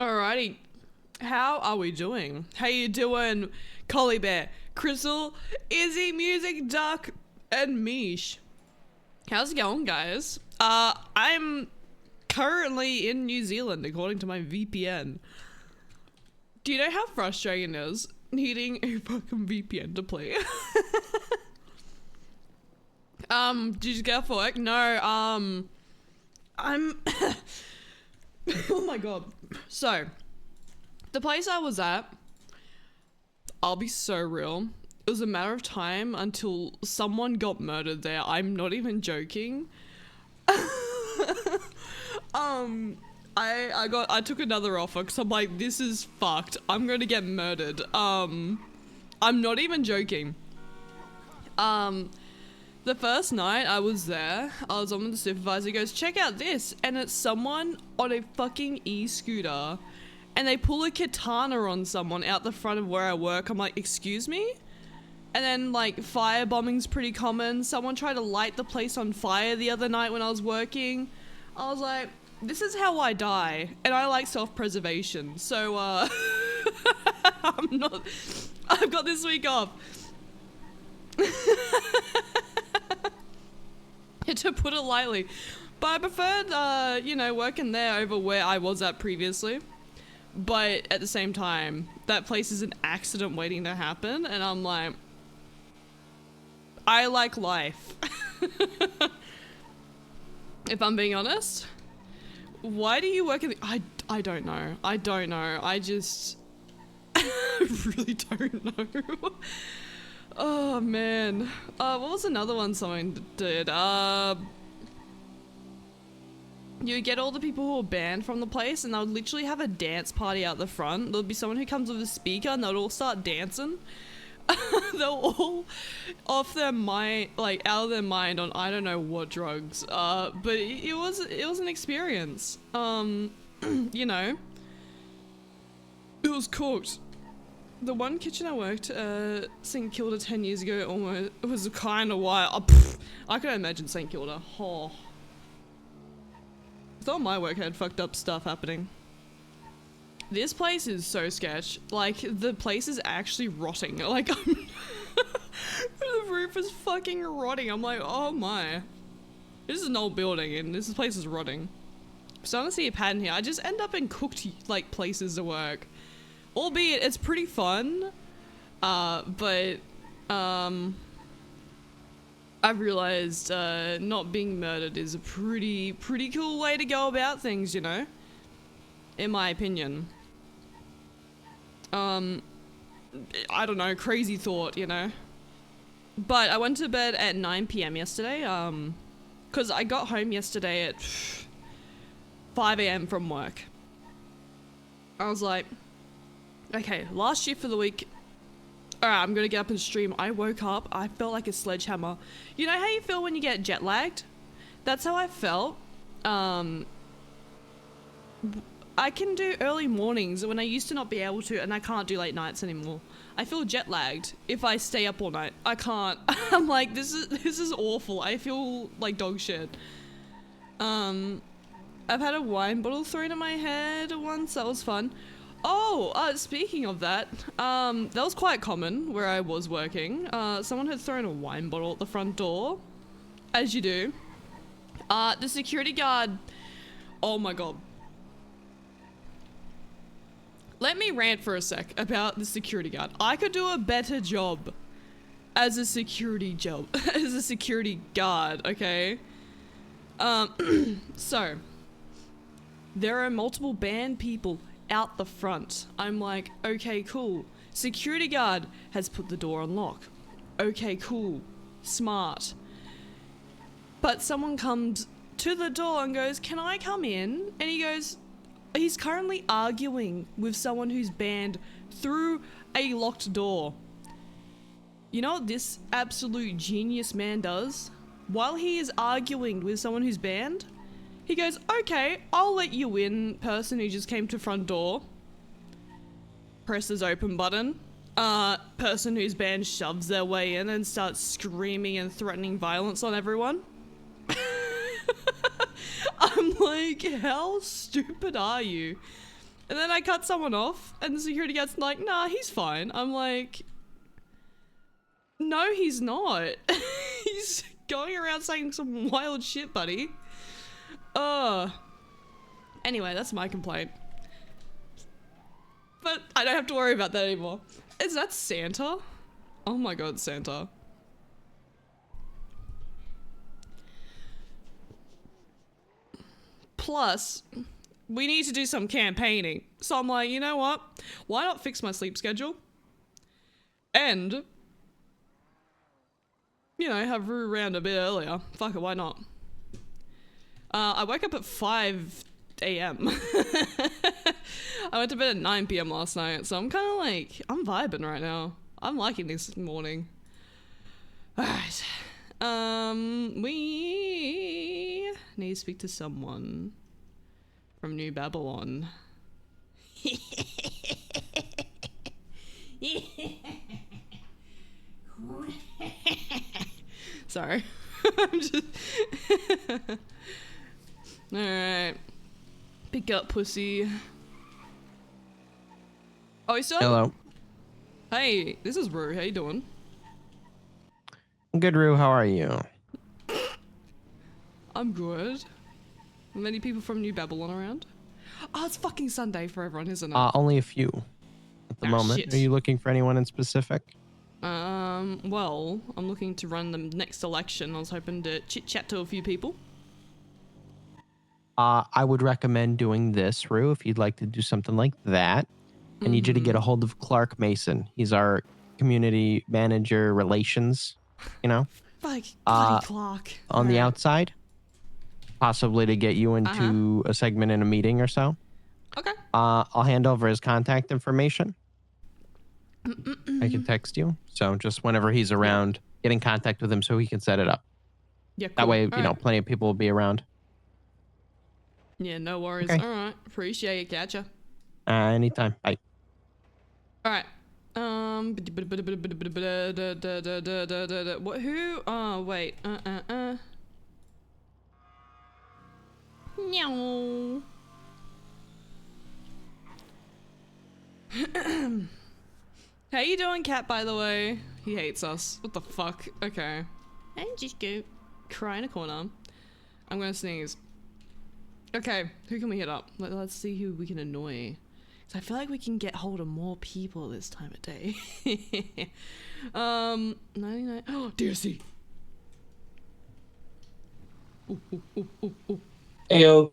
Alrighty, how are we doing? How you doing, Collie Bear, Crystal, Izzy, Music, Duck, and Mish? How's it going, guys? I'm currently in New Zealand, according to my VPN. Do you know how frustrating it is needing a fucking VPN to play? Did you get off work? No, I'm oh my god. So, the place I was at, I'll be so real. It was a matter of time until someone got murdered there. I'm not even joking. I took another offer because I'm like, this is fucked. I'm gonna get murdered. I'm not even joking. The first night I was there, I was on with the supervisor. He goes, check out this. And it's someone on a fucking e-scooter. And they pull a katana on someone out the front of where I work. I'm like, excuse me? And then, like, firebombing's pretty common. Someone tried to light the place on fire the other night when I was working. I was like, this is how I die. And I like self-preservation. So, I've got this week off. To put it lightly. But I preferred, you know, working there over where I was at previously. But at the same time, that place is an accident waiting to happen. And I'm like, I like life. If I'm being honest. Why do you work in the... I don't know. I don't know. I just... I really don't know. Oh man. What was another one someone did? You get all the people who are banned from the place and they would literally have a dance party out the front. There'll be someone who comes with a speaker and they'll all start dancing. They're all off their mind, like out of their mind on I don't know what drugs. But it was an experience. You know. It was cooked. The one kitchen I worked, St Kilda 10 years ago, almost it was kind of wild. I can imagine St Kilda. Oh. I thought my work had fucked up stuff happening. This place is so sketch. Like, the place is actually rotting. Like, the roof is fucking rotting. I'm like, oh my. This is an old building and this place is rotting. I'm starting to see a pattern here. I just end up in cooked, like, places to work. Albeit, it's pretty fun, but, I've realized, not being murdered is a pretty cool way to go about things, you know? In my opinion. I don't know, crazy thought, you know? But I went to bed at 9 PM yesterday, cause I got home yesterday at 5 AM from work. I was like... Okay, last shift for the week. Alright, I'm gonna get up and stream. I woke up, I felt like a sledgehammer. You know how you feel when you get jet lagged? That's how I felt. I can do early mornings when I used to not be able to, and I can't do late nights anymore. I feel jet lagged if I stay up all night. I can't. I'm like, this is awful. I feel like dog shit. I've had a wine bottle thrown at my head once. That was fun. Oh, speaking of that, that was quite common where I was working. Someone had thrown a wine bottle at the front door, as you do. The security guard, oh my god. Let me rant for a sec about the security guard. I could do a better job as a security guard, okay? So, there are multiple banned people out the front. I'm like, okay, cool. Security guard has put the door on lock. Okay, cool. Smart. But someone comes to the door and goes, can I come in? And he goes, he's currently arguing with someone who's banned through a locked door. You know what this absolute genius man does? While he is arguing with someone who's banned, he goes, okay, I'll let you in, person who just came to front door. Presses open button. Person who's banned shoves their way in and starts screaming and threatening violence on everyone. I'm like, how stupid are you? And then I cut someone off, and the security guard's like, nah, he's fine. I'm like, no, he's not. He's going around saying some wild shit, buddy. Anyway, that's my complaint. But I don't have to worry about that anymore. Is that Santa? Oh my god, Santa. Plus, we need to do some campaigning. So I'm like, you know what? Why not fix my sleep schedule? And, you know, have Rue around a bit earlier. Fuck it, why not? I woke up at 5 a.m. I went to bed at 9 p.m. last night, so I'm kind of like, I'm vibing right now. I'm liking this morning. Alright. We need to speak to someone from New Babylon. Sorry. I'm just... Alright. Pick up, pussy. Oh, you still? Hello. Hey, this is Rue. How you doing? Good, Rue. How are you? I'm good. Many people from New Babylon around? Oh, it's fucking Sunday for everyone, isn't it? Only a few at the moment. Shit. Are you looking for anyone in specific? Well, I'm looking to run the next election. I was hoping to chit-chat to a few people. I would recommend doing this, Rue, if you'd like to do something like that. I need you to get a hold of Clark Mason. He's our community manager relations, you know? Bloody Clark. On the outside. Possibly to get you into a segment in a meeting or so. Okay. I'll hand over his contact information. I can text you. So just whenever he's around, get in contact with him so he can set it up. Yeah, cool. That way, you know, plenty of people will be around. Yeah, no worries. Okay. All right. Appreciate it. Catcha. Anytime. Bye. All right. What? Who? Oh, wait. Meow. How you doing, cat, by the way? He hates us. What the fuck? Okay. And just go cry in a corner. I'm gonna sneeze. Okay, who can we hit up? Let's see who we can annoy. So I feel like we can get hold of more people this time of day. 99. Oh, DSC. Ooh, ooh, ooh, ooh, ooh. Heyo.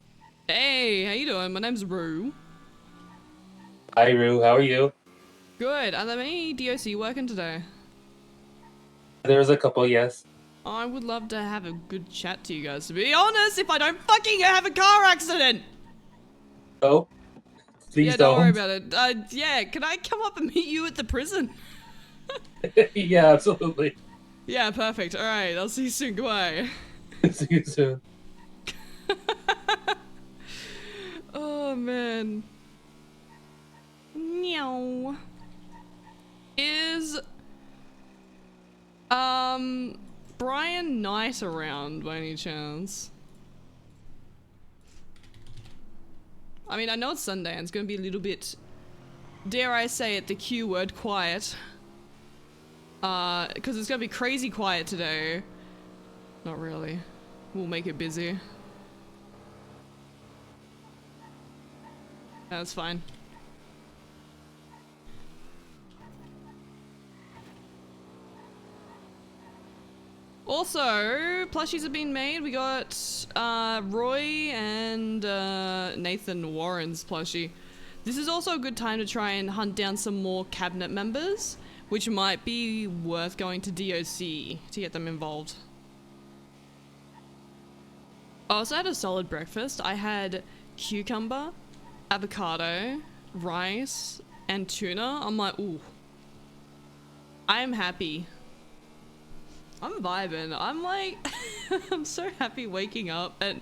Hey, how you doing? My name's Rue. Hi, Rue. How are you? Good. Are there any DOC working today? There's a couple, yes. I would love to have a good chat to you guys, to be honest, if I don't fucking have a car accident! Oh? Please yeah, don't worry about it. Yeah, can I come up and meet you at the prison? Yeah, absolutely. Yeah, perfect. Alright, I'll see you soon. Goodbye. See you soon. Oh, man. Meow. Is... Brian Knight around by any chance? I mean, I know it's Sunday and it's gonna be a little bit, dare I say it, the Q word, quiet. Because it's gonna be crazy quiet today. Not really. We'll make it busy. That's fine. Also, plushies have been made. We got Roy and Nathan Warren's plushie. This is also a good time to try and hunt down some more cabinet members, which might be worth going to DOC to get them involved. I also had a solid breakfast. I had cucumber, avocado, rice, and tuna. I'm like, ooh. I am happy. I'm vibing. I'm like, I'm so happy waking up at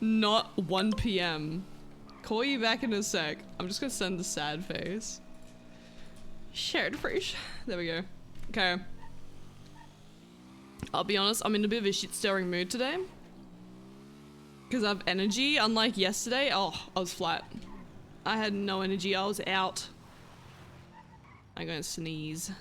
not 1 p.m. Call you back in a sec. I'm just gonna send the sad face. Shared fresh. There we go. Okay. I'll be honest, I'm in a bit of a shit-stirring mood today. Because I have energy, unlike yesterday. Oh, I was flat. I had no energy. I was out. I'm gonna sneeze.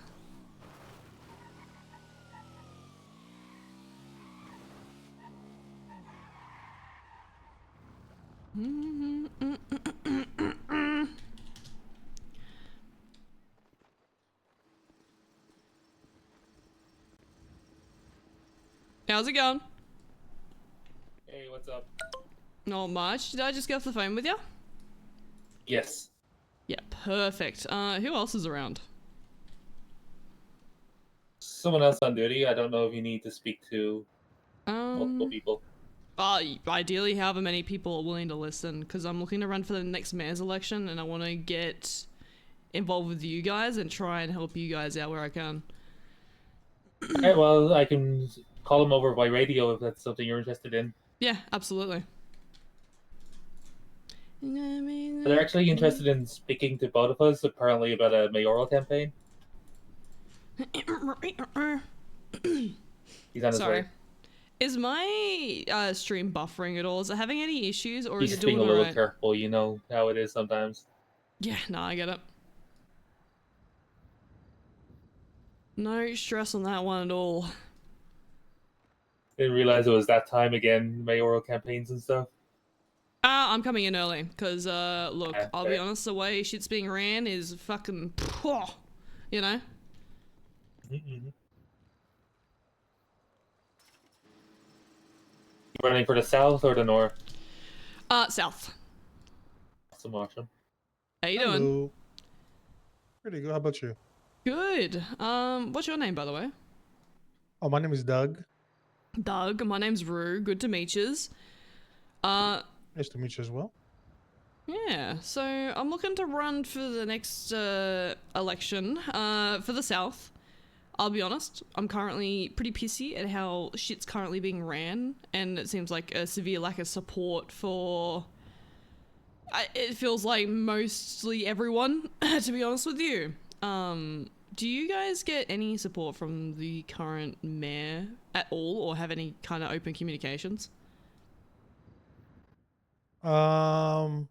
How's it going? Hey, what's up? Not much. Did I just get off the phone with you? Yes. Yeah, perfect. Who else is around? Someone else on duty. I don't know if you need to speak to multiple people. Ideally, however many people are willing to listen, because I'm looking to run for the next mayor's election, and I want to get involved with you guys and try and help you guys out where I can. Alright, well, I can call them over by radio if that's something you're interested in. Yeah, absolutely. They're actually interested in speaking to both of us, apparently about a mayoral campaign. He's on his Sorry. way. Is my stream buffering at all? Is it having any issues, or He's is it just being doing a little alright? careful, you know how it is sometimes. Yeah, no, I get it. No stress on that one at all. Didn't realize it was that time again, mayoral campaigns and stuff. I'm coming in early, because, look, I'll be Okay. honest, the way shit's being ran is fucking, you know? Mm-hmm. You running for the south or the north? South. Awesome. How you doing? Hello. Pretty good. How about you? Good. What's your name, by the way? Oh, my name is Doug. Doug. My name's Rue. Good to meet yous. Nice to meet you as well. Yeah, so I'm looking to run for the next election for the South. I'll be honest, I'm currently pretty pissy at how shit's currently being ran, and it seems like a severe lack of support for... it feels like mostly everyone, to be honest with you. Do you guys get any support from the current mayor at all, or have any kind of open communications? I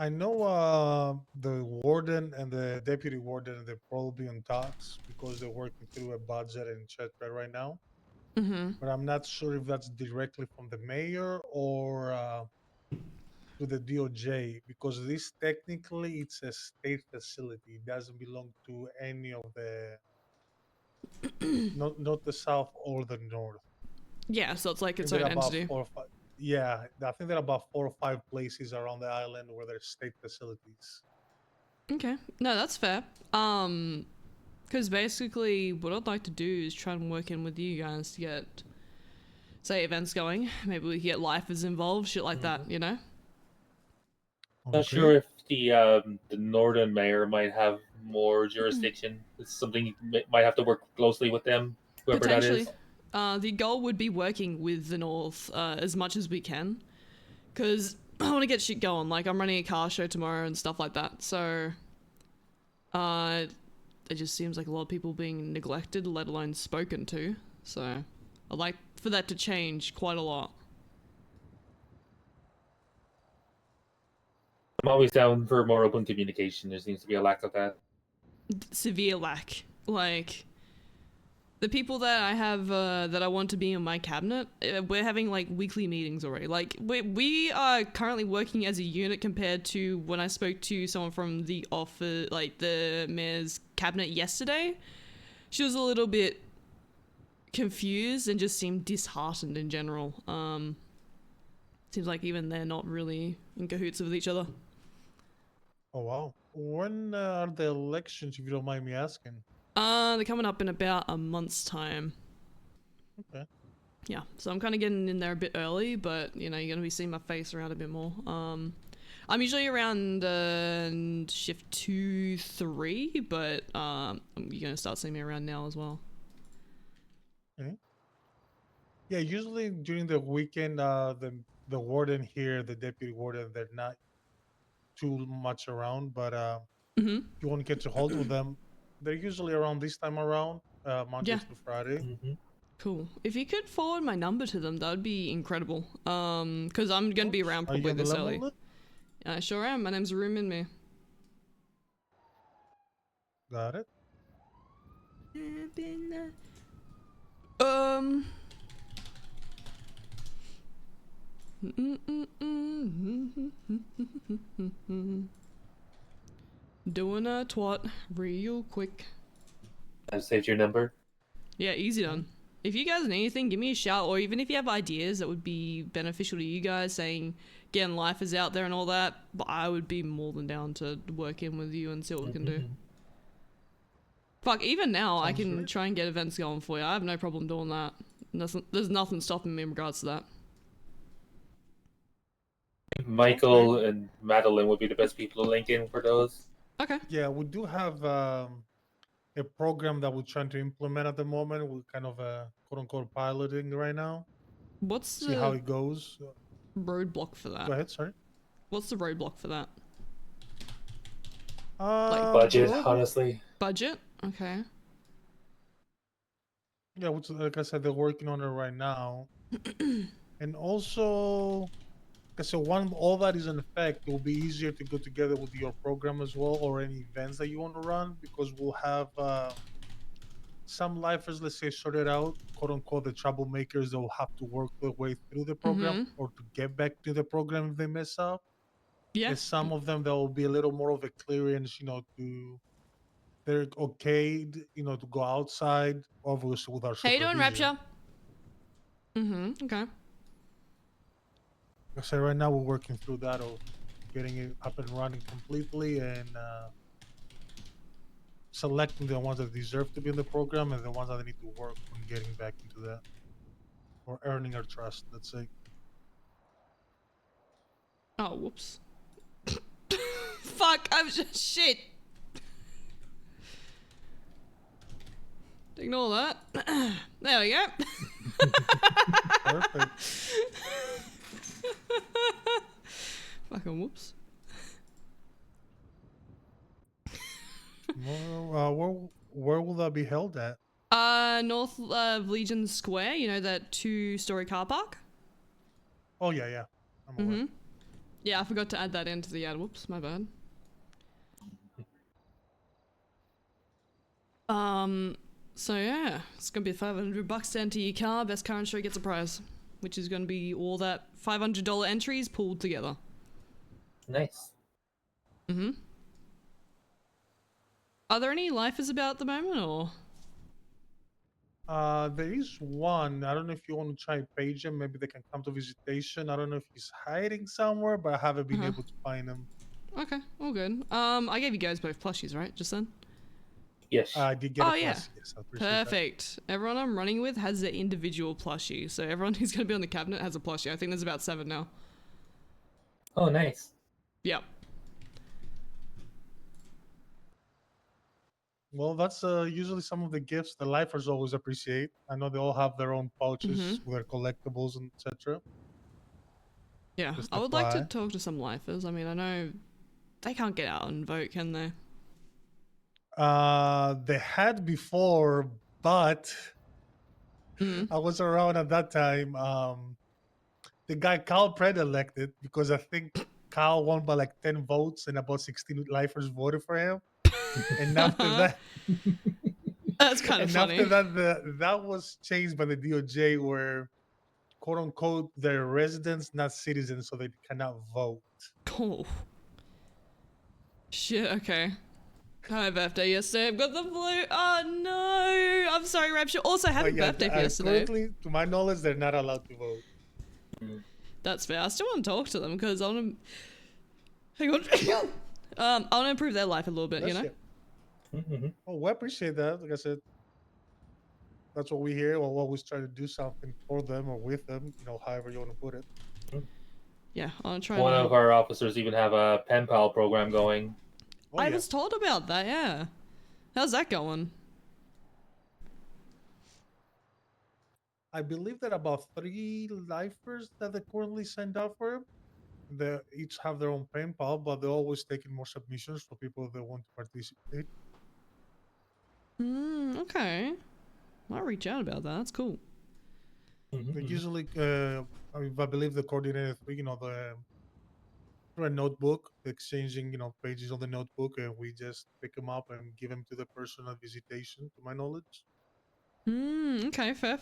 know the warden and the deputy warden, they're probably in talks because they're working through a budget and etc. right now. Mm-hmm. But I'm not sure if that's directly from the mayor or to the DOJ, because this technically it's a state facility. It doesn't belong to any of the not the south or the north. Yeah, so it's like I its think own there are about entity. 4 or 5. Yeah, I think there are about 4 or 5 places around the island where there's state facilities. Okay, no, that's fair. Because basically what I'd like to do is try and work in with you guys to get, say, events going. Maybe we can get lifers involved, shit like that, you know? Not sure if the northern mayor might have more jurisdiction. It's something you might have to work closely with them, whoever that Potentially. is. The goal would be working with the North as much as we can. Because I want to get shit going. Like, I'm running a car show tomorrow and stuff like that. So, it just seems like a lot of people being neglected, let alone spoken to. So, I'd like for that to change quite a lot. I'm always down for more open communication. There seems to be a lack of that. Severe lack. Like, the people that I have that I want to be in my cabinet, we're having like weekly meetings already. Like, we are currently working as a unit compared to when I spoke to someone from the office, like the mayor's cabinet yesterday. She was a little bit confused and just seemed disheartened in general. Seems like even they're not really in cahoots with each other. Oh wow! When are the elections, if you don't mind me asking? They're coming up in about a month's time. Okay. Yeah, so I'm kind of getting in there a bit early, but you know, you're gonna be seeing my face around a bit more. I'm usually around shift 2, 3, but you're gonna start seeing me around now as well. Okay. Yeah, usually during the weekend, the warden here, the deputy warden, they're not too much around. But Mm-hmm. you want to get to hold with them, they're usually around this time around, Monday Yeah. to Friday. Mm-hmm. Cool. If you could forward my number to them, that would be incredible. Because I'm gonna be around Are you probably on the this level early. list? I sure am. My name's Rue Minmi. Got it. Um. Doing a twat real quick. I've saved your number. Yeah, easy done. If you guys need anything, give me a shout, or even if you have ideas that would be beneficial to you guys, saying getting lifers out there and all that, I would be more than down to work in with you and see what we can do. Fuck, even now I Sounds can great. try and get events going for you. I have no problem doing that. There's nothing stopping me in regards to that. Michael and Madeline would be the best people to link in for those. Okay. Yeah, we do have a program that we're trying to implement at the moment. We're kind of quote unquote piloting right now. What's See how the it goes. roadblock for that? Go ahead, sorry. What's the roadblock for that? Budget, the roadblock- honestly. Budget? Okay. Yeah, which, like I said, they're working on it right now. And also, so one all that is in effect, it will be easier to go together with your program as well, or any events that you want to run, because we'll have some lifers, let's say, sorted out, quote unquote, the troublemakers that will have to work their way through the program or to get back to the program if they mess up. Yeah. And some of them, there will be a little more of a clearance, they're okay, to go outside, obviously with our How you doing, supervision. Rapture? Okay. Like I said, right now we're working through that of getting it up and running completely and selecting the ones that deserve to be in the program and the ones that need to work on getting back into that or earning our trust. Let's say. Oh, whoops. Fuck, I'm just shit. Ignore that. There we go. Perfect. Fucking whoops. Well, where will that be held at? North of Legion Square, you know that 2-story car park? Oh yeah. I'm aware. Yeah, I forgot to add that into the ad. Whoops, my bad. So yeah, it's gonna be $500 to enter your car. Best car insurer gets a prize, which is gonna be all that $500 entries pulled together. Nice. Are there any lifers about at the moment, or? There is one. I don't know if you want to try and page him. Maybe they can come to visitation. I don't know if he's hiding somewhere, but I haven't been able to find him. Okay, all good. I gave you guys both plushies, right? Just then? Yes. I did get Oh, a yeah. plus. Yes, I appreciate that. Perfect. Everyone I'm running with has their individual plushie. So everyone who's going to be on the cabinet has a plushie. I think there's about 7 now. Oh, nice. Yep. Well, that's usually some of the gifts the lifers always appreciate. I know they all have their own pouches with their collectibles and etc. Yeah, Just I would like to FYI. talk to some lifers. I mean, I know they can't get out and vote, can they? They had before, but I was around at that time. The guy Carl Pred elected because I think Carl won by like 10 votes and about 16 lifers voted for him. And after that, That's kind of and funny. after that, that was changed by the DOJ, where quote unquote they're residents, not citizens, so they cannot vote. Oh. Shit, okay. My birthday yesterday. I've got the flu. Oh no. I'm sorry, Rapture. Also, happy But yeah, birthday for yesterday. currently, to my knowledge, they're not allowed to vote. That's fair. I still want to talk to them because I want to. Hang on. I want to improve their life a little bit, you know? Oh, we appreciate that. Like I said, that's what we hear. We'll always try to do something for them or with them, however you want to put it. Yeah, I want to try One to. of our officers even have a pen pal program going. Oh, I yeah. was told about that, yeah. How's that going? I believe that about 3 lifers that they currently signed up for him. They each have their own pen pal, but they're always taking more submissions for people that want to participate. Okay. I'll reach out about that. That's cool. They usually, I believe the coordinator, through a notebook, exchanging pages on the notebook, and we just pick them up and give them to the person at visitation. To my knowledge. Okay, fair.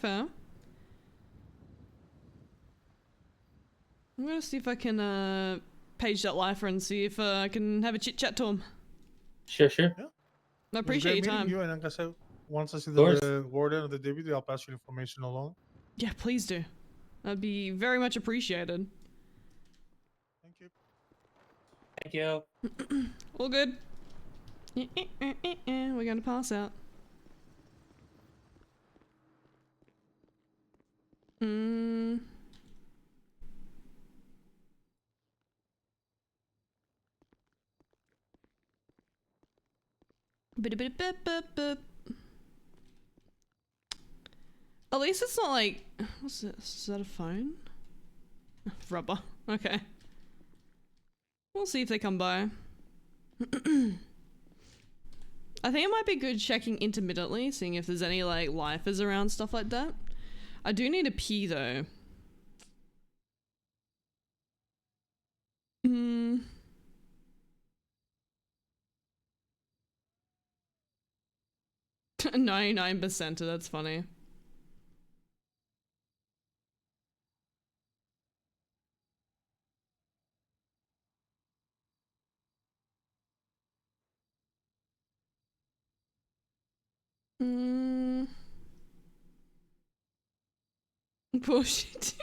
I'm gonna see if I can page that lifer and see if I can have a chit chat to him. Sure. I It was appreciate great your meeting time. you, and like I said, once I see course. the warden or the deputy, I'll pass your information along. Yeah, please do. That'd be very much appreciated. Thank you. Thank you. All good. We're gonna pass out. Mm. Bit. At least it's not like, what's this? Is that a phone? Rubber. Okay. We'll see if they come by. I think it might be good checking intermittently, seeing if there's any like lifers around, stuff like that. I do need a pee though. Hmm. 99%, that's funny. Hmm. Bullshit.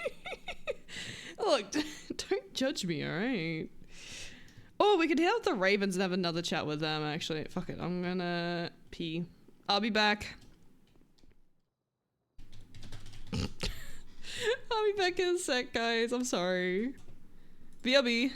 Look, don't judge me, alright? Oh, we could hit up the Ravens and have another chat with them, actually. Fuck it, I'm gonna pee. I'll be back. I'll be back in a sec, guys. I'm sorry. BRB.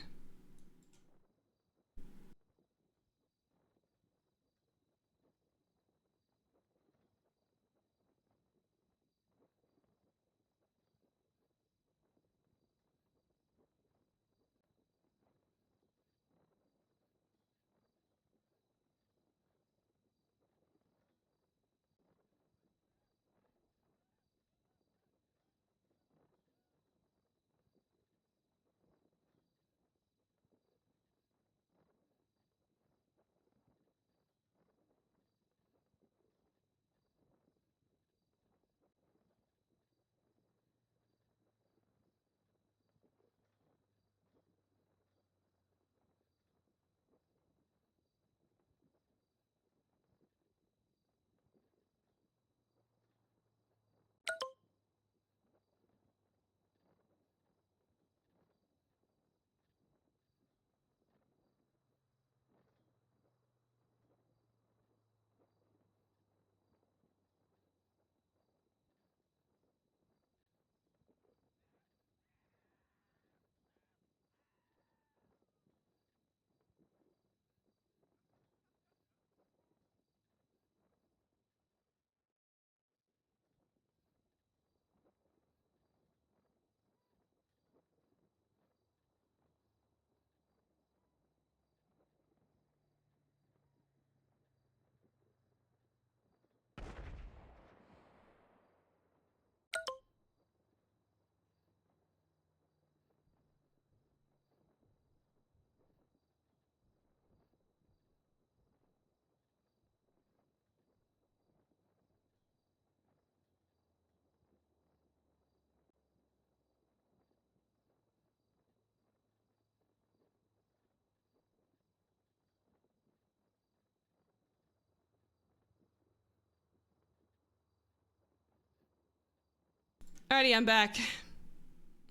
Alrighty, I'm back.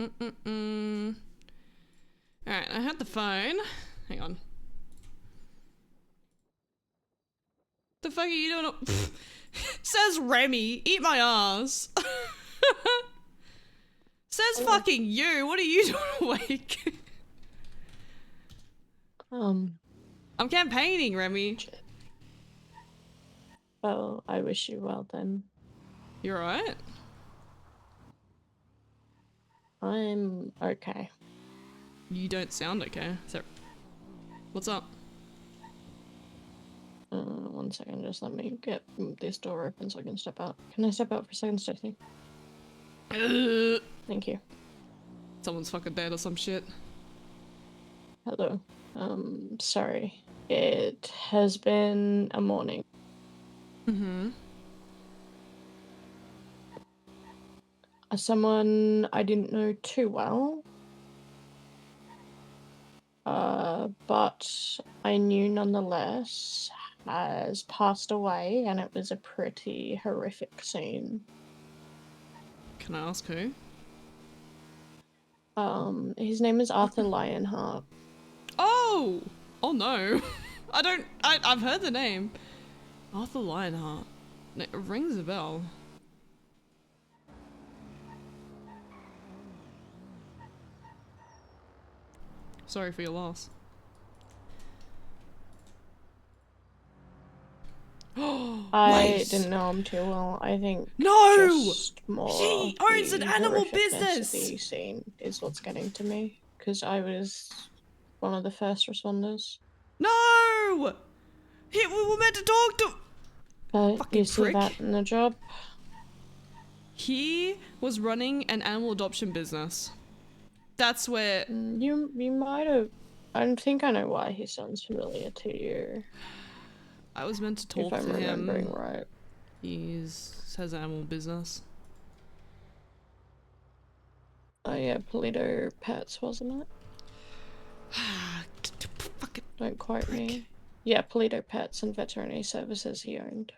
Alright, I had the phone. Hang on. The fuck are you doing? Says Remy. Eat my ass. Says fucking you. What are you doing awake? I'm campaigning, Remy. Well, I wish you well then. You alright? I'm okay. You don't sound okay. So, what's up? 1 second, just let me get this door open so I can step out. Can I step out for a second, Stacey? Thank you. Someone's fucking dead or some shit. Hello. Sorry. It has been a morning. Mm-hmm. Someone I didn't know too well. But I knew nonetheless has passed away, and it was a pretty horrific scene. Can I ask who? His name is Arthur Lionheart. Oh! Oh no. I've heard the name. Arthur Lionheart. It rings a bell. Sorry for your loss. I didn't know him too well. I think No! just more He owns an the animal horrificness business! of the scene is what's getting to me, because I was one of the first responders. No! We were meant to talk to. But Fucking you see prick. that in the job? He was running an animal adoption business. That's where. You might have. I think I know why he sounds familiar to you. I was meant to If talk I'm to remembering him. right. He has animal business. Oh yeah, Polito Pets, wasn't it? Fucking Don't quote prick. me. Yeah, Polito Pets and Veterinary Services he owned.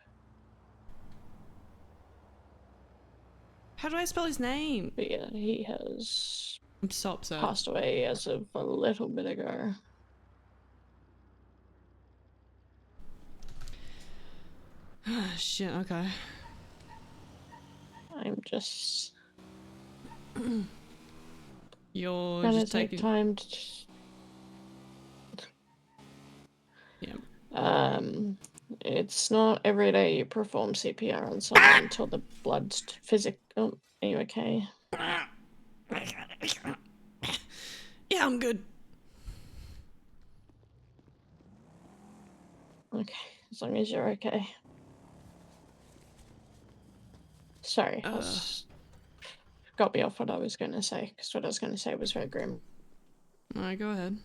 How do I spell his name? But yeah, he has I'm so upset. passed away as of a little bit ago. Shit, okay. I'm just You're trying to just take taking. time to Yeah. it's not every day you perform CPR on someone until the blood's physical. Oh, are you okay? Yeah, I'm good. Okay, as long as you're okay. Sorry, got me off what I was going to say, because what I was going to say was very grim. Alright, go ahead.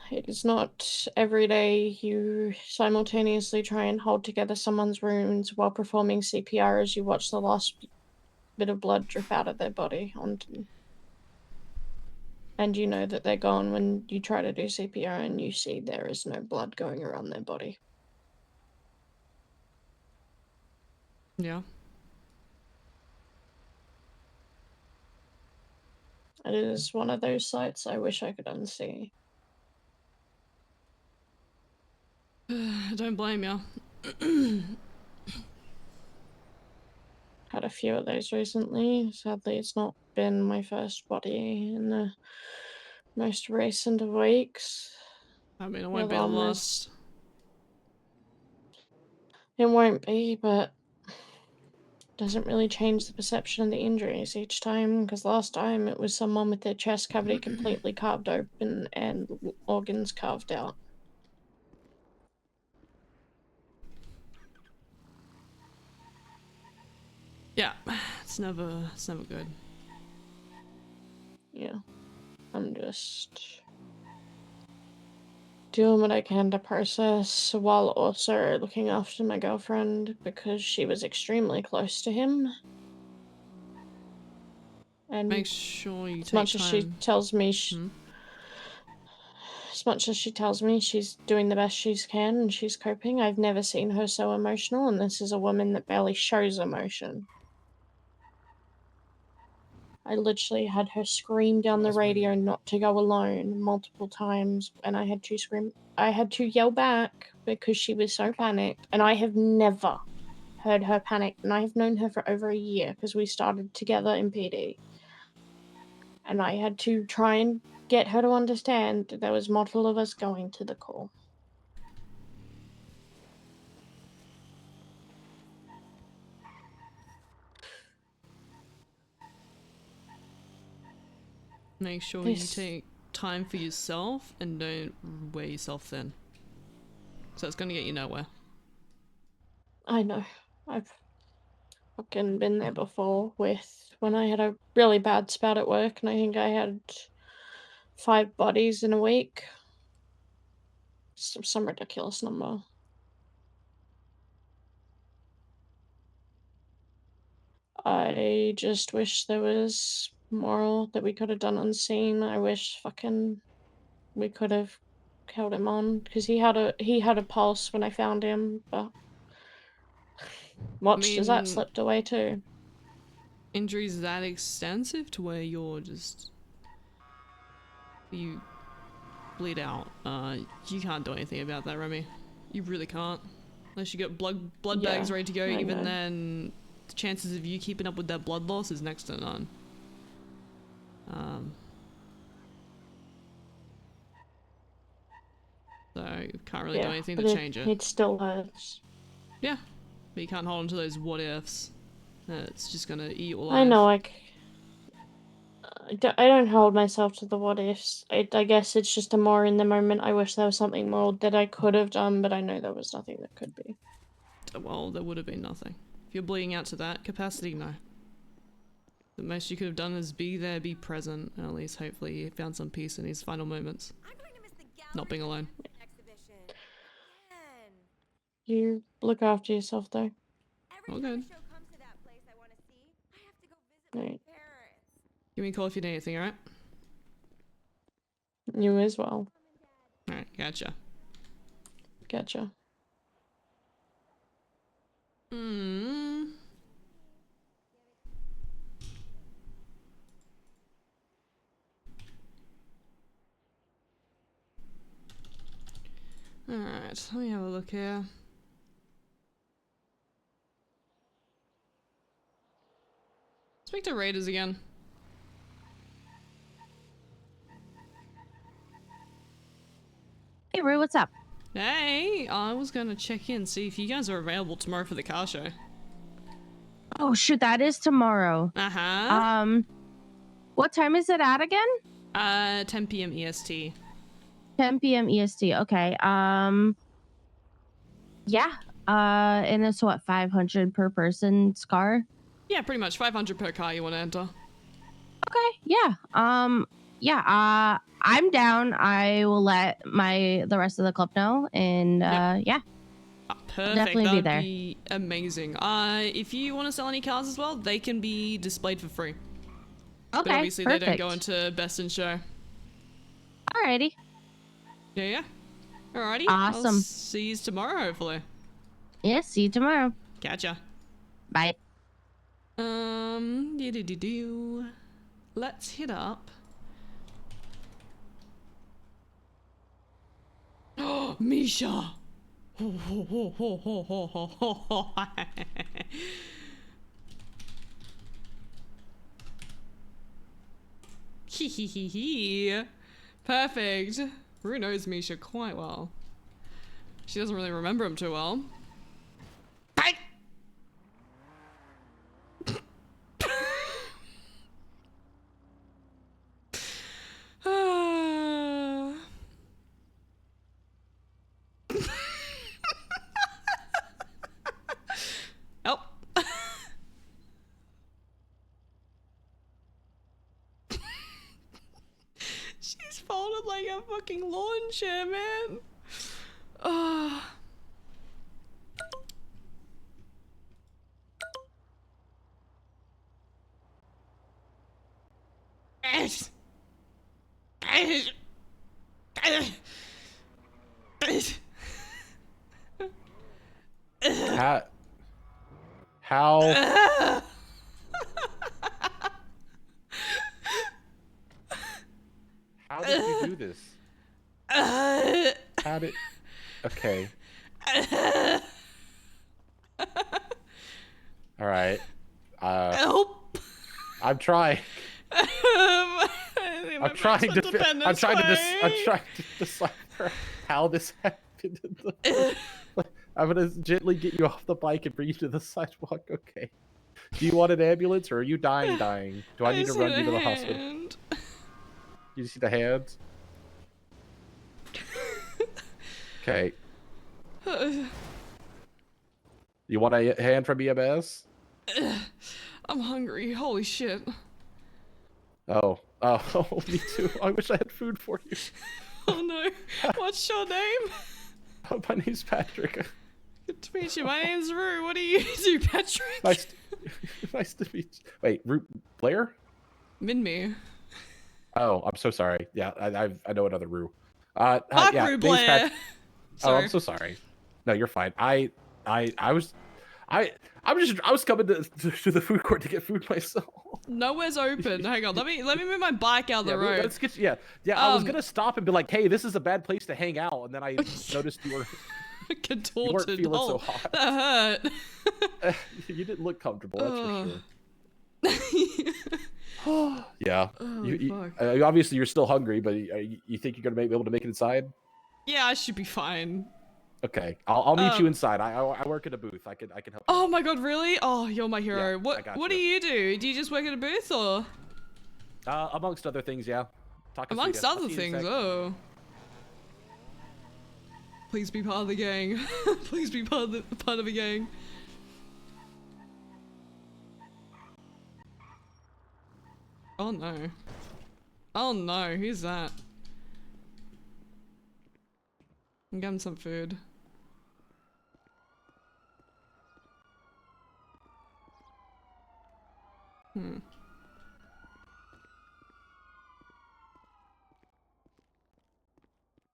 It is not every day you simultaneously try and hold together someone's wounds while performing CPR as you watch the last bit of blood drip out of their body onto. And you know that they're gone when you try to do CPR and you see there is no blood going around their body. Yeah. It is one of those sights I wish I could unsee. Don't blame ya. Had a few of those recently. Sadly, it's not been my first body in the most recent of weeks. I mean, it The won't be the alarm last. It won't be, but doesn't really change the perception of the injuries each time, because last time it was someone with their chest cavity completely carved open and organs carved out. Yeah, it's never good. Yeah, I'm just doing what I can to process while also looking after my girlfriend because she was extremely close to him. And Make sure you as take much as she time. tells me Hmm? as much as she tells me she's doing the best she can and she's coping, I've never seen her so emotional, and this is a woman that barely shows emotion. I literally had her scream down the radio not to go alone multiple times, and I had to yell back because she was so panicked, and I have never heard her panic, and I have known her for over a year because we started together in PD. And I had to try and get her to understand that there was multiple of us going to the call. Make sure you take time for yourself and don't wear yourself thin. So it's gonna get you nowhere. I know. I've fucking been there before with when I had a really bad spout at work, and I think I had 5 bodies in a week. Some ridiculous number. I just wish there was more that we could have done unseen. I wish fucking we could have held him on because he had a pulse when I found him, but watched as that slipped away too. Injuries that extensive to where you bleed out. You can't do anything about that, Remy. You really can't. Unless you get blood bags ready to go. Even then, the chances of you keeping up with that blood loss is next to none. So you can't really do anything to change it. It still hurts. Yeah, but you can't hold on to those what ifs. It's just gonna eat your life. I know, like, I don't hold myself to the what ifs. I guess it's just a more in the moment. I wish there was something more that I could have done, but I know there was nothing that could be. Well, there would have been nothing. If you're bleeding out to that capacity, no. The most you could have done is be there, be present, and at least hopefully he found some peace in his final moments. Not being alone. You look after yourself, though. All good. Right. Give me a call if you need anything, alright? You as well. Alright, gotcha. Gotcha. Alright, let me have a look here. Speak to Raiders again. Hey, Rue, what's up? Hey, I was gonna check in, see if you guys are available tomorrow for the car show. Oh, shoot, that is tomorrow. Uh-huh. What time is it at again? 10 p.m. EST. 10 p.m. EST, okay. Yeah. And it's what, 500 per person's car? Yeah, pretty much 500 per car you want to enter. Okay, yeah. I'm down. I will let the rest of the club know, and yeah. Perfect. Definitely That'd be there. be amazing. If you want to sell any cars as well, they can be displayed for free. Okay, But obviously perfect. they don't go into Best in Show. Alrighty. Yeah. Alrighty. Awesome. I'll see you tomorrow, hopefully. Yeah, see you tomorrow. Catcha. Bye. Let's hit up. Oh, Misha. Hee. Perfect. Rue knows Misha quite well. She doesn't really remember him too well. Bye. Oh. She's folded like a fucking lawn chair, man. How? How did you do this? How did? Okay. All right. Help! I'm trying. I'm trying to decipher how this happened. I'm gonna gently get you off the bike and bring you to the sidewalk. Okay. Do you want an ambulance or are you dying? Do I need to run you to the hospital? You see the hands? Okay. You want a hand from EMS? I'm hungry. Holy shit. Oh, me too. I wish I had food for you. Oh no. What's your name? My name's Patrick. Good to meet you. My name's Rue. What do you do, Patrick? Nice to meet you. Wait, Blair? Minmi. Oh, I'm so sorry. Yeah, I know another Rue. Fuck yeah, Rue name's Blair. Oh, Sorry. I'm so sorry. No, you're fine. I was coming to the food court to get food myself. Nowhere's open. Hang on. Let me move my bike out the road. Let's get I was gonna stop and be like, hey, this is a bad place to hang out, and then I noticed you were Contorted. you weren't feeling so hot. That hurt. You didn't look comfortable, that's for sure. Yeah. Oh, fuck. Obviously you're still hungry, but you think you're gonna be able to make it inside? Yeah, I should be fine. Okay, I'll meet you inside. I work at a booth. I can help you. Oh my god, really? Oh, you're my hero. Yeah, What do you do? Do you just work at a booth or? Amongst other things, yeah. Amongst other things, oh. Please be part of the gang. Please be part of a gang. Oh no. Oh no, who's that? I'm getting some food.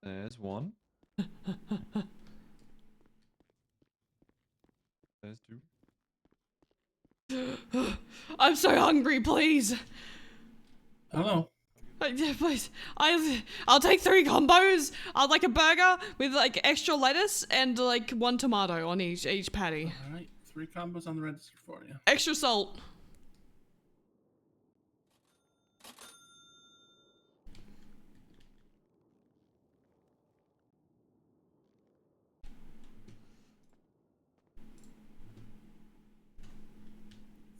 There's one. There's two. I'm so hungry, please. Hello. Yeah, please. I'll take 3 combos. I'd like a burger with like extra lettuce and like 1 tomato on each patty. All right, 3 combos on the register for you. Extra salt.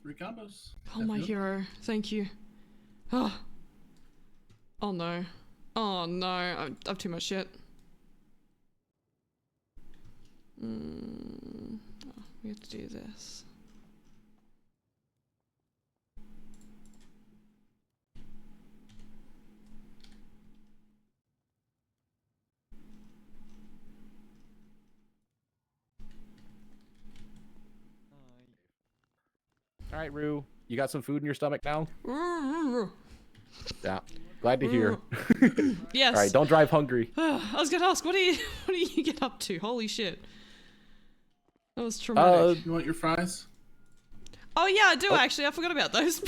Three combos. Oh, my hero. Thank you. Oh. Oh no. Oh no. I've too much shit. Oh, we have to do this. All right, Rue, you got some food in your stomach now? Yeah, glad to hear. Yes. All right, don't drive hungry. I was gonna ask, what do you get up to? Holy shit. That was traumatic. You want your fries? Oh yeah, I do actually. I forgot about those.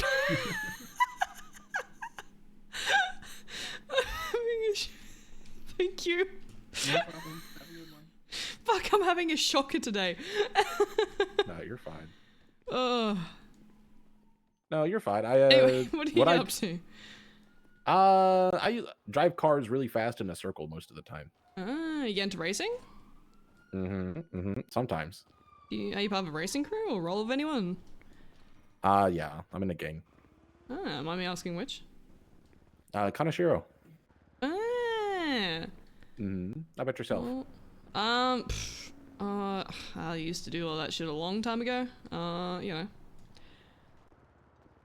Thank you. No problem. Have a good one. Fuck, I'm having a shocker today. No, you're fine. Ugh. No, you're fine. Anyway, what are you up to? I drive cars really fast in a circle most of the time. You get into racing? Sometimes. Are you part of a racing crew or role of anyone? Yeah, I'm in a gang. Mind me asking which? Kanashiro. Ah. How about yourself? Well, I used to do all that shit a long time ago. You know.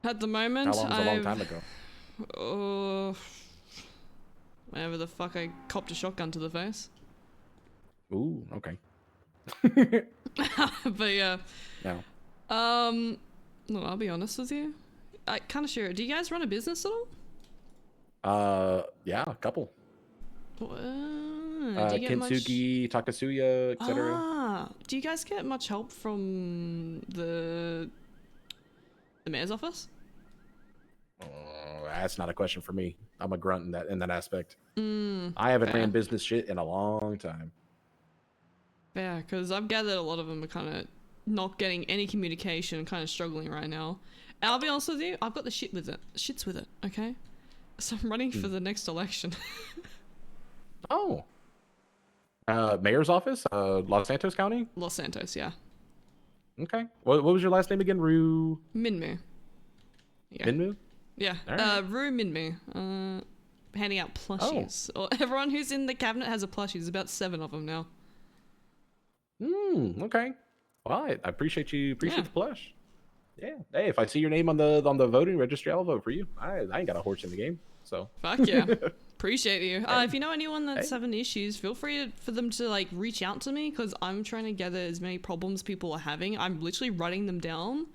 At the moment, How long was a long time ago? Whenever the fuck I copped a shotgun to the face. Ooh, okay. But yeah. No. No, I'll be honest with you. I kind of sure. Do you guys run a business at all? Yeah, a couple. Do you get Kintsugi, Takasuya, etc. Do you guys get much help from the mayor's office? That's not a question for me. I'm a grunt in that aspect. I haven't ran business shit in a long time. Yeah, because I've gathered a lot of them are kind of not getting any communication, kind of struggling right now. And I'll be honest with you, I've got the shits with it, okay? So I'm running for the next election. Oh. Mayor's office? Los Santos County? Los Santos, yeah. Okay. What was your last name again? Rue? Minmi. Yeah. Minmu? Yeah. Right. Rue Minmi. Handing out plushies. Or everyone who's in the cabinet has a plushie. There's about 7 of them now. Okay. Well, I appreciate the plush. Yeah. Hey, if I see your name on the voting registry, I'll vote for you. I ain't got a horse in the game, so. Fuck yeah. Appreciate you. Hey. If you know anyone that's Hey. having issues, feel free for them to like reach out to me because I'm trying to gather as many problems people are having. I'm literally writing them down,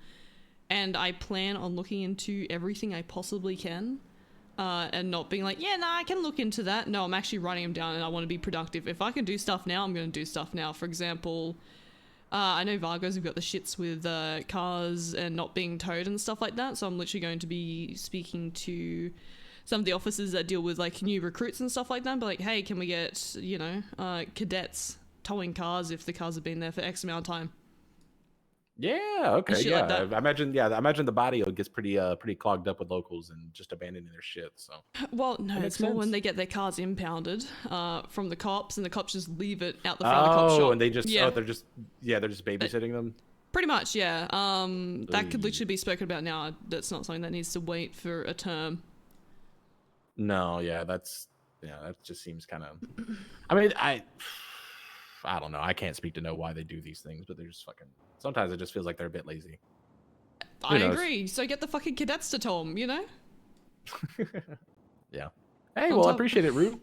and I plan on looking into everything I possibly can, and not being like, yeah, nah, I can look into that. No, I'm actually writing them down, and I want to be productive. If I can do stuff now, I'm going to do stuff now. For example, I know Vargos have got the shits with cars and not being towed and stuff like that, so I'm literally going to be speaking to some of the officers that deal with like new recruits and stuff like that, but like, hey, can we get, you know, cadets towing cars if the cars have been there for X amount of time? Yeah, okay, shit yeah. like that. I imagine the body gets pretty clogged up with locals and just abandoning their shit, so. Well, no, That it's makes more sense. when they get their cars impounded from the cops, and the cops just leave it out the front of the cop shop. Oh, and they just yeah. they're just babysitting them. Pretty much, yeah. That could literally be spoken about now. That's not something that needs to wait for a term. No, yeah, that just seems kind of. I mean, I don't know. I can't speak to know why they do these things, but they're just fucking. Sometimes it just feels like they're a bit lazy. I knows? agree. So get the fucking cadets to tow them, you know? Yeah. Hey, On well, I top- appreciate it, Rue.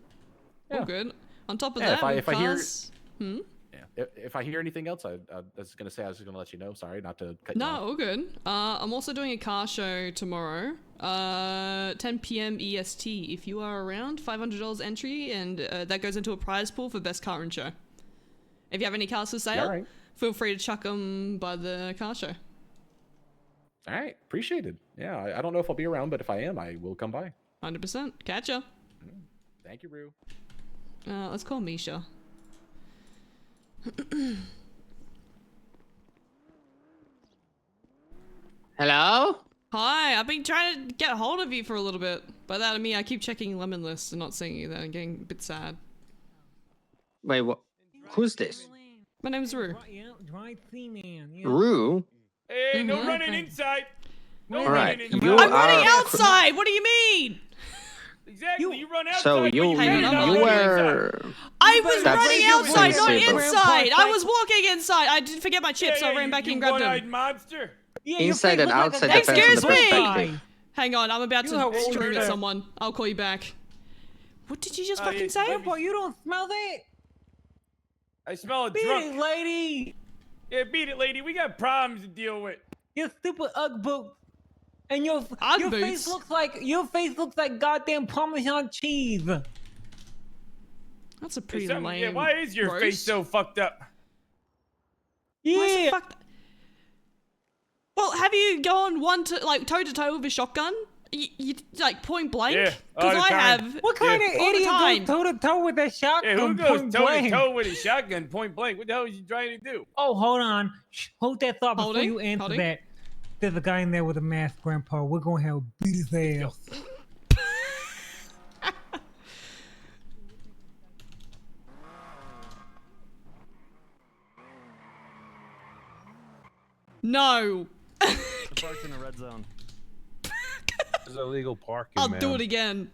All Yeah. good. On top of Yeah, that, if I hear- cars... Hmm? Yeah. If I hear anything else, I was gonna say I was just gonna let you know. Sorry, not to cut you No, off. all good. I'm also doing a car show tomorrow, 10 p.m. EST. If you are around, $500 entry, and that goes into a prize pool for best car and show. If you have any cars for sale, Alright. feel free to chuck them by the car show. All right, appreciated. Yeah, I don't know if I'll be around, but if I am, I will come by. 100%. Catch ya. Thank you, Rue. Let's call Misha. Hello? Hi, I've been trying to get a hold of you for a little bit. By that I mean I keep checking lemon lists and not seeing you there and getting a bit sad. Wait, what? Who's this? My name's Rue. Rue? Hey, no Mhm. running inside. No All right, running inside. you I'm running are- outside! What do you mean? Exactly, you run outside. So when you you're Hang running on, outside. you were. I was That's running outside, not sensible. inside! I was walking inside! I didn't forget my chips, so I ran back in and grabbed one-eyed them. monster. Inside and outside depends on Excuse the me! perspective. Hang on, I'm about You to have stream ordered at a- someone. I'll call you back. What did you just fucking yeah, say? let me- You don't smell that? I smell a Beat drunk. it, lady! Yeah, beat it, lady. We got problems to deal with. You stupid Ugg boot. And your Ugg face boots? looks like goddamn Parmesan cheese. That's a Hey, pretty something- lame. yeah, why is your face roast. so fucked up? Why is it Yeah. fucked- Well, have you gone toe to toe with a shotgun? You like point blank? Yeah, all Because the I time. have. What kind Yeah. of All the idiot time. goes toe to toe with a Yeah, shotgun? who goes point toe to blank? toe with a shotgun point blank? What the hell is you trying to do? Oh, hold on. Shh, hold that thought before Holding, you answer holding. that. There's a guy in there with a mask, Grandpa. We're gonna have beat his ass. No. Parked in a red zone. There's illegal parking, I'll man. do it again.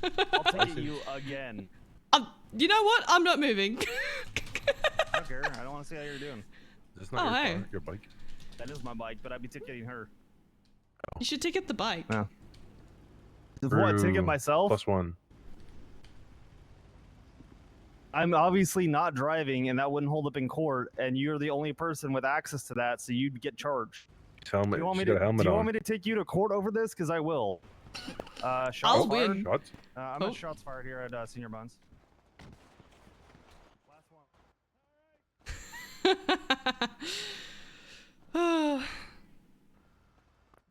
I'll take you again. You know what? I'm not moving. I don't care. I don't want to see how you're doing. It's not Oh, your hey. car, your bike. That is my bike, but I'd be ticketing her. You should ticket the bike. No. What? Ticket myself? +1. I'm obviously not driving, and that wouldn't hold up in court. And you're the only person with access to that, so you'd get charged. Helmet. Do you want me She's got a to? helmet Do you on. want me to take you to court over this? Because I will. Shots I'll fired. win. Shots? I'm Oh. at shots fired here at Senior Buns.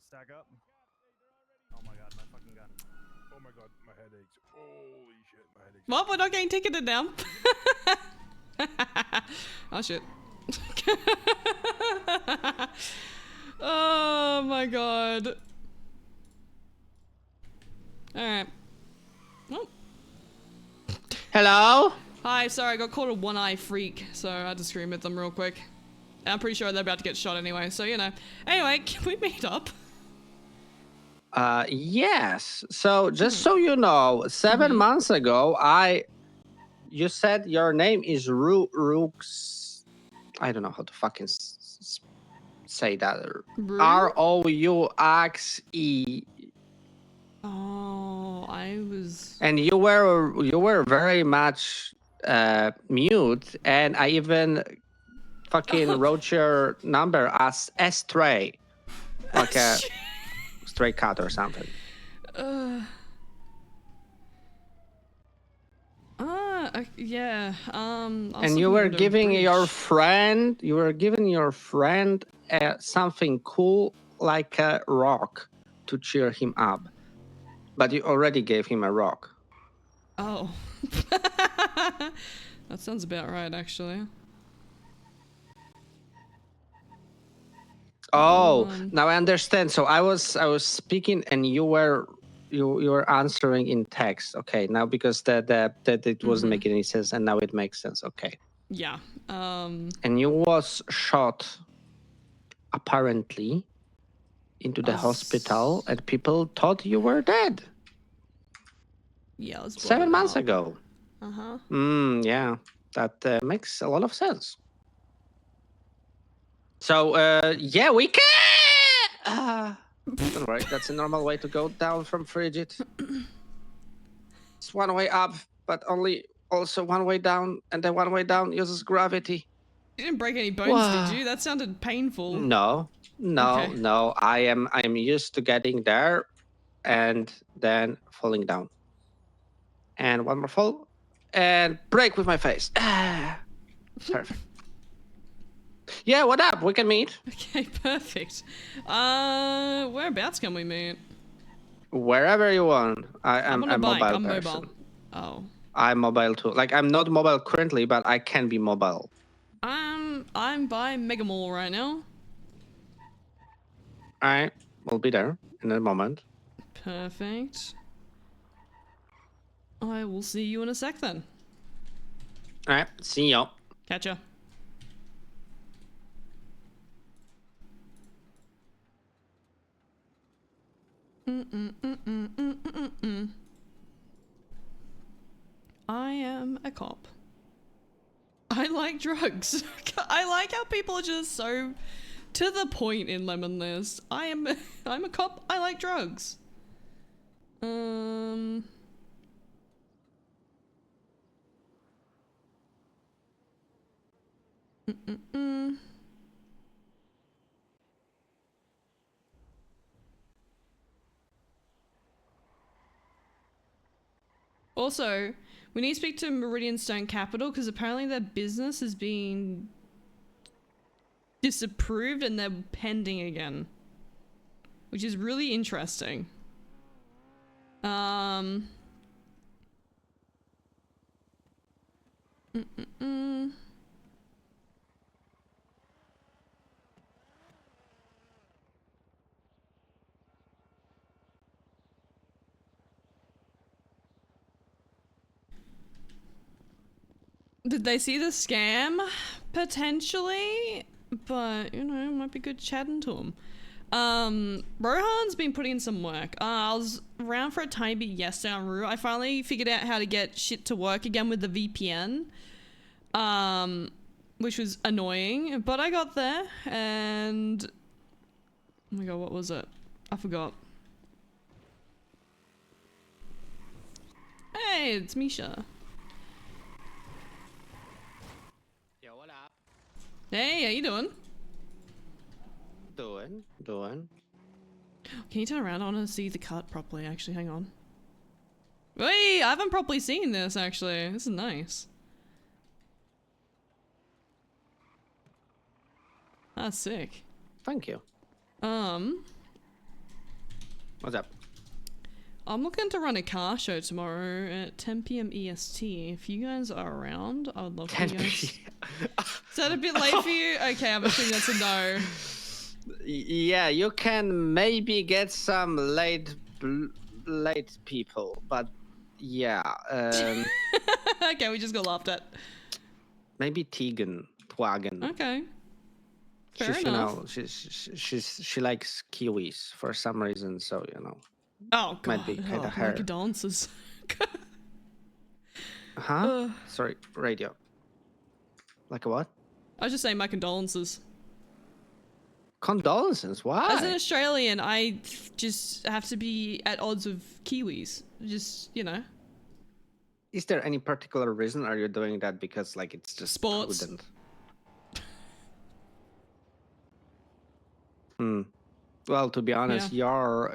Stack up. Oh my god, my fucking gun. Oh my god, my head aches. Holy shit, my head aches. Well, we're not getting ticketed now. Oh shit. Oh my god. Alright. Oh. Hello? Hi, sorry, I got called a one-eye freak, so I had to scream at them real quick. And I'm pretty sure they're about to get shot anyway, so you know. Anyway, can we meet up? Yes. So just so you know, 7 months ago, you said your name is Rooks. I don't know how to fucking say that. Rue? Rouxe. Oh, I was. And you were very much mute, and I even fucking wrote your number as stray, like a stray cat or something. Yeah. And you were giving your friend, something cool like a rock to cheer him up, but you already gave him a rock. Oh. That sounds about right, actually. Oh, now I understand. So I was speaking, and you were answering in text. Okay, now because that it wasn't making any sense, and now it makes sense. Okay. Yeah. And you was shot apparently into the hospital, and people thought you were dead. Yeah, I was 7 months ago. Uh-huh. Yeah, that makes a lot of sense. So yeah, we can. Don't worry, that's a normal way to go down from Frigid. It's one way up, but also one way down, and the one way down uses gravity. You didn't break any bones, did you? That sounded painful. No. I am used to getting there, and then falling down, and one more fall, and break with my face. Perfect. Yeah, what up? We can meet. Okay, perfect. Whereabouts can we meet? Wherever you want. I'm on a bike. mobile I'm person. mobile. Oh. I'm mobile too. Like, I'm not mobile currently, but I can be mobile. I'm by Mega Mall right now. Alright, we'll be there in a moment. Perfect. I will see you in a sec then. Alright, see ya. Catch ya. I am a cop. I like drugs. I like how people are just so to the point in Lemon List. I'm a cop. I like drugs. Also, we need to speak to Meridian Stone Capital because apparently their business is being disapproved and they're pending again, which is really interesting. Did they see the scam? Potentially, but you know, it might be good chatting to him. Rohan's been putting in some work. I was around for a tiny bit yesterday on Rue. I finally figured out how to get shit to work again with the VPN. Which was annoying, but I got there and oh my god, what was it? I forgot. Hey, it's Misha. Yo, what up? Hey, how you doing? Doing. Can you turn around? I want to see the cut properly, actually. Hang on. Wait, I haven't properly seen this, actually. This is nice. That's sick. Thank you. What's up? I'm looking to run a car show tomorrow at 10 p.m. EST. If you guys are around, I would love for you guys. Is that a bit late for you? Okay, I'm assuming that's a no. Yeah, you can maybe get some late people, but yeah. Okay, we just got laughed at. Maybe Twagen. Okay. Fair enough. You know, she likes kiwis for some reason, so you know. Oh god. Might be kind of her. Like dances. Huh? Sorry, radio. Like a what? I was just saying my condolences. Condolences. Why? As an Australian, I just have to be at odds with Kiwis. Just, you know. Is there any particular reason? Are you doing that because like it's just Sports. prudent? Hmm. Well, to be honest, your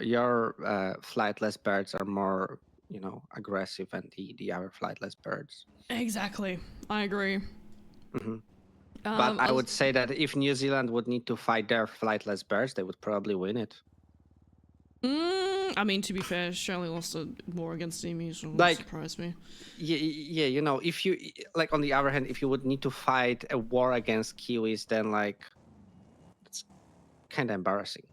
flightless birds are more, you know, aggressive than the other flightless birds. Exactly. I agree. Hmm. But I would say that if New Zealand would need to fight their flightless birds, they would probably win it. I mean, to be fair, Australia lost a war against emus, so Like, that surprised me. Yeah, you know, if you like, on the other hand, if you would need to fight a war against Kiwis, then like, it's kind of embarrassing.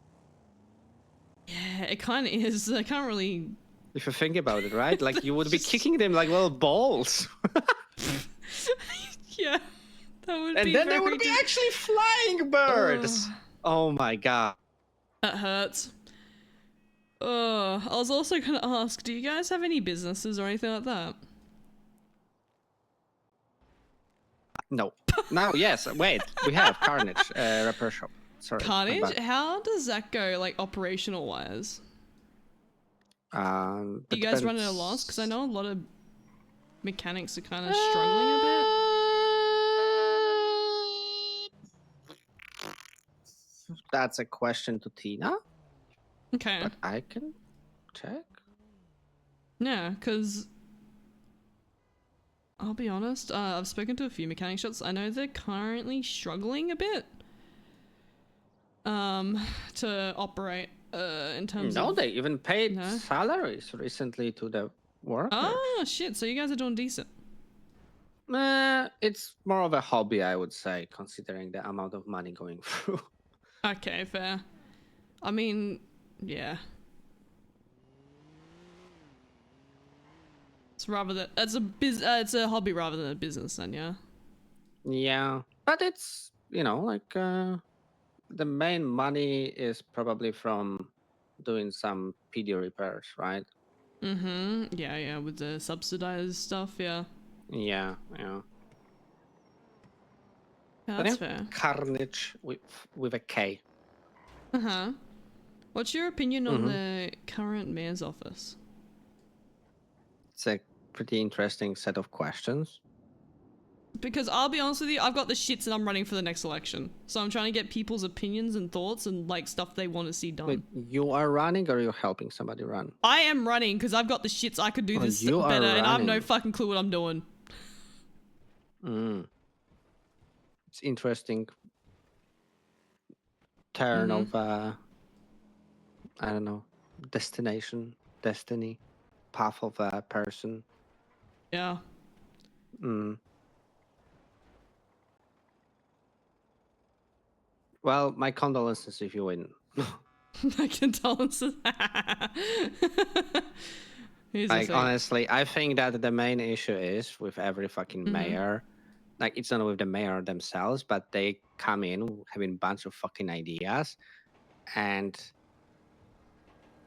Yeah, it kind of is. I can't really. If you think about it, right? Like, you would be kicking them like little balls. Yeah, that would and be. then they would be actually flying birds. Oh my god. That hurts. I was also gonna ask, do you guys have any businesses or anything like that? No. Now, yes. Wait, we have Carnage repair shop. Sorry. Carnage? How does that go, like operational wise? Do you guys run at a loss? Because I know a lot of mechanics are kind of struggling a bit. That's a question to Tina. Okay. But I can check. Yeah, because I'll be honest, I've spoken to a few mechanic shops. I know they're currently struggling a bit to operate in terms of... No, they even paid salaries recently to the workers. Oh, shit. So you guys are doing decent. It's more of a hobby, I would say, considering the amount of money going through. Okay, fair. I mean, yeah. It's rather than it's a hobby rather than a business, then, yeah. Yeah, but it's, you know, like the main money is probably from doing some PD repairs, right? Mm-hmm. Yeah, with the subsidized stuff, yeah. Yeah. Yeah, But that's yeah, fair. Carnage with a K. Uh-huh. What's your opinion on the current mayor's office? It's a pretty interesting set of questions. Because I'll be honest with you, I've got the shits and I'm running for the next election. So I'm trying to get people's opinions and thoughts and like stuff they want to see done. Wait, you are running or you're helping somebody run? I am running because I've got the shits. I could do this you are better and I have no running. fucking clue what I'm doing. It's interesting turn of I don't know, destiny, path of a person. Yeah. Well, my condolences if you win. My condolences. Like, honestly, I think that the main issue is with every fucking mayor, like, it's not with the mayor themselves, but they come in having a bunch of fucking ideas and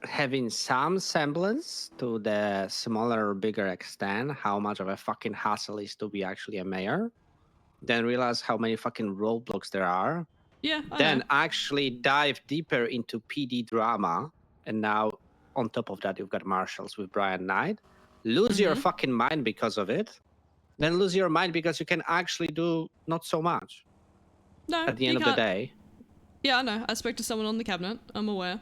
having some semblance to the smaller or bigger extent how much of a fucking hassle is to be actually a mayor, then realize how many fucking roadblocks there are. Yeah, I then know. actually dive deeper into PD drama, and now on top of that you've got marshals with Brian Knight. Lose your fucking mind because of it, then lose your mind because you can actually do not so much. No, at the you end of the can't. day. Yeah, I know. I spoke to someone on the cabinet. I'm aware.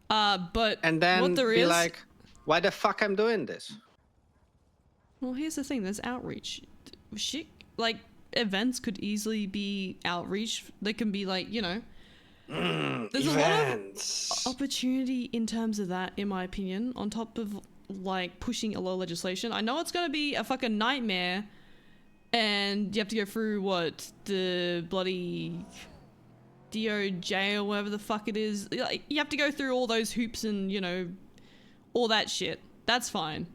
But And then what there be is, like, why the fuck I'm doing this? well, here's the thing. There's outreach. Shit, like events could easily be outreach. They can be like, you know, there's events. a lot of opportunity in terms of that, in my opinion. On top of like pushing a lot of legislation, I know it's gonna be a fucking nightmare, and you have to go through what the bloody DOJ or whatever the fuck it is. Like, you have to go through all those hoops and, you know, all that shit. That's fine.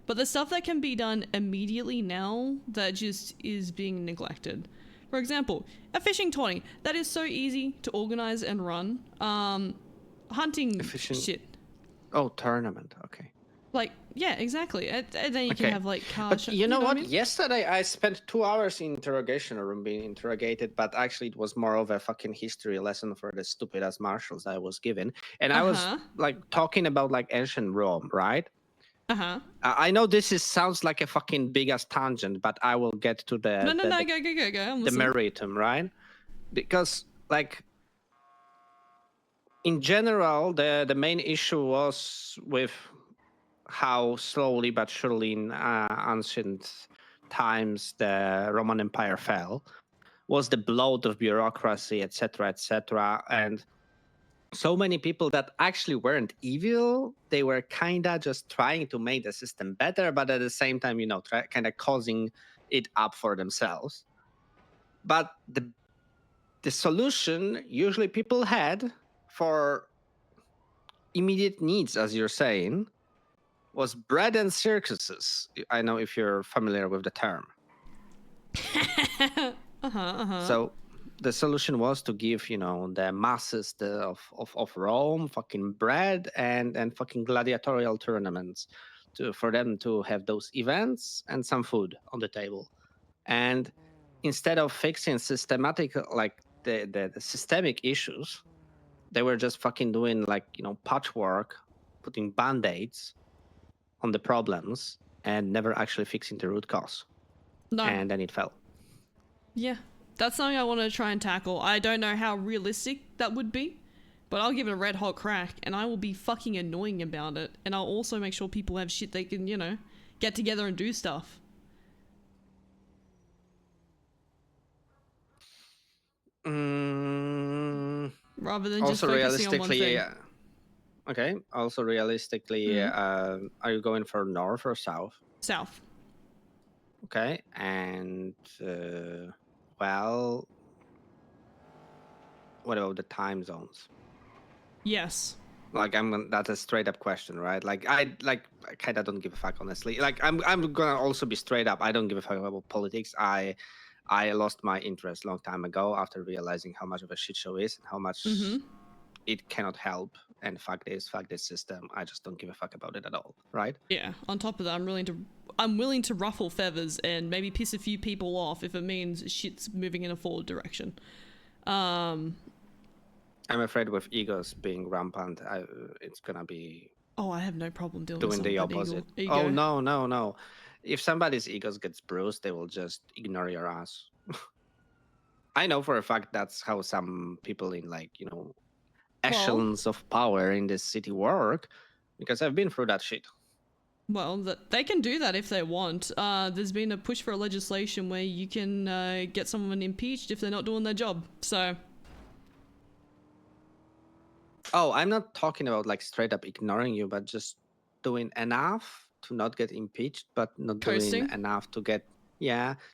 But the stuff that can be done immediately now that just is being neglected. For example, a fishing tourney. That is so easy to organize and run. Hunting shit. Oh, tournament. Okay. Like, Yeah, exactly. And then you can Okay. have like car. But you know what? I mean? Yesterday I spent 2 hours in interrogation room being interrogated, but actually it was more of a fucking history lesson for the stupid ass marshals I was given. And I was like talking about like ancient Rome, right? I know this sounds like a fucking big ass tangent, but I will get to the No, the, go. I'm the listening. meritum, right? Because like in general, the main issue was with how slowly but surely in ancient times the Roman Empire fell, was the bloat of bureaucracy, etc., etc., and so many people that actually weren't evil. They were kinda just trying to make the system better, but at the same time, you know, kind of causing it up for themselves. But the solution usually people had for immediate needs, as you're saying, was bread and circuses. I know if you're familiar with the term. So the solution was to give, you know, the masses of Rome fucking bread and fucking gladiatorial tournaments for them to have those events and some food on the table. And instead of fixing systematic, like the systemic issues, they were just fucking doing like, you know, patchwork, putting band-aids on the problems and never actually fixing the root cause. No. And then it fell. Yeah, that's something I want to try and tackle. I don't know how realistic that would be, but I'll give it a red hot crack and I will be fucking annoying about it. And I'll also make sure people have shit they can, you know, get together and do stuff. Rather than just Also focusing on one thing. realistically, okay. Also realistically, are you going for north or south? South. Okay, and well, what about the time zones? Yes. Like that's a straight up question, right? Like I kind of don't give a fuck, honestly. Like I'm gonna also be straight up. I don't give a fuck about politics. I lost my interest a long time ago after realizing how much of a shit show is and how much it cannot help. And fuck this system. I just don't give a fuck about it at all, right? Yeah. On top of that, I'm willing to ruffle feathers and maybe piss a few people off if it means shit's moving in a forward direction. I'm afraid with egos being rampant, it's gonna be. Oh, I have no problem doing the opposite. Ego. Oh no! If somebody's egos gets bruised, they will just ignore your ass. I know for a fact that's how some people in, like, you know, echelons of power in this city work, because I've been through that shit. Well, they can do that if they want. There's been a push for a legislation where you can get someone impeached if they're not doing their job. So. Oh, I'm not talking about like straight up ignoring you, but just doing enough to not get impeached, but not doing enough to get,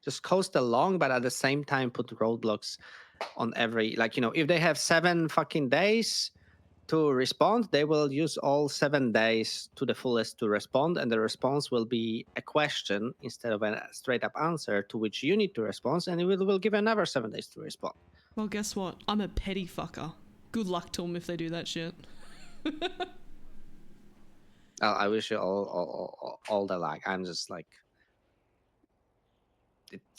just coast along, but at the same time put roadblocks on every, like, you know, if they have 7 fucking days to respond, they will use all 7 days to the fullest to respond, and the response will be a question instead of a straight up answer to which you need to respond, and it will give another 7 days to respond. Well, guess what? I'm a petty fucker. Good luck to them if they do that shit. I wish you all the luck. I'm just like,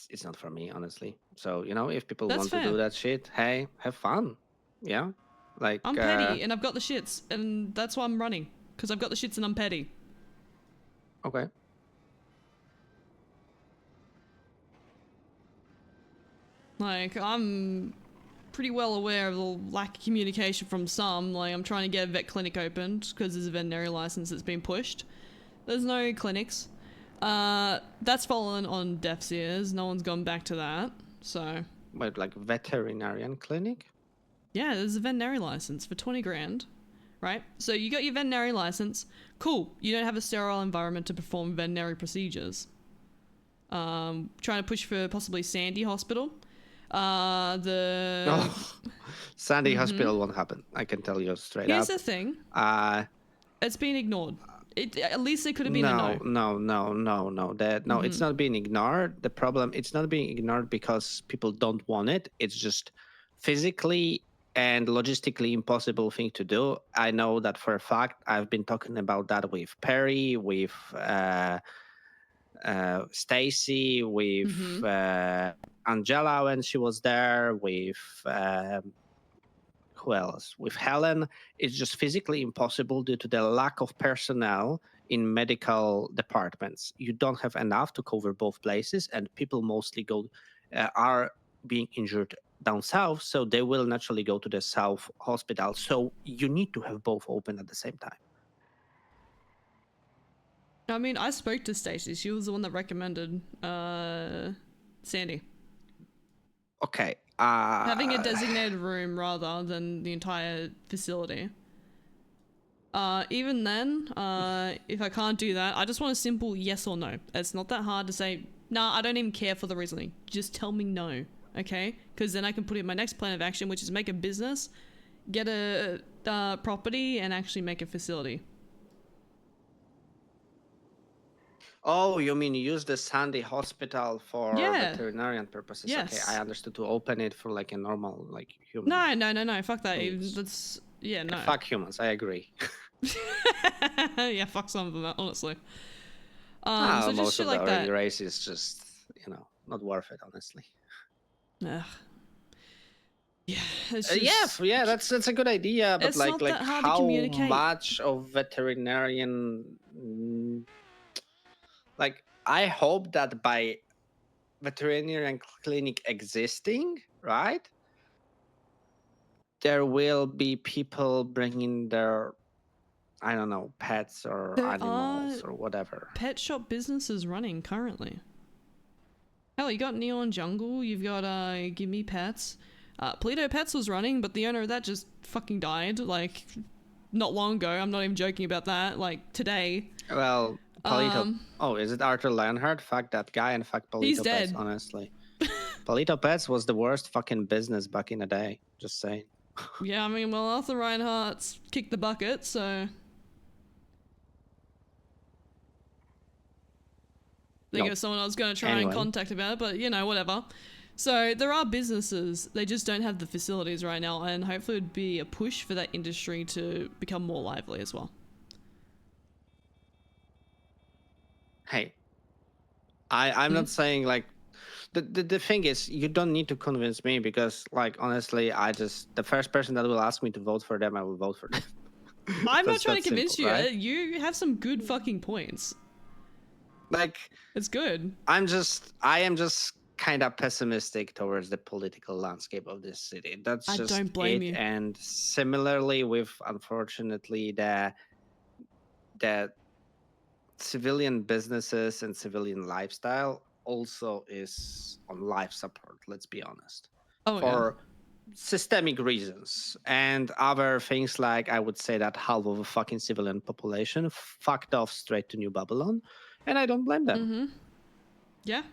it's not for me, honestly. So, you know, if people want to do that shit, hey, have fun. Yeah, like I'm petty and I've got the shits, and that's why I'm running, because I've got the shits and I'm petty. Okay. Like, I'm pretty well aware of the lack of communication from some. Like, I'm trying to get a vet clinic opened because there's a veterinary license that's been pushed. There's no clinics. That's fallen on deaf's ears. No one's gone back to that. So. Wait, like veterinarian clinic? Yeah, there's a veterinary license for 20 grand, right? So you got your veterinary license. Cool. You don't have a sterile environment to perform veterinary procedures. Trying to push for possibly Sandy Hospital. Sandy Hospital won't happen. I can tell you straight up. Here's the thing. It's been ignored. At least it could have been a no. No, it's not being ignored. The problem, it's not being ignored because people don't want it. It's just physically and logistically impossible thing to do. I know that for a fact. I've been talking about that with Perry, with Stacy, with Angela when she was there, with who else? With Helen. It's just physically impossible due to the lack of personnel in medical departments. You don't have enough to cover both places, and people mostly are being injured down south, so they will naturally go to the south hospital. So you need to have both open at the same time. I mean, I spoke to Stacey. She was the one that recommended Sandy. Okay. Having a designated room rather than the entire facility. Even then, if I can't do that, I just want a simple yes or no. It's not that hard to say, nah, I don't even care for the reasoning. Just tell me no, okay? Because then I can put in my next plan of action, which is make a business, get a property, and actually make a facility. Oh, you mean use the Sandy Hospital for veterinarian purposes? Yes. Okay, I understood, to open it for like a normal, like human. No, fuck that. That's, yeah, no. Fuck humans, I agree. Yeah, fuck some of them, honestly. So just most shit of like the that. early race is just, not worth it, honestly. Ugh. Yeah, it's just... yeah, that's a good idea, but it's like not that hard to how communicate. much of veterinarian, like I hope that by veterinarian clinic existing, right, there will be people bringing their, I don't know, pets or There animals are or whatever. pet shop businesses running currently. Hell, you got Neon Jungle, you've got Give Me Pets. Polito Pets was running, but the owner of that just fucking died, like, not long ago. I'm not even joking about that, like, today. Well, Polito... oh, is it Arthur Leonhardt? Fuck that guy and fuck Polito He's Pets, dead. honestly. Polito Pets was the worst fucking business back in the day, just saying. Yeah, I mean, well, Arthur Reinhardt's kicked the bucket, so... Think of someone I was going to try and contact about it, but, whatever. So, there are businesses, they just don't have the facilities right now, and hopefully it would be a push for that industry to become more lively as well. Hey, I'm not saying, like, the thing is, you don't need to convince me because, like, honestly, the first person that will ask me to vote for them, I will vote for them. I'm not trying to convince simple, you. right? You have some good fucking points. Like, it's good. I am just kind of pessimistic towards the political landscape of this city. That's just I don't blame you. And similarly with, unfortunately, the civilian businesses and civilian lifestyle also is on life support, let's be honest. For systemic reasons and other things, like I would say that half of the fucking civilian population fucked off straight to New Babylon, and I don't blame them. Yeah.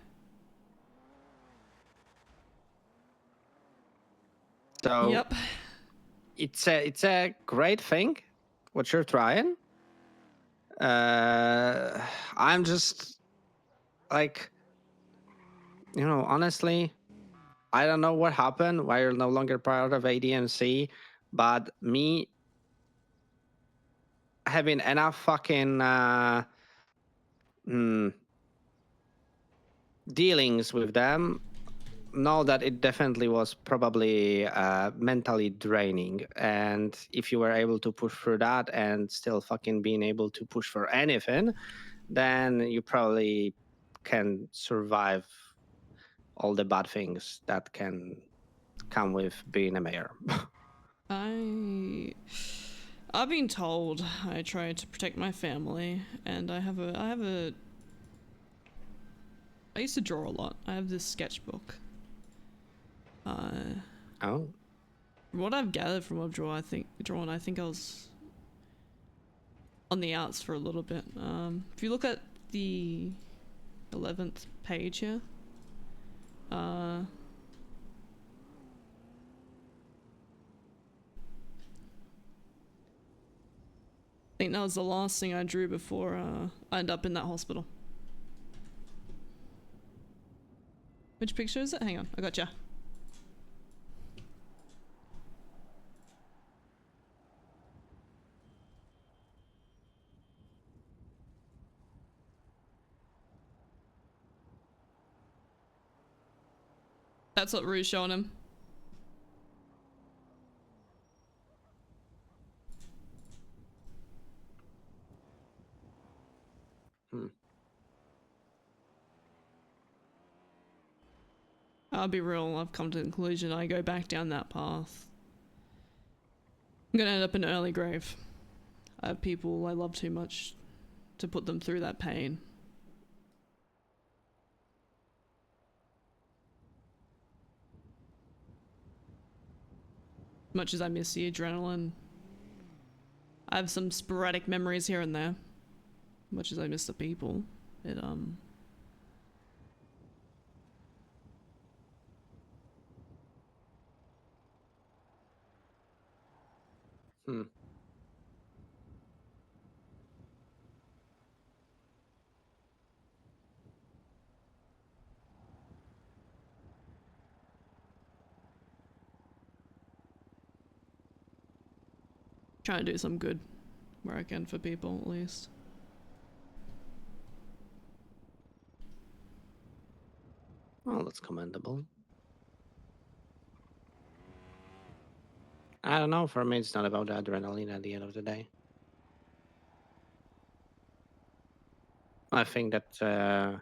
So it's a great thing what you're trying. I'm just like, honestly, I don't know what happened, why you're no longer part of ADMC, but me having enough fucking dealings with them, know that it definitely was probably mentally draining. And if you were able to push through that and still fucking being able to push for anything, then you probably can survive all the bad things that can come with being a mayor. I've been told I try to protect my family, and I used to draw a lot. I have this sketchbook. From what I've gathered from what I've drawn, I think I was on the outs for a little bit. If you look at the 11th page here, I think that was the last thing I drew before I ended up in that hospital. Which picture is it? Hang on, I gotcha. That's what Rue's showing him. I'll be real, I've come to the conclusion I go back down that path, I'm gonna end up in an early grave. I have people I love too much to put them through that pain. Much as I miss the adrenaline, I have some sporadic memories here and there. Much as I miss the people, it trying to do some good where I can for people, at least. Well, that's commendable. I don't know. For me, it's not about the adrenaline at the end of the day. I think that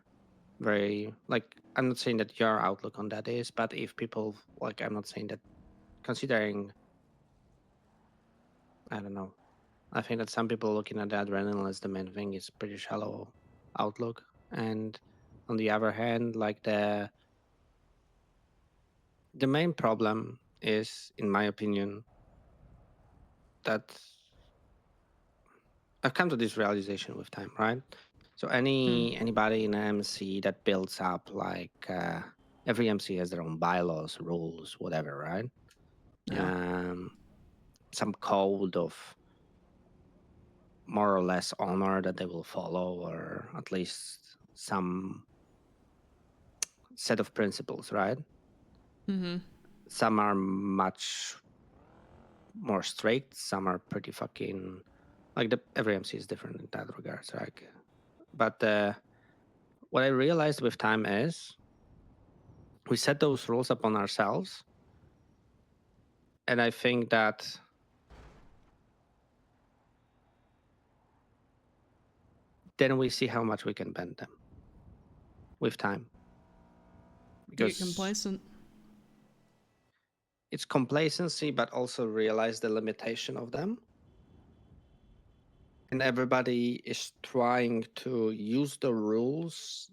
very like I'm not saying that your outlook on that is, but if people like, I'm not saying that considering. I don't know. I think that some people looking at the adrenaline as the main thing is pretty shallow outlook, and on the other hand, like the main problem is, in my opinion, that I've come to this realization with time, right? So anybody in an MC that builds up like every MC has their own bylaws, rules, whatever, right? Yeah. Some code of more or less honor that they will follow, or at least some set of principles, right? Mm-hmm. Some are much more strict, some are pretty fucking like every MC is different in that regards, right? But what I realized with time is we set those rules upon ourselves, and I think that then we see how much we can bend them with time. You get complacent. It's complacency, but also realize the limitation of them. And everybody is trying to use the rules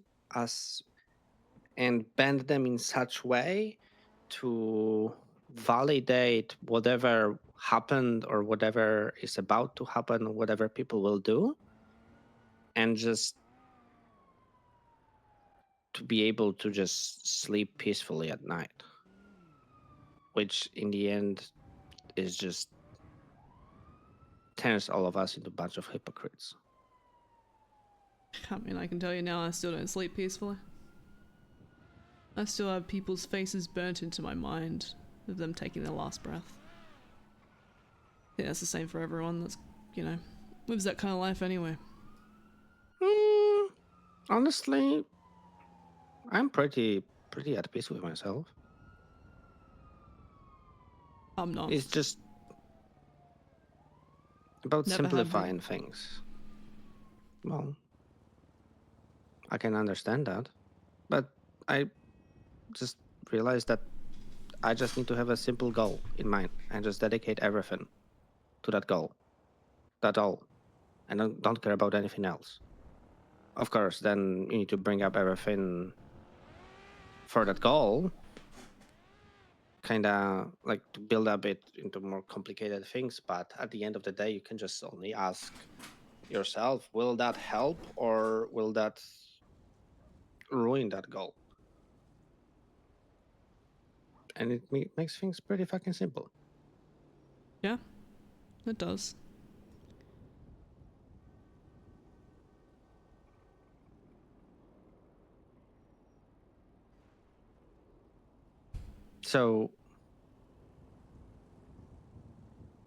and bend them in such way to validate whatever happened or whatever is about to happen, whatever people will do, and just to be able to just sleep peacefully at night, which in the end is just turns all of us into a bunch of hypocrites. I mean, I can tell you now, I still don't sleep peacefully. I still have people's faces burnt into my mind of them taking their last breath. Yeah, that's the same for everyone that's, you know, lives that kind of life anyway. Honestly, I'm pretty at peace with myself. I'm not. It's just about Never have simplifying things. Well, I can understand that, but I just realized that I just need to have a simple goal in mind and just dedicate everything to that goal. That's all. And don't care about anything else. Of course, then you need to bring up everything for that goal, kind of like to build up it into more complicated things. But at the end of the day, you can just only ask yourself, will that help or will that ruin that goal? And it makes things pretty fucking simple. Yeah, it does. So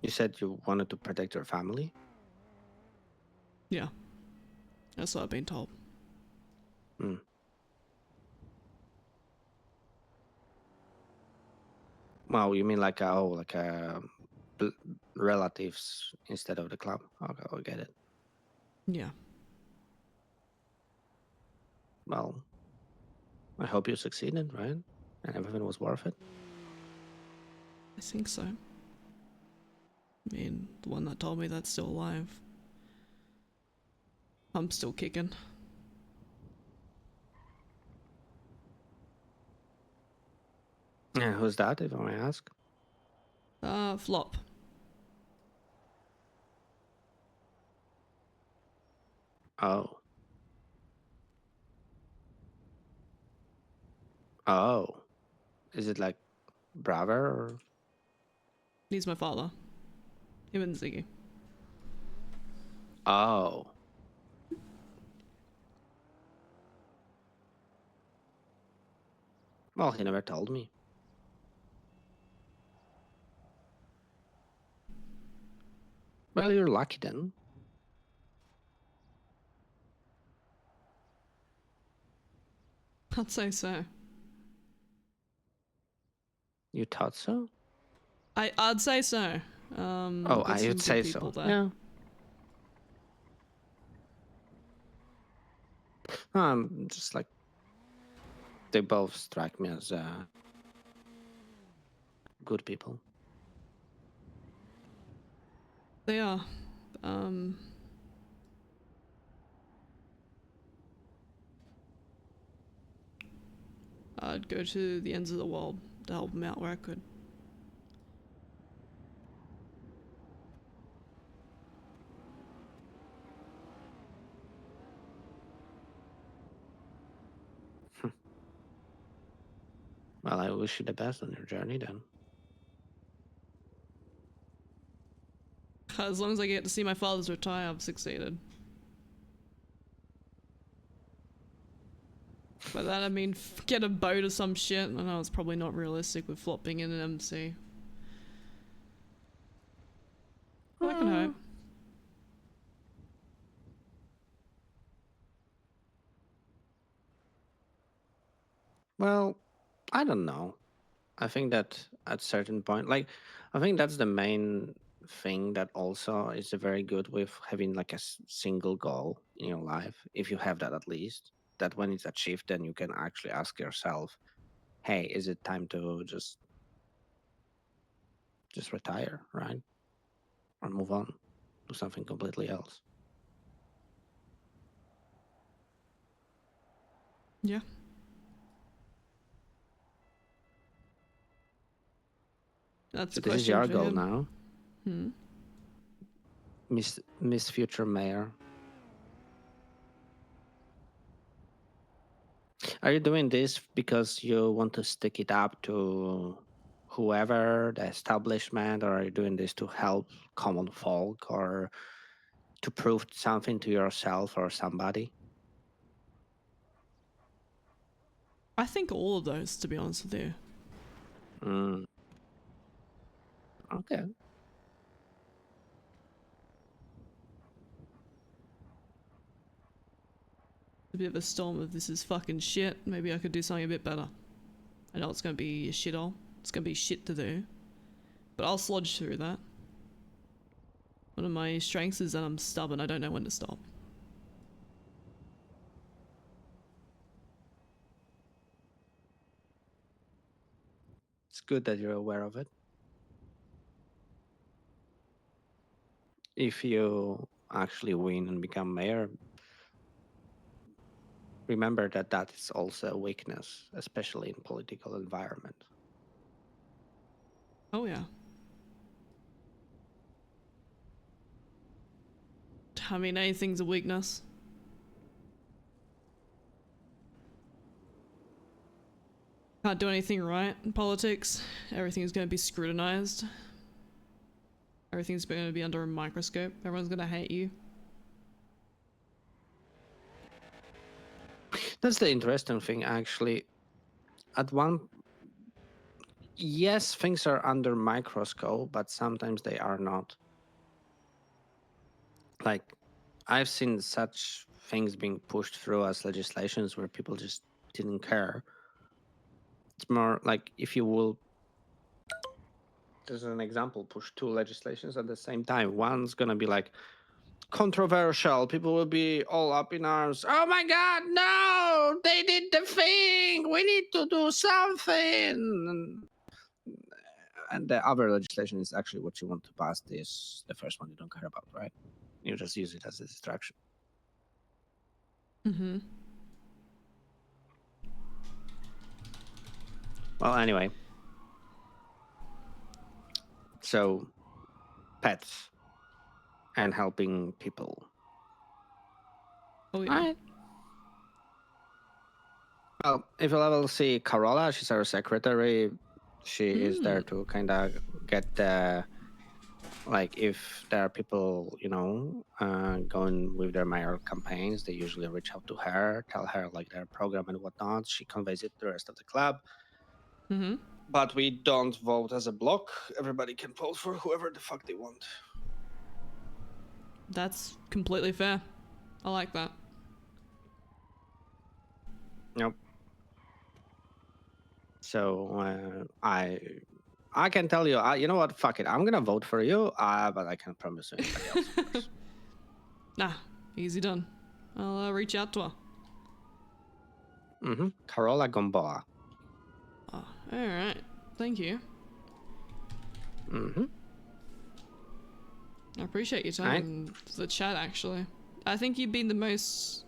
you said you wanted to protect your family? Yeah. That's what I've been told. Well, you mean like relatives instead of the club? Okay, I get it. Yeah. Well, I hope you succeeded, right? And everything was worth it. I think so. I mean, the one that told me that's still alive. I'm still kicking. Yeah, who's that, if I may ask? Flop. Oh. Oh. Is it like brother or? He's my father. Him and Ziggy. Oh. Well, he never told me. Well, you're lucky then. I'd say so. You thought so? I'd say so. Oh, got I some would good say people so. there. Yeah. Just like they both strike me as good people. They are. I'd go to the ends of the world to help them out where I could. Well, I wish you the best on your journey then. As long as I get to see my father's retire, I've succeeded. By that I mean get a boat or some shit. I know it's probably not realistic with flopping in an MC. But I can hope. Well, I don't know. I think that at certain point, like, I think that's the main thing that also is very good with having like a single goal in your life. If you have that, at least that when it's achieved, then you can actually ask yourself, "Hey, is it time to just retire, right, or move on, do something completely else?" Yeah. That's So a this is question your for goal him. now, Hmm. Miss Future Mayor. Are you doing this because you want to stick it up to whoever, the establishment, or are you doing this to help common folk or to prove something to yourself or somebody? I think all of those, to be honest with you. Okay. A bit of a storm of this is fucking shit. Maybe I could do something a bit better. I know it's gonna be a shithole. It's gonna be shit to do. But I'll sludge through that. One of my strengths is that I'm stubborn. I don't know when to stop. It's good that you're aware of it. If you actually win and become mayor, remember that that is also a weakness, especially in political environment. Oh yeah. I mean, anything's a weakness. Can't do anything right in politics. Everything's going to be scrutinized. Everything's going to be under a microscope. Everyone's going to hate you. That's the interesting thing, actually. At one, yes, things are under microscope, but sometimes they are not. Like, I've seen such things being pushed through as legislations where people just didn't care. It's more like if you will as an example, push 2 legislations at the same time. One's gonna be like controversial. People will be all up in arms. Oh my God, no! They did the thing. We need to do something. And the other legislation is actually what you want to pass. This the first one you don't care about, right? You just use it as a distraction. Mm-hmm. Well, anyway. So, pets and helping people. Oh, yeah. Alright. Well, if you level see Carola, she's our secretary. She is there to kind of get the, like, if there are people, you know, going with their mayoral campaigns, they usually reach out to her, tell her, like, their program and whatnot. She conveys it to the rest of the club. Mm-hmm. But we don't vote as a block. Everybody can vote for whoever the fuck they want. That's completely fair. I like that. Nope. So I can tell you, you know what? Fuck it. I'm gonna vote for you. But I can't promise you anybody else. Of course. Nah, easy done. I'll reach out to her. Mm-hmm. Carola Gomboa. Oh, all right. Thank you. Mm-hmm. I appreciate your time and the chat, actually. I think you've been the most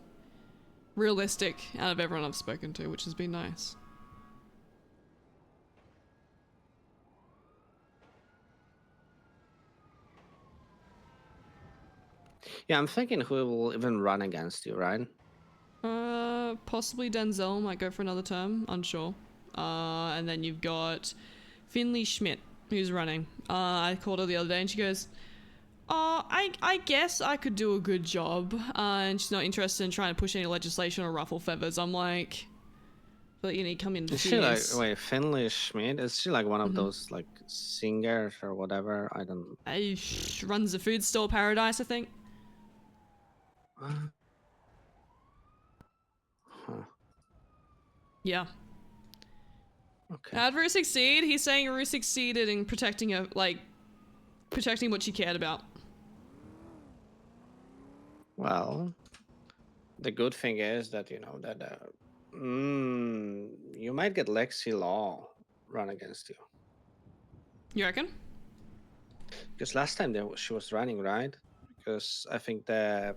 realistic out of everyone I've spoken to, which has been nice. Yeah, I'm thinking who will even run against you, right? Possibly Denzel might go for another term, unsure. And then you've got Finley Schmidt, who's running. I called her the other day and she goes, I guess I could do a good job. And she's not interested in trying to push any legislation or ruffle feathers. I'm like, but you need to come in. Is she like, wait, Finley Schmidt? Is she like one of those like singers or whatever? I don't. Runs a food store paradise, I think. Huh. Yeah. Okay. How'd Rue succeed? He's saying Rue succeeded in protecting her, like, protecting what she cared about. Well, the good thing is that, you know, that you might get Lexi Law run against you. You reckon? Because last time she was running, right? Because I think the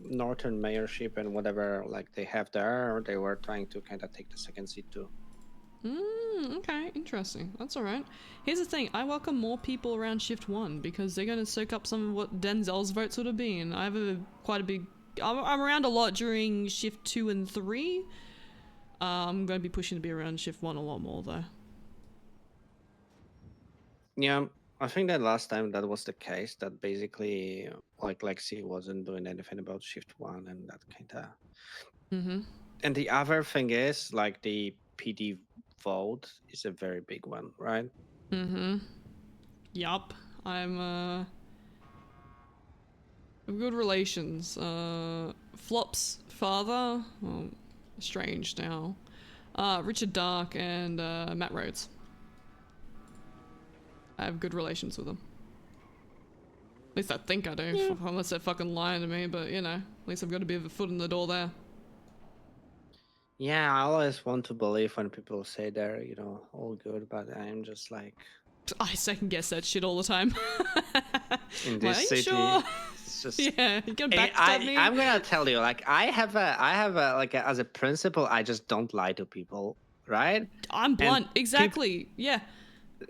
Northern mayorship and whatever like they have there, they were trying to kind of take the second seat too. Okay, interesting. That's alright. Here's the thing, I welcome more people around Shift 1 because they're going to soak up some of what Denzel's votes would have been. I have quite a big... I'm around a lot during Shift 2 and 3. I'm going to be pushing to be around Shift 1 a lot more though. Yeah, I think that last time that was the case, that basically like Lexi wasn't doing anything about Shift 1 and that kind of... And the other thing is, like, the PD vote is a very big one, right? Yup. I'm good relations. Flop's father, well, estranged now. Richard Dark and Matt Rhodes. I have good relations with them. At least I think I do, unless they're fucking lying to me, but you know, at least I've got a bit of a foot in the door there. Yeah, I always want to believe when people say they're, you know, all good, but I'm just like... I second guess that shit all the time. In this city, sure? it's just... Yeah, you can backstab me. I'm gonna tell you, like, I have a like, as a principle, I just don't lie to people, right? I'm blunt, exactly, yeah.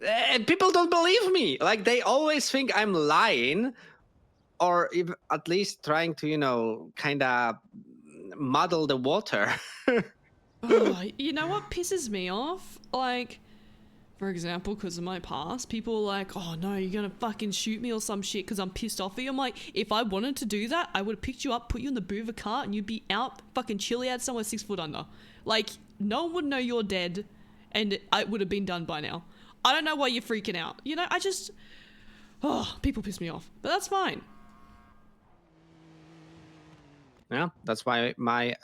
And people don't believe me. Like, they always think I'm lying, or if, at least trying to, you know, kind of muddle the water. Oh, you know what pisses me off? Like, for example, because of my past, people are like, oh no, you're gonna fucking shoot me or some shit because I'm pissed off at you. I'm like, if I wanted to do that, I would have picked you up, put you in the boot of a car, and you'd be out fucking Chiliad somewhere 6 foot under. Like, no one would know you're dead, and it would have been done by now. I don't know why you're freaking out. You know, I just... Oh, people piss me off. But that's fine. Yeah, that's why my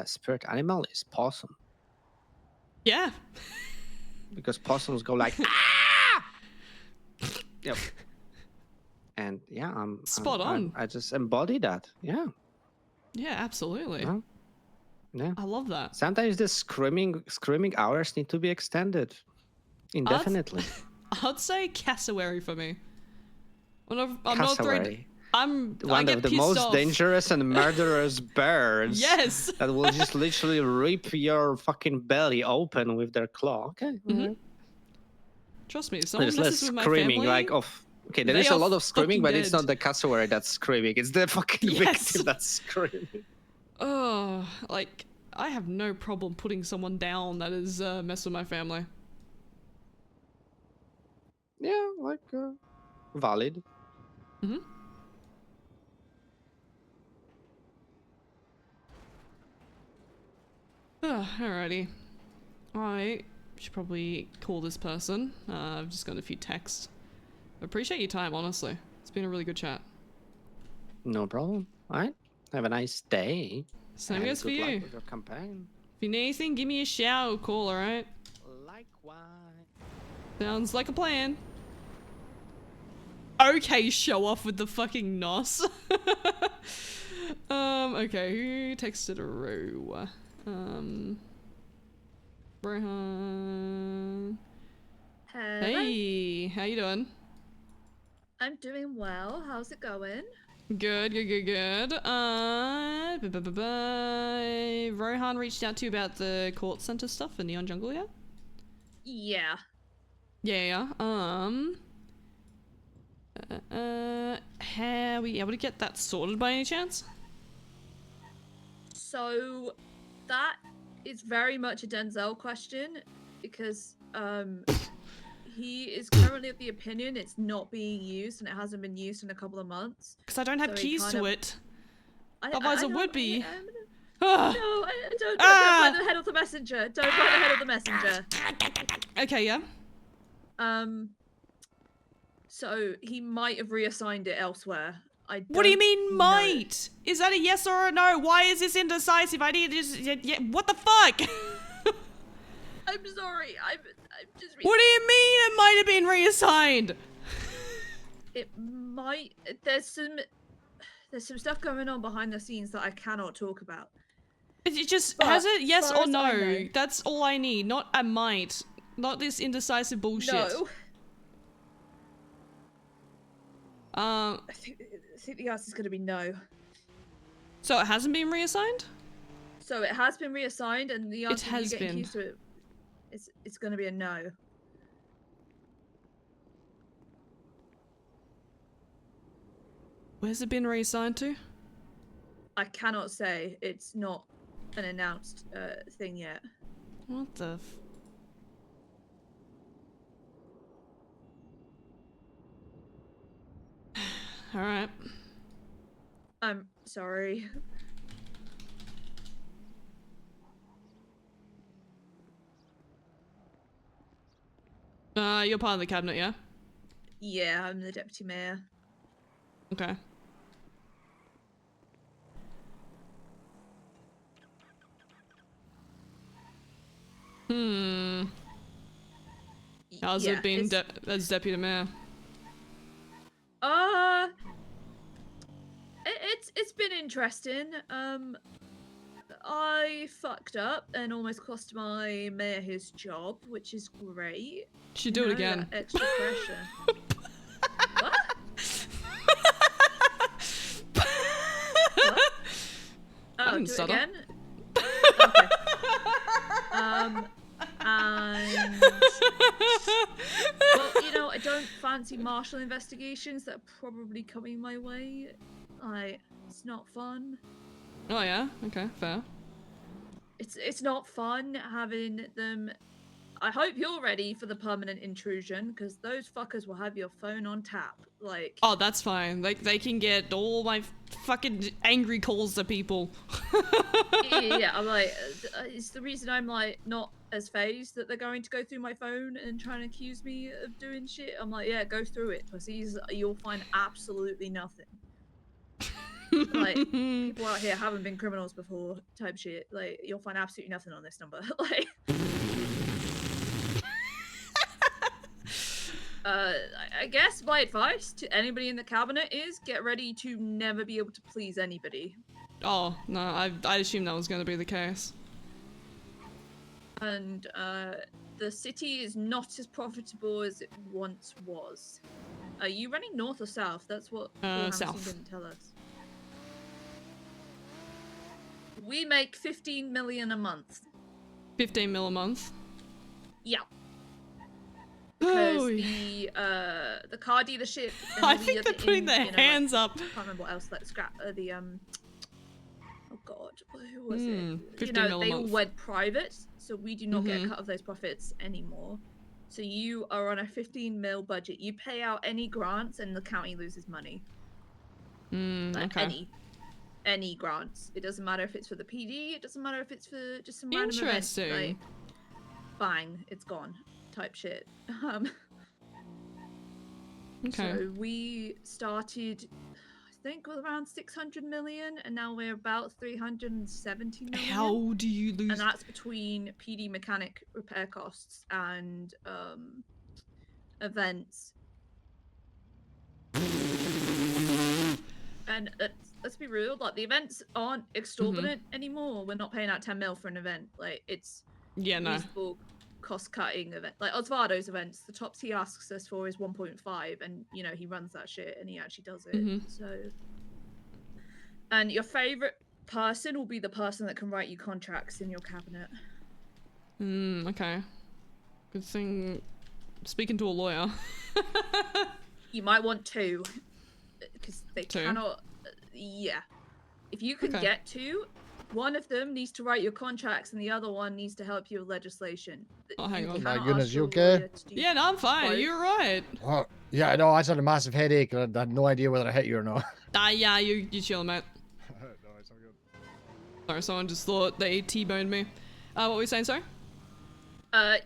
spirit animal is possum. Yeah. Because possums go like, ah! Yep. And yeah, Spot on. I just embody that. Yeah. Yeah, absolutely. Yeah. Yeah. I love that. Sometimes the screaming hours need to be extended indefinitely. I'd say cassowary for me. I'm not Cassowary. afraid. I One get of the pissed most off. dangerous and murderous birds. Yes. That will just literally rip your fucking belly open with their claw. Okay. Mhm. Trust me, if someone There's messes less with my screaming, family, like of. Okay, there they is a are lot of screaming, but fucking it's not dead. the cassowary that's screaming. It's the fucking Yes. victim that's screaming. Oh, like I have no problem putting someone down that is mess with my family. Yeah, like valid. Mhm. Alrighty. I should probably call this person. I've just got a few texts. Appreciate your time, honestly. It's been a really good chat. No problem. All right. Have a nice day. Same and goes for good luck you. with your campaign. If you need anything, give me a shout or call, alright? Likewise. Sounds like a plan. Okay, show off with the fucking nos. Okay, who texted a row? Rohan. Hey, how you doing? I'm doing well. How's it going? Good. Rohan reached out to you about the court center stuff in Neon Jungle, yeah? Yeah. Yeah. How are we able to get that sorted by any chance? So that is very much a Denzel question because he is currently of the opinion it's not being used and it hasn't been used in a couple of months. Because I don't have So he keys kind to of- it. I Otherwise it know, would be. No, don't find the head of the messenger. Don't find the head of the messenger. Okay, yeah. So he might have reassigned it elsewhere. What do you mean know. might? Is that a yes or a no? Why is this indecisive? I need to just... Yeah, what the fuck? I'm sorry. I'm just. What do you mean it might have been reassigned? It might. There's some stuff going on behind the scenes that I cannot talk about. It just... But has it yes as far or as I no? know- That's all I need. Not a might. Not this indecisive bullshit. No. I think the answer is going to be no. So it hasn't been reassigned? So it has been reassigned, and the answer has you getting been. used to it, it's going to be a no. Where's it been reassigned to? I cannot say. It's not an announced thing yet. What the Alright. I'm sorry. You're part of the cabinet, yeah? Yeah, I'm the deputy mayor. Okay. How's Yeah, it been it's- as deputy mayor? It's been interesting. I fucked up and almost cost my mayor his job, which is great. Should do it You know, again. that extra pressure. What? What? Oh, didn't do it stutter. again? Okay. And well, you know, I don't fancy martial investigations that are probably coming my way. It's not fun. Oh yeah? Okay, fair. It's not fun having them. I hope you're ready for the permanent intrusion, because those fuckers will have your phone on tap. Like, Oh, that's fine. They can get all my fucking angry calls to people. yeah, I'm like, it's the reason I'm like not as phased that they're going to go through my phone and trying to accuse me of doing shit. I'm like, yeah, go through it, pussies. You'll find absolutely nothing. Like, people out here haven't been criminals before, type shit. Like, you'll find absolutely nothing on this number. Like, I guess my advice to anybody in the cabinet is get ready to never be able to please anybody. Oh, no, I assumed that was going to be the case. And the city is not as profitable as it once was. Are you running north or south? That's what South. didn't tell us. We make 15 million a month. 15 mil a month? Yeah. Because Oh, the car dealership. And I the think they're putting their hands up. I can't remember what else. Like scrap oh god, who was it? 15 You know, mil a they all month. went private, so we do not get a cut of those profits anymore. So you are on a 15 mil budget. You pay out any grants, and the county loses money. Like Okay. any grants. It doesn't matter if it's for the PD. It doesn't matter if it's for just some random event. Interesting. Like, bang, it's gone. Type shit. Okay. So we started, I think, with around 600 million, and now we're about 370 million. How do you lose? And that's between PD mechanic repair costs and events. And let's be real, like the events aren't exorbitant anymore. We're not paying out 10 mil for an event. Like it's reasonable cost-cutting event. Like Osvaldo's events, the tops he asks us for is 1.5, and you know he runs that shit and he actually does it. So, and your favorite person will be the person that can write you contracts in your cabinet. Okay. Good thing. Speaking to a lawyer. You might want two, because they cannot. Yeah, if you can get two, one of them needs to write your contracts and the other one needs to help you with legislation. Oh, hang on. My goodness, you okay? Yeah, no, I'm fine. You're right. Oh, yeah, I know. I just had a massive headache and I had no idea whether I hit you or not. Yeah, you chill, mate. No, it's all good. Sorry, someone just thought they T-boned me. What were we saying, sorry?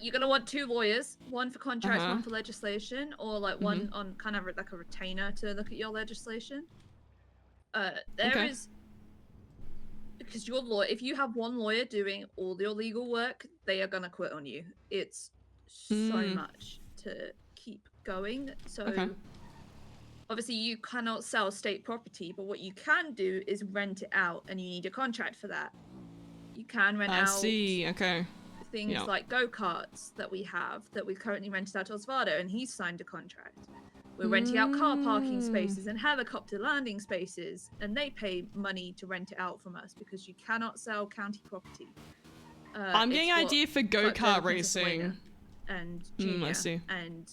You're gonna want two lawyers, one for contracts, one for legislation, or like one on kind of like a retainer to look at your legislation. There is, because your lawyer, if you have one lawyer doing all your legal work, they are gonna quit on you. It's so much to keep going. So obviously you cannot sell state property, but what you can do is rent it out, and you need a contract for that. You can rent out. I see. Okay. Things like go-karts that we have that we've currently rented out to Osvaldo, and he's signed a contract. We're renting out car parking spaces and helicopter landing spaces, and they pay money to rent it out from us because you cannot sell county property. I'm getting an idea for go-kart racing. And junior, I see. And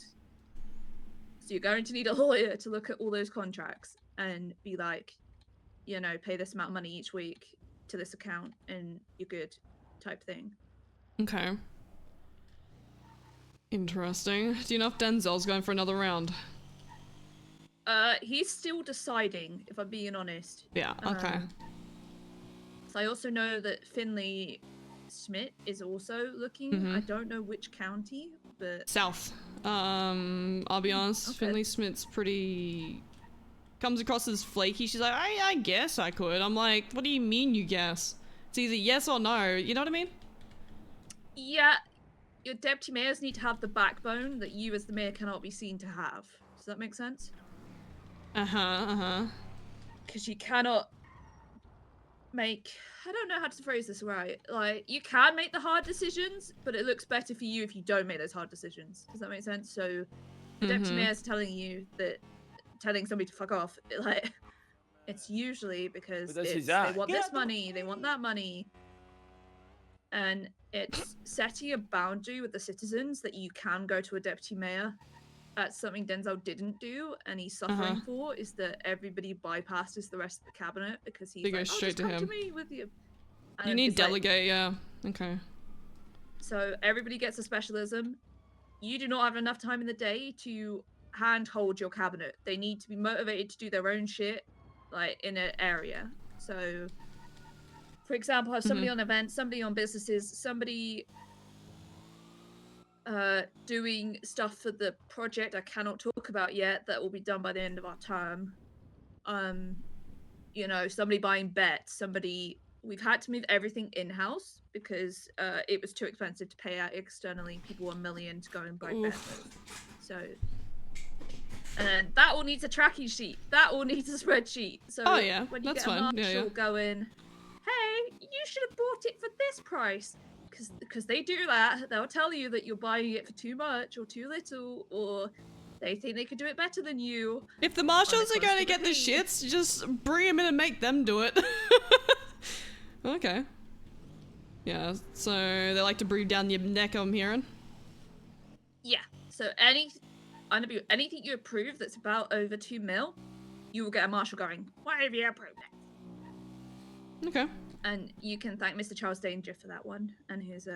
so you're going to need a lawyer to look at all those contracts and be like, you know, pay this amount of money each week to this account and you're good, type thing. Okay. Interesting. Do you know if Denzel's going for another round? He's still deciding, if I'm being honest. Yeah, okay. So I also know that Finley Schmidt is also looking. I don't know which county, but... South. I'll be honest, Finley Schmidt's pretty... comes across as flaky. She's like, I guess I could. I'm like, what do you mean you guess? It's either yes or no, you know what I mean? Yeah, your deputy mayors need to have the backbone that you as the mayor cannot be seen to have. Does that make sense? Because you cannot make... I don't know how to phrase this right. Like, you can make the hard decisions, but it looks better for you if you don't make those hard decisions. Does that make sense? So, the deputy mayor's telling you that... telling somebody to fuck off, like... It's usually because they want this money, they want that money. And it's setting a boundary with the citizens that you can go to a deputy mayor. That's something Denzel didn't do, and he's suffering for, is that everybody bypasses the rest of the cabinet because he's like, straight to come him. to me with you. And You need it's like- delegate, yeah. Okay. So everybody gets a specialism. You do not have enough time in the day to handhold your cabinet. They need to be motivated to do their own shit, like in an area. So, for example, have somebody on events, somebody on businesses, somebody doing stuff for the project I cannot talk about yet that will be done by the end of our term. You know, somebody buying bets, somebody... We've had to move everything in-house because it was too expensive to pay out externally. People were $1 million to go and buy bets. So And that all needs a tracking sheet. That all needs a spreadsheet. So Oh, yeah, when you that's get a fine. marshal Yeah, yeah. going, hey, you should have bought it for this price. Because they do that. They'll tell you that you're buying it for too much or too little, or they think they can do it better than you. If the marshals are going to get the shits, just bring them in and make them do it. Okay. Yeah, so they like to breathe down your neck, I'm hearing. Yeah. So anything you approve that's about over 2 mil, you will get a marshal going, why have you approved it? Okay. And you can thank Mr. Charles Danger for that one and his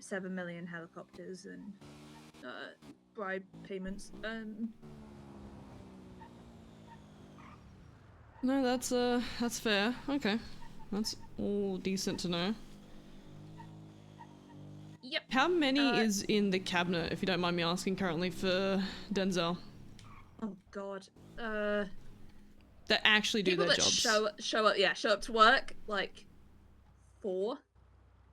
7 million helicopters and bribe payments. No, that's fair. Okay. That's all decent to know. Yep. How many is in the cabinet, if you don't mind me asking, currently for Denzel? Oh God. That actually do People their that jobs. show up to work, like 4.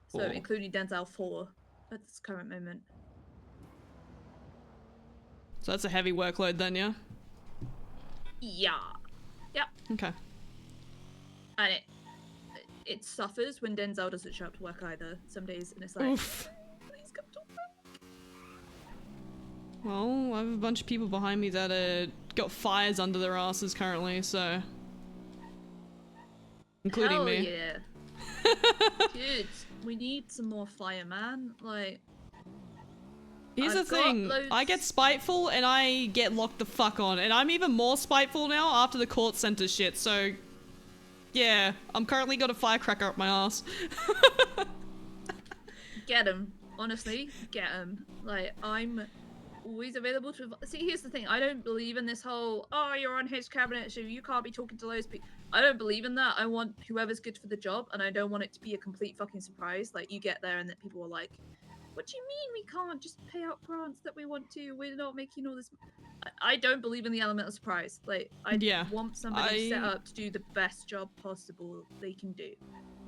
So 4. including Denzel, 4 at this current moment. So that's a heavy workload then, yeah? Yeah. Yep. Okay. And it suffers when Denzel doesn't show up to work either. Some days, and it's like, Oof. please come to work. Well, I have a bunch of people behind me that got fires under their asses currently, so... Including Hell me. yeah. Dude, we need some more fireman. Like, Here's I've the thing, got I get spiteful and I get locked the fuck on, and I'm even more spiteful now after the court center shit, so... Yeah, I'm currently got a firecracker up my ass. Get him. Honestly, get him. Like, I'm always available to... See, here's the thing. I don't believe in this whole, oh, you're on his cabinet, so you can't be talking to those people. I don't believe in that. I want whoever's good for the job, and I don't want it to be a complete fucking surprise. Like, you get there and that people are like, what do you mean we can't just pay out grants that we want to? We're not making all this... I don't believe in the element of surprise. Like, I want somebody set up to do the best job possible they can do.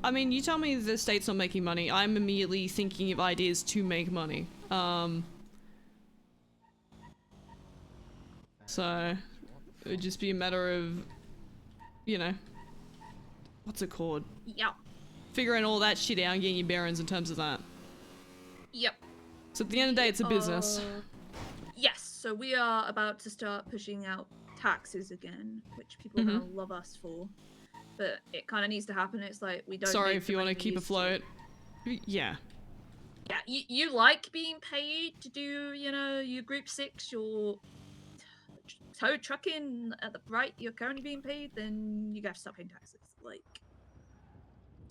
I mean, you tell me the state's not making money, I'm immediately thinking of ideas to make money. So, it would just be a matter of, you know, what's it called? Yeah. Figuring all that shit out and getting your bearings in terms of that. Yep. So at the end of the day, it's a business. Yes, so we are about to start pushing out taxes again, which people are gonna love us for. But it kind of needs to happen. It's like we don't. Sorry make if the you want to money we keep used afloat. Yeah. Yeah, you like being paid to do, you know, your group 6, your tow trucking at the rate you're currently being paid, then you have to stop paying taxes. Like,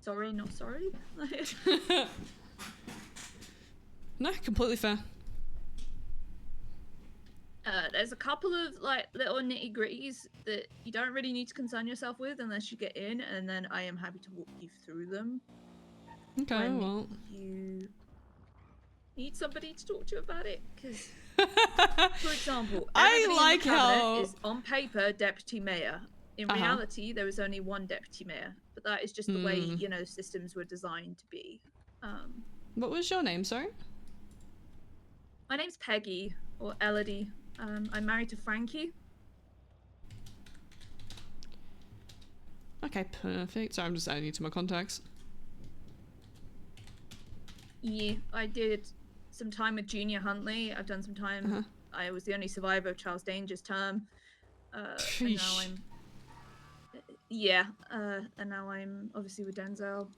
sorry, not sorry. No, completely fair. There's a couple of like little nitty gritties that you don't really need to concern yourself with unless you get in, and then I am happy to walk you through them. Okay, when well. you need somebody to talk to about it, because, for example, I everybody like in the cabinet how is on paper deputy mayor. In reality, there is only one deputy mayor, but that is just the way, you know, systems were designed to be. What was your name, sorry? My name's Peggy, or Elodie. I'm married to Frankie. Okay, perfect. Sorry, I'm just adding you to my contacts. Yeah, I did some time with Junior Huntley. I've done some time. I was the only survivor of Charles Danger's term. And now I'm... Yeah, and now I'm obviously with Denzel.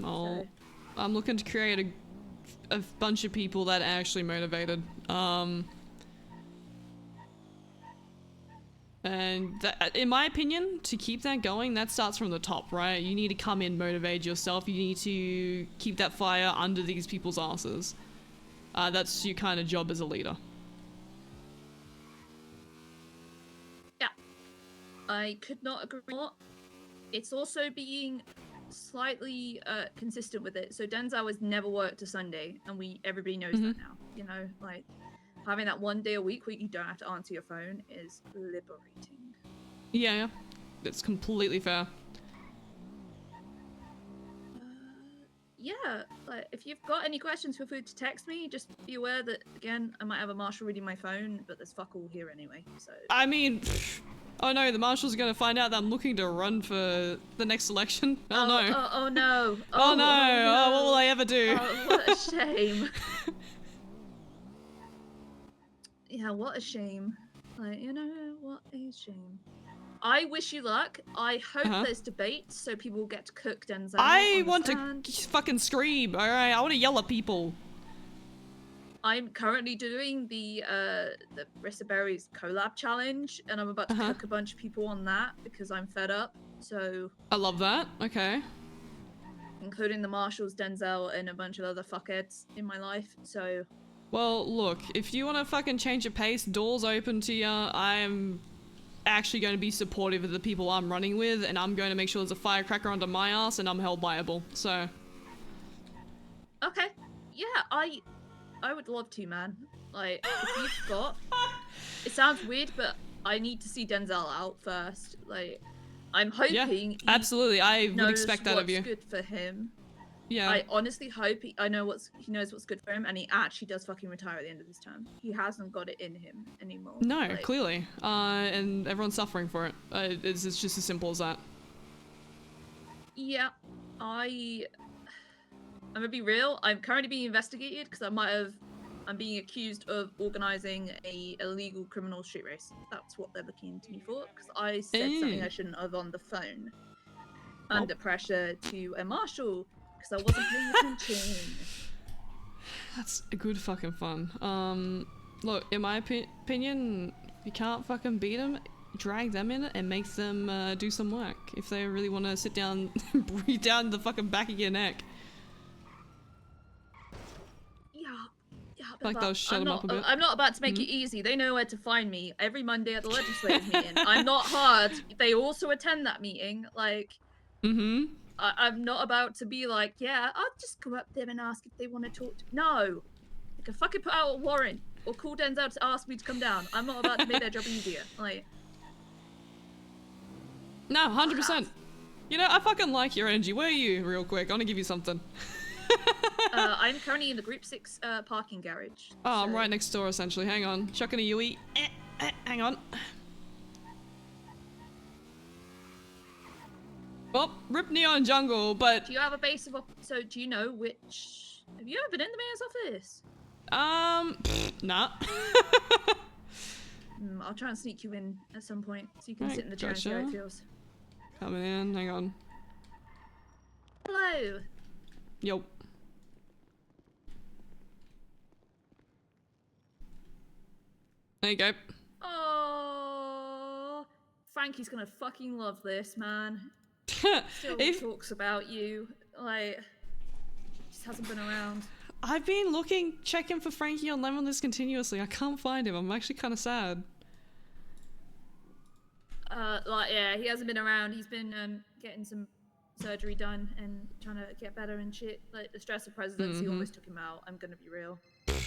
Oh, So... I'm looking to create a bunch of people that are actually motivated. And that, in my opinion, to keep that going, that starts from the top, right? You need to come in, motivate yourself. You need to keep that fire under these people's asses. That's your kind of job as a leader. Yeah. I could not agree more. It's also being slightly consistent with it. So Denzel has never worked a Sunday, and everybody knows that now. You know, like, having that one day a week where you don't have to answer your phone is liberating. Yeah, that's completely fair. yeah, like if you've got any questions, feel free to text me. Just be aware that again, I might have a marshal reading my phone, but there's fuck all here anyway. So I mean, oh no, the marshal's gonna find out that I'm looking to run for the next election. Oh no. Oh no. Oh no. Oh, what will I ever do? Oh, what a shame. Yeah, what a shame. Like, you know, what a shame. I wish you luck. I hope there's debate so people get to cook Denzel. I on the want stand. to fucking scream. All right, I want to yell at people. I'm currently doing the Rissa Berries collab challenge, and I'm about to cook a bunch of people on that because I'm fed up. So I love that. Okay. including the marshals, Denzel, and a bunch of other fuckheads in my life. So Well, look, if you want to fucking change your pace, doors open to you. I am actually going to be supportive of the people I'm running with, and I'm going to make sure there's a firecracker under my ass and I'm held liable. So okay, yeah, I would love to, man. Like, if you've got, it sounds weird, but I need to see Denzel out first. Like, I'm hoping. Yeah, absolutely. I would knows expect that of you. what's good for him. Yeah. I honestly hope he knows what's good for him, and he actually does fucking retire at the end of this term. He hasn't got it in him anymore. No, like, clearly. And everyone's suffering for it. It's just as simple as that. Yeah, I'm gonna be real. I'm currently being investigated because I'm being accused of organizing a illegal criminal street race. That's what they're looking into me for, because I said something I shouldn't have on the phone under pressure to a marshal because I wasn't paying attention. That's good fucking fun. Look, in my opinion, if you can't fucking beat them, drag them in and make them do some work if they really want to sit down and breathe down the fucking back of your neck. Like they'll shut them up a bit. I'm not about to make it easy. They know where to find me every Monday at the legislative meeting. I'm not hard. They also attend that meeting. Like, I'm not about to be like, yeah, I'll just go up there and ask if they want to talk to me. No. They can fucking put out a warrant or call Denzel to ask me to come down. I'm not about to make their job easier. Like, no, 100%. You know, I fucking like your energy. Where are you, real quick? I want to give you something. I'm currently in the Group 6 parking garage. Oh, I'm right next door, essentially. Hang on. Chucking a Yui. Hang on. Well, rip Neon Jungle, but... Do you have a base of... So, do you know which... Have you ever been in the mayor's office? Nah. I'll try and sneak you in at some point, so you can Right, sit in the chair and see how it feels. Coming in, hang on. Hello! Yo. There you go. Oh, Frankie's gonna fucking love this, man. Still talks about you, like, just hasn't been around. I've been checking for Frankie on Lemon List continuously. I can't find him. I'm actually kind of sad. Like, yeah, he hasn't been around. He's been getting some surgery done and trying to get better and shit. Like, the stress of presidency almost took him out. I'm gonna be real.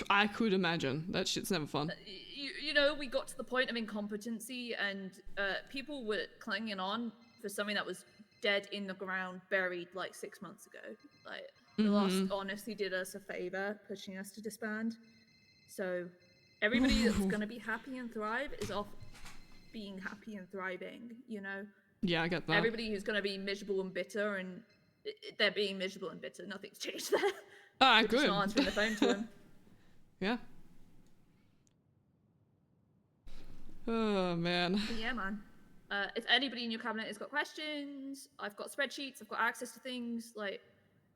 I could imagine. That shit's never fun. You know, we got to the point of incompetency, and people were clinging on for something that was dead in the ground, buried like 6 months ago. Like, the loss honestly did us a favor, pushing us to disband. So, everybody that's gonna be happy and thrive is off being happy and thriving, you know? Yeah, I get that. Everybody who's gonna be miserable and bitter, and they're being miserable and bitter, nothing's changed there. Ah, We're good. just not answering the phone to them. Yeah. Oh, man. But yeah, man. If anybody in your cabinet has got questions, I've got spreadsheets, I've got access to things, like...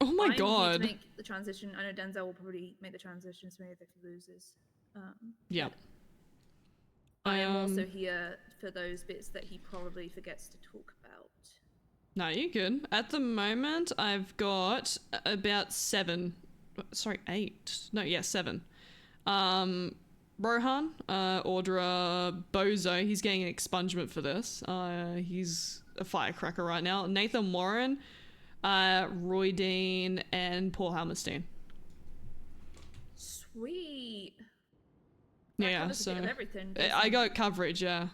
Oh my I'm here god. to make the transition. I know Denzel will probably make the transition smooth if he loses. Yeah. I am also here for those bits that he probably forgets to talk about. No, you're good. At the moment, I've got about 7. Sorry, 8. No, yeah, 7. Rohan, Audra, Bozo, he's getting an expungement for this. He's a firecracker right now. Nathan Warren, Roy Dean, and Paul Hammerstein. Sweet. Yeah, so everything, I got coverage, yeah.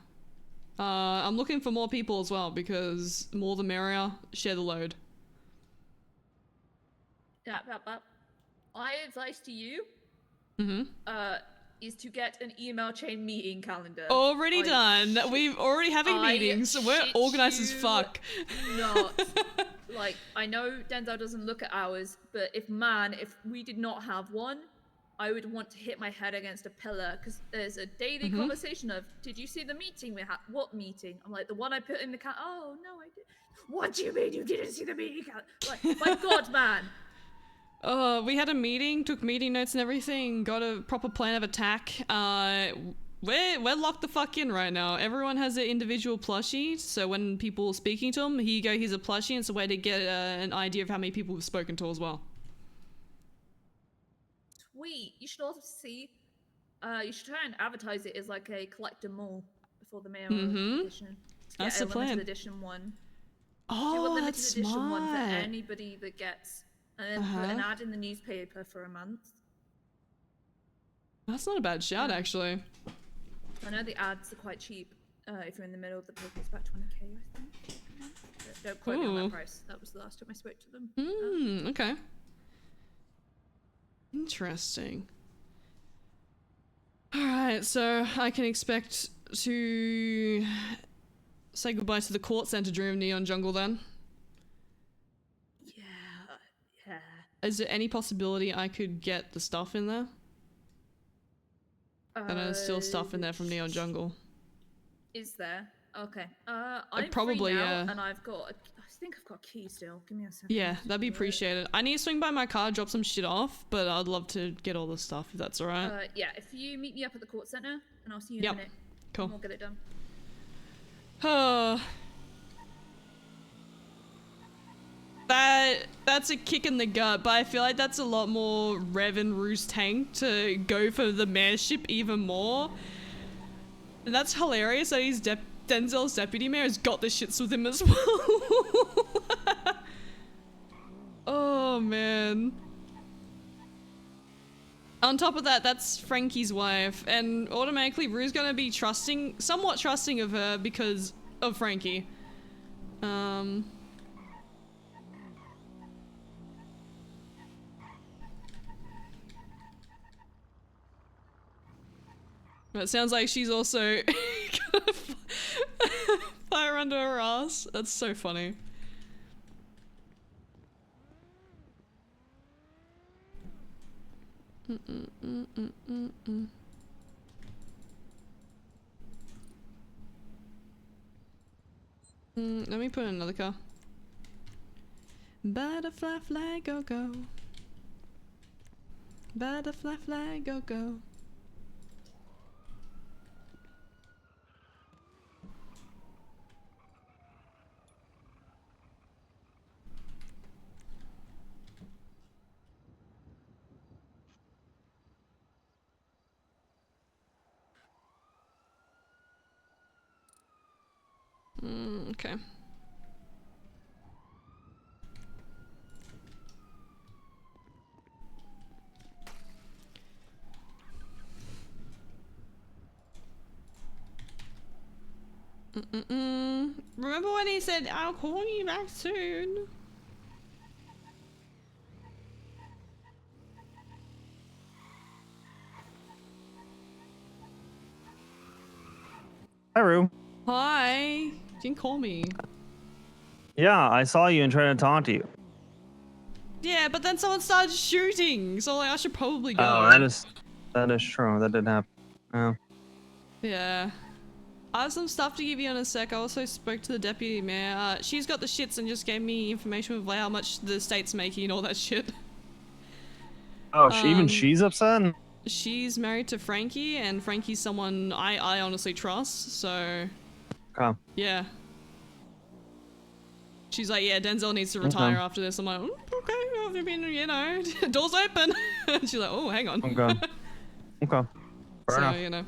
I'm looking for more people as well, because more the merrier, share the load. My advice to you Mm-hmm. is to get an email chain meeting calendar. Already done. We've already having meetings. So we're shit organized as you fuck. Not. Like, I know Denzel doesn't look at ours, but if we did not have one, I would want to hit my head against a pillar, because there's a daily conversation of, did you see the meeting we had? What meeting? I'm like, the one I put in the oh, no, I did. What do you mean you didn't see the meeting? Like, my God, man. We had a meeting, took meeting notes and everything, got a proper plan of attack. We're locked the fuck in right now. Everyone has their individual plushie, so when people are speaking to them, here you go, here's a plushie, and it's a way to get an idea of how many people we've spoken to as well. Sweet. You should also see, you should try and advertise it as like a collector mall before the mayoral edition. That's Get the a plan. limited edition one. Do a Oh, limited that's edition one for smart. anybody that gets, and then put an ad in the newspaper for a month. That's not a bad shout, actually. I know the ads are quite cheap. If you're in the middle of the paper, it's about 20k, I think. But don't quote me on that price. That was the last time I spoke to them. Okay. Interesting. Alright, so I can expect to say goodbye to the court center dream of Neon Jungle then? Yeah. Is there any possibility I could get the stuff in there? And there's still stuff in there from Neon Jungle. Is there? Okay. I'm probably, free now, yeah. and I think I've got a key still. Give me a second. Yeah, that'd be appreciated. I need to swing by my car, drop some shit off, but I'd love to get all the stuff if that's alright. Yeah, if you meet me up at the court center, and I'll see you in a minute. Cool. And we'll get it done. That's a kick in the gut, but I feel like that's a lot more Rev and Roost tank to go for the mayorship even more. And that's hilarious that he's Denzel's deputy mayor has got the shits with him as well. Oh man. On top of that, that's Frankie's wife, and automatically Rue's gonna be somewhat trusting of her because of Frankie. But it sounds like she's also gonna fire under her ass. That's so funny. Let me put in another car. Butterfly fly go go. Butterfly fly go go. Okay. Remember when he said, I'll call you back soon? Hi, Rue. Hi. You didn't call me. Yeah, I saw you and tried to talk to you. Yeah, but then someone started shooting, so like, I should probably go. Oh, that is true. That did happen. Oh. Yeah. I have some stuff to give you in a sec. I also spoke to the deputy mayor. She's got the shits and just gave me information of like, how much the state's making and all that shit. Oh, she's upset? She's married to Frankie, and Frankie's someone I honestly trust, so... Okay. Yeah. She's like, yeah, Denzel needs to retire after this. I'm like, okay, have you been, you know, doors open. She's like, oh, hang on. Okay. Okay. Fair enough. You know.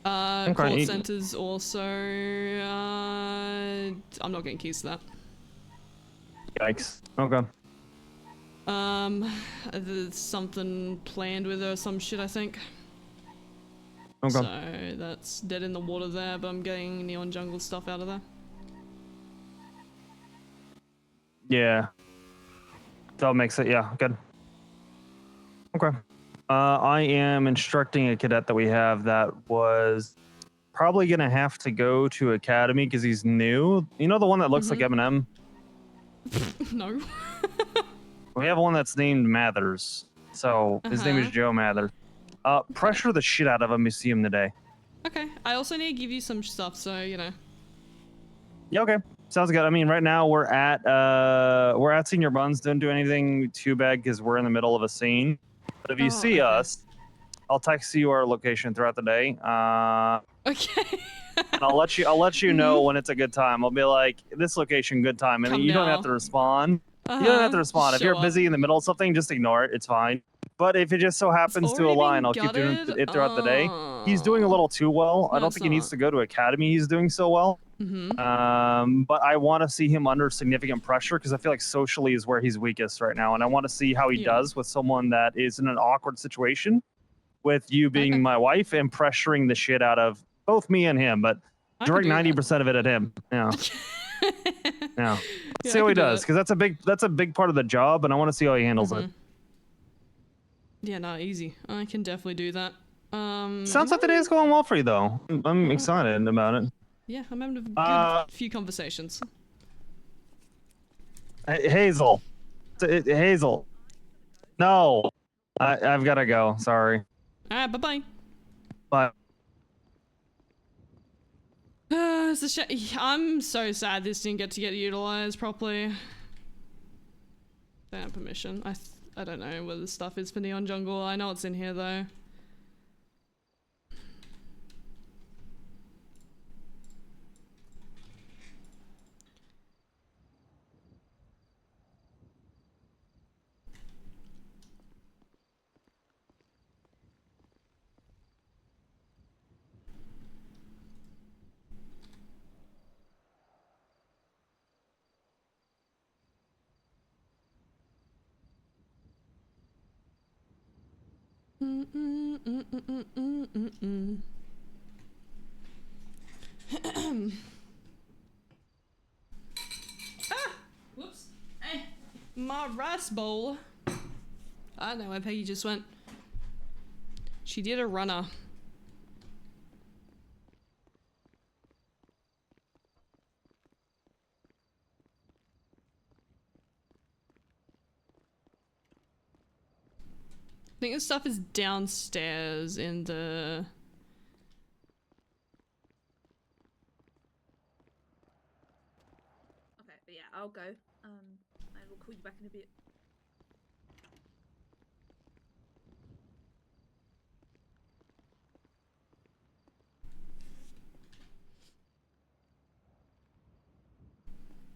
Okay, Court centers also, I'm not getting keys to that. Yikes. Okay. There's something planned with her, some shit, I think. Okay. So that's dead in the water there, but I'm getting Neon Jungle stuff out of there. Yeah. That makes it, yeah, good. Okay. I am instructing a cadet that we have that was probably going to have to go to academy because he's new. You know the one that looks like Eminem? No. We have one that's named Mathers. So his name is Joe Mathers. Pressure the shit out of him. You see him today. Okay. I also need to give you some stuff, so you know. Yeah, okay. Sounds good. I mean, right now we're at Senior Buns. Don't do anything too bad because we're in the middle of a scene. But if you see us, I'll text you our location throughout the day. Okay. And I'll let you know when it's a good time. I'll be like, this location, good time, and Come you don't now. have to respond. You don't have to respond. If show you're up. busy in the middle of something, just ignore it. It's fine. But if it just so happens to already align, been I'll keep doing gutted? it throughout the day. He's doing a little too well. I No, don't it's think he needs not. to go to academy. He's doing so well. Mm-hmm. But I want to see him under significant pressure because I feel like socially is where he's weakest right now, and I want to see how he does with someone that is in an awkward situation, with you being my wife and pressuring the shit out of both me and him. But direct 90% of it at him. Yeah. Yeah. Yeah, See I how he could do does, that. because that's a big part of the job, and I want to see how he handles it. Yeah, no, easy. I can definitely do that. Sounds like the day's going well for you, though. I'm excited about it. Yeah, I'm having a good few conversations. Hazel. Hazel. No. I've got to go. Sorry. Alright, bye-bye. Bye. It's a I'm so sad this didn't get to get utilized properly. Don't have permission. I don't know where the stuff is for Neon Jungle. I know it's in here though. Whoops. Hey, my rice bowl. I don't know where Peggy just went. She did a runner. I think this stuff is downstairs in the... Okay, but yeah, I'll go. I will call you back in a bit.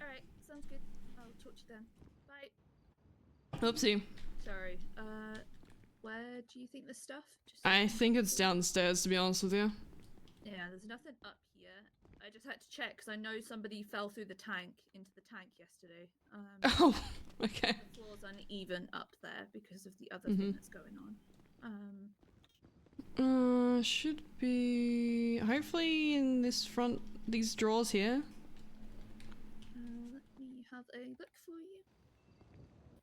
Alright, sounds good. I'll talk to you then. Bye. Oopsie. Sorry. Where do you think the stuff? I think it's downstairs, to be honest with you. Yeah, there's nothing up here. I just had to check because I know somebody fell through the tank into the tank yesterday. Oh, okay. The floor's uneven up there because of the other thing that's going on. Should be hopefully in this these drawers here. Let me have a look for you.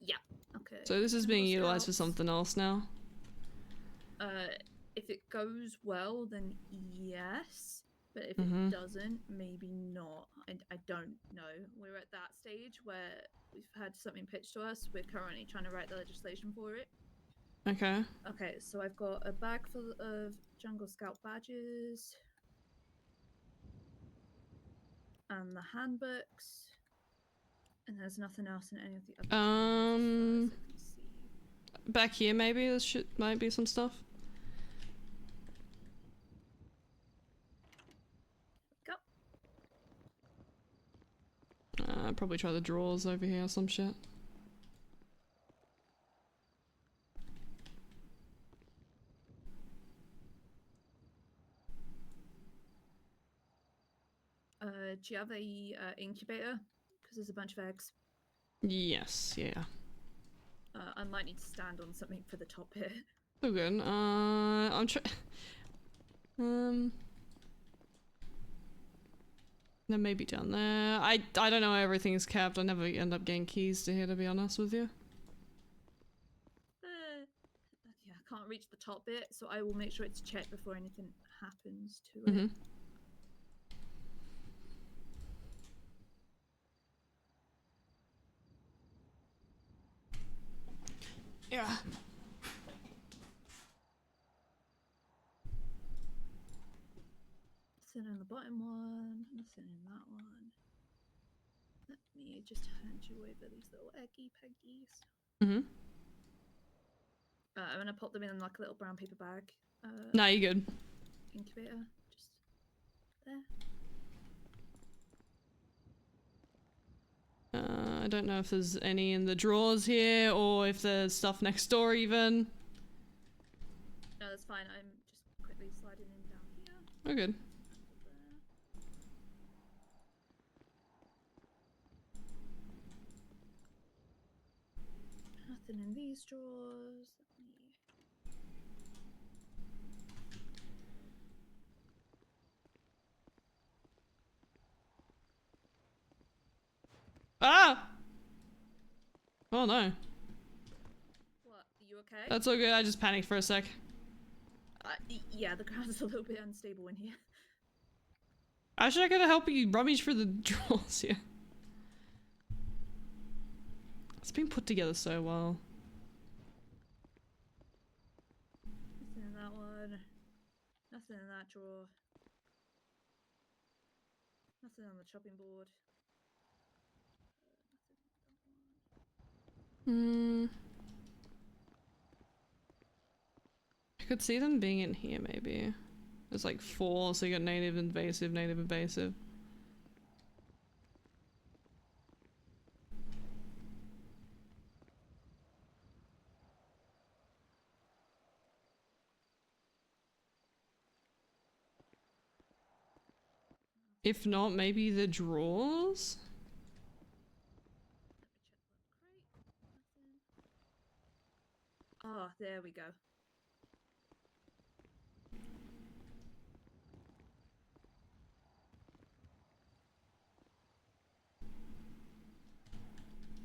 Yeah. Okay. So this is being utilized for something else now. If it goes well, then yes. But if it doesn't, maybe not. I don't know. We're at that stage where we've had something pitched to us. We're currently trying to write the legislation for it. Okay. Okay, so I've got a bag full of Jungle Scout badges. And the handbooks. And there's nothing else in any of the other back here maybe there might be some stuff. Go. Probably try the drawers over here or some shit. Do you have a incubator? Because there's a bunch of eggs. Yes, yeah. I might need to stand on something for the top here. So good. I'm then maybe down there. I don't know how everything's kept. I never end up getting keys to here, to be honest with you. reach the top bit, so I will make sure it's checked before anything happens to it. Mm-hmm. Yeah. Nothing in the bottom one, nothing in that one. Let me just hand you over these little eggy peggies. Mm-hmm. I'm gonna pop them in like a little brown paper bag. Nah, you good. Incubator, just there. I don't know if there's any in the drawers here or if there's stuff next door even. No, that's fine. I'm just quickly sliding in down here. Oh, good. Nothing in these drawers. Let me... Ah! Oh no. What? Are you okay? That's all good. I just panicked for a sec. Yeah, the ground's a little bit unstable in here. Actually, I gotta help you rummage through the drawers here. It's been put together so well. Nothing in that one. Nothing in that drawer. Nothing on the chopping board. Hmm. I could see them being in here, maybe. There's like 4, so you got native, invasive, native, invasive. If not, maybe the drawers? Oh, there we go.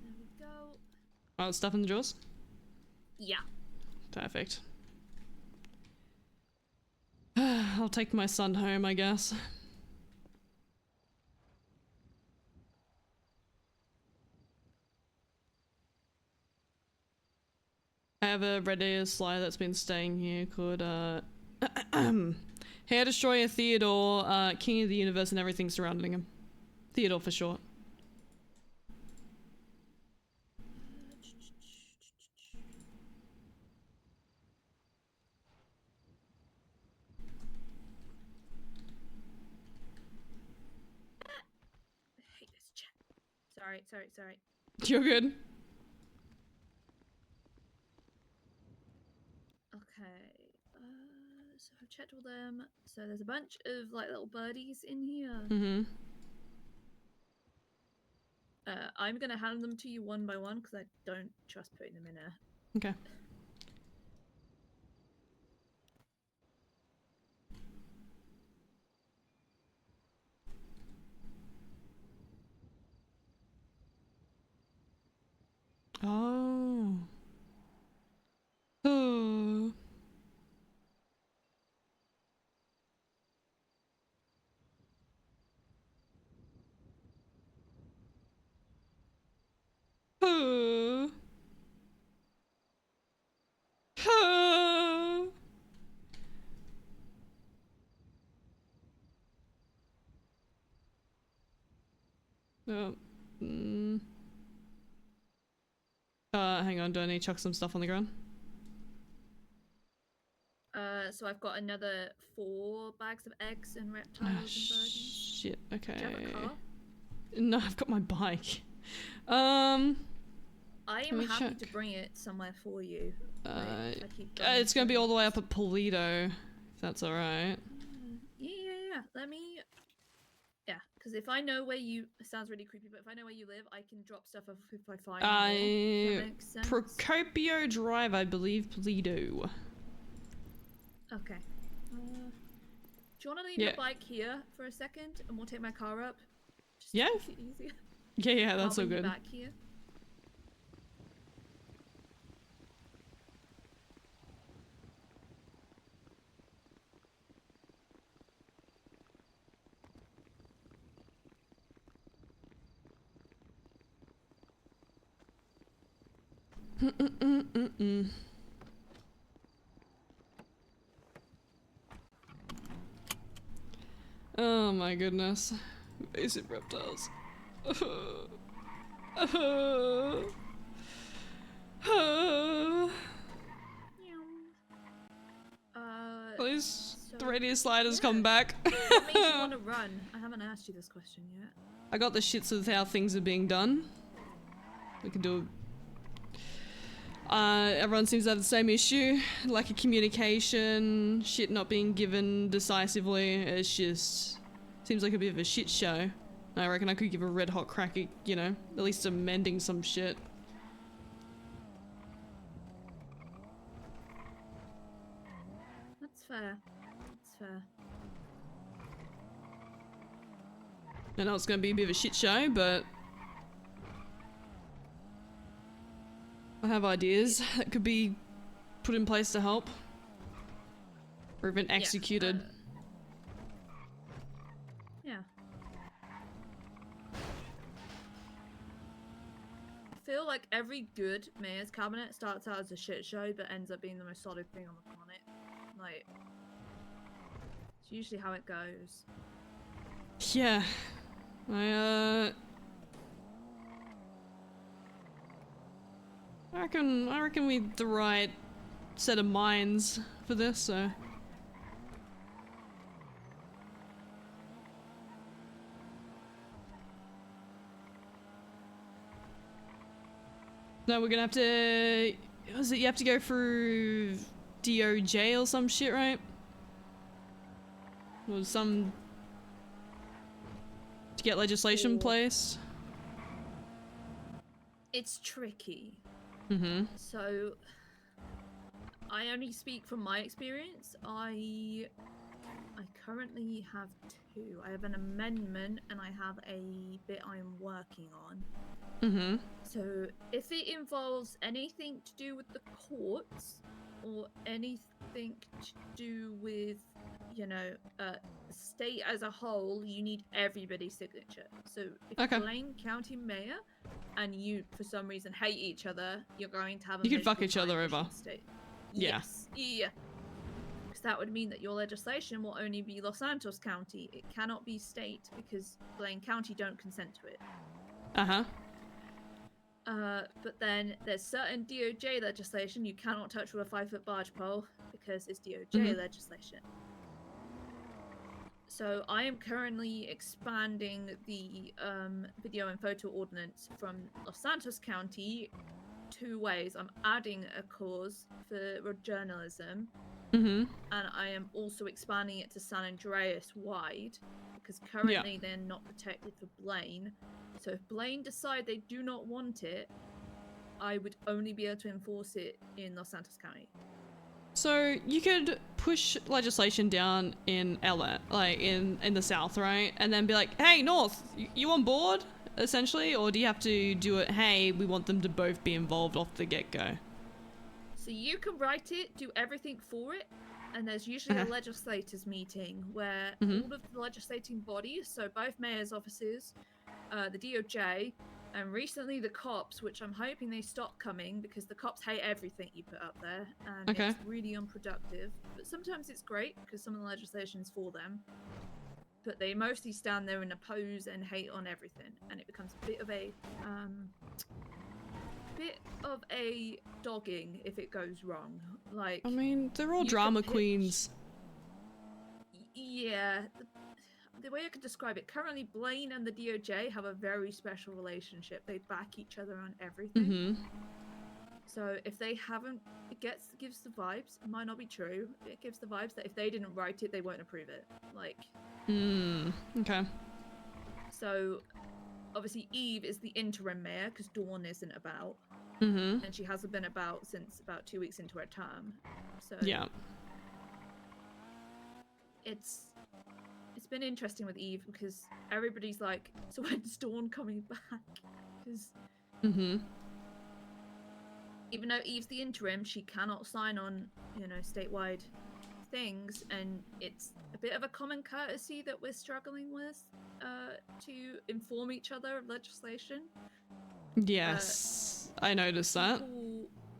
There we go. Oh, stuff in the drawers? Yeah. Perfect. I'll take my son home, I guess. I have a Red Deer Slayer that's been staying here called, Hair Destroyer Theodore, King of the Universe and everything surrounding him. Theodore for short. I hate this chat. Sorry. You're good. Okay. So I've checked all them. So there's a bunch of like little birdies in here. Mm-hmm. I'm gonna hand them to you one by one because I don't trust putting them in a... Okay. Oh. Oh. Oh. Oh. Oh. Mm. Hang on, do I need to chuck some stuff on the ground? So I've got another 4 bags of eggs and reptiles and birdies. Shit, okay. Do you have a car? No, I've got my bike. I let am me happy check. to bring it somewhere for you. Like, if I keep It's gonna be all the way up at Polito, if that's alright. Yeah. Let me... Yeah, because if I know where you... It sounds really creepy, but if I know where you live, I can drop stuff off if I find more. If that makes sense. Procopio Drive, I believe, Polito. Okay. Do you want to leave your bike here for a second, and we'll take my car up? Just to Yeah. make it easier. Yeah, that's I'll all bring you good. back here. Oh my goodness. Basic reptiles. At least the radius sliders come back. What makes you want to run? I haven't asked you this question yet. I got the shits with how things are being done. We can do everyone seems to have the same issue. Lack of communication, shit not being given decisively. It's just seems like a bit of a shit show. I reckon I could give a red hot crack at, you know, at least amending some shit. That's fair. That's fair. I know it's gonna be a bit of a shit show, but I have ideas that could be put in place to help. Or even executed. Yeah. I feel like every good mayor's cabinet starts out as a shit show but ends up being the most solid thing on the planet. Like, it's usually how it goes. Yeah. I reckon we the right set of minds for this, so. No, we're gonna have to, was it you have to go through DOJ or some shit, right? Or some, to get legislation placed? It's tricky. Mm-hmm. So, I only speak from my experience. I currently have two. I have an amendment and I have a bit I'm working on. Mm-hmm. So, if it involves anything to do with the courts or anything to do with, you know, state as a whole, you need everybody's signature. So, if Blaine County Mayor and you, for some reason, hate each other, you're going to have a You can fuck miserable each other time over. state. Yeah. Yes. Yeah. Because that would mean that your legislation will only be Los Santos County. It cannot be state because Blaine County don't consent to it. Uh-huh. But then there's certain DOJ legislation you cannot touch with a 5-foot barge pole because it's DOJ legislation. So I am currently expanding the video and photo ordinance from Los Santos County 2 ways. I'm adding a clause for journalism, and I am also expanding it to San Andreas wide because currently they're not protected for Blaine. So if Blaine decide they do not want it, I would only be able to enforce it in Los Santos County. So you could push legislation down in LA, like in the South, right? And then be like, hey, North, you on board, essentially? Or do you have to do it, hey, we want them to both be involved off the get-go? So you can write it, do everything for it, and there's usually a legislators meeting where all of the legislating bodies, so both mayor's offices, the DOJ, and recently the cops, which I'm hoping they stop coming because the cops hate everything you put up there, and it's really unproductive. But sometimes it's great because some of the legislation is for them, but they mostly stand there and oppose and hate on everything, and it becomes a bit of a dogging if it goes wrong. Like, I mean, they're all drama queens. Yeah. The way I could describe it, currently Blaine and the DOJ have a very special relationship. They back each other on everything. So if they haven't, it gives the vibes. It might not be true. It gives the vibes that if they didn't write it, they won't approve it. Like. Okay. So, obviously Eve is the interim mayor because Dawn isn't about, and she hasn't been about since about 2 weeks into her term. So. Yeah. It's been interesting with Eve because everybody's like, so when's Dawn coming back? Because even though Eve's the interim, she cannot sign on, you know, statewide things, and it's a bit of a common courtesy that we're struggling with to inform each other of legislation. Yes, I noticed that.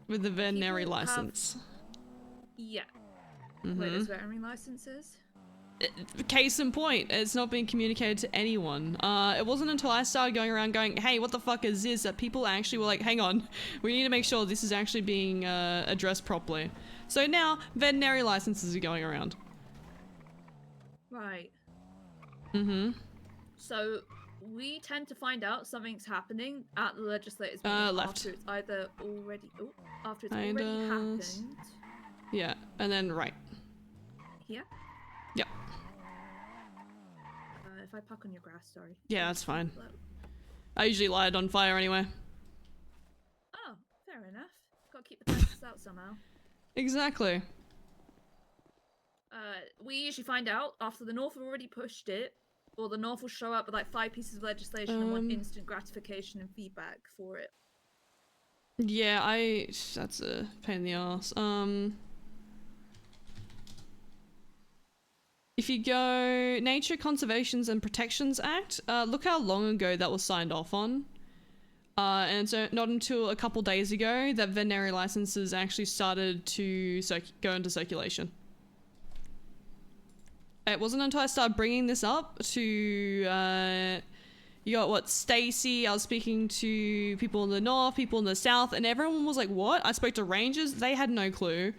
With the veterinary People have- license. Yeah. Mhm. Wait, there's veterinary licenses? Case in point, it's not being communicated to anyone. It wasn't until I started going around going, hey, what the fuck is this, that people actually were like, hang on, we need to make sure this is actually being addressed properly. So now, veterinary licenses are going around. Right. Mm-hmm. So we tend to find out something's happening at the legislators meeting Left. after it's either already after it's Kind already of. happened. Yeah, and then right. Here. Yep. If I park on your grass, sorry. Yeah, that's fine. Low. I usually light it on fire anyway. Oh, fair enough. Gotta keep the pests out somehow. Exactly. We usually find out after the North have already pushed it, or the North will show up with like 5 pieces of legislation and want instant gratification and feedback for it. Yeah, that's a pain in the ass. If you go Nature Conservations and Protections Act, look how long ago that was signed off on. And so not until a couple days ago that veterinary licenses actually started to go into circulation. It wasn't until I started bringing this up to, you got what, Stacy, I was speaking to people in the north, people in the south, and everyone was like, what? I spoke to rangers, they had no clue.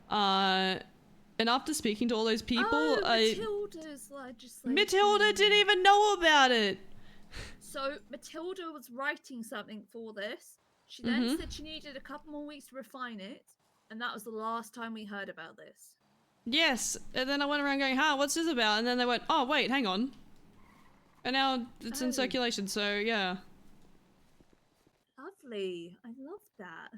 And after speaking to all those people, Matilda's legislation. Matilda didn't even know about it. So Matilda was writing something for this. She then Mhm. said she needed a couple more weeks to refine it, and that was the last time we heard about this. Yes, and then I went around going, huh, what's this about? And then they went, oh, wait, hang on. And now it's in circulation, so yeah. Lovely. I love that.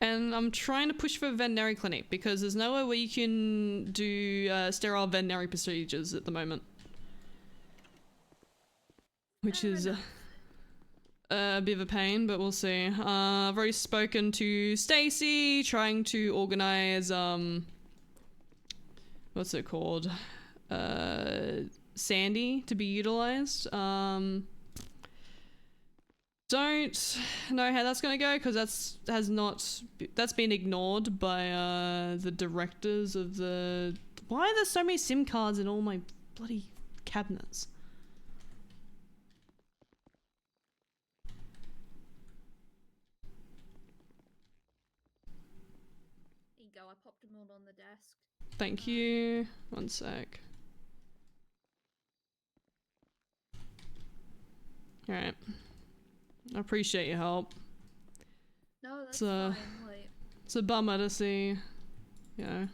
And I'm trying to push for a veterinary clinic because there's nowhere where you can do sterile veterinary procedures at the moment. Which is a bit of a pain, but we'll see. I've already spoken to Stacy, trying to organize, what's it called? Sandy to be utilized. Don't know how that's gonna go because that's been ignored by the directors of the. Why are there so many SIM cards in all my bloody cabinets? There you go. I popped them all on the desk. Thank you. One sec. Alright. I appreciate your help. No, that's It's a, fine. Like, it's a bummer to see, you know.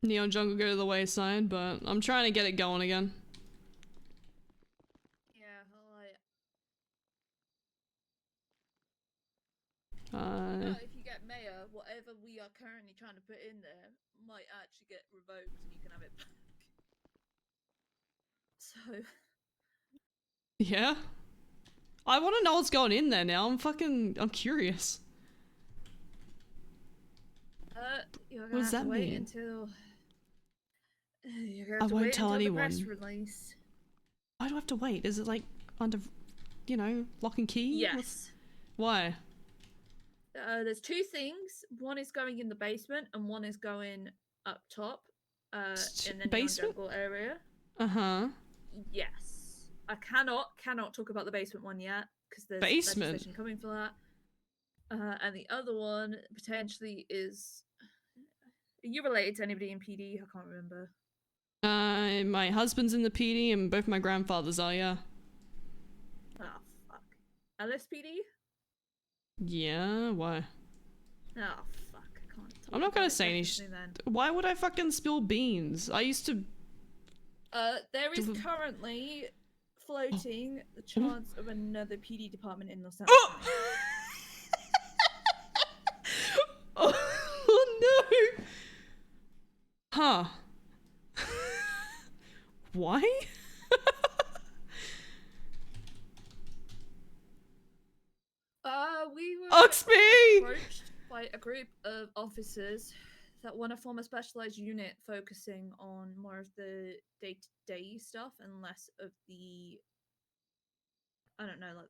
Neon Jungle go to the wayside, but I'm trying to get it going again. yeah, Uh, if you get mayor, whatever we are currently trying to put in there might actually get revoked and you can have it back. So, yeah. I want to know what's going in there now. I'm curious. you're What gonna does have to that wait mean? until. You're gonna I have to won't wait tell until the anyone. press release. Why do I have to wait? Is it like under, you know, lock and key? Yes. Why? There's 2 things. One is going in the basement, and one is going up top. In the Neon Basement? Jungle area. Uh-huh. Yes. I cannot talk about the basement one yet because there's Basement? legislation coming for that. And the other one potentially is. Are you related to anybody in PD? I can't remember. My husband's in the PD and both my grandfathers are, yeah. Oh fuck. LSPD? Yeah, why? Oh fuck. I can't. Talk I'm not gonna about it say any definitely then. Why would I fucking spill beans? I used to. There is currently floating the chance of another PD department in Los Angeles. Oh no! Huh. Why? We were Oxby! approached by a group of officers that want to form a specialized unit focusing on more of the day-to-day stuff and less of the I don't know, like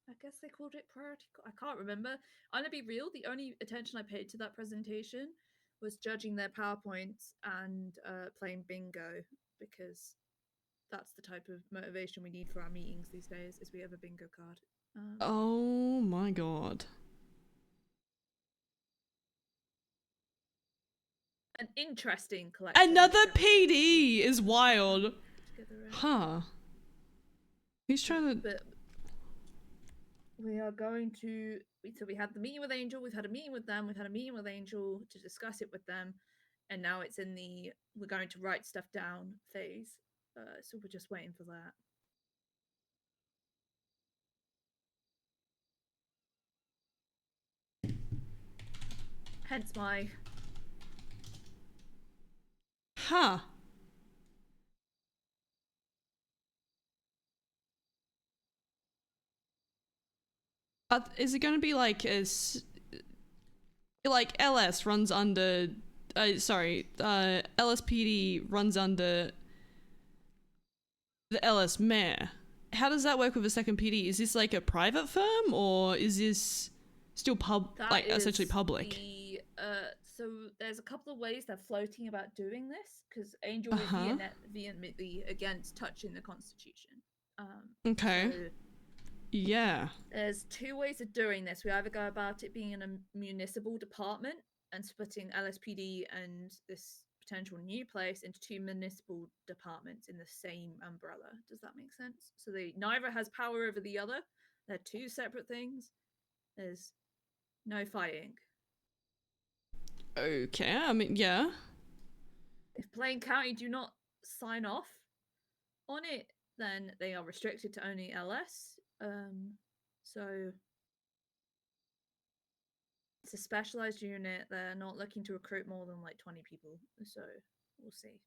I guess they called it priority. I can't remember. I'm gonna be real. The only attention I paid to that presentation was judging their PowerPoints and playing bingo, because that's the type of motivation we need for our meetings these days. Is we have a bingo card. Oh my god. An interesting collection. Another PD is wild. Huh. He's trying to. But we are going to. So we had the meeting with Angel. We've had a meeting with them. We've had a meeting with Angel to discuss it with them, and now it's in the we're going to write stuff down phase. So we're just waiting for that. Hence my. Huh. Is it going to be like like LS runs under, LSPD runs under the LS mayor. How does that work with a second PD? Is this like a private firm, or is this still essentially public? So there's a couple of ways they're floating about doing this, because Angel is vehemently against touching the Constitution. Okay. So yeah. there's two ways of doing this. We either go about it being in a municipal department and splitting LSPD and this potential new place into two municipal departments in the same umbrella. Does that make sense? So they neither has power over the other. They're two separate things. There's no fighting. Okay, I mean, yeah. If Plain County do not sign off on it, then they are restricted to only LS. So it's a specialized unit. They're not looking to recruit more than like 20 people. So we'll see.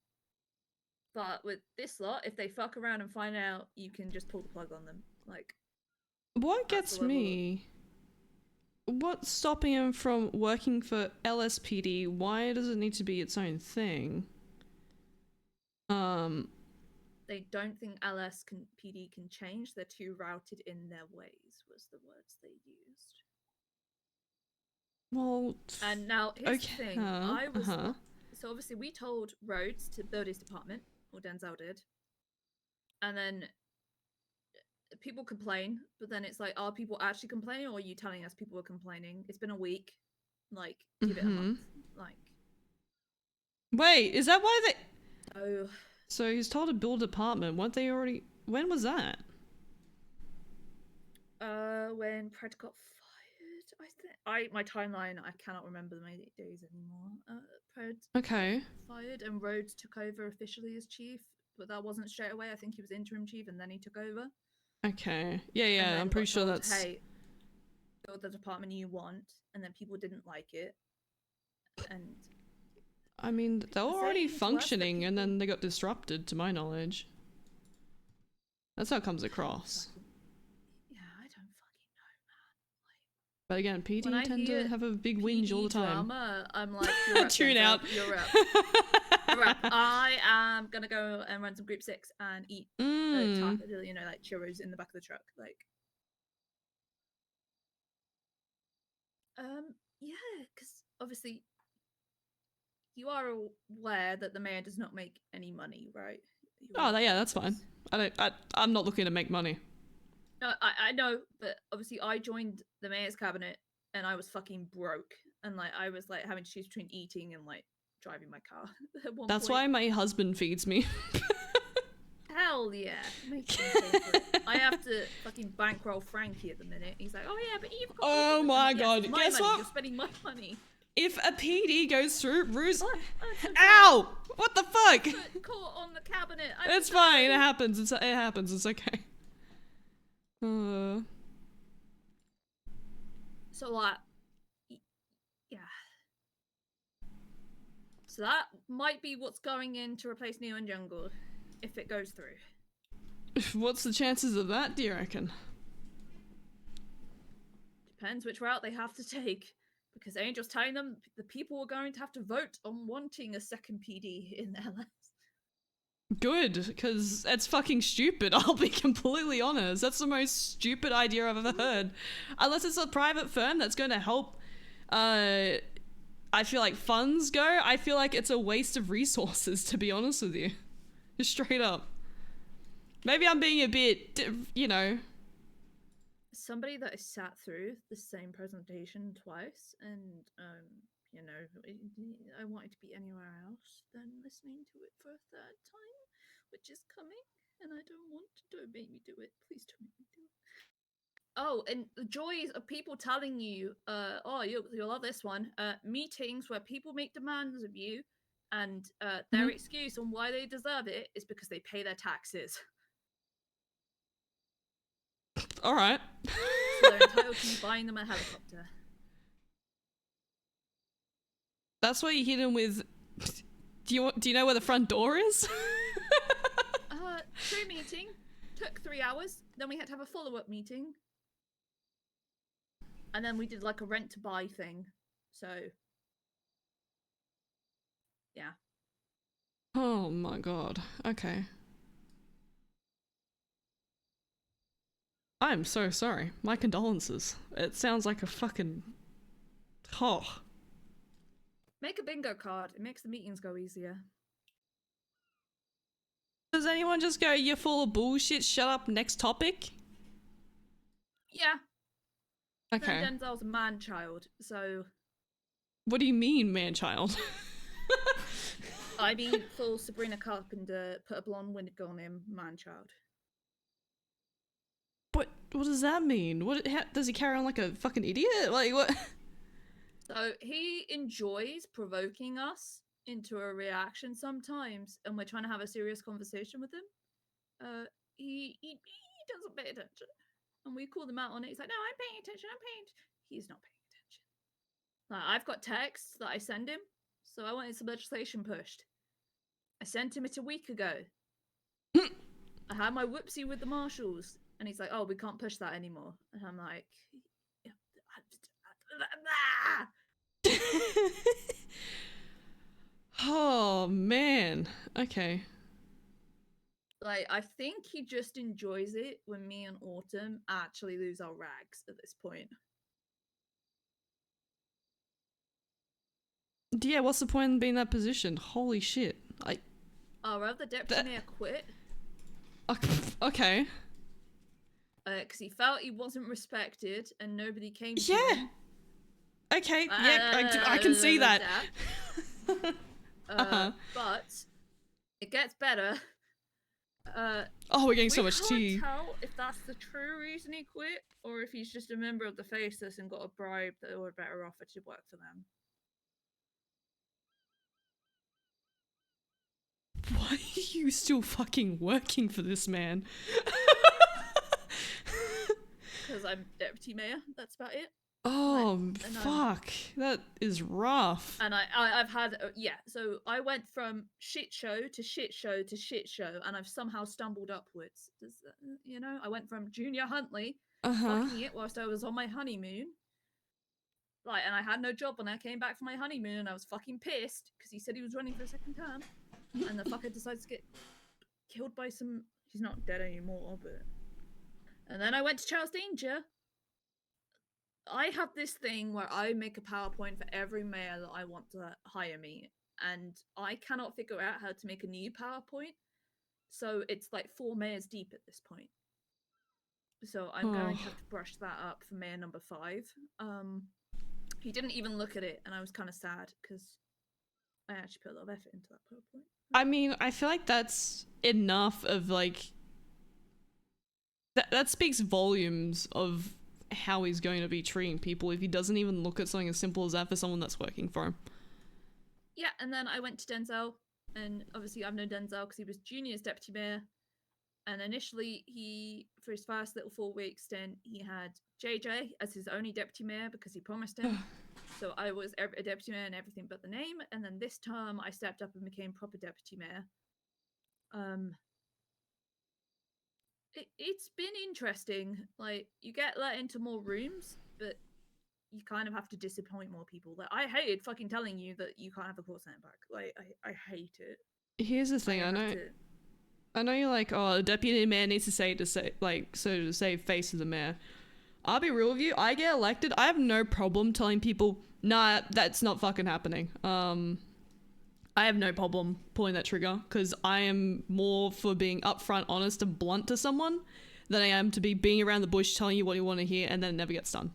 But with this lot, if they fuck around and find out, you can just pull the plug on them. Like, what gets me? What's stopping him from working for LSPD? Why does it need to be its own thing? They don't think PD can change. They're too routed in their ways, was the words they used. Well, and now here's the thing. I was so obviously we told Rhodes to build his department, or Denzel did, and then people complain, but then it's like, are people actually complaining, or are you telling us people are complaining? It's been a week. Like, give it a month. Like, wait, is that why they? Oh. So he's told to build an apartment. Weren't they already? When was that? When Pred got fired, my timeline, I cannot remember my days anymore. Pred fired and Rhodes took over officially as chief, but that wasn't straight away. I think he was interim chief and then he took over. Okay. Yeah, I'm pretty sure that's. Hey, build the department you want, and then people didn't like it, and. I mean, they were already functioning, and then they got disrupted, to my knowledge. That's how it comes across. Yeah, I don't fucking know, man. But again, PD tend to have a big whinge all the time. Drama, I'm like, you're up, tune out. You're up. You're up. I am gonna go and run some group 6 and eat, like churros in the back of the truck, like. Yeah, because obviously. You are aware that the mayor does not make any money, right? Yeah, that's fine. I'm not looking to make money. No, I know, but obviously I joined the mayor's cabinet and I was fucking broke, and like I was like having to choose between eating and like driving my car. At one That's point. why my husband feeds me. Hell yeah! Makes me pay for it. I have to fucking bankroll Frankie at the minute. He's like, oh yeah, but you've got. Oh my god! My Guess money. what? You're spending my money. If a PD goes through, Ruse. Ow! What the fuck? Caught on the cabinet. It's fine. It happens. It happens. It's okay. So like, yeah. So that might be what's going in to replace Neo and Jungle, if it goes through. What's the chances of that, do you reckon? Depends which route they have to take. Because Angel's telling them the people are going to have to vote on wanting a second PD in LS. Good, because it's fucking stupid. I'll be completely honest. That's the most stupid idea I've ever heard. Unless it's a private firm that's going to help, I feel like funds go. I feel like it's a waste of resources, to be honest with you. Just straight up. Maybe I'm being a bit, you know. Somebody that has sat through the same presentation twice, and you know, I wanted to be anywhere else than listening to it for a third time, which is coming, and I don't want to. Don't make me do it. Please don't make me do it. Oh, and the joys of people telling you, oh, you'll love this one. Meetings where people make demands of you, and their excuse on why they deserve it is because they pay their taxes. All right. So they're entitled to you buying them a helicopter. That's why you hit him with. Do you know where the front door is? True meeting took 3 hours. Then we had to have a follow-up meeting, and then we did like a rent to buy thing. So yeah. Oh my god. Okay. I'm so sorry. My condolences. It sounds like a fucking. Oh. Make a bingo card. It makes the meetings go easier. Does anyone just go, you're full of bullshit, shut up, next topic? Yeah. Okay. Then Denzel's a man-child, so... What do you mean, man-child? I mean, full Sabrina Carpenter, put a blonde wig on him, man-child. What does that mean? How, does he carry on like a fucking idiot? Like, what? So, he enjoys provoking us into a reaction sometimes, and we're trying to have a serious conversation with him. He doesn't pay attention. And we call him out on it. He's like, no, I'm paying attention, He's not paying attention. Like, I've got texts that I send him, so I wanted some legislation pushed. I sent him it a week ago. I had my whoopsie with the marshals, and he's like, oh, we can't push that anymore. And I'm like, oh, man. Okay. like, I think he just enjoys it when me and Autumn actually lose our rags at this point. Yeah, what's the point in being in that position? Holy shit. Our other deputy mayor quit. Okay. Because he felt he wasn't respected and nobody came to him. Okay, yeah, I can see that. But it gets better. Oh, we're getting so much tea. We can't tell if that's the true reason he quit, or if he's just a member of the Faceless and got a bribe that were better offer to work for them. Why are you still fucking working for this man? Because I'm deputy mayor, that's about it. Oh, fuck. That is rough. And I've had, so I went from shit show to shit show to shit show, and I've somehow stumbled upwards. You know, I went from Junior Huntley, fucking it whilst I was on my honeymoon. Like, and I had no job when I came back from my honeymoon, and I was fucking pissed, because he said he was running for a second term, and the fucker decides to get killed by some, he's not dead anymore, but... And then I went to Charles Danger. I have this thing where I make a PowerPoint for every mayor that I want to hire me, and I cannot figure out how to make a new PowerPoint, so it's like 4 mayors deep at this point. So I'm going to have to brush that up for mayor number 5. He didn't even look at it, and I was kind of sad, because I actually put a lot of effort into that PowerPoint. I mean, I feel like that's enough of, like... That speaks volumes of how he's going to be treating people if he doesn't even look at something as simple as that for someone that's working for him. Yeah, and then I went to Denzel, and obviously I've known Denzel because he was Junior's deputy mayor, and initially he, for his first little 4-week stint, he had JJ as his only deputy mayor because he promised him. So I was a deputy mayor and everything but the name, and then this term I stepped up and became proper deputy mayor. It's been interesting. Like, you get let into more rooms, but you kind of have to disappoint more people. Like, I hated fucking telling you that you can't have the call center back. Like, I hate it. Here's the thing, I know... I know you're like, oh, the deputy mayor needs to to save face of the mayor. I'll be real with you. I get elected. I have no problem telling people, nah, that's not fucking happening. I have no problem pulling that trigger because I am more for being upfront, honest, and blunt to someone than I am to be being around the bush telling you what you want to hear and then it never gets done.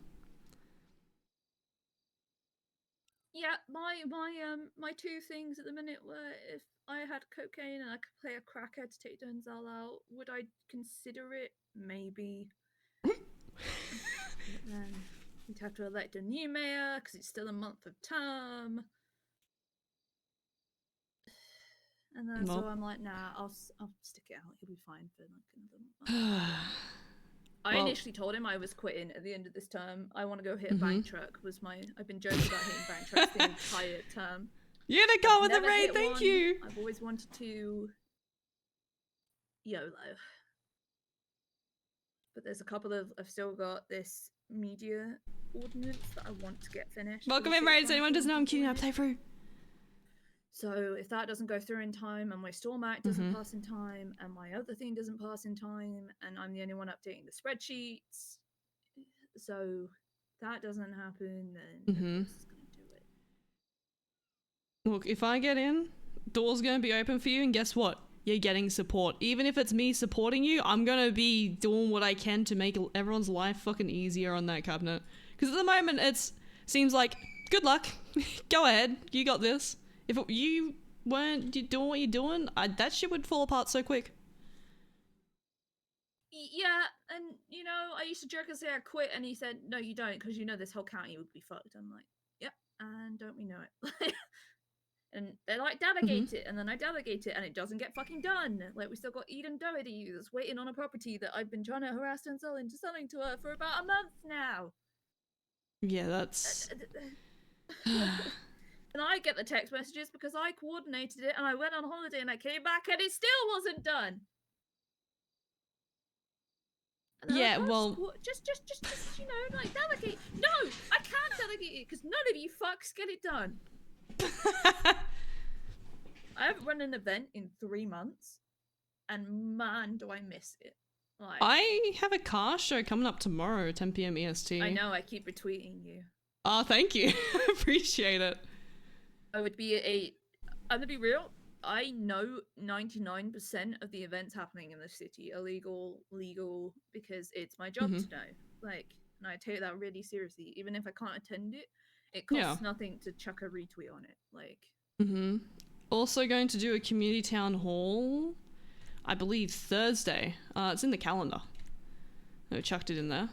Yeah, my two things at the minute were if I had cocaine and I could play a crackhead to take Denzel out, would I consider it? Maybe. But then we'd have to elect a new mayor because it's still a month of term. And then so I'm like, nah, I'll stick it out. He'll be fine for like another month. I initially told him I was quitting at the end of this term. I want to go hit a bank truck. I've been joking about hitting bank trucks the entire term. You're gonna go with the raid, thank you. I've always wanted to YOLO. But there's a couple of I've still got this media ordinance that I want to get finished. Welcome in, raids. Anyone doesn't know I'm queuing up playthrough. So if that doesn't go through in time and my Storm Act doesn't pass in time and my other thing doesn't pass in time and I'm the only one updating the spreadsheets, so that doesn't happen, then I'm just gonna do it. Look, if I get in, door's gonna be open for you, and guess what? You're getting support. Even if it's me supporting you, I'm gonna be doing what I can to make everyone's life fucking easier on that cabinet. Because at the moment, it seems like, good luck. Go ahead. You got this. If you weren't doing what you're doing, that shit would fall apart so quick. Yeah, and you know, I used to joke and say I quit, and he said, "No, you don't, because you know this whole county would be fucked." I'm like, "Yep," and don't we know it? And they like delegate it, and then I delegate it, and it doesn't get fucking done. Like we still got Eden Doherty that's waiting on a property that I've been trying to harass and selling to her for about a month now. Yeah, that's. And I get the text messages because I coordinated it and I went on holiday and I came back and it still wasn't done. Yeah, like, well, just you know, like delegate. No, I can't delegate it because none of you fucks get it done. I haven't run an event in 3 months, and man, do I miss it. Like, I have a car show coming up tomorrow, 10 p.m. EST. I know, I keep retweeting you. Oh, thank you. Appreciate it. I would be I'm gonna be real. I know 99% of the events happening in the city are legal, because it's my job to know. Like, and I take that really seriously. Even if I can't attend it, it costs nothing to chuck a retweet on it. Like. Also going to do a community town hall, I believe Thursday. It's in the calendar. I chucked it in there.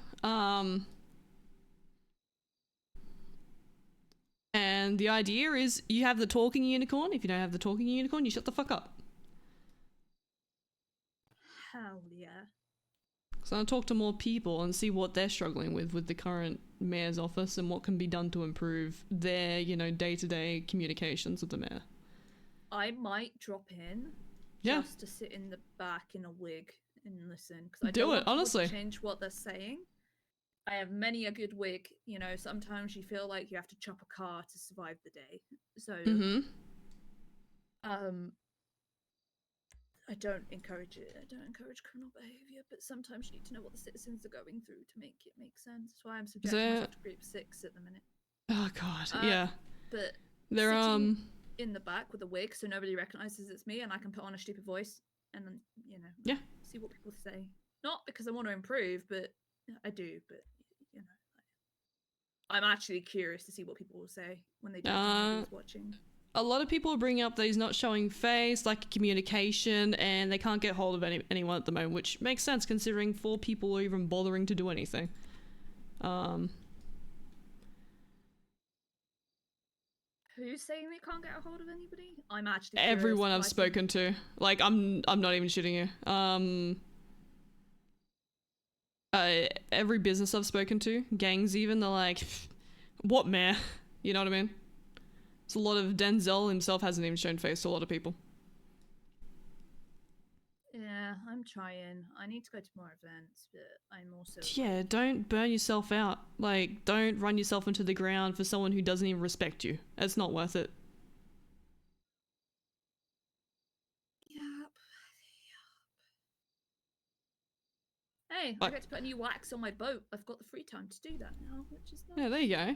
And the idea is you have the talking unicorn. If you don't have the talking unicorn, you shut the fuck up. Hell yeah. So I'll talk to more people and see what they're struggling with the current mayor's office and what can be done to improve their, you know, day-to-day communications with the mayor. I might drop in just to sit in the back in a wig and listen. Because I don't want honestly. To change what they're saying. I have many a good wig. You know, sometimes you feel like you have to chop a car to survive the day. So, I don't encourage it. I don't encourage criminal behavior, but sometimes you need to know what the citizens are going through to make it make sense. That's why I'm subjecting myself to group 6 at the minute. Oh god, yeah. But they're in the back with a wig, so nobody recognizes it's me, and I can put on a stupid voice, and then see what people say. Not because I want to improve, but I do. But you know, I'm actually curious to see what people will say when they don't know who's watching. A lot of people are bringing up that he's not showing face, like communication, and they can't get hold of anyone at the moment, which makes sense considering 4 people are even bothering to do anything. Who's saying they can't get a hold of anybody? I'm actually everyone I've spoken to. Like, I'm not even shitting you. Every business I've spoken to, gangs even, they're like, what mayor? You know what I mean? It's a lot of Denzel himself hasn't even shown face to a lot of people. Yeah, I'm trying. I need to go to more events, but I'm also... Yeah, don't burn yourself out. Like, don't run yourself into the ground for someone who doesn't even respect you. It's not worth it. Yep. Hey, I get to put a new wax on my boat. I've got the free time to do that now, which is nice. Yeah, there you go.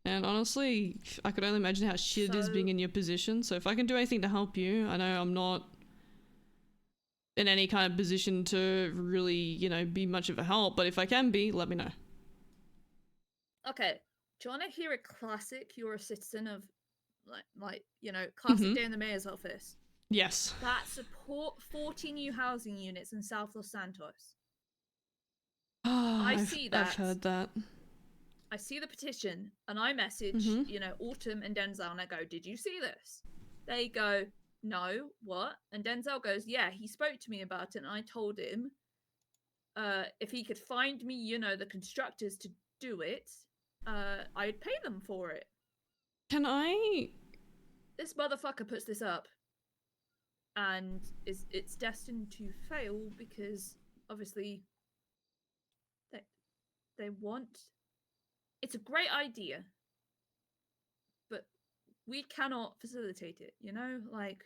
And honestly, I could only imagine how shit it is being in your position. So if I can do anything to help you, I know I'm not in any kind of position to really, you know, be much of a help, but if I can be, let me know. Okay, do you want to hear a classic? You're a citizen of, like you know, classic day in the mayor's office. Yes. That support 40 new housing units in South Los Santos. See that. I've heard that. I see the petition, and I message, you know, Autumn and Denzel, and I go, "Did you see this?" They go, "No, what?" And Denzel goes, "Yeah, he spoke to me about it, and I told him, if he could find me, you know, the constructors to do it, I'd pay them for it." Can I? This motherfucker puts this up, and it's destined to fail because obviously they want. It's a great idea, but we cannot facilitate it, you know? Like...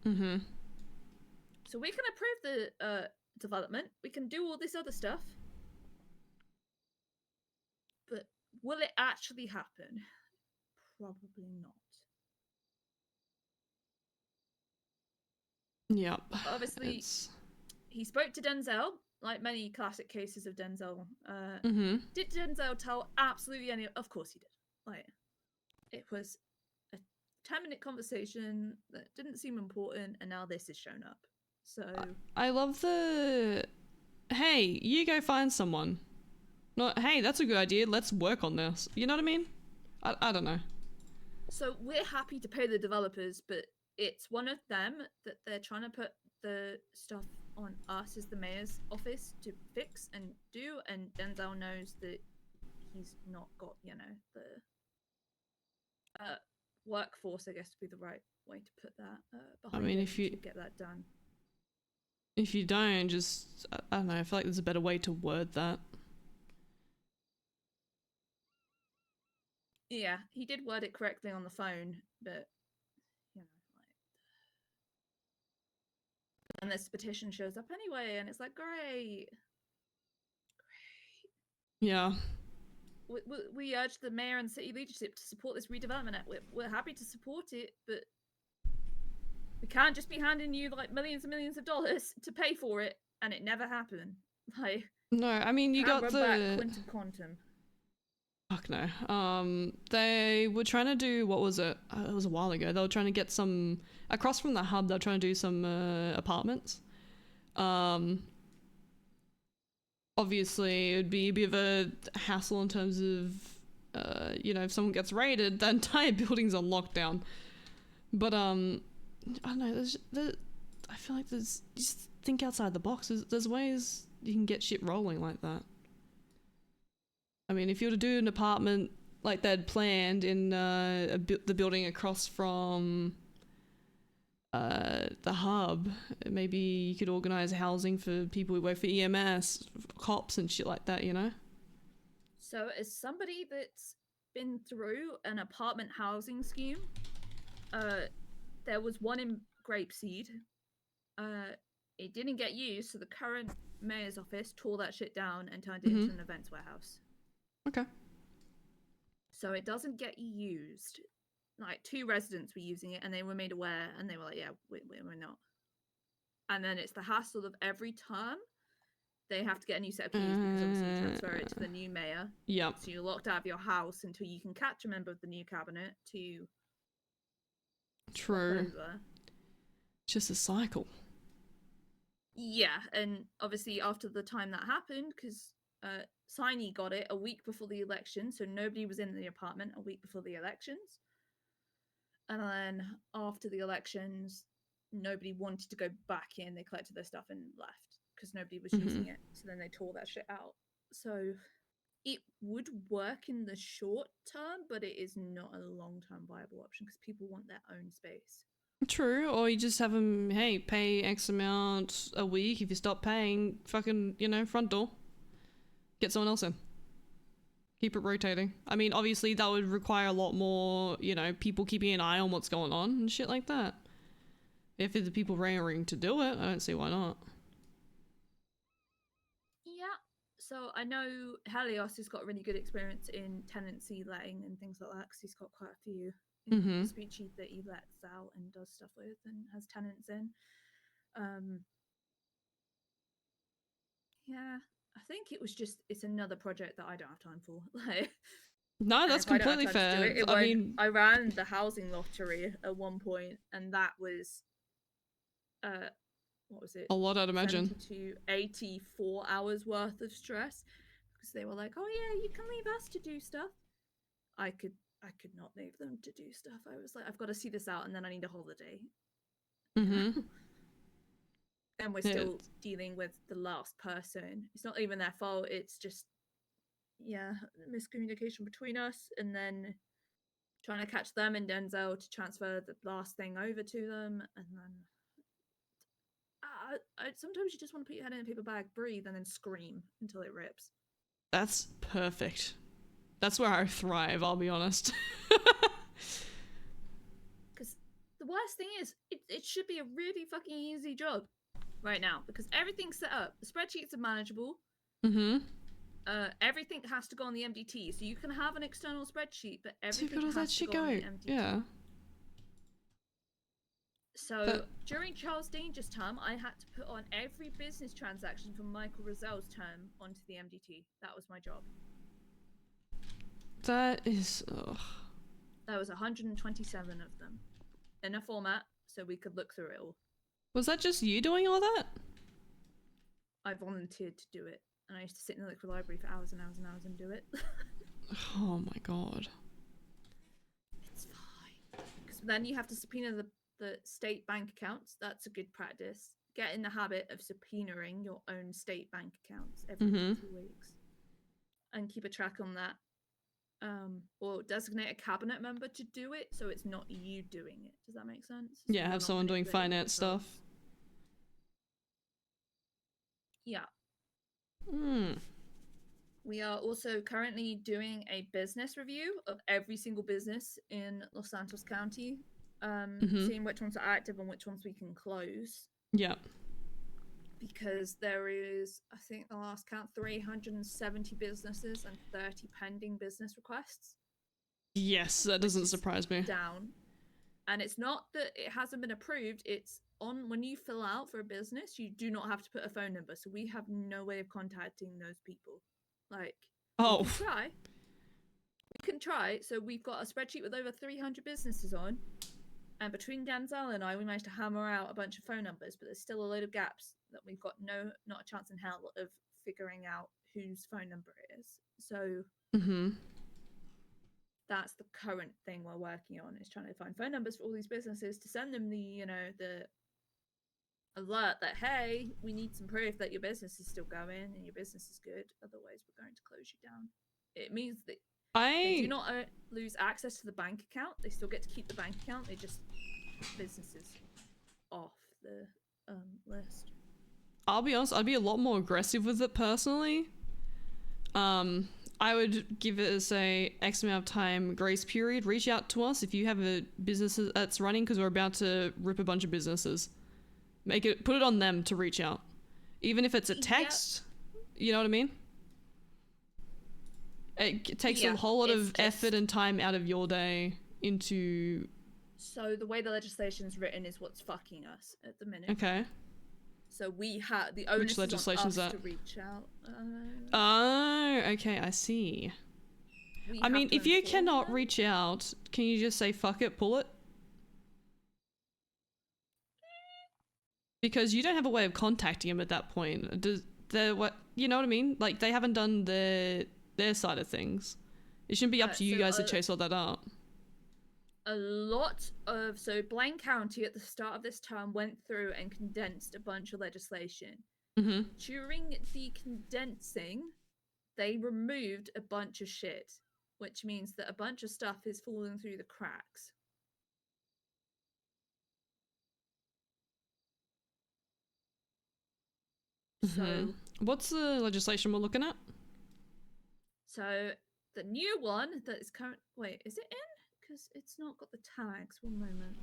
So we can approve the development, we can do all this other stuff, but will it actually happen? Probably not. Yep. Obviously, he spoke to Denzel, like many classic cases of Denzel. Did Denzel tell absolutely any? Of course he did. Like, it was a 10-minute conversation that didn't seem important, and now this has shown up. So I love the, hey, you go find someone. Not, hey, that's a good idea. Let's work on this. You know what I mean? I don't know. So we're happy to pay the developers, but it's one of them that they're trying to put the stuff on us as the mayor's office to fix and do, and Denzel knows that he's not got, you know, the workforce, I guess, to be the right way to put that, behind I mean, him if you to get that done. If you don't, just, I don't know, I feel like there's a better way to word that. Yeah, he did word it correctly on the phone, but, you know, like... And this petition shows up anyway, and it's like, great. Yeah. We urge the mayor and city leadership to support this redevelopment act. We're happy to support it, but we can't just be handing you like millions and millions of dollars to pay for it, and it never happened. Like, no, I mean, you got the Quantum Quantum. Fuck no. They were trying to do, what was it? It was a while ago. They were trying to get some across from the hub. They were trying to do some apartments. Obviously, it would be a bit of a hassle in terms of, you know, if someone gets raided, the entire building's on lockdown. But I don't know. I feel like there's, just think outside the box. There's ways you can get shit rolling like that. I mean, if you were to do an apartment like they'd planned in the building across from the hub, maybe you could organize housing for people who work for EMS, cops and shit like that, you know? So as somebody that's been through an apartment housing scheme, there was one in Grapeseed. It didn't get used, so the current mayor's office tore that shit down and turned it into an events warehouse. Okay. So it doesn't get used. Like, 2 residents were using it and they were made aware and they were like, yeah, we're not. And then it's the hassle of every term they have to get a new set of keys because obviously you transfer it to the new mayor. Yep. So you're locked out of your house until you can catch a member of the new cabinet to... True. Just a cycle. Yeah, and obviously after the time that happened, because Siney got it a week before the election, so nobody was in the apartment a week before the elections. And then after the elections, nobody wanted to go back in. They collected their stuff and left because nobody was using it. So then they tore that shit out. So it would work in the short term, but it is not a long-term viable option because people want their own space. True, or you just have them, hey, pay X amount a week. If you stop paying, fucking, you know, front door. Get someone else in. Keep it rotating. I mean, obviously that would require a lot more, you know, people keeping an eye on what's going on and shit like that. If the people raring to do it, I don't see why not. Yeah. So I know Helios has got really good experience in tenancy letting and things like that because he's got quite a few dispute sheet that he lets out and does stuff with and has tenants in. Yeah, I think it's another project that I don't have time for. Like, no, that's completely fair. I ran the housing lottery at one point, and that was, what was it? A lot, I'd imagine. 70 to 84 hours worth of stress because they were like, "Oh yeah, you can leave us to do stuff." I could not leave them to do stuff. I was like, I've got to see this out, and then I need a holiday. Mm-hmm. And we're still dealing with the last person. It's not even their fault. It's just, miscommunication between us, and then trying to catch them and Denzel to transfer the last thing over to them, and then sometimes you just want to put your head in a paper bag, breathe, and then scream until it rips. That's perfect. That's where I thrive, I'll be honest. Because the worst thing is, it should be a really fucking easy job right now because everything's set up. The spreadsheets are manageable. Mm-hmm. Everything has to go on the MDT, so you can have an external spreadsheet, but everything has has to go on the MDT. Yeah. So during Charles Danger's term, I had to put on every business transaction from Michael Rozelle's term onto the MDT. That was my job. That is. Ugh. There was 127 of them in a format, so we could look through it all. Was that just you doing all that? I volunteered to do it, and I used to sit in the liquid library for hours and hours and hours and do it. Oh my god. It's fine. Because then you have to subpoena the state bank accounts. That's a good practice. Get in the habit of subpoenaing your own state bank accounts every 2 weeks. And keep a track on that. Or designate a cabinet member to do it so it's not you doing it. Does that make sense? So Yeah, have someone doing finance stuff. Yeah. Hmm. We are also currently doing a business review of every single business in Los Santos County, seeing which ones are active and which ones we can close. Yeah. Because there is, I think the last count, 370 businesses and 30 pending business requests. Yes, that doesn't surprise me. Down. And it's not that it hasn't been approved, it's on when you fill out for a business, you do not have to put a phone number. So we have no way of contacting those people. Like, we can try. So we've got a spreadsheet with over 300 businesses on. And between Denzel and I, we managed to hammer out a bunch of phone numbers, but there's still a load of gaps that we've got not a chance in hell of figuring out whose phone number it is. So that's the current thing we're working on, is trying to find phone numbers for all these businesses to send them the alert that, hey, we need some proof that your business is still going and your business is good. Otherwise, we're going to close you down. It means that they do not lose access to the bank account. They still get to keep the bank account. They just businesses off the list. I'll be honest, I'd be a lot more aggressive with it personally. I would give it as a X amount of time grace period. Reach out to us if you have a business that's running, because we're about to rip a bunch of businesses. Put it on them to reach out. Even if it's a text, you know what I mean? It takes a whole lot of effort and time out of your day into... So the way the legislation's written is what's fucking us at the minute. Okay. So we have the onus Which legislation's on us that? to reach out. Oh, okay, I see. I mean, if you cannot reach out, can you just say, fuck it, pull it? Because you don't have a way of contacting them at that point. You know what I mean? Like, they haven't done their side of things. It shouldn't be up to you guys to chase all that out. A lot of... So Blaine County at the start of this term went through and condensed a bunch of legislation. During the condensing, they removed a bunch of shit, which means that a bunch of stuff is falling through the cracks. So, what's the legislation we're looking at? So the new one that is current... Wait, is it in? Because it's not got the tags. One moment.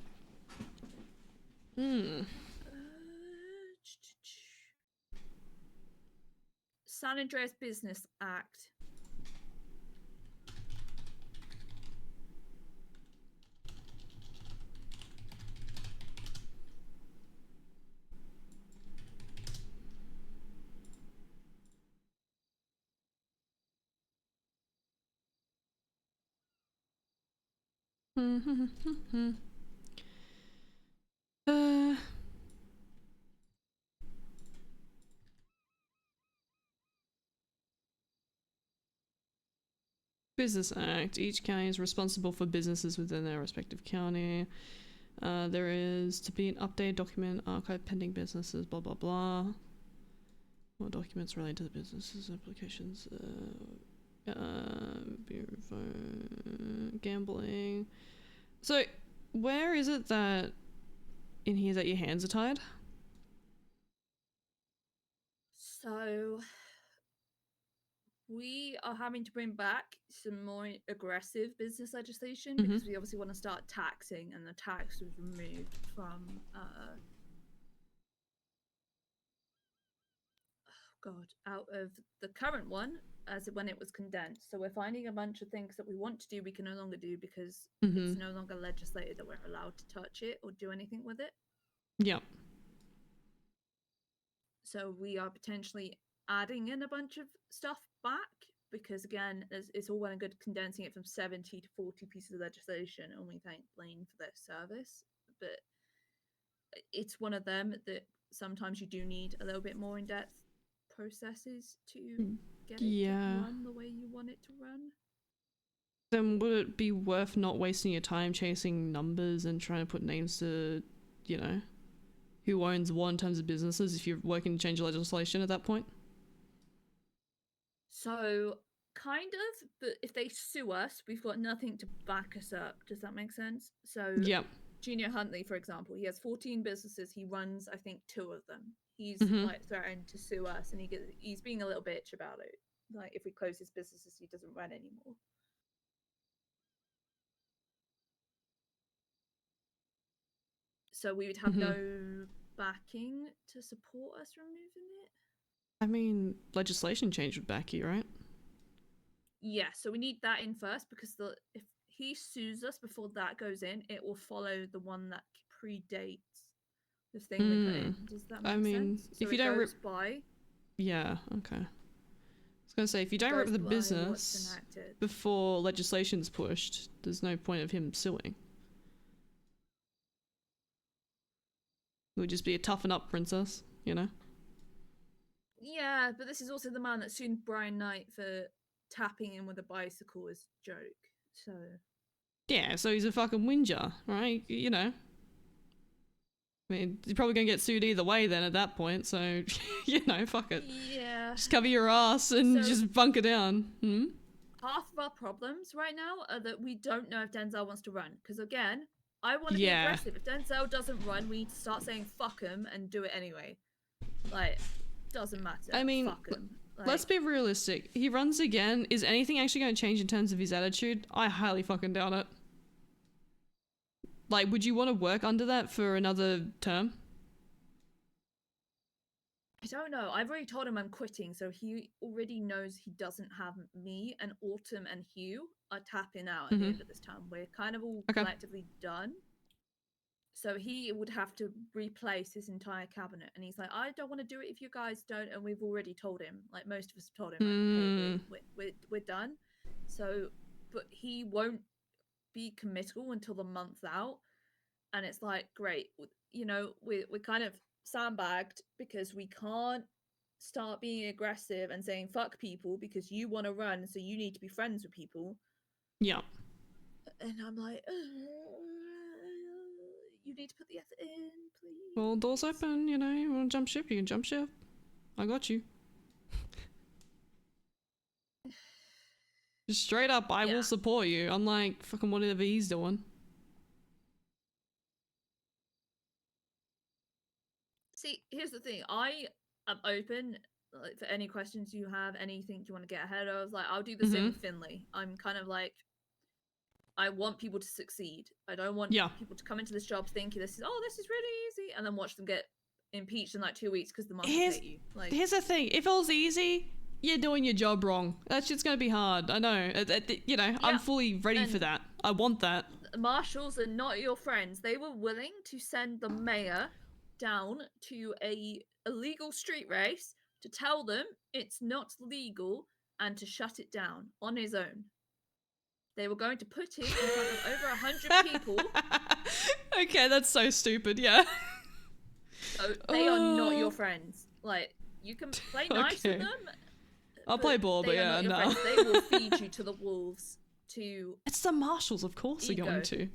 San Andreas Business Act. Business Act. Each county is responsible for businesses within their respective county. There is to be an updated document, archive pending businesses, blah blah blah. More documents related to the businesses, applications, gambling. So, where is it that in here that your hands are tied? So we are having to bring back some more aggressive business legislation because we obviously want to start taxing, and the tax was removed from out of the current one as when it was condensed. So we're finding a bunch of things that we want to do we can no longer do because it's no longer legislated that we're allowed to touch it or do anything with it. Yeah. So we are potentially adding in a bunch of stuff back because, again, it's all well and good condensing it from 70 to 40 pieces of legislation, and we thank Blaine for their service. But it's one of them that sometimes you do need a little bit more in-depth processes to get it to run the way you want it to run. Then would it be worth not wasting your time chasing numbers and trying to put names to, you know, who owns what in terms of businesses if you're working to change legislation at that point? So, kind of, but if they sue us, we've got nothing to back us up. Does that make sense? So, Junior Huntley, for example, he has 14 businesses. He runs, I think, 2 of them. He's like threatened to sue us, and he's being a little bitch about it. Like, if we close his businesses, he doesn't run anymore. So we would have no backing to support us removing it. I mean, legislation change would back you, right? Yeah, so we need that in first because if he sues us before that goes in, it will follow the one that predates the thing we put in. Does that make sense? So if you don't rip by. Yeah, okay. I was gonna say, if you don't rip the business before legislation's pushed, there's no point of him suing. It would just be a toughen up princess, you know? Yeah, but this is also the man that sued Brian Knight for tapping in with a bicycle as a joke, so... Yeah, so he's a fucking whinger, right? You know. I mean, you're probably gonna get sued either way then at that point, so, you know, fuck it. Yeah. Just cover your ass and just bunker down. Half of our problems right now are that we don't know if Denzel wants to run, because again, I want to be aggressive. If Denzel doesn't run, we need to start saying fuck him and do it anyway. Like, doesn't matter. I mean, fuck him. Like, let's be realistic. He runs again. Is anything actually going to change in terms of his attitude? I highly fucking doubt it. Like, would you want to work under that for another term? I don't know. I've already told him I'm quitting, so he already knows he doesn't have me, and Autumn and Hugh are tapping out at the end of this term. We're kind of all collectively done. So he would have to replace his entire cabinet, and he's like, I don't want to do it if you guys don't, and we've already told him, like most of us have told him, like, hey, we're done. So, but he won't be committal until the month out, and it's like, great, you know, we're kind of sandbagged because we can't start being aggressive and saying fuck people because you want to run, so you need to be friends with people. Yeah. And I'm like, you need to put the effort in, please. Well, doors open, you know, you want to jump ship, you can jump ship. I got you. Just straight up, I will support you, unlike fucking whatever he's doing. See, here's the thing. I am open like, for any questions you have, anything you want to get ahead of. Like, I'll do the same with Finley. I'm kind of like, I want people to succeed. I don't want people to come into this job thinking this is really easy, and then watch them get impeached in like 2 weeks because the market hate you. Like, here's the thing: if it was easy, you're doing your job wrong. That shit's gonna be hard. I know. You know, I'm fully ready for that. I want that. Marshals are not your friends. They were willing to send the mayor down to a illegal street race to tell them it's not legal and to shut it down on his own. They were going to put him in front of over 100 people. Okay, that's so stupid. Yeah. So they are not your friends. Like, you can play nice with them. I'll play ball, but yeah, no. They will feed you to the wolves. It's the marshals, of course, they're going to.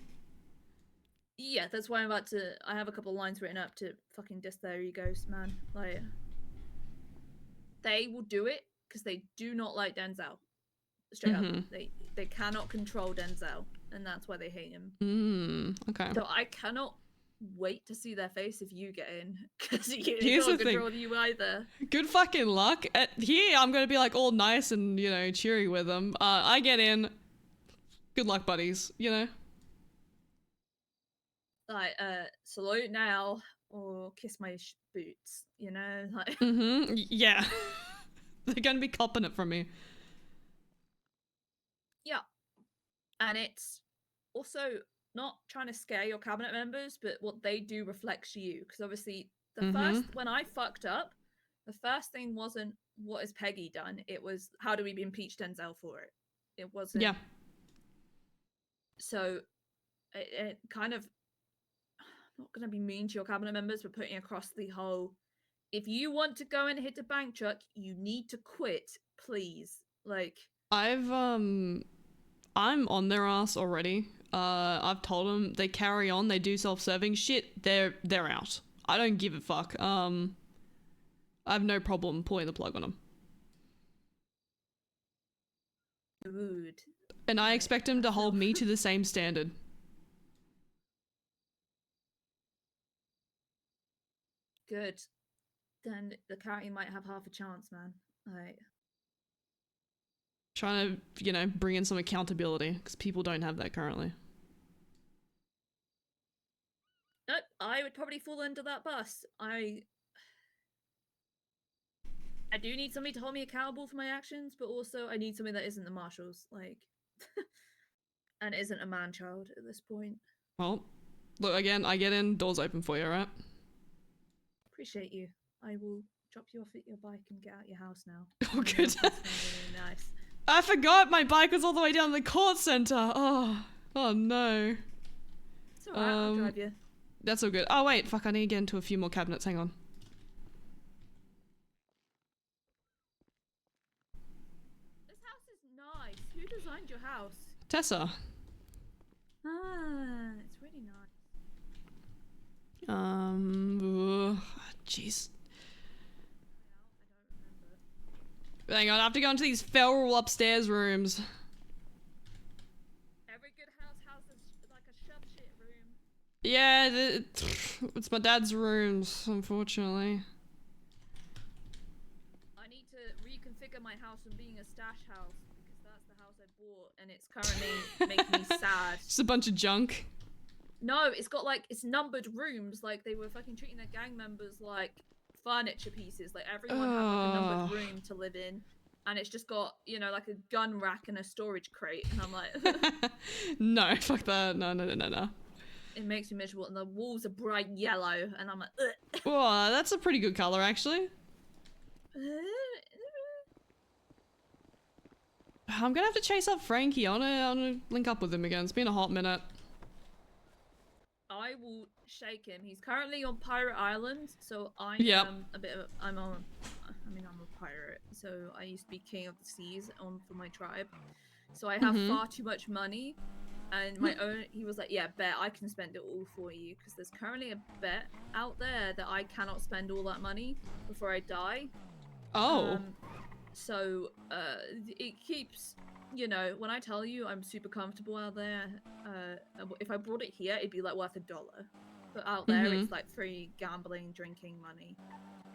Yeah, that's why I have a couple of lines written up to fucking diss their egos, man. Like, they will do it because they do not like Denzel. Straight up, they cannot control Denzel, and that's why they hate him. Okay. So I cannot wait to see their face if you get in, because you Here's can't the thing. control you either. Good fucking luck. Here, I'm gonna be like all nice and, you know, cheery with them. I get in. Good luck, buddies. You know. Like, salute now or kiss my boots. You know, like. Yeah. They're gonna be copping it from me. Yeah. And it's also not trying to scare your cabinet members, but what they do reflects you. Because obviously, when I fucked up, the first thing wasn't what has Peggy done. It was how do we impeach Denzel for it. It wasn't. Yeah. So, it kind of. I'm not going to be mean to your cabinet members, but putting across the whole. If you want to go and hit a bank truck, you need to quit, please. Like. I'm on their ass already. I've told them they carry on, they do self-serving shit, they're out. I don't give a fuck. I have no problem pulling the plug on them. Good. And I expect them to hold me to the same standard. Good. Then the county might have half a chance, man. Like. Trying to, you know, bring in some accountability, because people don't have that currently. Nope, I would probably fall under that bus. I do need somebody to hold me accountable for my actions, but also I need somebody that isn't the marshals, like, and isn't a man-child at this point. Well, look, again, I get in, doors open for you, alright? Appreciate you. I will drop you off at your bike and get out your house now. Oh, good. Really nice. I forgot my bike was all the way down the court center. Oh no. It's alright, I'll drive you. That's all good. Oh wait, fuck, I need to get into a few more cabinets, hang on. This house is nice. Who designed your house? Tessa. Ah, it's really nice. Jeez. Hang on, I have to go into these feral upstairs rooms. Every good house has like a shove shit room. Yeah, it's my dad's rooms, unfortunately. I need to reconfigure my house from being a stash house because that's the house I bought and it's currently making me sad. Just a bunch of junk. No, it's got like, it's numbered rooms, like they were fucking treating their gang members like furniture pieces, like everyone had like a numbered room to live in, and it's just got, you know, like a gun rack and a storage crate, and I'm like no, fuck that, no. It makes me miserable, and the walls are bright yellow, and I'm like ugh. Oh, that's a pretty good color actually. I'm gonna have to chase up Frankie. I wanna link up with him again. It's been a hot minute. I will shake him. He's currently on Pirate Island, so I am a bit of I'm a pirate, so I used to be king of the seas for my tribe. So I have far too much money, and my own. He was like, "Yeah, bet I can spend it all for you," because there's currently a bet out there that I cannot spend all that money before I die. Oh. So it keeps. You know, when I tell you I'm super comfortable out there, if I brought it here, it'd be like worth $1. But out there, it's like free gambling, drinking money.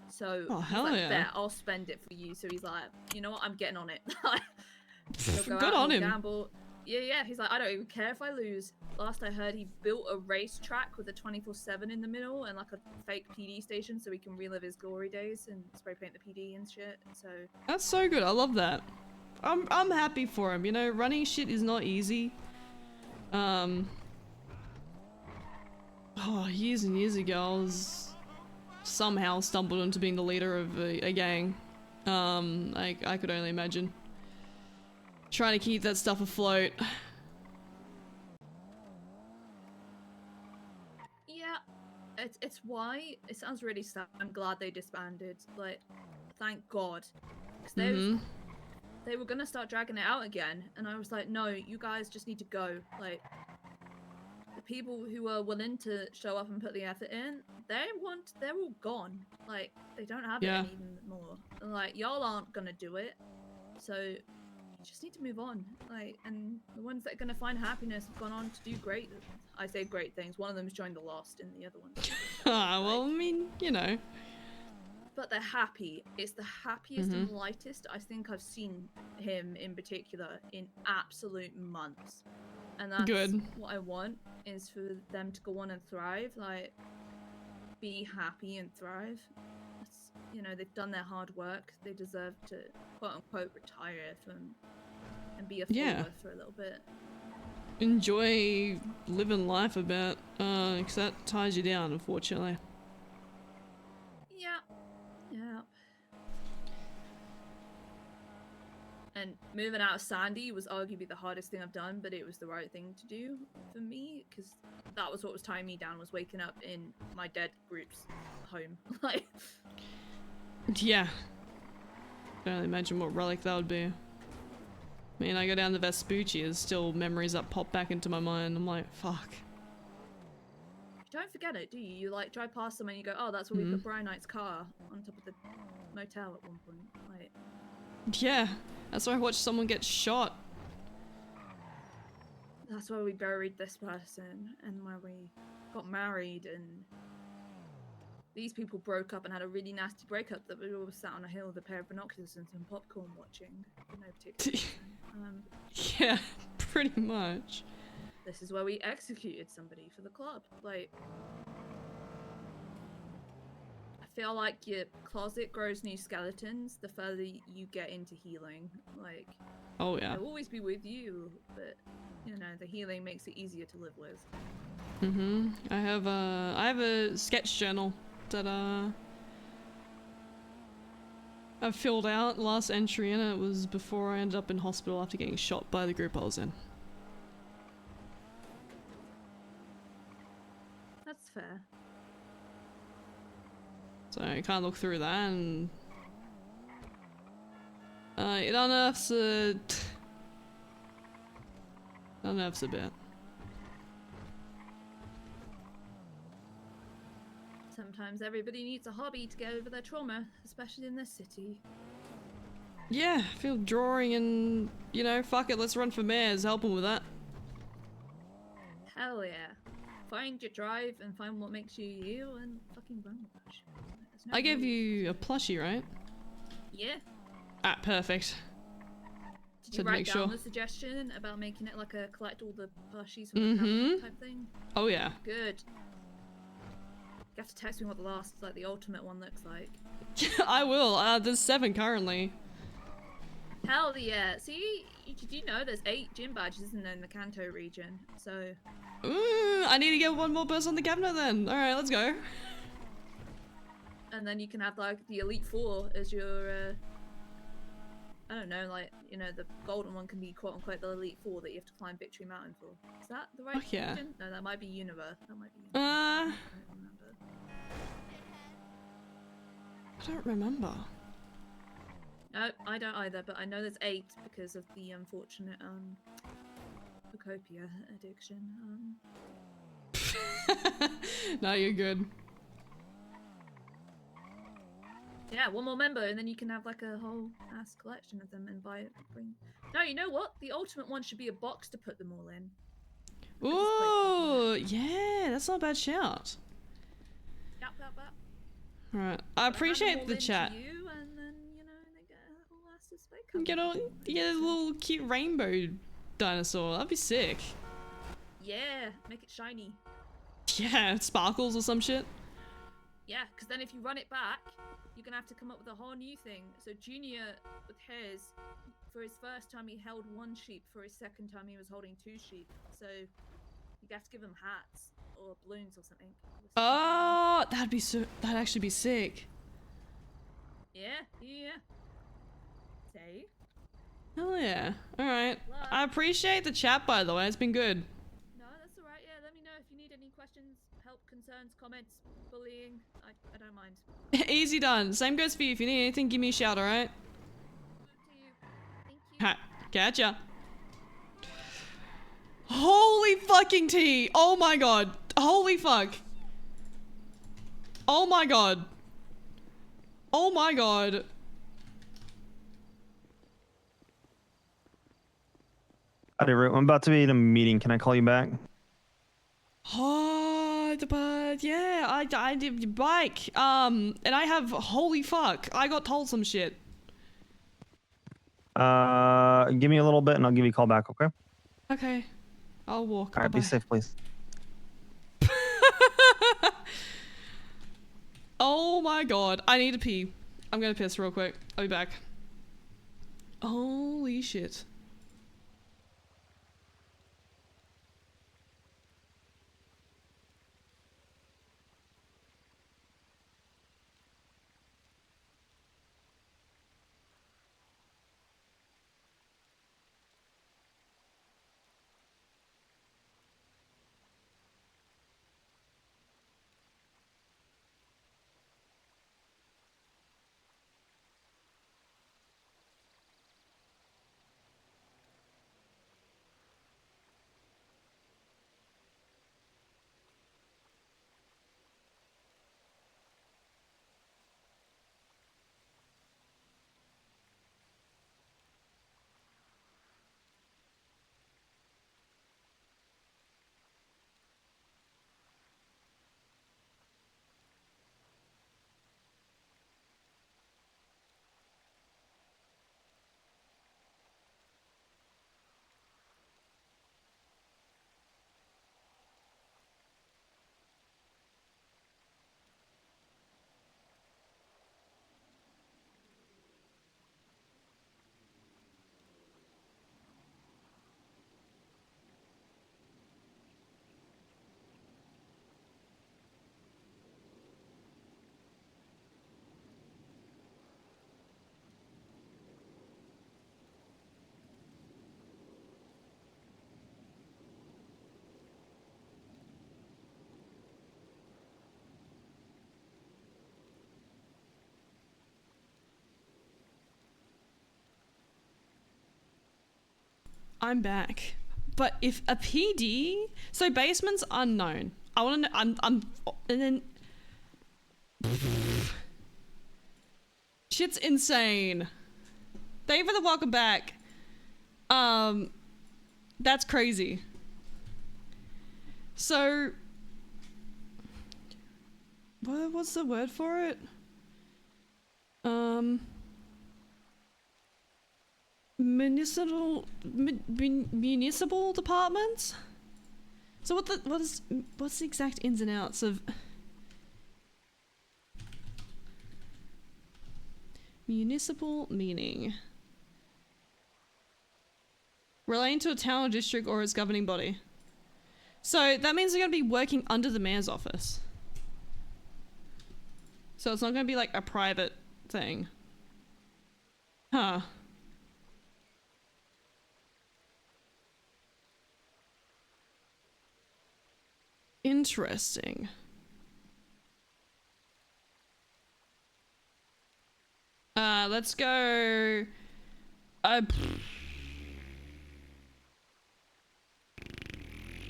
So oh, he's hell like, yeah. bet, I'll spend it for you. So he's like, you know what, I'm getting on it. Good on him. Gamble. Yeah. He's like, I don't even care if I lose. Last I heard, he built a racetrack with a 24/7 in the middle and like a fake PD station so he can relive his glory days and spray paint the PD and shit. So That's so good. I love that. I'm happy for him. You know, running shit is not easy. Years and years ago, I was somehow stumbled into being the leader of a gang. I could only imagine trying to keep that stuff afloat. yeah, it's why it sounds really sad. I'm glad they disbanded. Like, thank God, because they were gonna start dragging it out again, and I was like, no, you guys just need to go. Like, the people who are willing to show up and put the effort in, they're all gone. Like, they don't have it anymore. And like, y'all aren't gonna do it, so you just need to move on. Like, and the ones that are gonna find happiness have gone on to do great. I say great things. One of them's joined the Lost, and the other one's. Well, I mean, you know. But they're happy. It's the happiest and lightest I think I've seen him in particular in absolute months. And that's what I want, is for them to go on and thrive, like, be happy and thrive. It's, you know, they've done their hard work. They deserve to, quote-unquote, retire from and be a follower for a little bit. Enjoy living life a bit, because that ties you down, unfortunately. Yeah. And moving out of Sandy was arguably the hardest thing I've done, but it was the right thing to do for me, because that was what was tying me down, was waking up in my dead group's home. Like, yeah. I can only imagine what relic that would be. I mean, I go down to Vespucci, there's still memories that pop back into my mind. I'm like, fuck. you don't forget it, do you? You like drive past them and you go, oh, that's where we put Brian Knight's car on top of the motel at one point. Like, yeah, that's where I watched someone get shot. that's where we buried this person, and where we got married, and these people broke up and had a really nasty breakup that we all sat on a hill with a pair of binoculars and some popcorn watching for no particular reason. Yeah, pretty much. This is where we executed somebody for the club. Like, I feel like your closet grows new skeletons the further you get into healing. Like, oh yeah, they'll always be with you, but you know, the healing makes it easier to live with. I have a sketch journal that I filled out. Last entry in it was before I ended up in hospital after getting shot by the group I was in. That's fair. So I can't look through that, and it unearths a bit. Sometimes everybody needs a hobby to get over their trauma, especially in this city. Yeah, I feel drawing and, you know, fuck it, let's run for mayors, help 'em with that. Hell yeah. Find your drive and find what makes you you and fucking run with that shit. I gave you a plushie, right? Yeah. Ah, perfect. Did you to write make down sure. the suggestion about making it like a collect all the plushies from the camera type thing? Oh yeah. Good. You have to text me what the last, like the ultimate one looks like. I will. There's 7 currently. Hell yeah. See, did you know there's 8 gym badges in the Kanto region? So. I need to get one more person on the cabinet then. Alright, let's go. And then you can have like the Elite 4 as your, I don't know, like, you know, the golden one can be quote unquote the Elite 4 that you have to climb Victory Mountain for. Is that the right yeah. region? No, that might be Universe. That might be Universe. I don't remember. No, I don't either, but I know there's 8 because of the unfortunate, Phocopia addiction. No, you're good. Yeah, one more member, and then you can have like a whole ass collection of them and bring. No, you know what? The ultimate one should be a box to put them all in. Ooh, yeah, that's not a bad shout. Yep. Alright, I appreciate the chat. You, and then, you know, they get a whole ass display. You get a little cute rainbow dinosaur. That'd be sick. Yeah, make it shiny. Yeah, sparkles or some shit. Yeah, because then if you run it back, you're gonna have to come up with a whole new thing. So Junior with his, for his first time he held 1 sheep. For his second time he was holding 2 sheep. So you have to give him hats or balloons or something. Oh, that'd actually be sick. Yeah. Say. Hell yeah. Alright. I appreciate the chat, by the way. It's been good. No, that's alright. Yeah, let me know if you need any questions, help, concerns, comments, bullying. I don't mind. Easy done. Same goes for you. If you need anything, give me a shout, alright? Ha, gotcha. Holy fucking tea! Oh my god. Holy fuck. Oh my god. Oh my god. Howdy, Root. I'm about to be in a meeting. Can I call you back? Oh, but yeah, I did bike. And I have, holy fuck, I got told some shit. Give me a little bit and I'll give you a call back, okay? Okay, I'll walk. All right, be Bye-bye. safe, please. Oh my god, I need to pee. I'm gonna piss real quick. I'll be back. Holy shit. I'm back. But if a PD, so basement's unknown. I want to know. I'm, and then shit's insane. Thank you for the welcome back. That's crazy. So, what's the word for it? Municipal departments. So what's the exact ins and outs of municipal meaning? Relating to a town or district or its governing body. So that means they're going to be working under the mayor's office. So it's not going to be like a private thing. Huh. Interesting. Let's go.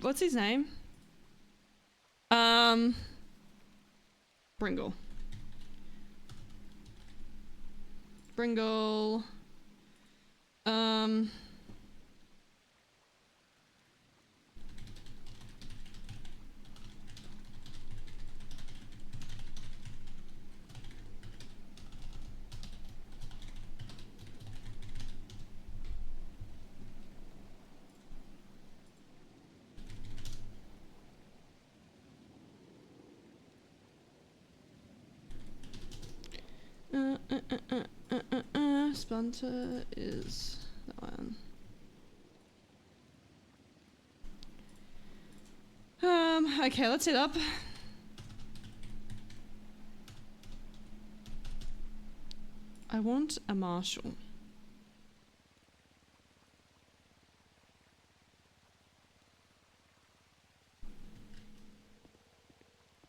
What's his name? Bringle. Bunter is that one. Okay, let's hit up. I want a marshal.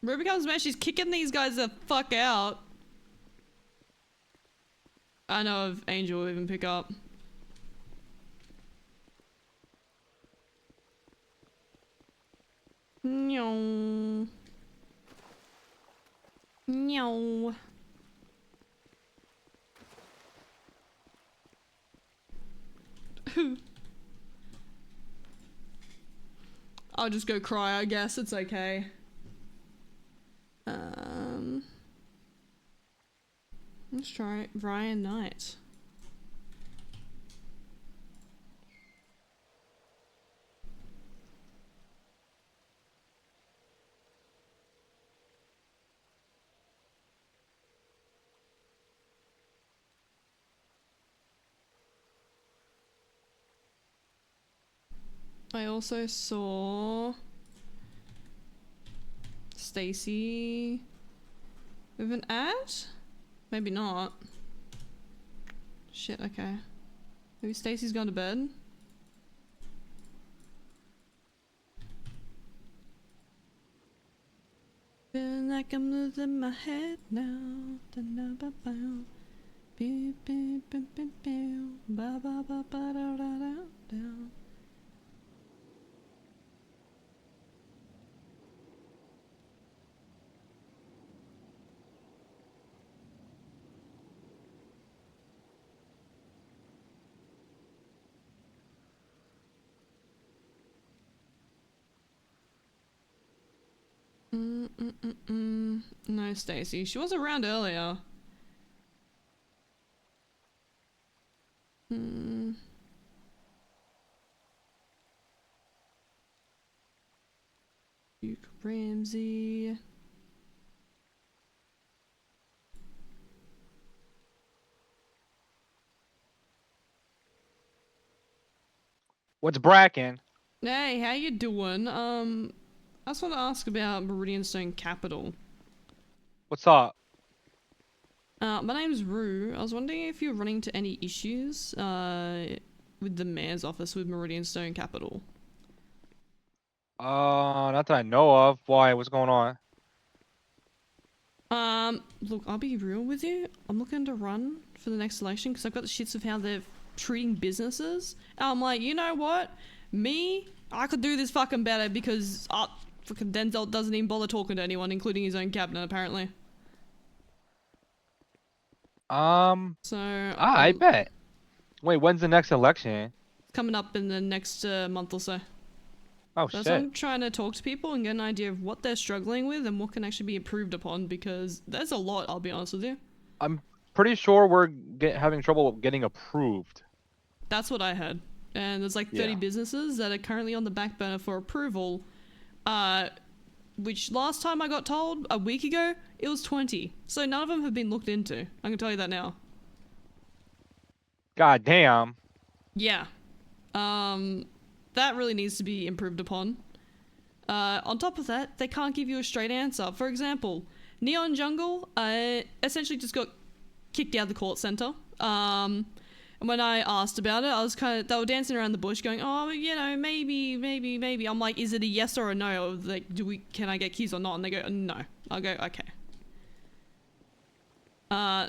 Rubicon's man, she's kicking these guys the fuck out. I know if Angel will even pick up. No. No. I'll just go cry, I guess. It's okay. Let's try Ryan Knight. I also saw Stacy with an ad? Maybe not. Shit, okay. Maybe Stacy's gone to bed? Feel like I'm losing my head now. No, Stacy. She was around earlier. Duke Ramsey. What's Bracken? Hey, how you doing? I just want to ask about Meridian Stone Capital. What's up? My name's Rue. I was wondering if you're running into any issues with the mayor's office with Meridian Stone Capital. Not that I know of. Why? What's going on? Look, I'll be real with you. I'm looking to run for the next election because I've got the shits of how they're treating businesses. And I'm like, you know what? I could do this fucking better because fucking Denzel doesn't even bother talking to anyone, including his own cabinet, apparently. So I bet. Wait, when's the next election? coming up in the next month or so. Oh, So shit. I'm trying to talk to people and get an idea of what they're struggling with and what can actually be improved upon because there's a lot, I'll be honest with you. I'm pretty sure we're having trouble getting approved. That's what I heard. And there's like 30 Yeah. businesses that are currently on the back burner for approval. Which last time I got told, a week ago, it was 20. So none of them have been looked into. I can tell you that now. God damn. Yeah. That really needs to be improved upon. On top of that, they can't give you a straight answer. For example, Neon Jungle essentially just got kicked out of the court center. And when I asked about it, I was they were dancing around the bush going, oh, you know, maybe. I'm like, is it a yes or a no? Or like, can I get keys or not? And they go, no. I'll go, okay.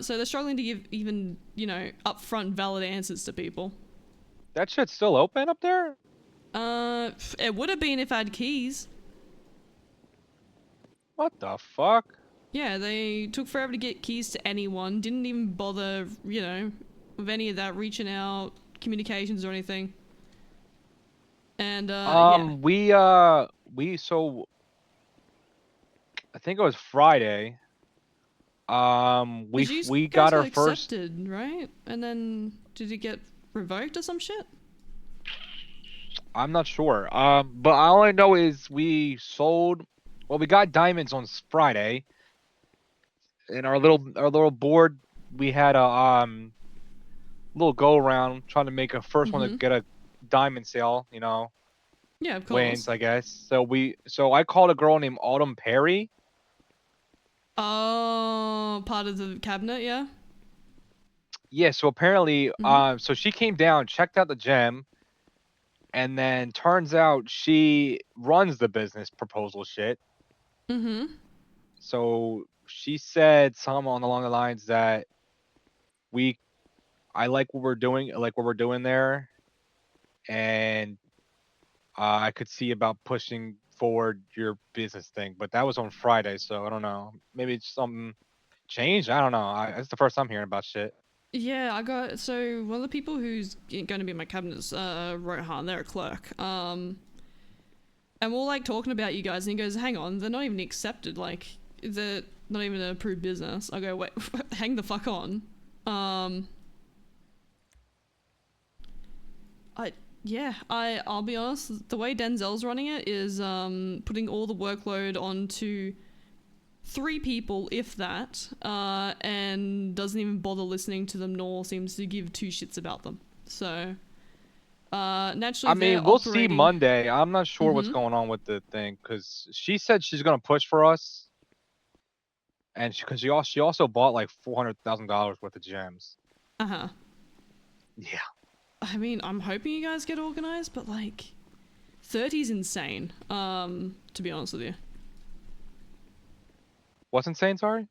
So they're struggling to give even, you know, upfront valid answers to people. That shit's still open up there? It would have been if I had keys. What the fuck? Yeah, they took forever to get keys to anyone. Didn't even bother, you know, with any of that, reaching out, communications or anything. And, yeah. So I think it was Friday. We got our first. Accepted, right? And then did it get revoked or some shit? I'm not sure. But all I know is we sold. Well, we got diamonds on Friday. In our little board, we had a little go around, trying to make a first one to Mhm. get a diamond sale. You know, Yeah, of wins, course. I guess. So I called a girl named Autumn Perry. Oh, part of the cabinet, yeah. Yeah, so apparently, Mhm. so she came down, checked out the gym, and then turns out she runs the business proposal shit. Mhm. So she said something along the lines that I like what we're doing there, and I could see about pushing forward your business thing. But that was on Friday, so I don't know. Maybe it's something changed. I don't know. It's the first I'm hearing about shit. Yeah, I got so one of the people who's going to be in my cabinet's Rohan. They're a clerk. And we're like talking about you guys, and he goes, "Hang on, they're not even accepted. Like, they're not even an approved business." I go, "Wait, hang the fuck on." I'll be honest. The way Denzel's running it is putting all the workload onto 3 people, if that, and doesn't even bother listening to them, nor seems to give 2 shits about them. So, naturally, I mean, we'll see Monday. I'm not sure what's going on with the thing because she said she's gonna push for us, and because she also bought like $400,000 worth of gems. Uh-huh. Yeah. I mean, I'm hoping you guys get organized, but like 30's insane, to be honest with you. What's insane? Sorry.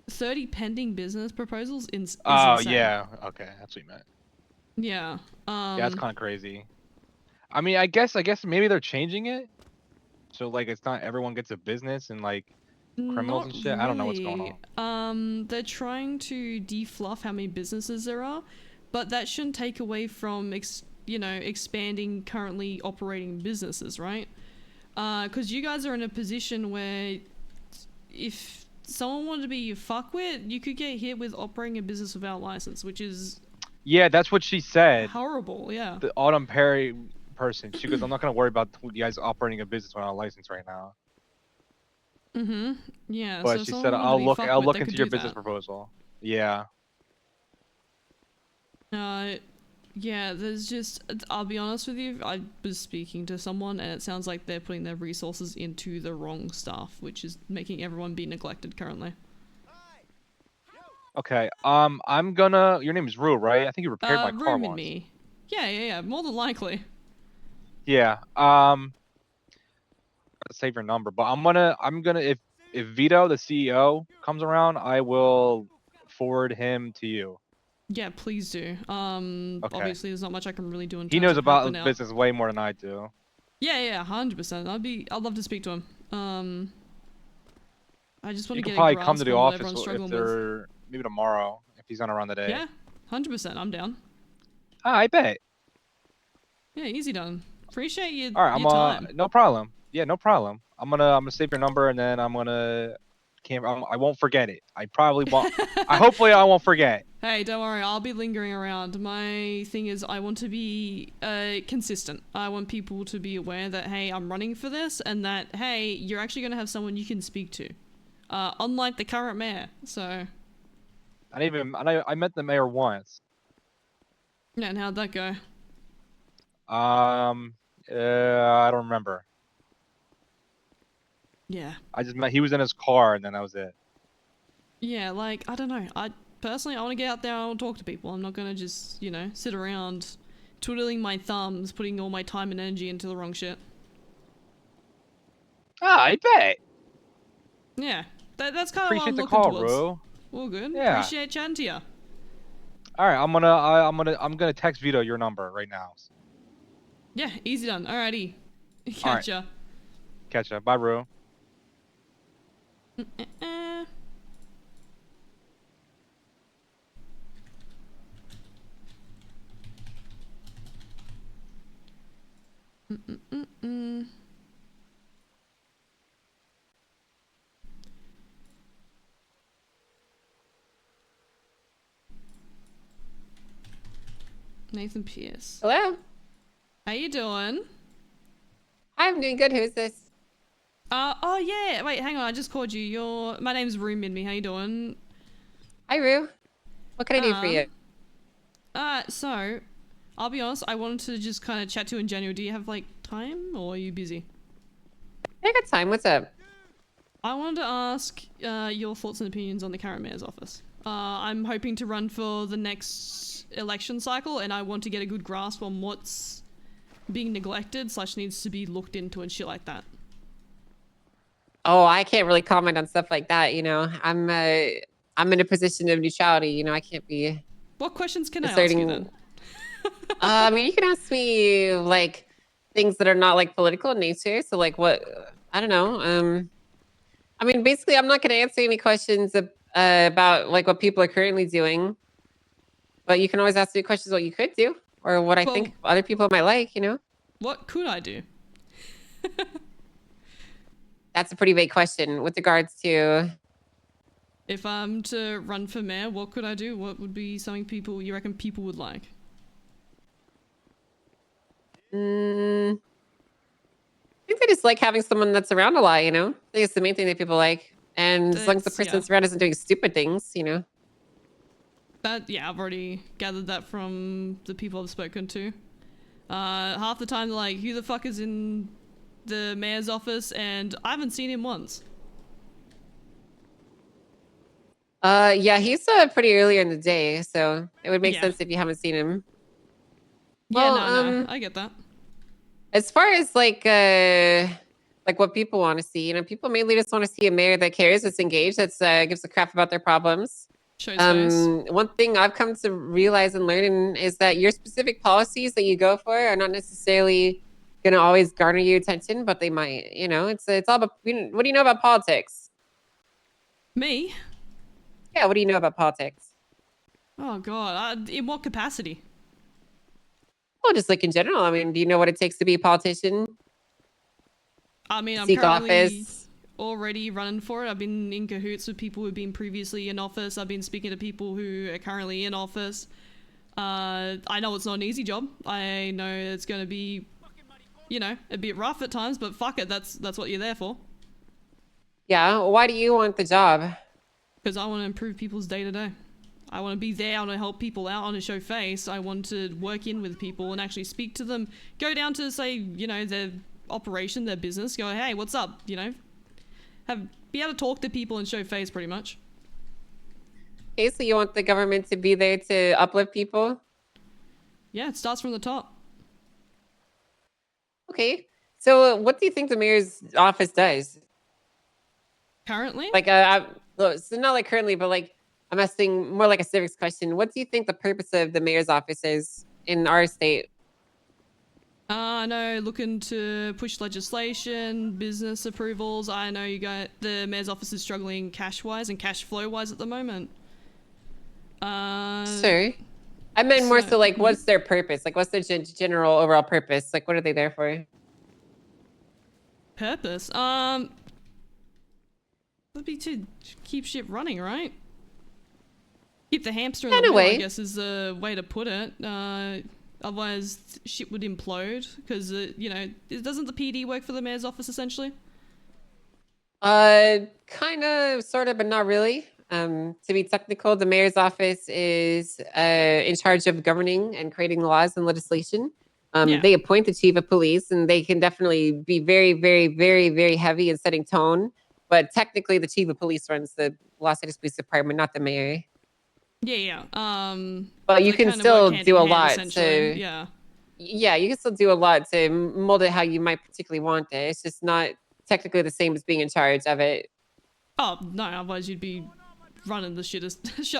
30 pending business proposals is Oh insane. yeah. Okay, that's what you meant. Yeah. Yeah, that's kind of crazy. I mean, I guess maybe they're changing it, so like it's not everyone gets a business and like criminals Not and shit. I don't know what's going really. on. They're trying to defluff how many businesses there are, but that shouldn't take away from expanding currently operating businesses, right? Because you guys are in a position where if someone wanted to be your fuckwit, you could get hit with operating a business without license, which is Yeah, that's what she said. horrible. Yeah. The Autumn Perry person. She goes, "I'm not gonna worry about you guys operating a business without a license right now." Mhm. Yeah. But So if she someone said, wanted to be I'll fuckwit, look they could into your do business that. proposal." Yeah. Yeah, there's just, I'll be honest with you, I was speaking to someone and it sounds like they're putting their resources into the wrong stuff, which is making everyone be neglected currently. Okay. I'm gonna. Your name is Rue, right? I think you repaired my car once. Minmi. Yeah, more than likely. Yeah. Save your number, but I'm gonna if Vito, the CEO, comes around, I will forward him to you. Yeah, please do. Okay. Obviously there's not much I can really do in He terms knows of about helping out. business way more than I do. Yeah, 100%. I'd love to speak to him. I just want You to can get a probably come to grasp the on what office everyone's if struggling with. they're maybe tomorrow if he's not around the day. Yeah, 100%. I'm down. I bet. Yeah, easy done. Appreciate your time. No problem. Yeah, no problem. I'm gonna save your number and then I won't forget it. I probably won't. Hopefully I won't forget. Hey, don't worry, I'll be lingering around. My thing is I want to be consistent. I want people to be aware that, hey, I'm running for this, and that, hey, you're actually going to have someone you can speak to. Unlike the current mayor, so... I met the mayor once. Yeah, and how'd that go? I don't remember. Yeah. He was in his car and then that was it. Yeah, like, I don't know. Personally, I want to get out there and I want to talk to people. I'm not going to just, sit around twiddling my thumbs, putting all my time and energy into the wrong shit. I bet. Yeah, that's kind of what Appreciate I'm the looking call, towards. Ru. All good. Yeah. Appreciate chatting to you. All right, I'm gonna text Vito your number right now. Yeah, easy done. Alrighty. All Catch ya. Catch ya. Bye, Ru. Nathan Pierce. Hello. How you doing? I'm doing good. Who's this? Oh yeah. Wait, hang on. I just called you. My name's Rue Minmi. How you doing? Hi, Rue. What can I do for you? So, I'll be honest, I wanted to just kind of chat to you in January. Do you have, like, time, or are you busy? I got time. What's up? I wanted to ask your thoughts and opinions on the current mayor's office. I'm hoping to run for the next election cycle, and I want to get a good grasp on what's being neglected / needs to be looked into and shit like that. Oh, I can't really comment on stuff like that. You know, I'm in a position of neutrality. You know, I can't be. What questions can asserting... I ask you then? I mean, you can ask me like things that are not like political in nature. So like what? I don't know. I mean, basically, I'm not going to answer any questions about like what people are currently doing. But you can always ask me questions what you could do or what I think other people might like. You know. What could I do? That's a pretty vague question with regards to... If I'm to run for mayor, what could I do? What would be something you reckon people would like? I think they just like having someone that's around a lot, you know? I think it's the main thing that people like. And as long as the person that's around isn't doing stupid things, you know? Yeah, I've already gathered that from the people I've spoken to. Half the time they're like, who the fuck is in the mayor's office? And I haven't seen him once. Yeah, he's pretty earlier in the day, so it would make sense if you haven't seen him. Yeah, Well, no, I get that. As far as like what people want to see, you know, people mainly just want to see a mayor that cares, that's engaged, that's gives a crap about their problems. Shows face. One thing I've come to realize and learn is that your specific policies that you go for are not necessarily gonna always garner your attention, but they might. You know, it's all about. What do you know about politics? Me? Yeah, what do you know about politics? Oh god, in what capacity? Well, just like in general. I mean, do you know what it takes to be a politician? I mean, I'm Seek currently office. already running for it. I've been in cahoots with people who've been previously in office. I've been speaking to people who are currently in office. I know it's not an easy job. I know it's going to be, you know, a bit rough at times, but fuck it, that's what you're there for. Yeah, why do you want the job? Because I want to improve people's day-to-day. I want to be there, I want to help people out, I want to show face, I want to work in with people and actually speak to them. Go down to, say, you know, their operation, their business, go, hey, what's up, you know? Be able to talk to people and show face, pretty much. Okay, so you want the government to be there to uplift people? Yeah, it starts from the top. Okay, so what do you think the mayor's office does? Currently? Like, so not like currently, but like, I'm asking more like a civics question. What do you think the purpose of the mayor's office is in our state? I know, looking to push legislation, business approvals. I know you got the mayor's office is struggling cash-wise and cash flow-wise at the moment. Sure. I meant more so like, what's their purpose? Like, what's their general overall purpose? Like, what are they there for? Purpose? Would be to keep shit running, right? Keep the hamster in the wheel, I guess, is the way to put it. Otherwise, shit would implode, because, you know, doesn't the PD work for the mayor's office, essentially? Kind of, sort of, but not really. To be technical, the mayor's office is in charge of governing and creating laws and legislation. They appoint the chief of police, and they can definitely be very, very, very, very heavy in setting tone. But technically, the chief of police runs the Los Angeles Police Department, not the mayor. Yeah. But you can still do a lot to... Yeah. Yeah, you can still do a lot to mold it how you might particularly want it. It's just not technically the same as being in charge of it. Oh, no, otherwise you'd be running the shit,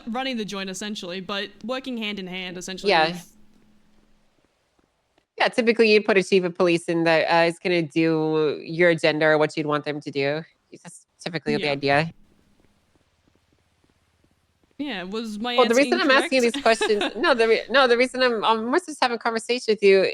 running the joint, essentially, but working hand in hand, essentially. Yeah. Yeah, typically you'd put a chief of police in that is going to do your agenda or what you'd want them to do. That's typically the idea. Yeah, was my Well, the answer reason I'm asking you these questions, the reason I'm more just having a conversation with you,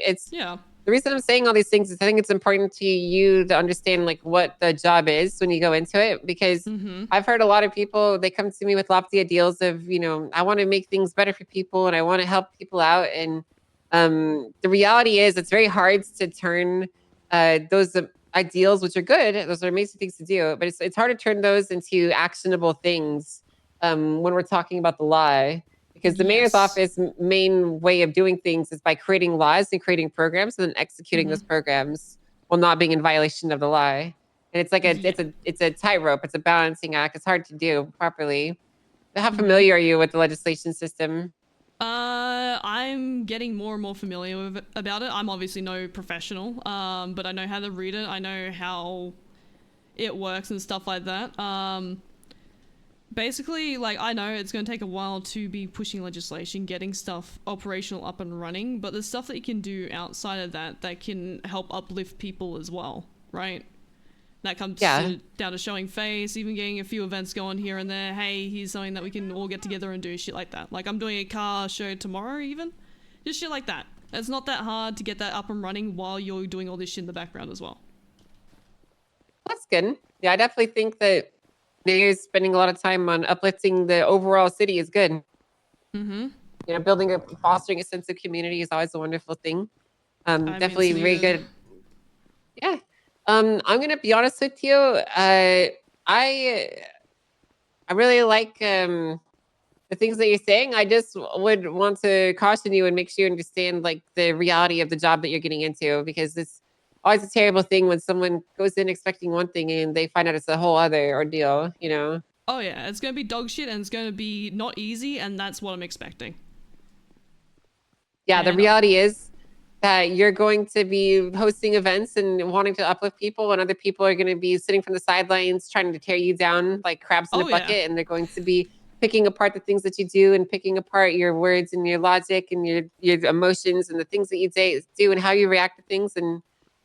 the reason I'm saying all these things is I think it's important to you to understand like what the job is when you go into it, because I've heard a lot of people, they come to me with lofty ideals of, you know, I want to make things better for people and I want to help people out. And the reality is it's very hard to turn those ideals, which are good, those are amazing things to do, but it's hard to turn those into actionable things when we're talking about the law, Because the mayor's Yes. office main way of doing things is by creating laws and creating programs and then executing those programs while not being in violation of the law. And it's like it's a tightrope. It's a balancing act. It's hard to do properly. How familiar are you with the legislation system? I'm getting more and more familiar with about it. I'm obviously no professional, but I know how to read it. I know how it works and stuff like that. Basically, like, I know it's going to take a while to be pushing legislation, getting stuff operational up and running, but there's stuff that you can do outside of that can help uplift people as well, right? That comes down to showing face, even getting a few events going here and there. Hey, here's something that we can all get together and do, shit like that. Like, I'm doing a car show tomorrow even. Just shit like that. It's not that hard to get that up and running while you're doing all this shit in the background as well. That's good. Yeah, I definitely think that mayors spending a lot of time on uplifting the overall city is good. Mm-hmm. You know, fostering a sense of community is always a wonderful thing. Definitely very good. Yeah. I'm gonna be honest with you. I really like the things that you're saying. I just would want to caution you and make sure you understand like the reality of the job that you're getting into, because it's always a terrible thing when someone goes in expecting one thing and they find out it's a whole other ordeal, you know? Oh yeah, it's gonna be dog shit and it's gonna be not easy, and that's what I'm expecting. Yeah, the reality is that you're going to be hosting events and wanting to uplift people, and other people are going to be sitting from the sidelines trying to tear you down like crabs in a bucket, and they're going to be picking apart the things that you do and picking apart your words and your logic and your emotions and the things that you do and how you react to things. And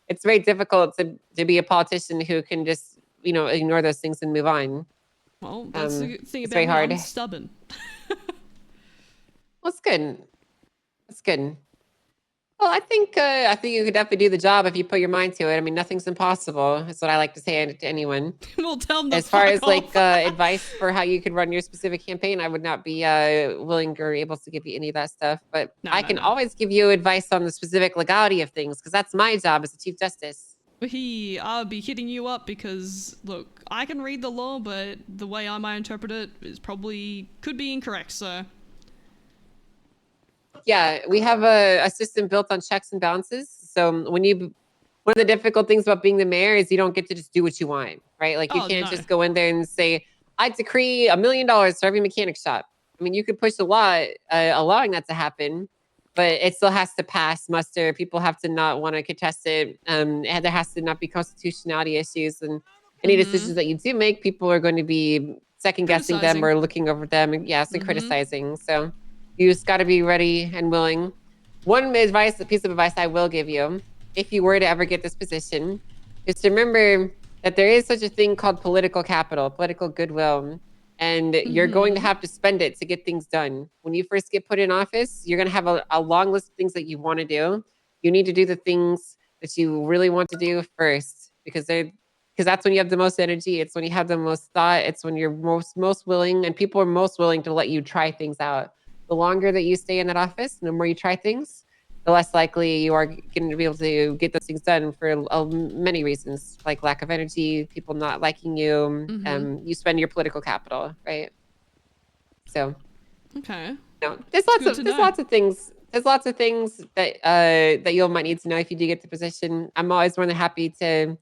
it's very difficult to be a politician who can just, you know, ignore those things and move on. Well, that's the thing it's about very me. hard. I'm stubborn. Well, it's good. It's good. Well, I think you could definitely do the job if you put your mind to it. I mean, nothing's impossible. That's what I like to say to anyone. We'll tell them to As far fuck as off. like advice for how you could run your specific campaign, I would not be willing or able to give you any of that stuff. But I can always give you advice on the specific legality of things, because that's my job as a Chief Justice. I'll be hitting you up because, look, I can read the law, but the way I might interpret it is could be incorrect, so... Yeah, we have a system built on checks and balances. So one of the difficult things about being the mayor is you don't get to just do what you want, right? Like you can't just go in there and say, I decree $1 million for every mechanic shop. I mean, you could push a law allowing that to happen, but it still has to pass muster. People have to not want to contest it. And there has to not be constitutionality issues. And any decisions that you do make, people are going to be second guessing them or looking over them and criticizing. So you just got to be ready and willing. One piece of advice I will give you, if you were to ever get this position, is to remember that there is such a thing called political capital, political goodwill, and you're going to have to spend it to get things done. When you first get put in office, you're going to have a long list of things that you want to do. You need to do the things that you really want to do first, because that's when you have the most energy. It's when you have the most thought. It's when you're most willing, and people are most willing to let you try things out. The longer that you stay in that office, and the more you try things, the less likely you are going to be able to get those things done for many reasons, like lack of energy, people not liking you, you spend your political capital, right? So, okay. There's lots of things. There's lots of things that that you might need to know if you do get the position. I'm always more than happy to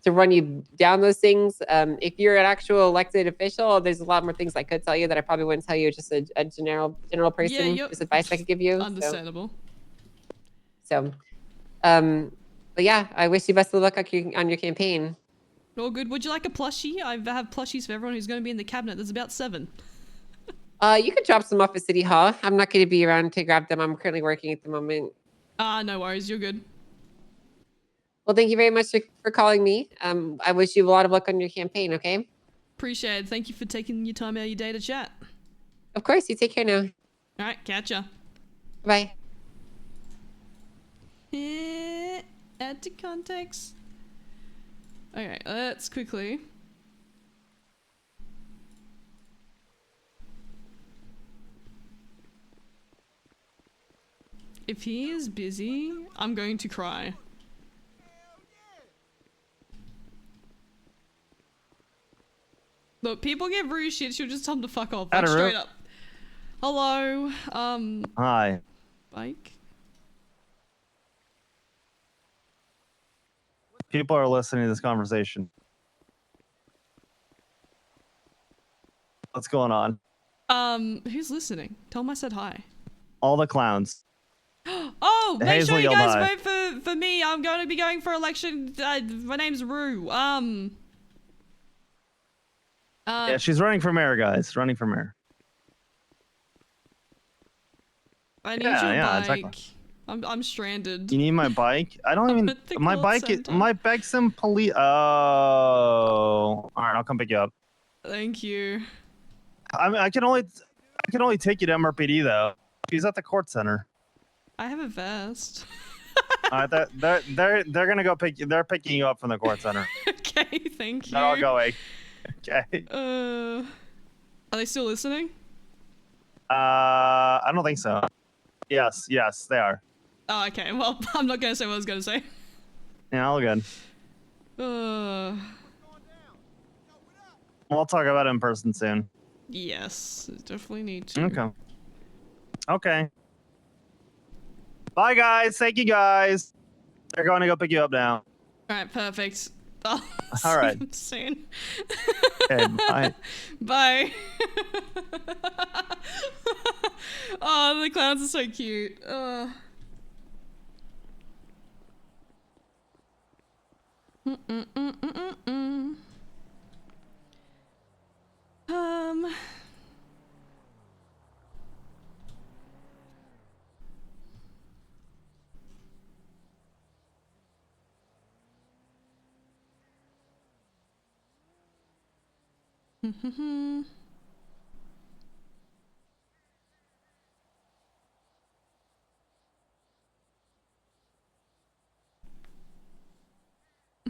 run you down those things. If you're an actual elected official, there's a lot more things I could tell you that I probably wouldn't tell you. Just a general person. Just advice I could give you. Understandable. So, but yeah, I wish you best of luck on your campaign. All good. Would you like a plushie? I have plushies for everyone who's going to be in the cabinet. There's about 7. You could drop some off at City Hall. I'm not going to be around to grab them. I'm currently working at the moment. No worries. You're good. Well, thank you very much for calling me. I wish you a lot of luck on your campaign, okay? Appreciate it. Thank you for taking your time out of your day to chat. Of course. You take care now. All right. Catch ya. Bye. Add to context. Okay, let's quickly. If he is busy, I'm going to cry. Look, people give Rue shit, she'll just tell him to fuck off. Like, straight up. Hello. Hi. Bike. People are listening to this conversation. What's going on? Who's listening? Tell them I said hi. All the clowns. Oh, make Hazel sure you yelled guys hi. vote for me. I'm going to be going for election. My name's Rue. Yeah, she's running for mayor, guys. Running for mayor. I need Yeah, your yeah, bike. exactly. I'm stranded. You need my bike? I don't even. at the My call bike. center. My bike's in police. Oh. All right, I'll come pick you up. Thank you. I mean, I can only take you to MRPD though. She's at the court center. I have a vest. All right, they're gonna go pick you. They're picking you up from the court center. Okay, thank you. They're all going. Okay. Are they still listening? I don't think so. Yes, they are. Oh, okay. Well, I'm not gonna say what I was gonna say. Yeah, all good. We'll talk about it in person soon. Yes, definitely need to. Okay. Okay. Bye, guys. Thank you, guys. They're going to go pick you up now. All right, perfect. I'll All right. see them soon. Okay, bye. Bye. Oh, the clowns are so cute.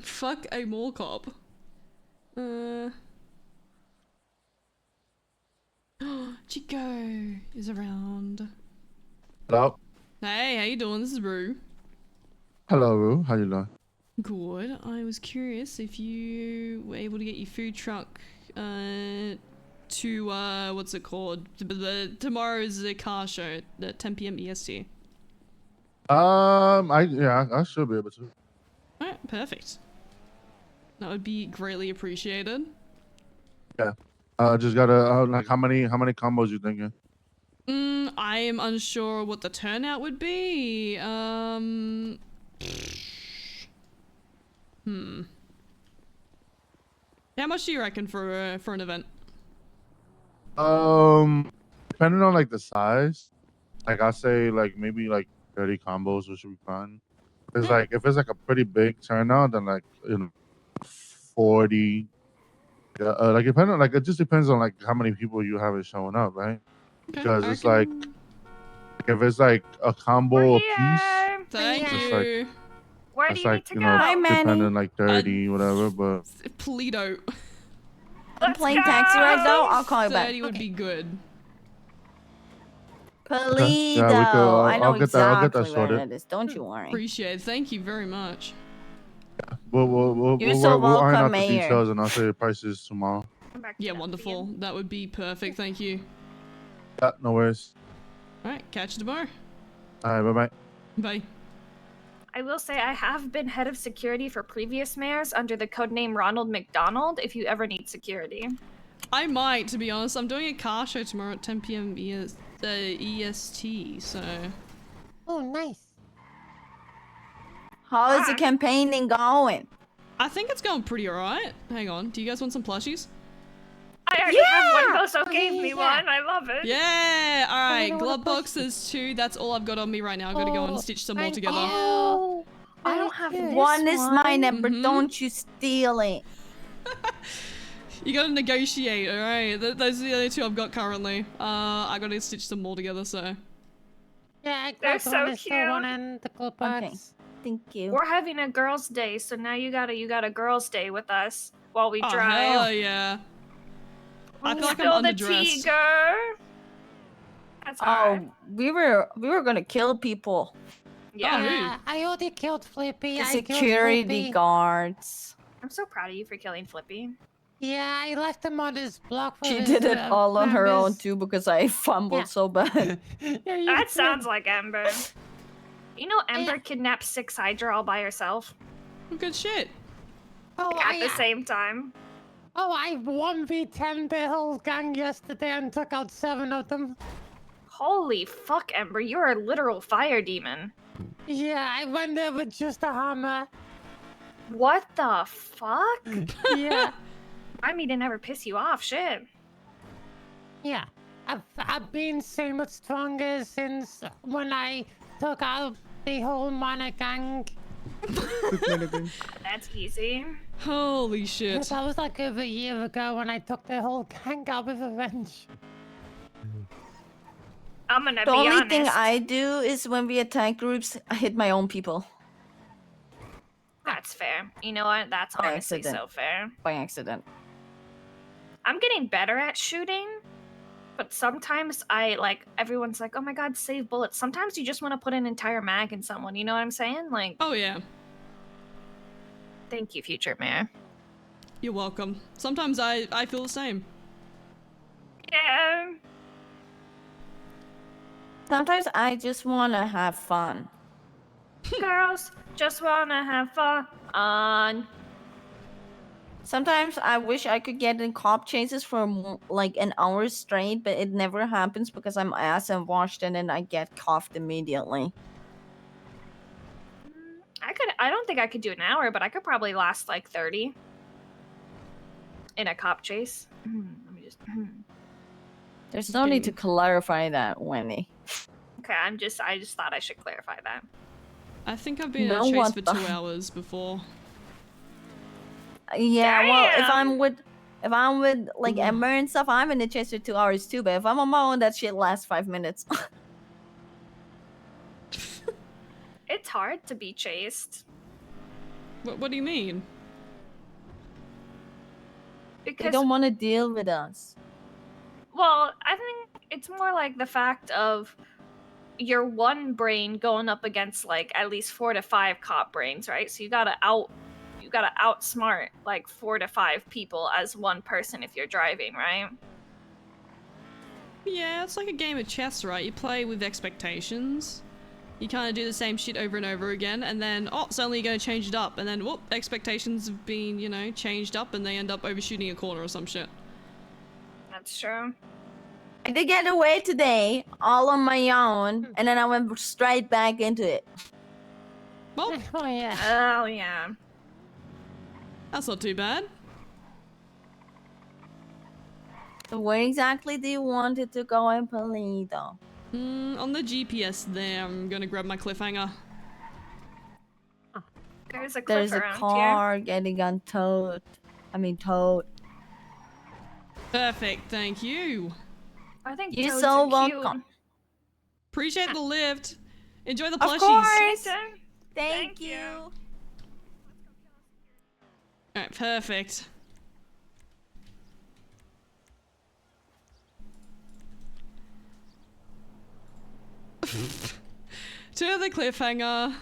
Fuck a mall cop. Chico is around. Hello. Hey, how you doing? This is Rue. Hello, Rue. How you doing? Good. I was curious if you were able to get your food truck to what's it called? Tomorrow's the car show at 10 p.m. EST. I should be able to. Alright, perfect. That would be greatly appreciated. Yeah. Just gotta like how many combos you thinking? I am unsure what the turnout would be. How much do you reckon for an event? Depending on like the size, like I say like maybe like 30 combos, which should be fine. It's like if it's like a pretty big turnout, then like 40. Like depending, like it just depends on like how many people you have it showing up, right? Because it's like if it's like a combo a piece, Thank it's you. like Where it's do you like need to you go? know Hi, Manny. depending like 30 whatever, but Polito. I'm playing taxi right now. I'll call you back. 30 would be good. Polito. Yeah, we could, I know I'll get that exactly where sorted. that is. Don't you worry. Appreciate it. Thank you very much. we'll You're so we'll iron welcome, out the Mayor. details and I'll say the prices tomorrow. Yeah, wonderful. That would be perfect. Thank you. Yeah, no worries. All right, catch you tomorrow. All right, bye. Bye. I will say I have been head of security for previous mayors under the codename Ronald McDonald if you ever need security. I might, to be honest. I'm doing a car show tomorrow at 10 p.m. EST, so... Oh, nice. How is the campaigning going? I think it's going pretty alright. Hang on. Do you guys want some plushies? I already have one. Boso gave me one. I love it. Yeah! Alright, glove boxes 2. That's all I've got on me right now. I've got to go and stitch some more together. Oh, I don't have this one. Is mine, but Mhm. don't you steal it. You gotta negotiate, alright? Those are the only 2 I've got currently. I gotta stitch them all together, so... Yeah, They're so cute. Okay, thank you. We're having a girls' day, so now you got a girls' day with us while we Oh, drive. hell yeah. I feel like I'm Spill the tea, underdressed. girl. That's hard. Oh, we were gonna kill people. Yeah. I already killed Flippy. I killed Security Flippy. guards. I'm so proud of you for killing Flippy. Yeah, I left him on his block. She did it all on her own too because I fumbled so bad. That sounds like Ember. You know, Ember kidnapped 6 Hydra all by herself. Good shit. Oh, At the same time. Oh, I 1v10 the whole gang yesterday and took out 7 of them. Holy fuck, Ember, you're a literal fire demon. Yeah, I went there with just a hammer. What the fuck? Yeah. I mean, to never piss you off, shit. Yeah, I've been so much stronger since when I took out the whole mana gang. That's easy. Holy shit. That was like over a year ago when I took the whole gang out with revenge. I'm gonna The be only honest. thing I do is when we attack groups, I hit my own people. That's fair. You know what? That's By honestly accident. so fair. By accident. I'm getting better at shooting, but sometimes everyone's like, oh my god, save bullets. Sometimes you just want to put an entire mag in someone, you know what I'm saying? Like, Oh yeah. thank you, future mayor. You're welcome. Sometimes I feel the same. Yeah. Sometimes I just want to have fun. Girls just want to have fun. Sometimes I wish I could get in cop chases for like an hour straight, but it never happens because I'm ass and washed and then I get cuffed immediately. I don't think I could do an hour, but I could probably last like 30 in a cop chase. Let me just. There's no need to clarify that, Wendy. Okay, I just thought I should clarify that. I think I've been in No, a chase what for the- 2 hours before. Yeah, well, if Damn. I'm with like Ember and stuff, I'm in the chase for 2 hours too. But if I'm on my own, that shit lasts 5 minutes. It's hard to be chased What do you mean? They because don't want to deal with us. well, I think it's more like the fact of your one brain going up against like at least 4 to 5 cop brains, right? So you gotta outsmart like 4 to 5 people as one person if you're driving, right? Yeah, it's like a game of chess, right? You play with expectations. You kind of do the same shit over and over again, and then, oh, suddenly you're going to change it up, and then, whoop, expectations have been, you know, changed up, and they end up overshooting a corner or some shit. That's true. I did get away today, all on my own, and then I went straight back into it. Well, oh yeah. Oh yeah. That's not too bad. So where exactly do you want it to go in Polito? On the GPS there, I'm gonna grab my cliffhanger. There's a cliff There's a around car here. getting towed. Towed. Perfect, thank you. I think You're toads so are cute. welcome. Appreciate the lift. Enjoy the Of plushies. course. Anytime. Thank you. Alright, perfect. To the cliffhanger.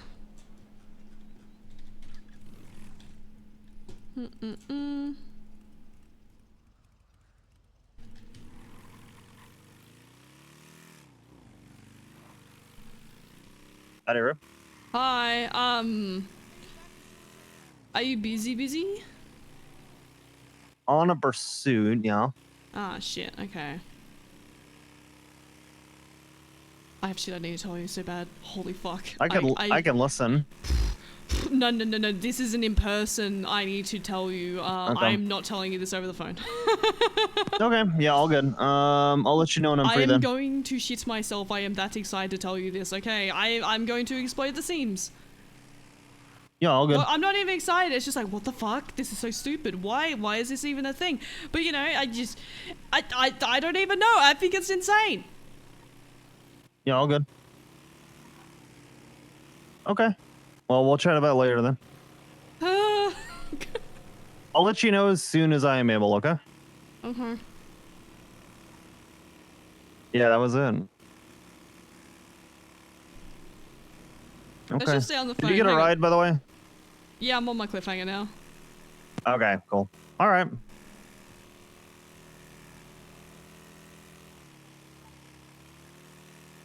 Howdy, Rip. Hi, are you busy? On a pursuit, yeah. Ah, shit, okay. I have shit I need to tell you so bad. Holy fuck. I can listen. No, this isn't in person. I need to tell you. Okay. I'm not telling you this over the phone. Okay, yeah, all good. I'll let you know when I'm I free am then. going to shit myself. I am that excited to tell you this, okay? I'm going to explode the seams. Yeah, all good. Well, I'm not even excited. It's just like, what the fuck? This is so stupid. Why is this even a thing? But you know, I don't even know. I think it's insane. Yeah, all good. Okay. Well, we'll chat about it later then. I'll let you know as soon as I am able, okay? Okay. Yeah, that was it. Let's Okay. just stay on the Did phone. you get a Hang on. ride, by the way? Yeah, I'm on my cliffhanger now. Okay, cool. All right.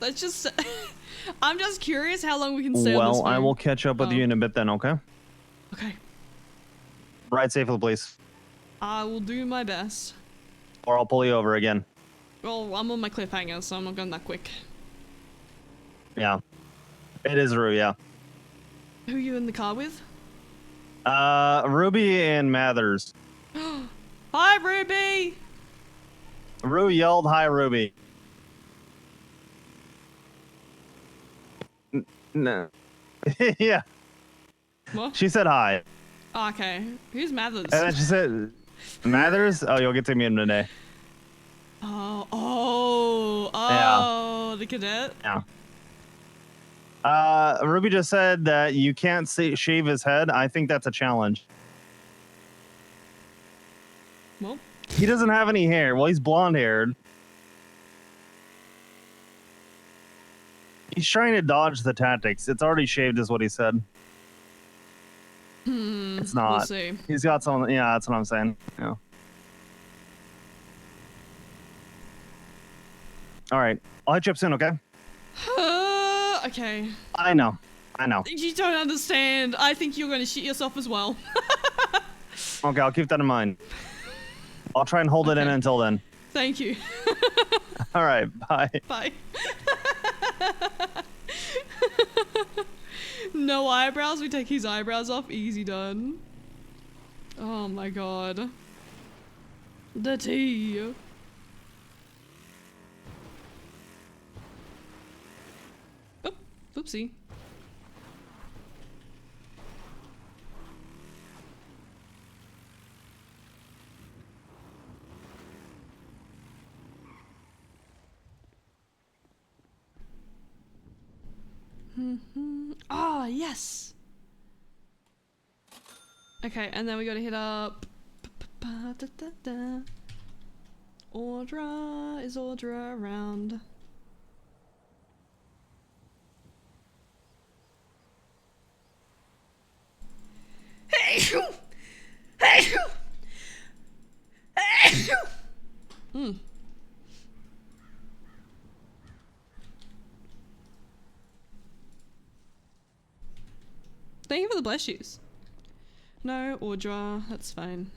Let's just. I'm just curious how long we can stay on this Well, I phone. will catch up with you in a bit then, okay? Okay. Ride safely, please. I will do my best. Or I'll pull you over again. Well, I'm on my cliffhanger, so I'm not going that quick. Yeah. It is Rue, yeah. Who are you in the car with? Ruby and Mathers. Hi, Ruby! Rue yelled, "Hi, Ruby." No. Yeah. What? She said hi. Oh, okay. Who's Mathers? And then she said, Mathers? Oh, you'll get to meet him today. Oh, the cadet? Yeah. Ruby just said that you can't shave his head. I think that's a challenge. Well. He doesn't have any hair. Well, he's blonde-haired. He's trying to dodge the tactics. It's already shaved is what he said. It's not. We'll see. He's got some. Yeah, that's what I'm saying. Yeah. All right. I'll hit you up soon, okay? Okay. I know. You don't understand. I think you're going to shit yourself as well. Okay, I'll keep that in mind. I'll try and hold it in until then. Thank you. All right. Bye. Bye. No eyebrows. We take his eyebrows off. Easy done. Oh my god. The tea. Oh, oopsie. Ah, yes. Okay, and then we gotta hit up. Audra, is Audra around? Hmm. Thank you for the bless yous. No, Audra, that's fine.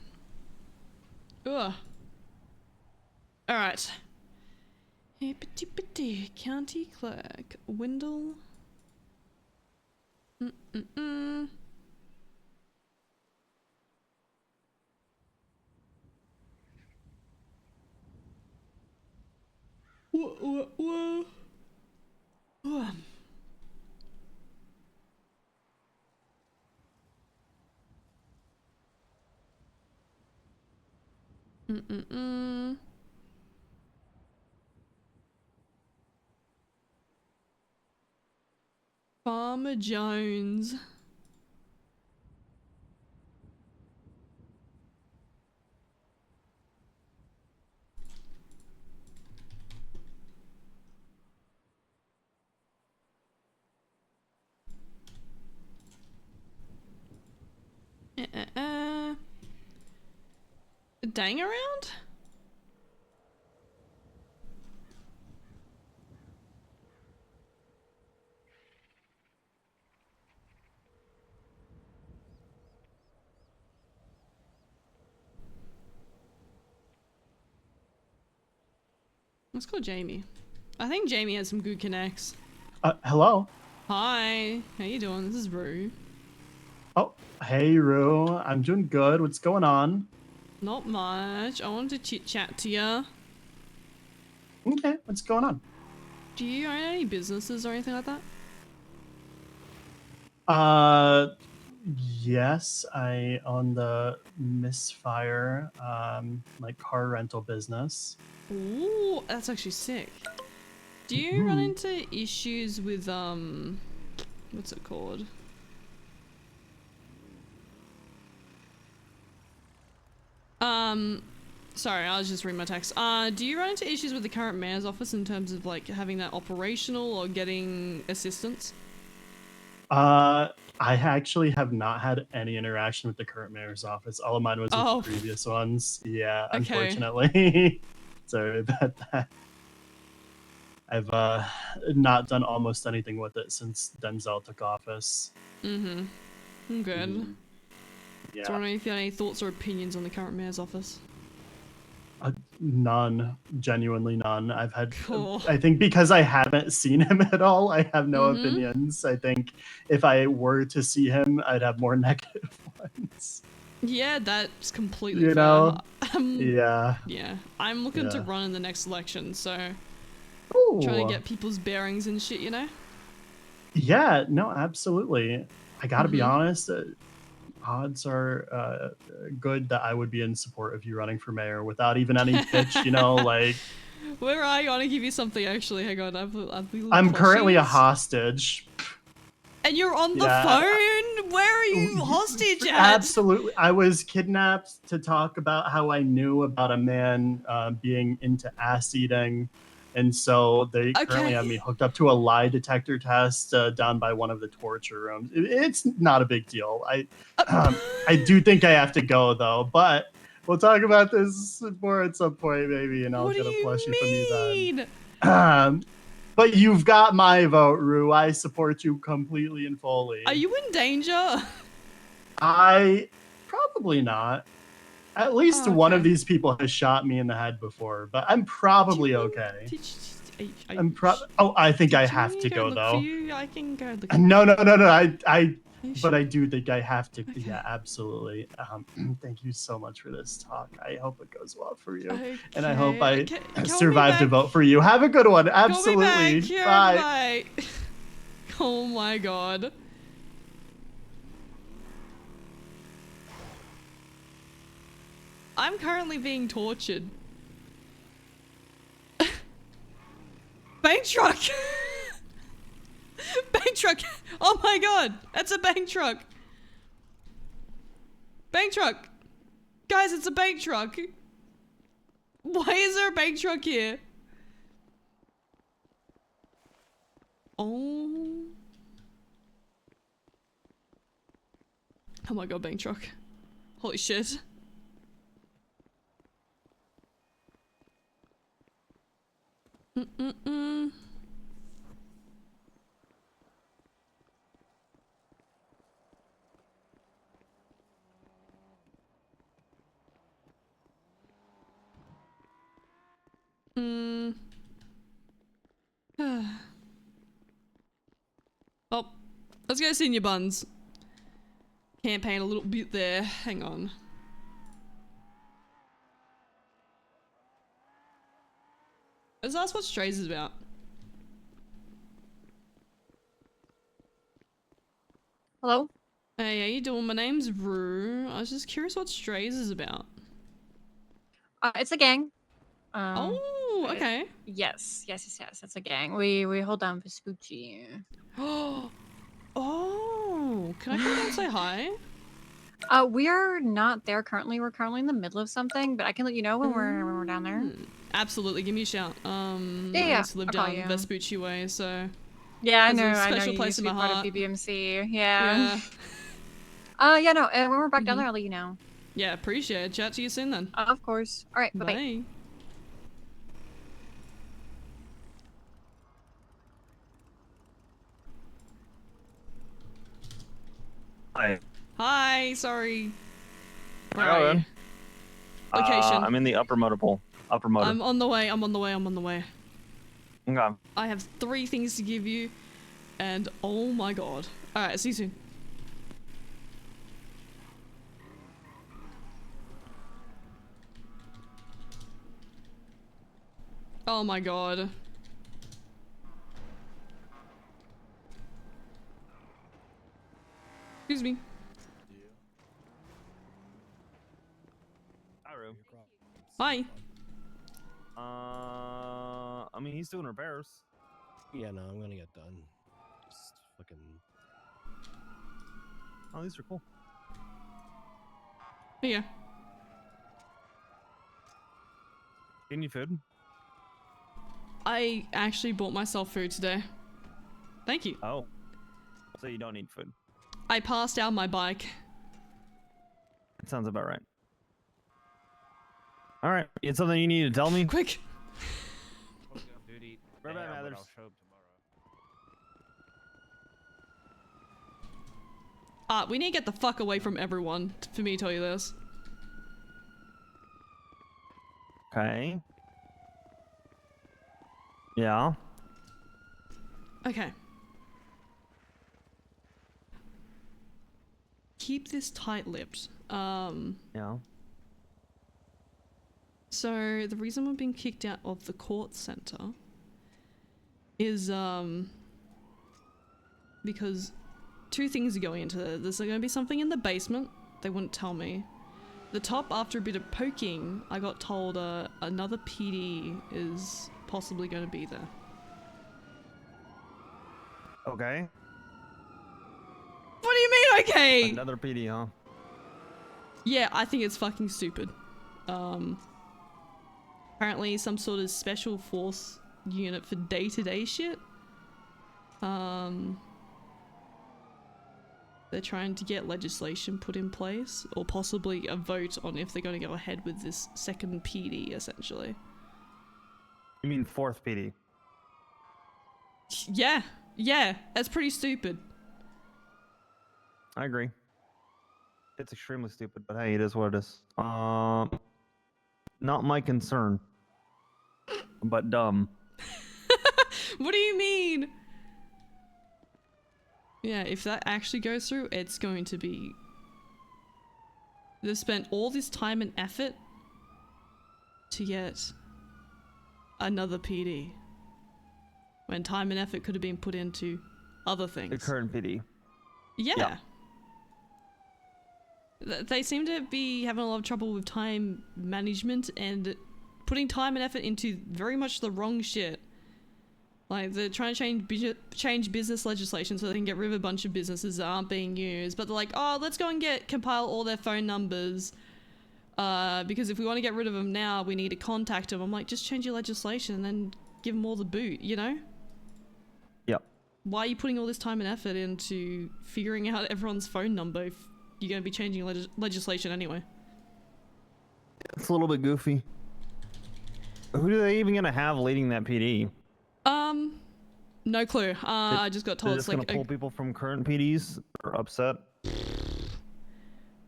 Ugh. Alright. County clerk. Windle. Whoa. Farmer Jones. Dang around? Let's call Jamie. I think Jamie has some good connects. Hello. Hi, how you doing? This is Rue. Oh, hey, Rue. I'm doing good. What's going on? Not much. I wanted to chit chat to you. Okay, what's going on? Do you own any businesses or anything like that? Yes, I own the Misfire, like car rental business. Ooh, that's actually sick. Do you run into issues with what's it called? Sorry, I was just reading my text. Do you run into issues with the current mayor's office in terms of like having that operational or getting assistance? I actually have not had any interaction with the current mayor's office. All of mine was with the previous ones. Yeah, Okay. unfortunately. Sorry about that. I've not done almost anything with it since Denzel took office. Mm-hmm. I'm good. Yeah. So I don't know if you have any thoughts or opinions on the current mayor's office. None, genuinely none. I've had, Cool. I think because I haven't seen him at all, I have no Mhm. opinions. I think if I were to see him, I'd have more negative ones. Yeah, that's completely You fair. know? Yeah. Yeah. I'm looking to Yeah. run in the next election, so trying Ooh. to get people's bearings and shit, you know? Yeah, no, absolutely. I gotta be Mhm. honest, odds are good that I would be in support of you running for mayor without even any pitch, you know, like Where are you? I want to give you something actually. Hang on, I've little I'm currently a plushies. hostage. And you're on the Yeah. phone? Where are you hostage at? Absolutely. I was kidnapped to talk about how I knew about a man being into ass eating. And so they currently have me hooked up to a lie detector test down by one of the torture rooms. It's not a big deal. I do think I have to go, though. But we'll talk about this more at some point, maybe, and I'll What get do a you plushie from you mean? then. But you've got my vote, Rue. I support you completely and fully. Are you in danger? I probably not. At least Oh, one of okay. these people has shot me in the head before, but I'm probably okay. I think I have to go look though. For you? I can go look. No. You But I do think I have to. Yeah, absolutely. Thank you so much for this talk. I hope it goes well for you, and I hope I Call me survive to back. vote for you. Have a good one. Call me Absolutely. back. Yeah, Bye. bye. Oh my god. I'm currently being tortured. Bank truck! Bank truck! Oh my god! That's a bank truck! Bank truck! Guys, it's a bank truck! Why is there a bank truck here? Oh. Oh my god, bank truck. Holy shit. Mm-mm-mm. Oh, let's go senior buns. Campaign a little bit there. Hang on. Let's ask what Strays is about. Hello? Hey, how you doing? My name's Rue. I was just curious what Strays is about. It's a gang. Oh, okay. Yes. It's a gang. We hold down Vespucci. Oh, can I come down and say hi? We are not there currently. We're currently in the middle of something, but I can let you know when we're down there. Absolutely, give me a shout. I Yeah, used to live I'll call down you. Vespucci way, so Yeah, I there's know. a I know special you place used in to my be part heart. of BBMC. Yeah. Yeah. No. When we're back down there, I'll let you know. Yeah, appreciate it. Chat to you soon then. Of course. All right. Bye. Bye. Hi. Hi, sorry. Where Hello, are you? then. Location. I'm in the upper motor. I'm on the way. I'm on the way. Okay. I have 3 things to give you, and oh my god. Alright, see you soon. Oh my god. Excuse me. Hi, Rue. Hi. I mean, he's doing repairs. Yeah, no, I'm gonna get done. Just fucking. Oh, these are cool. Yeah. You need food? I actually bought myself food today. Thank you. Oh. So you don't need food. I passed out my bike. That sounds about right. All right. It's something you need to tell me? Quick. Where about am, but others? I'll show up tomorrow. We need to get the fuck away from everyone, for me to tell you this. Okay. Yeah. Okay. Keep this tight-lipped. Yeah. So, the reason we're being kicked out of the court center is, because two things are going into this. There's going to be something in the basement. They wouldn't tell me. The top, after a bit of poking, I got told another PD is possibly going to be there. Okay. What do you mean, okay? Another PD, huh? Yeah, I think it's fucking stupid. Apparently some sort of special force unit for day-to-day shit. They're trying to get legislation put in place, or possibly a vote on if they're going to go ahead with this second PD, essentially. You mean fourth PD? Yeah, that's pretty stupid. I agree. It's extremely stupid, but hey, it is what it is. Not my concern, but dumb. What do you mean? Yeah, if that actually goes through, it's going to be... They've spent all this time and effort to get another PD, when time and effort could have been put into other things. The current PD. Yeah. They seem to be having a lot of trouble with time management and putting time and effort into very much the wrong shit. Like, they're trying to change business legislation so they can get rid of a bunch of businesses that aren't being used. But they're like, oh, let's go and compile all their phone numbers. Because if we want to get rid of them now, we need to contact them. I'm like, just change your legislation and then give them all the boot, you know? Yep. Why are you putting all this time and effort into figuring out everyone's phone number if you're going to be changing legislation anyway? It's a little bit goofy. Who are they even gonna have leading that PD? No clue. I just got told They're it's just like gonna pull people from current PDs or upset.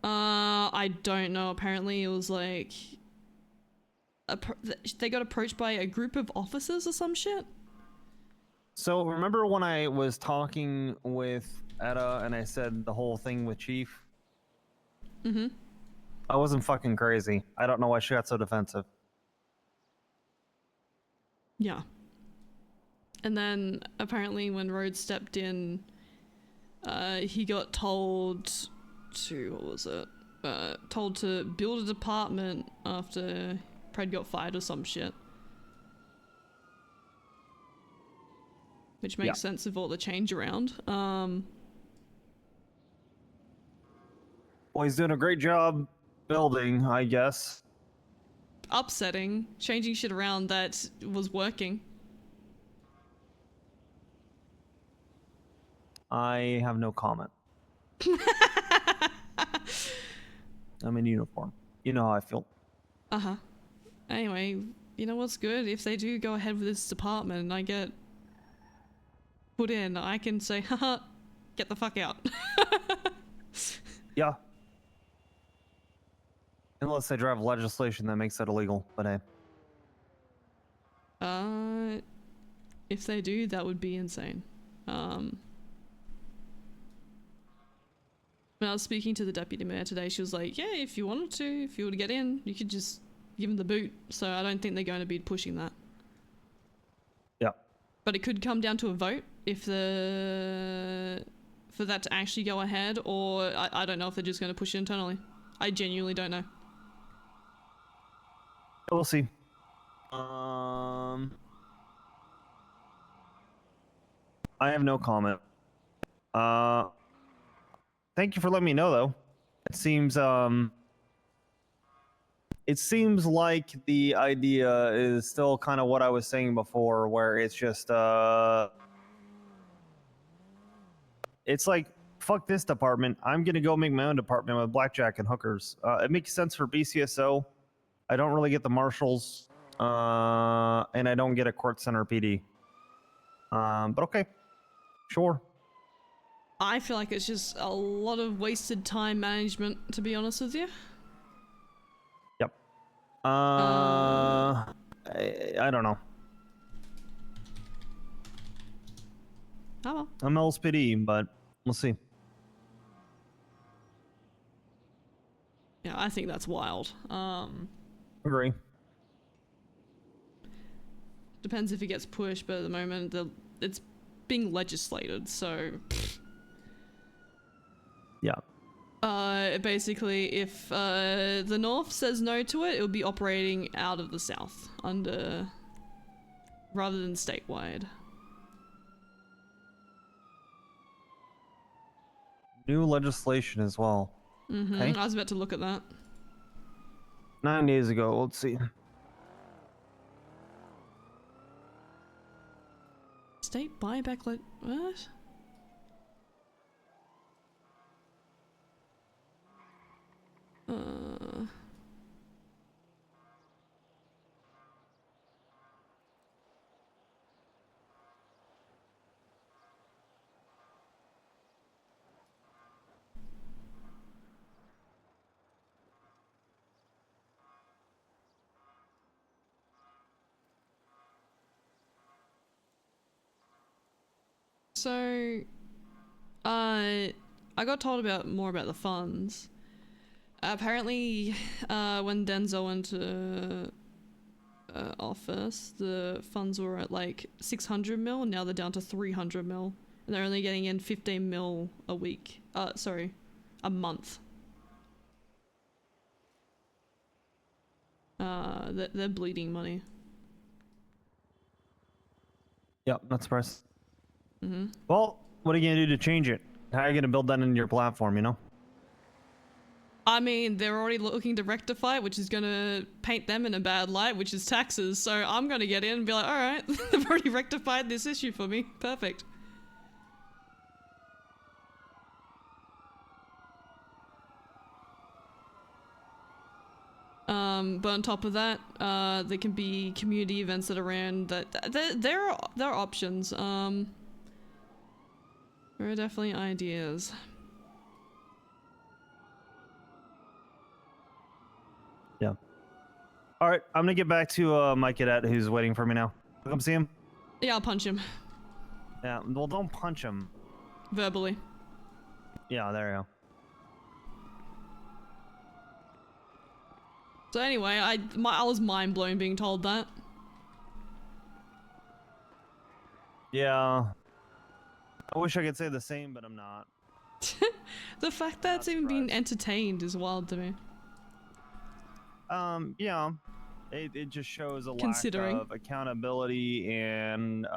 I don't know. Apparently it was like they got approached by a group of officers or some shit. So remember when I was talking with Etta and I said the whole thing with Chief? Mm-hmm. I wasn't fucking crazy. I don't know why she got so defensive. Yeah. And then apparently when Rhodes stepped in, he got told to, what was it? Told to build a department after Pred got fired or some shit. Which makes sense of all the change around. Well, he's doing a great job building, I guess. Upsetting, changing shit around that was working. I have no comment. I'm in uniform. You know how I feel. Uh-huh. Anyway, you know what's good? If they do go ahead with this department and I get put in, I can say, haha, get the fuck out. Yeah. Unless they drive legislation that makes that illegal, but hey. If they do, that would be insane. When I was speaking to the deputy mayor today, she was like, yeah, if you wanted to, if you were to get in, you could just give them the boot. So I don't think they're going to be pushing that. Yeah. But it could come down to a vote if for that to actually go ahead, or I don't know if they're just going to push it internally. I genuinely don't know. We'll see. I have no comment. Thank you for letting me know, though. It seems like the idea is still kind of what I was saying before, where it's just, it's like, fuck this department. I'm going to go make my own department with blackjack and hookers. It makes sense for BCSO. I don't really get the marshals, and I don't get a court center PD. But okay, sure. I feel like it's just a lot of wasted time management, to be honest with you. Yep. I don't know. Oh well. I'm LSPD, but we'll see. Yeah, I think that's wild. Agree. Depends if he gets pushed, but at the moment it's being legislated, so. Yeah. Basically, if the North says no to it, it'll be operating out of the South under, rather than statewide. New legislation as well. Mm-hmm. Okay. I was about to look at that. 9 days ago. Let's see. State buyback what? So, I got told more about the funds. Apparently, when Denzel went to office, the funds were at like 600 mil, and now they're down to 300 mil. And they're only getting in 15 mil a week. Sorry, a month. They're bleeding money. Yep, not surprised. Mm-hmm. Well, what are you gonna do to change it? How are you gonna build that into your platform, you know? I mean, they're already looking to rectify it, which is gonna paint them in a bad light, which is taxes. So I'm gonna get in and be like, all right, they've already rectified this issue for me. Perfect. But on top of that, there can be community events that are around that. There are options. There are definitely ideas. Yeah. All right, I'm gonna get back to my cadet who's waiting for me now. Come see him. Yeah, I'll punch him. Yeah. Well, don't punch him. Verbally. Yeah. There you go. So anyway, I was mind blown being told that. Yeah. I wish I could say the same, but I'm not. The fact that it's even being entertained is wild to me. Yeah. It just shows a Considering. lack of accountability and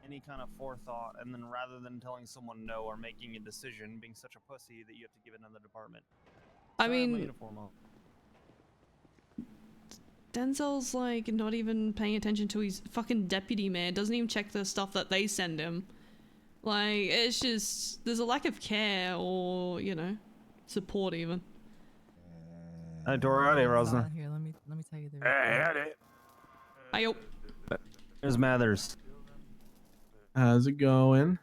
any kind of forethought, and then rather than telling someone no or making a decision, being such a pussy that you have to give another department. I Sorry, mean, my uniform on. Denzel's like not even paying attention to his fucking deputy, man. Doesn't even check the stuff that they send him. Like, it's just, there's a lack of care or, you know, support even. Dorade, Rosner. Here, let me tell you the. Hey, Ayo. There's Mathers. How's it going?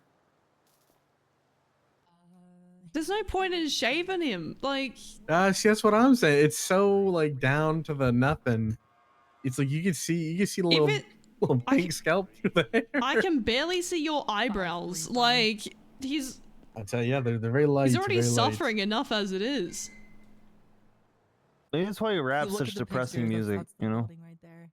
There's no point in shaving him. Like, See, that's what I'm saying. It's so like down to the nothing. It's like you can see the little pink scalp through the hair. I can barely see your eyebrows. Like, I tell you, they're very light. he's already very light. suffering enough as it is. Maybe that's why he raps Look such at the depressing picture, music, that's the you know? building right there.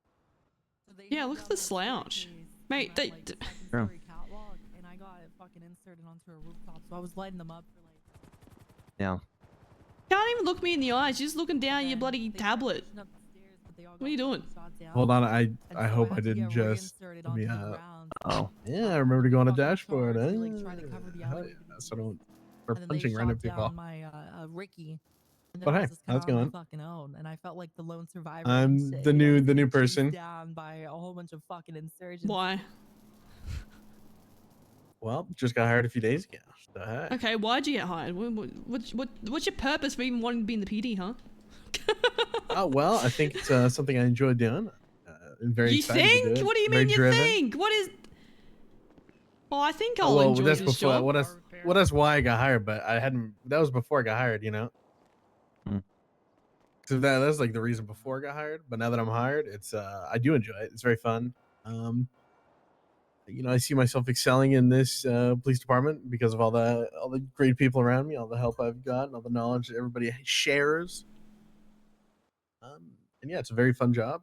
So they Yeah, had look that at the little slouch. staircase Mate, in they... that, like, second Yeah. story catwalk, and I got it fucking inserted onto a rooftop, so I was lighting them up for like. Yeah. Can't even look me in the eyes. You're just looking down at your bloody tablet. What are you doing? Hold on, I hope I didn't just. Let me, oh. Yeah, I remember to go on a dashboard. Hell yeah, so don't for And then punching they random shot people. down my Ricky. And But then I hey, was just how's it kinda on going? my fucking own, and I felt like the lone survivor. I'm and shit, the you know, new just getting person. chased down by a whole bunch of fucking insurgents. Why? Well, just got hired a few days ago. So, hey. Okay, why'd you get hired? What's your purpose for even wanting to be in the PD, huh? Oh well, I think it's something I enjoy doing. I'm very You excited to do think? it. What do you Very mean you driven. think? What is... Well, I think Oh, I'll well, enjoy that's this before. job. Well, that's why I got hired, but I hadn't. That was before I got hired, you know. So that's like the reason before I got hired. But now that I'm hired, it's I do enjoy it. It's very fun. You know, I see myself excelling in this police department because of all the great people around me, all the help I've gotten, all the knowledge that everybody shares. And yeah, it's a very fun job.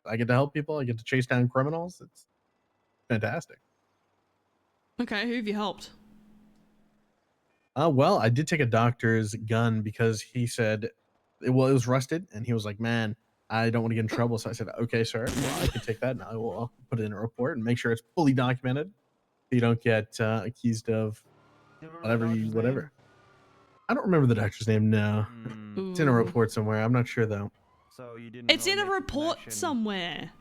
I get to help people. I get to chase down criminals. It's fantastic. Okay, who have you helped? Well, I did take a doctor's gun because he said, well, it was rusted, and he was like, "Man, I don't want to get in trouble." So I said, "Okay, sir. Well, I can take that, and I will put it in a report and make sure it's fully documented, so you don't get accused of whatever." I don't remember the doctor's name. No, it's in a report somewhere. I'm not sure though. So you didn't. It's in a report somewhere.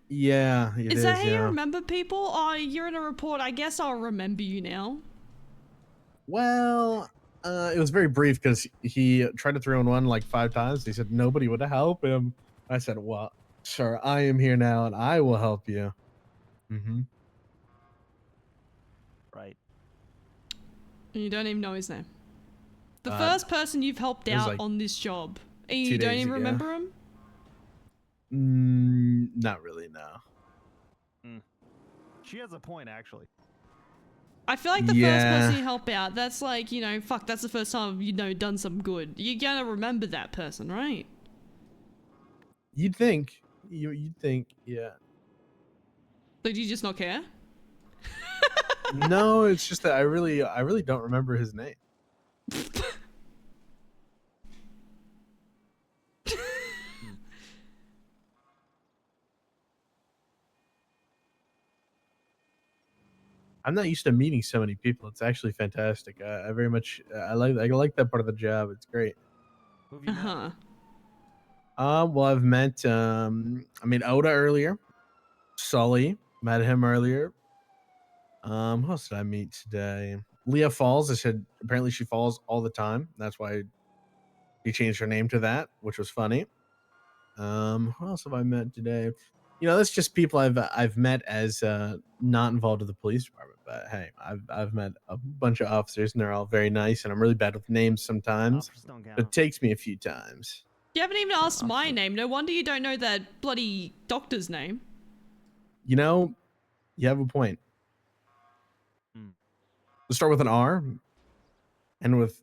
Yeah, it is. Is that how you yeah. remember people? Oh, you're in a report. I guess I'll remember you now. Well, it was very brief because he tried to 311 like 5 times. He said nobody would help him. I said, "Well, sir, I am here now, and I will help you." Right. And you don't even know his name. The Uh, first person you've helped it was out like on this job, and 2 you don't days even ago. remember him? Not really, no. She has a point, actually. I feel like the first Yeah. person you help out, that's like, you know, fuck, that's the first time, you know, done some good. You're gonna remember that person, right? You'd think. You'd think, yeah. So do you just not care? No, it's just that I really don't remember his name. I'm not used to meeting so many people. It's actually fantastic. I very much I like that part of the job. It's great. Uh-huh. Well, I've met I met Oda earlier. Sully, met him earlier. Who else did I meet today? Leah Falls. I said apparently she falls all the time. That's why she changed her name to that, which was funny. Who else have I met today? You know, that's just people I've met as not involved with the police department. But hey, I've met a bunch of officers, and they're all very nice. And I'm really bad with names sometimes. But it takes me a few times. You haven't even asked my name. No wonder you don't know that bloody doctor's name. You know, you have a point. Let's start with an R, and with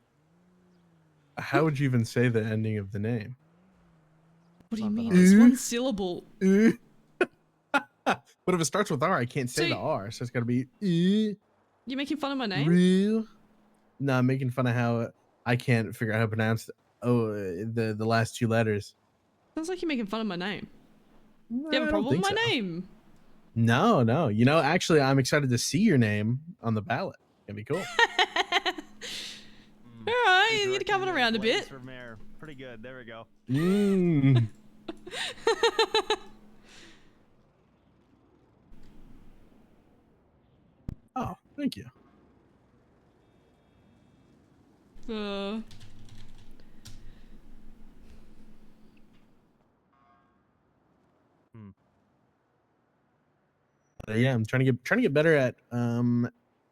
how would you even say the ending of the name? What do you mean? It's one syllable. But if it starts with R, I can't say the R, so it's got to be. You making fun of my name? Real? No, I'm making fun of how I can't figure out how to pronounce the last 2 letters. Sounds like you're making fun of my name. You have a I don't problem with think my so. name? No. You know, actually, I'm excited to see your name on the ballot. It's gonna be cool. All right, you're coming around a bit. For mayor. Pretty good. There we go. Oh, thank you. Yeah, I'm trying to get better at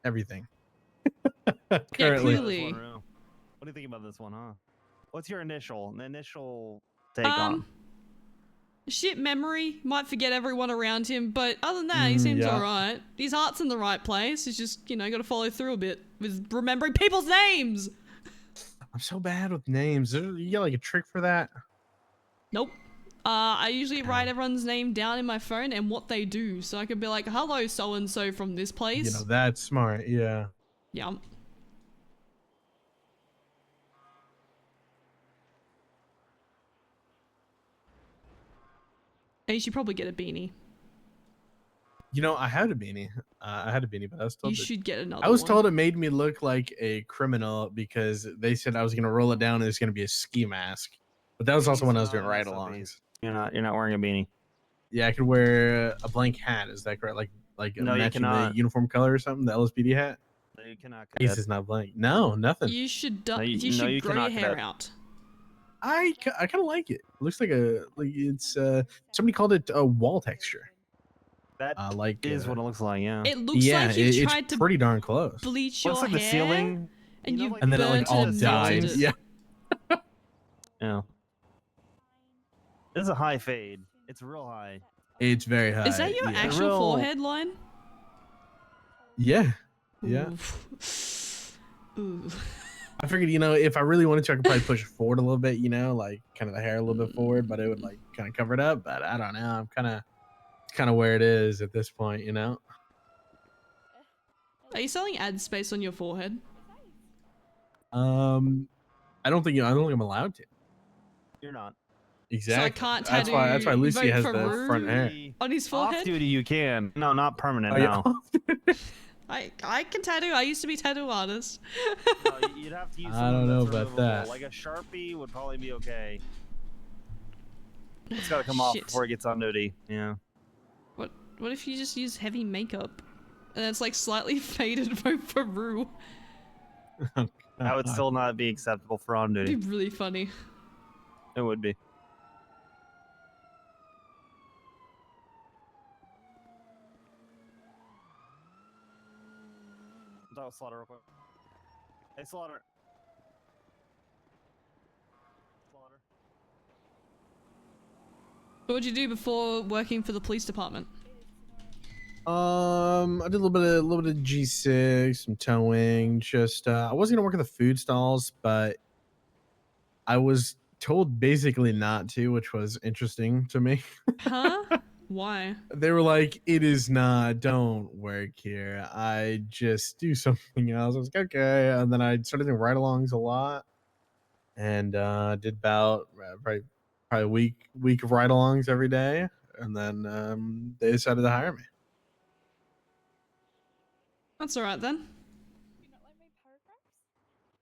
everything. Currently. Clearly. What do you think about this one, huh? What's your initial take on? Shit memory, might forget everyone around him, but other than that, he seems yeah. alright. His heart's in the right place. He's just, you know, got to follow through a bit with remembering people's names. I'm so bad with names. You got like a trick for that? Nope. I usually write everyone's name down in my phone and what they do, so I could be like, "Hello, so and so from this place." You know, that's smart. Yeah. Yeah. And you should probably get a beanie. You know, I had a beanie. But I was told You should get another I was one. told it made me look like a criminal because they said I was gonna roll it down and it's gonna be a ski mask. But that was also when I was doing ride-alongs. You're not wearing a beanie. Yeah, I could wear a blank hat. Is that correct? Like No, you matching the cannot. uniform color or something? The LSPD hat? No, you cannot. Face is not blank. No, nothing. You should No, you no, should you grow your cannot, hair cadet. out. I kind of like it. It looks like it's somebody called it a wall texture. That like is what it looks like. Yeah. It looks like you tried it's to pretty darn close. bleach Looks your like the hair, ceiling, and you And then it like burnt all and died. melted it. Yeah. Yeah. This is a high fade. It's real high. It's very high. Is that your yeah. actual forehead line? Yeah. Yeah. Ooh. I figured, if I really wanted to, I could probably push it forward a little bit, like kind of the hair a little bit forward, but it would like kind of cover it up. But I don't know. I'm kind of where it is at this point, Are you selling ad space on your forehead? I don't think I'm allowed to. You're not. Exactly. So I can't that's tattoo why Lucy vote has for the Rue front hair. on his forehead. Off duty, you can. No, not permanent. Oh, yeah. No. I can tattoo. I used to be a tattoo artist. No, you'd have to use I don't something know that's about removable. that. Like a Sharpie would probably be okay. It's gotta come off Shit. before it gets on duty. Yeah. What if you just use heavy makeup, and it's like slightly faded vote for Rue? That would still not be acceptable for on duty. It'd be really funny. It would be. That was Slaughter real quick. Hey, Slaughter. Slaughter. What would you do before working for the police department? I did a little bit of G6, some towing. Just I wasn't gonna work at the food stalls, but I was told basically not to, which was interesting to me. Huh? Why? They were like, "It is not. Don't work here. I just do something else." I was like, "Okay," and then I started doing ride-alongs a lot, and did about probably a week of ride-alongs every day, and then they decided to hire me. That's all right then.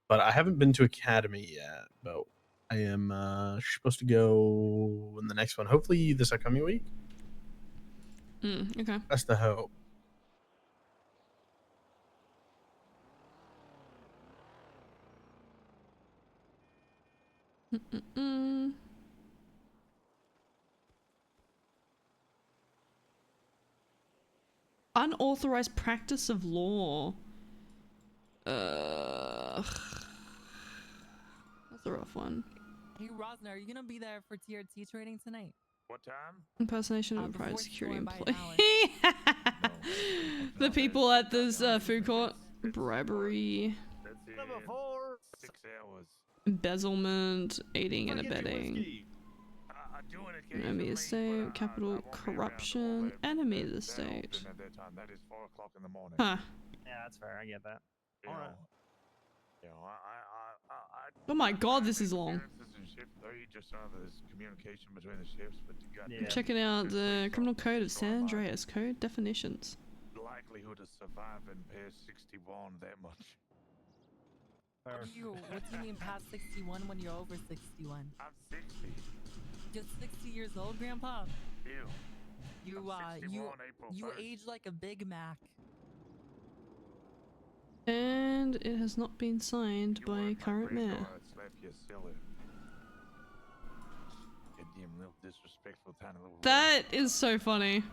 But I haven't been to academy yet. But I am supposed to go in the next one, hopefully this upcoming week. Okay. That's the hope. Unauthorized practice of law. That's a rough one. Hey, Rosner, are you gonna be there for TRT training tonight? What time? Impersonation of a before private it's security going by an employee. The people at this food court. Bribery. Number 4. 6 hours. Embezzlement. Aiding and abetting. I do it Enemy of the state. Capital corruption. Enemy of the state. At that time. That is 4 o'clock in the morning. Huh. Yeah, that's fair. I get that. All right. Oh my god, this is long. Communication between the shifts, but I'm checking out the criminal code of San Andreas. Code definitions. likelihood of surviving past 61 that much. What do you mean past 61 when you're over 61? I'm 60. You're 60 years old, Grandpa? Ew. You age like a Big Mac. And it has not been signed by current mayor. Slap you silly. Goddamn little disrespectful tiny little. That is so funny.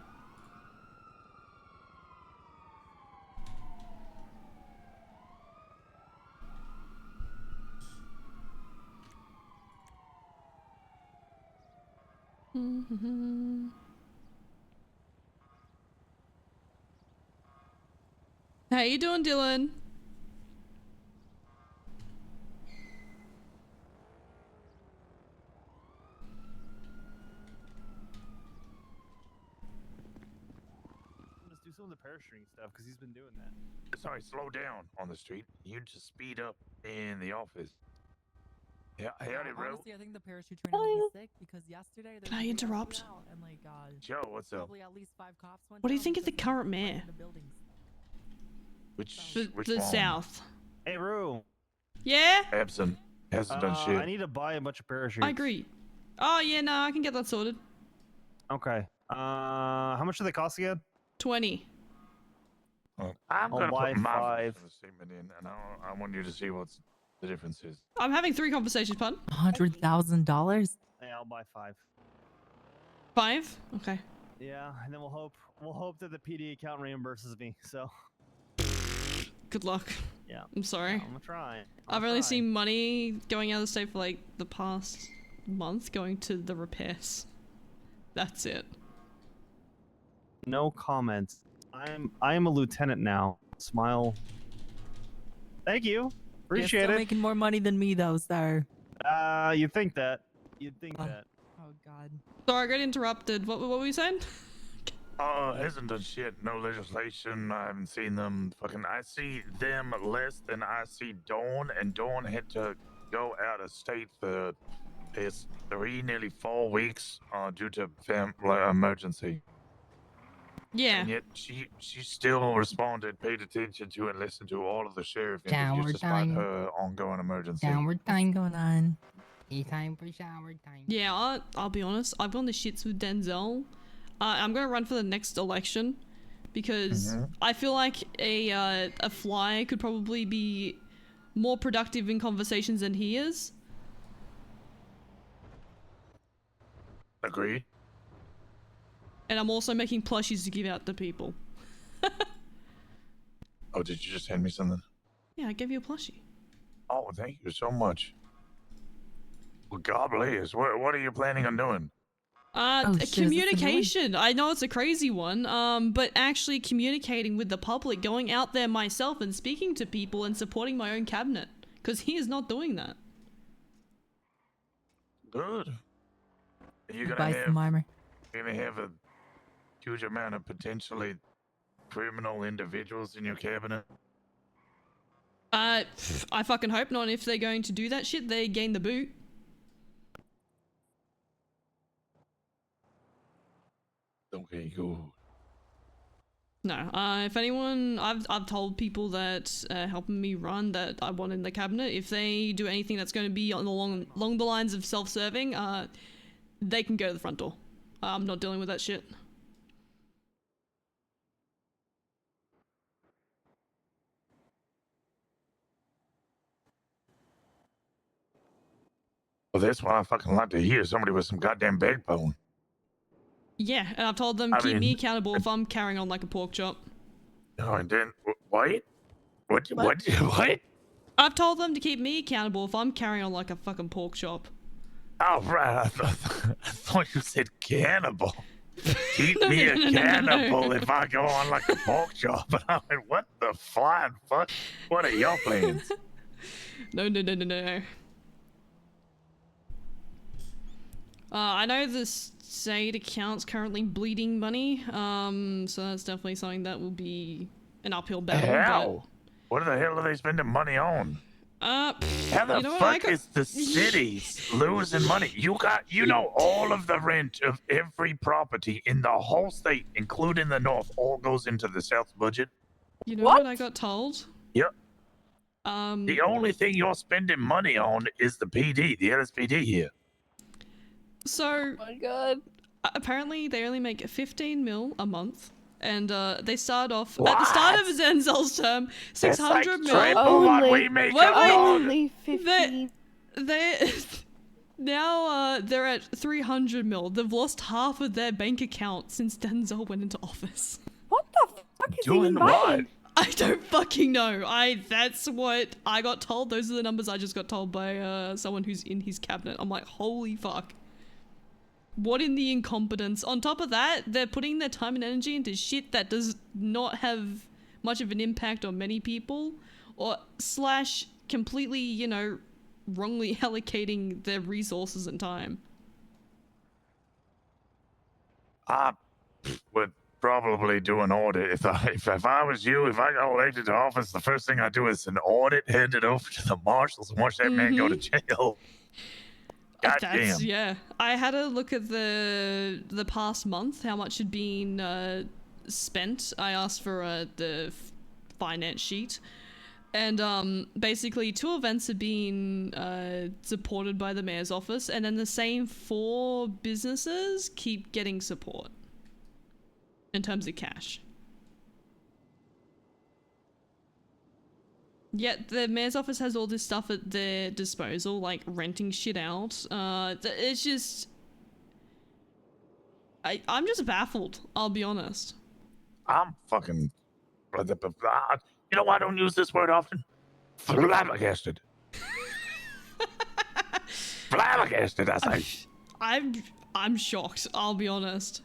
How you doing, Dylan? Just do some of the parachuting stuff because he's been doing that. Sorry, slow down on the street. You just speed up in the office. Yeah, howdy, bro. Honestly, I think the parachute training will be sick because yesterday Can I interrupt? and like Joe, what's up? probably at least 5 cops went What do you down think of the because current they were mayor? in the buildings. Which The one? South. Hey, Rue. Yeah? Absent. Hasn't done shit. I need to buy a bunch of parachutes. I agree. Oh yeah, no, I can get that sorted. Okay. How much do they cost again? 20. I'm I'll gonna buy put my 5. statement in, and I want you to see what's the difference is. I'm having 3 conversations, pardon? $100,000? Hey, I'll buy 5. 5? Okay. Yeah, and then we'll hope that the PD account reimburses me. So. Good luck. Yeah. I'm sorry. Yeah, I'm gonna try. I've only seen money going out of the state for like the past month going to the repairs. That's it. No comments. I am a lieutenant now. Smile. Thank you. You're Appreciate still it. making more money than me, though, sir. You'd think that. You'd think that. Oh God. Sorry, I got interrupted. What were you saying? Isn't the shit no legislation? I haven't seen them. Fucking, I see them less than I see Dawn, and Dawn had to go out of state for past 3, nearly 4 weeks, due to emergency. Yeah. And yet she still responded, paid attention to, and listened to all of the sheriff interviews Shower despite time. her ongoing emergency. Shower time going on. It's time for shower time. Yeah, I'll be honest. I've gone to shits with Denzel. I'm gonna run for the next election because I feel like a fly could probably be more productive in conversations than he is. Agree. And I'm also making plushies to give out to people. Oh, did you just hand me something? Yeah, I gave you a plushie. Oh, thank you so much. Well, God bless. What are you planning on doing? Communication. I know it's a crazy one, but actually communicating with the public, going out there myself and speaking to people and supporting my own cabinet, because he is not doing that. Good. You're Buy some armor. gonna have a huge amount of potentially criminal individuals in your cabinet. I fucking hope not. If they're going to do that shit, they gain the boot. Okay, cool. No, if anyone, I've told people that helping me run that I want in the cabinet. If they do anything that's going to be along the lines of self-serving, they can go to the front door. I'm not dealing with that shit. Well, that's what I fucking like to hear. Somebody with some goddamn backbone. Yeah, and I've told them keep me accountable if I'm carrying on like a pork chop. Oh, and then what? What? I've told them to keep me accountable if I'm carrying on like a fucking pork chop. Oh, right. I thought you said cannibal. Keep me accountable if I go on like a pork chop. But I mean, what the flying fuck? What are your plans? No. I know the state account's currently bleeding money, so that's definitely something that will be an uphill battle. How? What the hell are they spending money on? How the fuck is the cities losing money? You know all of the rent of every property in the whole state, including the north, all goes into the south budget. You know what I got told? Yep. The only thing you're spending money on is the PD, the LSPD here. So, oh my God. Apparently they only make 15 mil a month, and they start off at the start of Zenzel's term 600 mil. Triple we make only 15. Now they're at 300 mil. They've lost half of their bank account since Denzel went into office. What the fuck is Doing what? I don't fucking know. That's what I got told. Those are the numbers I just got told by someone who's in his cabinet. I'm like, holy fuck. What in the incompetence? On top of that, they're putting their time and energy into shit that does not have much of an impact on many people, or / completely, you know, wrongly allocating their resources and time. I would probably do an audit. If I was you, if I got elected to office, the first thing I do is an audit, hand it over to the marshals, and watch that man go to jail. Goddamn. Yeah, I had a look at the past month, how much had been spent. I asked for the finance sheet, and basically 2 events have been supported by the mayor's office, and then the same 4 businesses keep getting support in terms of cash. Yet the mayor's office has all this stuff at their disposal, like renting shit out. It's just... I'm just baffled. I'll be honest. I'm fucking. You know why I don't use this word often? Flabbergasted. Flabbergasted, I say. I'm shocked. I'll be honest.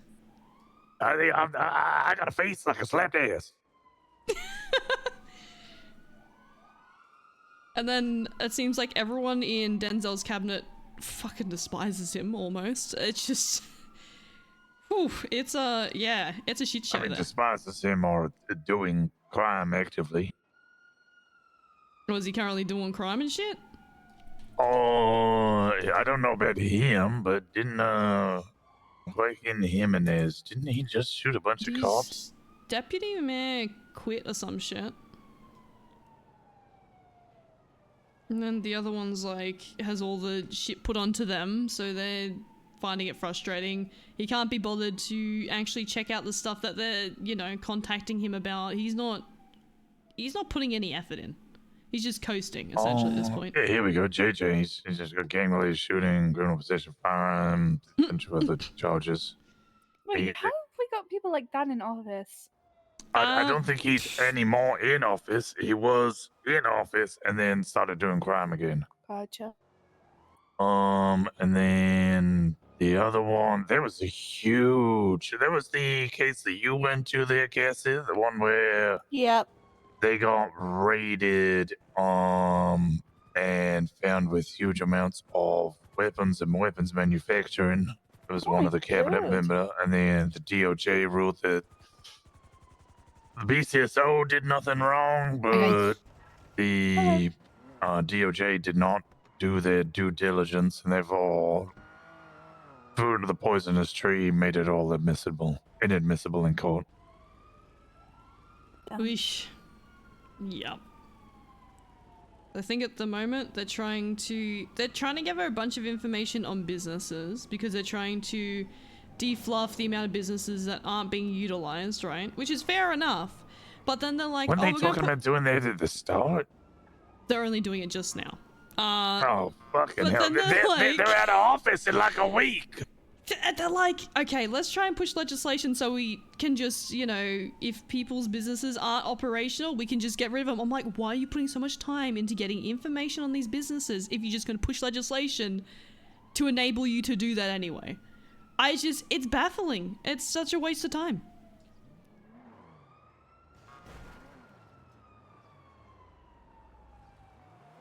I got a face like a slapped ass. And then it seems like everyone in Denzel's cabinet fucking despises him almost. It's just, whew, it's a shit show. I mean, there. despises him or doing crime actively. Was he currently doing crime and shit? Oh, I don't know about him, but didn't Joaquin Jimenez, didn't he just shoot a bunch of cops? Deputy mayor quit or some shit. And then the other one's like, has all the shit put onto them, so they're finding it frustrating. He can't be bothered to actually check out the stuff that they're, you know, contacting him about. He's not putting any effort in. He's just coasting, essentially, at this point. Yeah, here we go. JJ, he's just got gang-related shooting, criminal possession of firearm, a bunch of other charges. Wait, how have we got people like that in office? I don't think he's anymore in office. He was in office and then started doing crime again. Gotcha. And then the other one, there was the case that you went to there, Cassie, the one where Yep. they got raided, and found with huge amounts of weapons and weapons manufacturing. It was one of the cabinet member, and then the DOJ ruled that the BCSO did nothing wrong, but the DOJ did not do their due diligence, and therefore fruit of the poisonous tree made it all inadmissible in court. Weesh. Yep. I think at the moment they're trying to give her a bunch of information on businesses because they're trying to defluff the amount of businesses that aren't being utilized, right? Which is fair enough. But then they're like, Weren't they talking about doing that at the start? They're only doing it just now. Oh, fucking but hell. then They're out of office in like a week. They're like, okay, let's try and push legislation so we can just, you know, if people's businesses aren't operational, we can just get rid of them. I'm like, why are you putting so much time into getting information on these businesses if you're just going to push legislation to enable you to do that anyway? It's baffling. It's such a waste of time.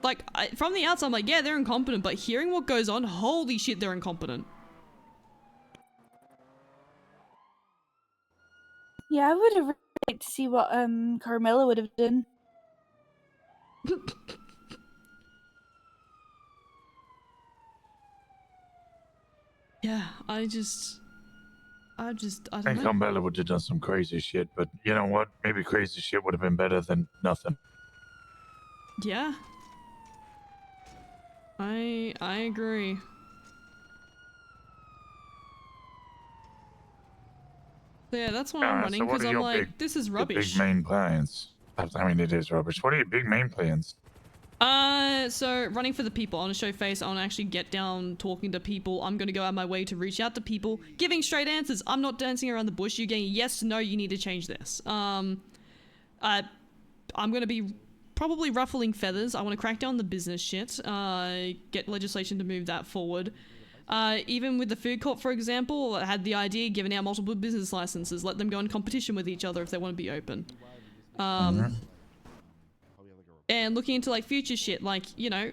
Like, from the outside, I'm like, yeah, they're incompetent, but hearing what goes on, holy shit, they're incompetent. Yeah, I would have really liked to see what Carmela would have done. Yeah, I don't think know. Carmela would have done some crazy shit, but you know what? Maybe crazy shit would have been better than nothing. Yeah. I agree. Yeah, that's why I'm running, because I'm like, this is rubbish. Big main plans. I mean, it is rubbish. What are your big main plans? So running for the people. I want to show face. I want to actually get down talking to people. I'm going to go out of my way to reach out to people, giving straight answers. I'm not dancing around the bush. You're getting yes, no, you need to change this. I'm going to be probably ruffling feathers. I want to crack down the business shit. Get legislation to move that forward. Even with the food court, for example, I had the idea of giving out multiple business licenses, let them go in competition with each other if they want to be open. And looking into like future shit, like, you know,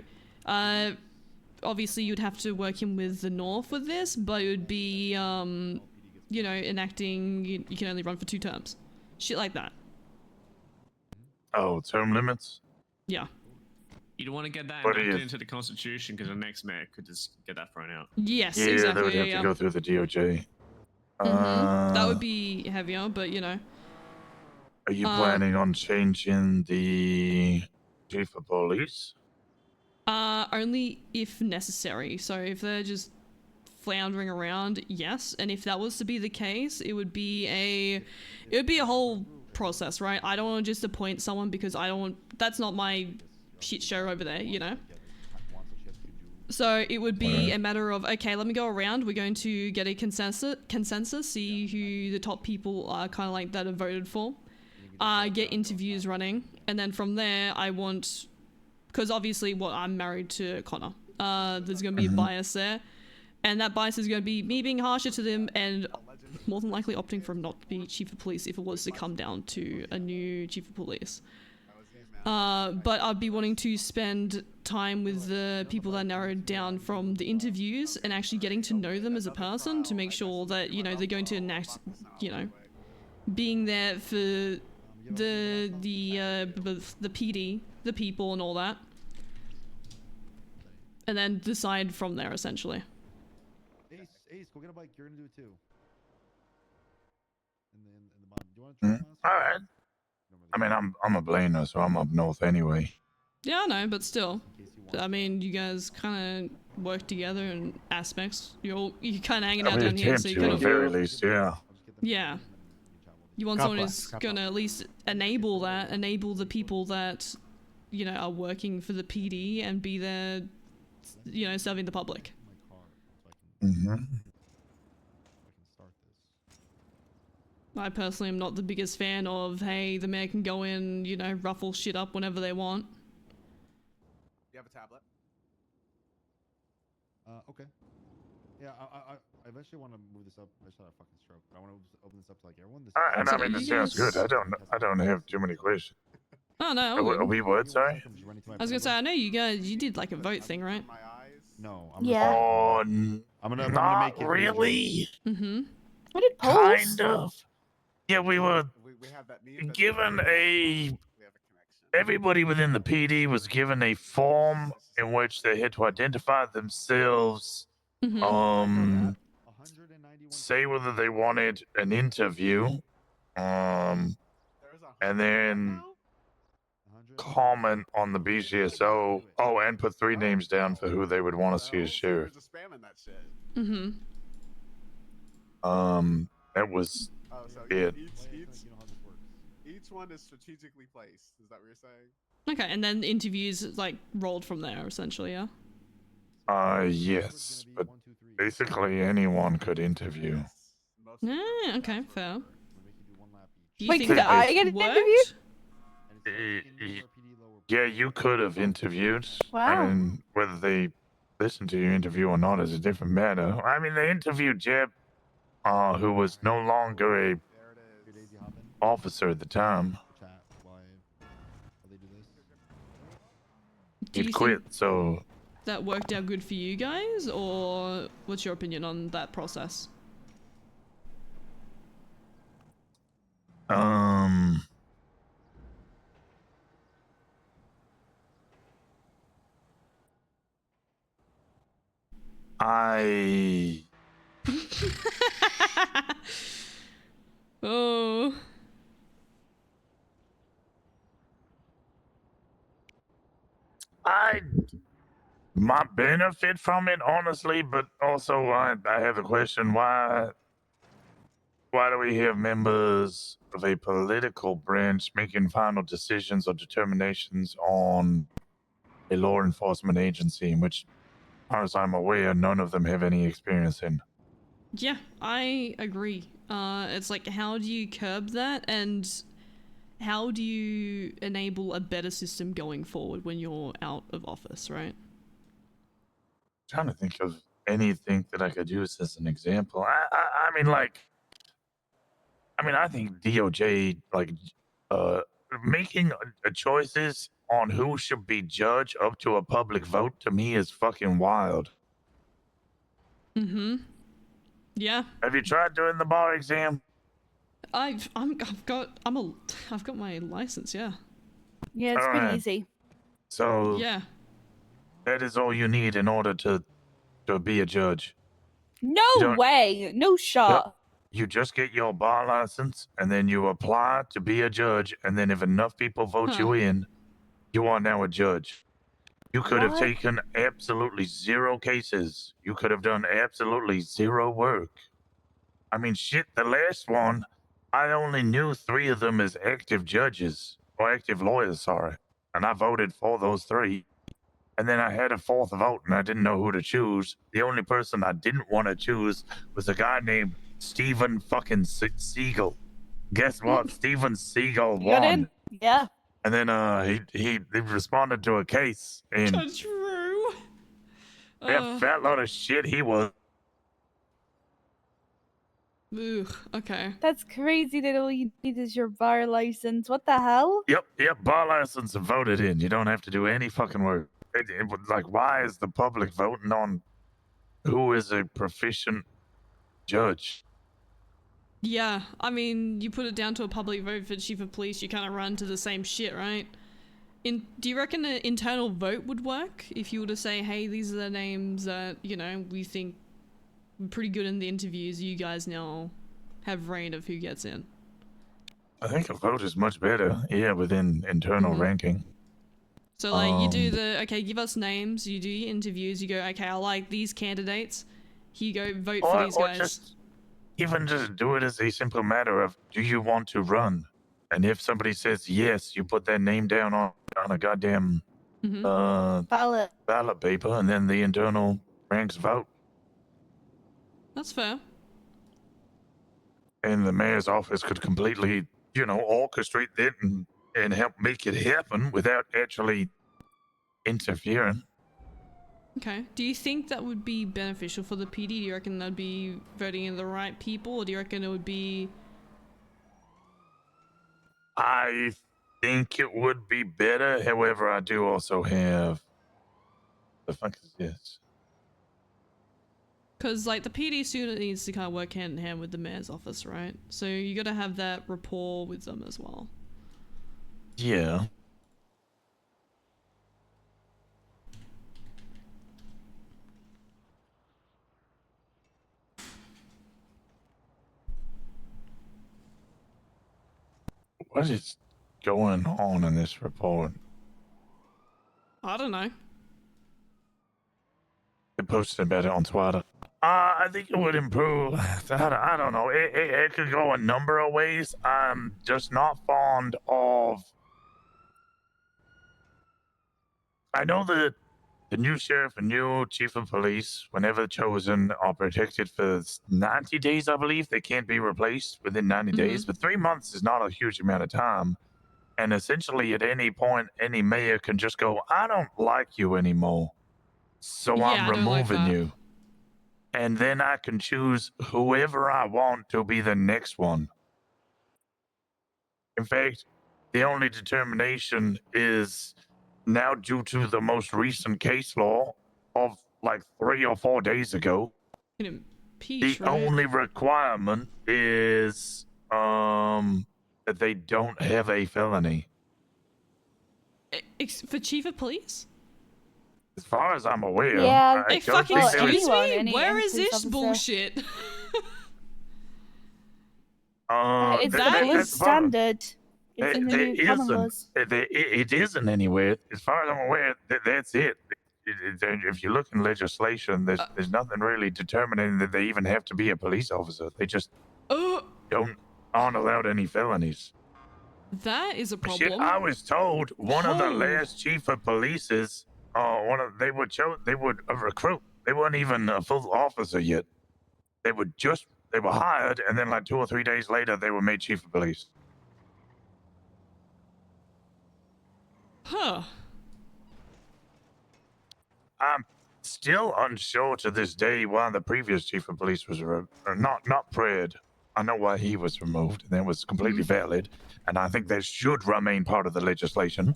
obviously you'd have to work in with the North with this, but it would be, you know, enacting, you can only run for 2 terms. Shit like that. Oh, term limits? Yeah. You don't want to get that What enacted is- into the Constitution because the next mayor could just get that thrown out. Yes, Yeah, exactly. they would have yeah. to go through the DOJ. That would be heavier, but you know. Are you planning on changing the chief of police? Only if necessary. So if they're just floundering around, yes. And if that was to be the case, it would be a whole process, right? I don't want to just appoint someone because that's not my shit show over there, you know? So it would be a matter of, okay, let me go around. We're going to get a consensus, see who the top people are kind of like that are voted for. Get interviews running, and then from there I want, because obviously I'm married to Connor. There's going to be a bias there, and that bias is going to be me being harsher to them and more than likely opting for him not to be chief of police if it was to come down to a new chief of police. But I'd be wanting to spend time with the people that narrowed down from the interviews and actually getting to know them as a person to make sure that, you know, they're going to enact, you know, being there for the PD, the people and all that. And then decide from there, essentially. Ace, go get a bike. You're gonna do it too. All right. I mean, I'm a Blainer, so I'm up north anyway. Yeah, I know, but still. I mean, you guys kind of work together in aspects. You're kind of hanging out down here, so you kind at of... the very least, yeah. Yeah. You want someone who's gonna at least enable that, enable the people that, you know, are working for the PD and be there, you know, serving the public. I personally am not the biggest fan of, hey, the mayor can go in, you know, ruffle shit up whenever they want. You have a tablet? Okay. Yeah, I eventually want to move this up. I just had a fucking stroke. But I want to open this up to like everyone. And I mean, this sounds good. I don't have too many questions. Oh no. Are we what? Sorry. I was gonna say, I know you guys, you did like a vote thing, right? No. Oh, I'm gonna not make it really. Mm-hmm. What did polls? Kind of. Yeah, we were given everybody within the PD was given a form in which they had to identify themselves, say whether they wanted an interview, and then comment on the BCSO. Oh, and put 3 names down for who they would want to see as sheriff. Mm-hmm. That was so it. Each one is strategically placed. Is that what you're saying? Okay, and then the interviews like rolled from there, essentially, yeah? Yes, but basically anyone could interview. Yeah, okay, fair. Wait, could I get interviewed? Yeah, you could have interviewed. Wow. I mean, whether they listened to your interview or not is a different matter. I mean, they interviewed Jeb, who was no longer a officer at the time. Do He'd you quit, think so... that worked out good for you guys, or what's your opinion on that process? Oh. I might benefit from it, honestly, but also I have a question. Why do we have members of a political branch making final decisions or determinations on a law enforcement agency in which, as far as I'm aware, none of them have any experience in? Yeah, I agree. It's like, how do you curb that, and how do you enable a better system going forward when you're out of office, right? Trying to think of anything that I could use as an example. I mean, I think DOJ, making choices on who should be judge up to a public vote to me is fucking wild. Mm-hmm. Yeah. Have you tried doing the bar exam? I've got my license, yeah. Yeah, it's pretty Alright. easy. So yeah, that is all you need in order to be a judge. No don't- way. No shot. You just get your bar license and then you apply to be a judge, and then if enough people vote you in, you are now a judge. You could have What? taken absolutely 0 cases. You could have done absolutely 0 work. I mean, shit, the last one, I only knew 3 of them as active judges, or active lawyers, sorry. And I voted for those 3. and then I had a fourth vote, and I didn't know who to choose. The only person I didn't want to choose was a guy named Steven fucking Siegel. Guess what? Steven Siegel You got won. in. Yeah. And then he responded to a case, and True. that fat load of shit he was. Ugh, okay. That's crazy that all you need is your bar license. What the hell? Yep, bar license voted in. You don't have to do any fucking work. It was like, why is the public voting on who is a proficient judge? Yeah, I mean, you put it down to a public vote for chief of police, you kind of run to the same shit, right? Do you reckon an internal vote would work if you were to say, hey, these are the names that, you know, we think are pretty good in the interviews, you guys now have reign of who gets in? I think a vote is much better, within internal ranking. So, like, you do okay, give us names, you do your interviews, you go, okay, I like these candidates, here you go, vote for these guys. Even just do it as a simple matter of, do you want to run? And if somebody says yes, you put their name down on a goddamn ballot paper, and then the internal ranks vote. That's fair. And the mayor's office could completely, orchestrate that and help make it happen without actually interfering. Okay. Do you think that would be beneficial for the PD? Do you reckon that'd be voting in the right people, or do you reckon it would be... I think it would be better. However, I do also have... The fuck is this? Because, like, the PD student needs to kind of work hand in hand with the mayor's office, right? So you got to have that rapport with them as well. Yeah. What is going on in this report? I don't know. They posted about it on Twitter. I think it would improve. I don't know. It could go a number of ways. I'm just not fond of... I know that the new sheriff and new chief of police, whenever chosen, are protected for 90 days, I believe. They can't be replaced within 90 days, but 3 months is not a huge amount of time. And essentially, at any point, any mayor can just go, I don't like you anymore, so Yeah, I'm I don't like removing that. you. And then I can choose whoever I want to be the next one. In fact, the only determination is now due to the most recent case law of like 3 or 4 days ago. Impeach, The right? only requirement is that they don't have a felony. For chief of police? As far as I'm aware, Yeah, I Hey, don't fucking think there is- excuse me? any Where is police this officer. bullshit? It's that- the blue that's part of- standard. It's in the There new common isn't. laws. It isn't anywhere. As far as I'm aware, that's it. If you look in legislation, there's nothing really determining that they even have to be a police officer. They just aren't allowed any felonies. That is a Shit, problem. I was told one of the Oh. last chief of police's, they would recruit. They weren't even a full officer yet. They were hired, and then like 2 or 3 days later, they were made chief of police. Huh. I'm still unsure to this day why the previous chief of police was not Pred. I know why he was removed, and that was completely valid. And I think that should remain part of the legislation.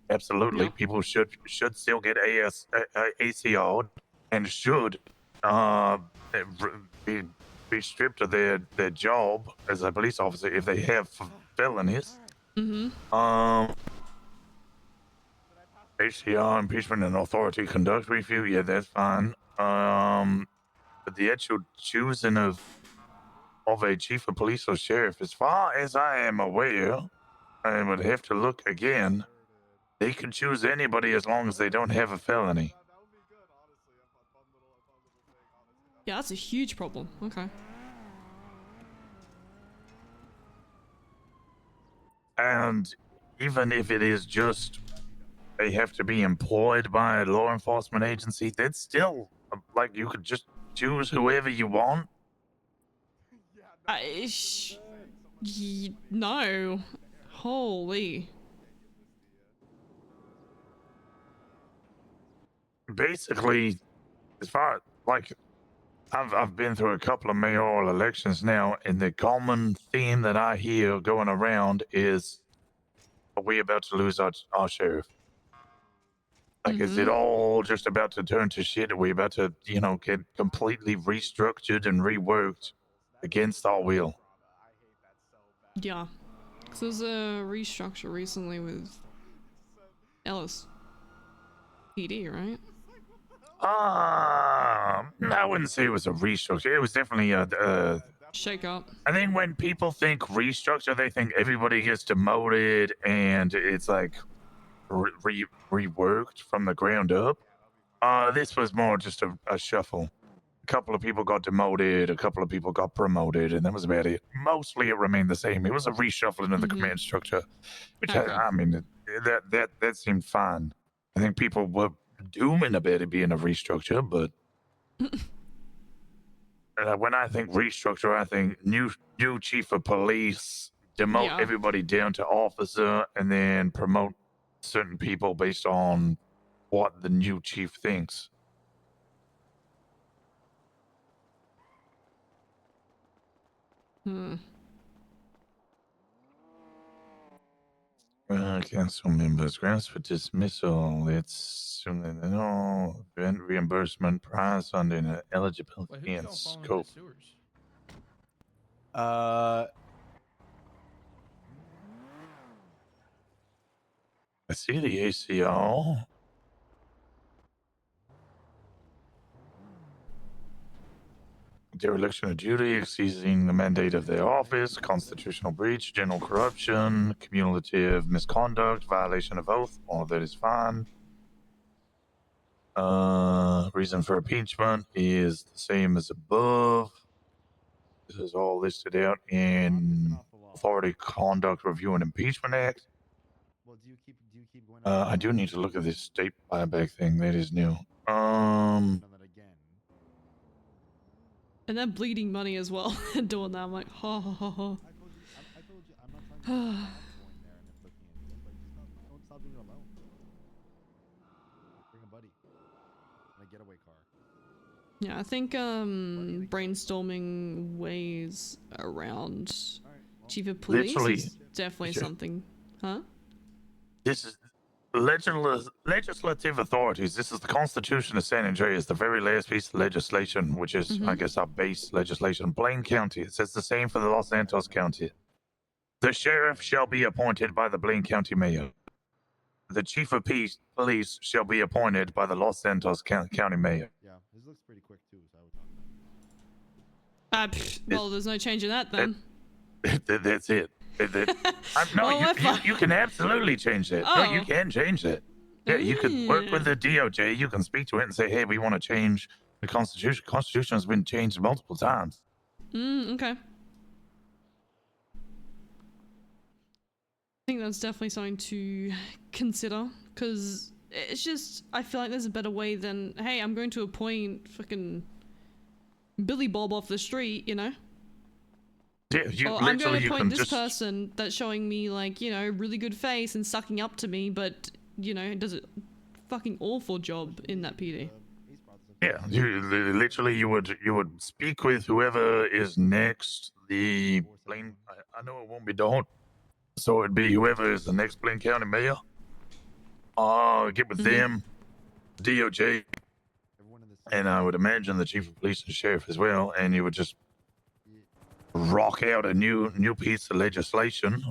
Absolutely, people should still get ACR'd and should be stripped of their job as a police officer if they have felonies. HCR, impeachment and authority conduct review, yeah, that's fine. But the actual choosing of a chief of police or sheriff, as far as I am aware, I would have to look again. They can choose anybody as long as they don't have a felony. Yeah, that's a huge problem. Okay. And even if it is just they have to be employed by a law enforcement agency. That's still like you could just choose whoever you want. No. Holy. Basically, as far like I've been through a couple of mayoral elections now, and the common theme that I hear going around is, "Are we about to lose our sheriff? Like, is it all just about to turn to shit? Are we about to, get completely restructured and reworked against our will?" Yeah. Because there's a restructure recently with Ellis PD, right? I wouldn't say it was a restructure. It was definitely a shake up. I think when people think restructure, they think everybody gets demoted and it's like reworked from the ground up. This was more just a shuffle. A couple of people got demoted, a couple of people got promoted, and that was about it. Mostly it remained the same. It was a reshuffling of the command structure, which I mean, that seemed fine. I think people were dooming about it being a restructure, but when I think restructure, I think new chief of police, demote everybody down to officer, and then promote certain people based on what the new chief thinks. Council members, grounds for dismissal. It's event reimbursement price under an eligibility and scope. Uh, I see the ACO. Dereliction of duty, exceeding the mandate of their office, constitutional breach, general corruption, cumulative misconduct, violation of oath. All that is fine. Reason for impeachment is the same as above. This is all listed out in Authority Conduct Review and Impeachment Act. I do need to look at this state buyback thing. That is new. And then bleeding money as well. Doing that, I'm like, ha ha ha ha. Don't stop doing it alone. Bring a buddy. And a getaway car. Yeah, I think brainstorming ways around chief of police Literally, is definitely something. Huh? This is legislative authorities. This is the Constitution of San Andreas, the very last piece of legislation, which is, I guess, our base legislation. Blaine County. It says the same for the Los Santos County. The sheriff shall be appointed by the Blaine County mayor. The chief of police shall be appointed by the Los Santos County mayor. Yeah, this looks pretty quick too, so Well, there's no change in that then. That's it. You can absolutely change that. No, you can change that. Yeah, you could work with the DOJ. You can speak to it and say, "Hey, we want to change the Constitution." Constitution has been changed multiple times. Okay. I think that's definitely something to consider, because it's just, I feel like there's a better way than, hey, I'm going to appoint fucking Billy Bob off the street, you know? Yeah, I'm going to appoint this person that's showing me, like, really good face and sucking up to me, but, does a fucking awful job in that PD. Yeah, you would speak with whoever is next. The Blaine, I know it won't be Dawn, so it'd be whoever is the next Blaine County mayor. Get with them, DOJ, and I would imagine the chief of police and sheriff as well, and you would just rock out a new piece of legislation,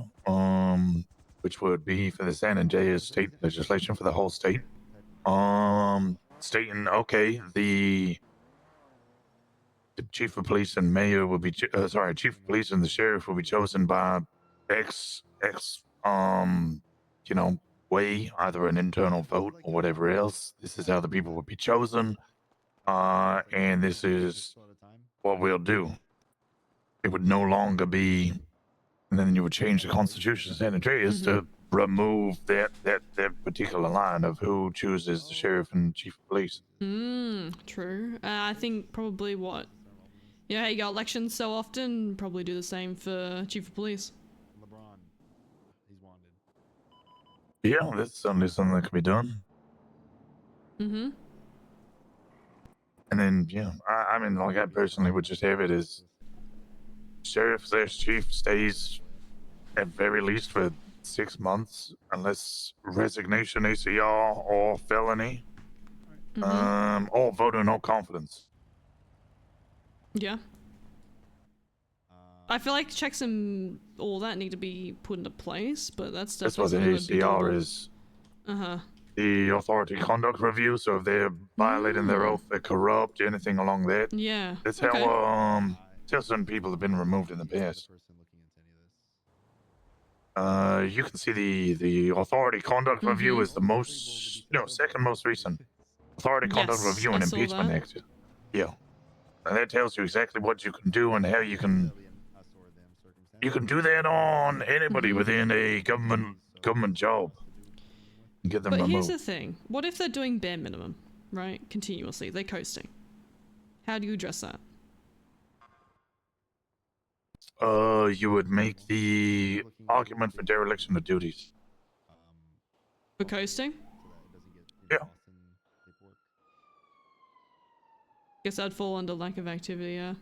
which would be for the San Andreas state legislation for the whole state, stating, okay, the chief of police and mayor will be, chief of police and the sheriff will be chosen by X, way, either an internal vote or whatever else. This is how the people will be chosen, and this is what we'll do. It would no longer be, and then you would change the Constitution of San Andreas to remove that particular line of who chooses the sheriff and chief of police. True. I think probably what? You know how you got elections so often? Probably do the same for chief of police. LeBron, he's wanted. Yeah, that's certainly something that can be done. Mm-hmm. And then, yeah, I mean, like I personally would just have it as sheriff/chief stays at very least for 6 months, unless resignation, ACR, or felony, or vote of no confidence. Yeah. I feel like checks and all that need to be put into place, but that's That's what the definitely something that would be ACR doable. is. Uh-huh. The authority conduct review. So if they're violating their oath, they're corrupt, anything along that. Yeah. That's okay. how certain people have been removed in the past. You can see the authority conduct review is the most, second most recent authority conduct Yes, review I and saw impeachment that. act. Yeah, and that tells you exactly what you can do and how you can do that on anybody within a government job. And get them But here's removed. the thing. What if they're doing bare minimum, right? Continuously. They're coasting. How do you address that? You would make the argument for dereliction of duties. For coasting? Yeah. Guess I'd fall under lack of activity, yeah.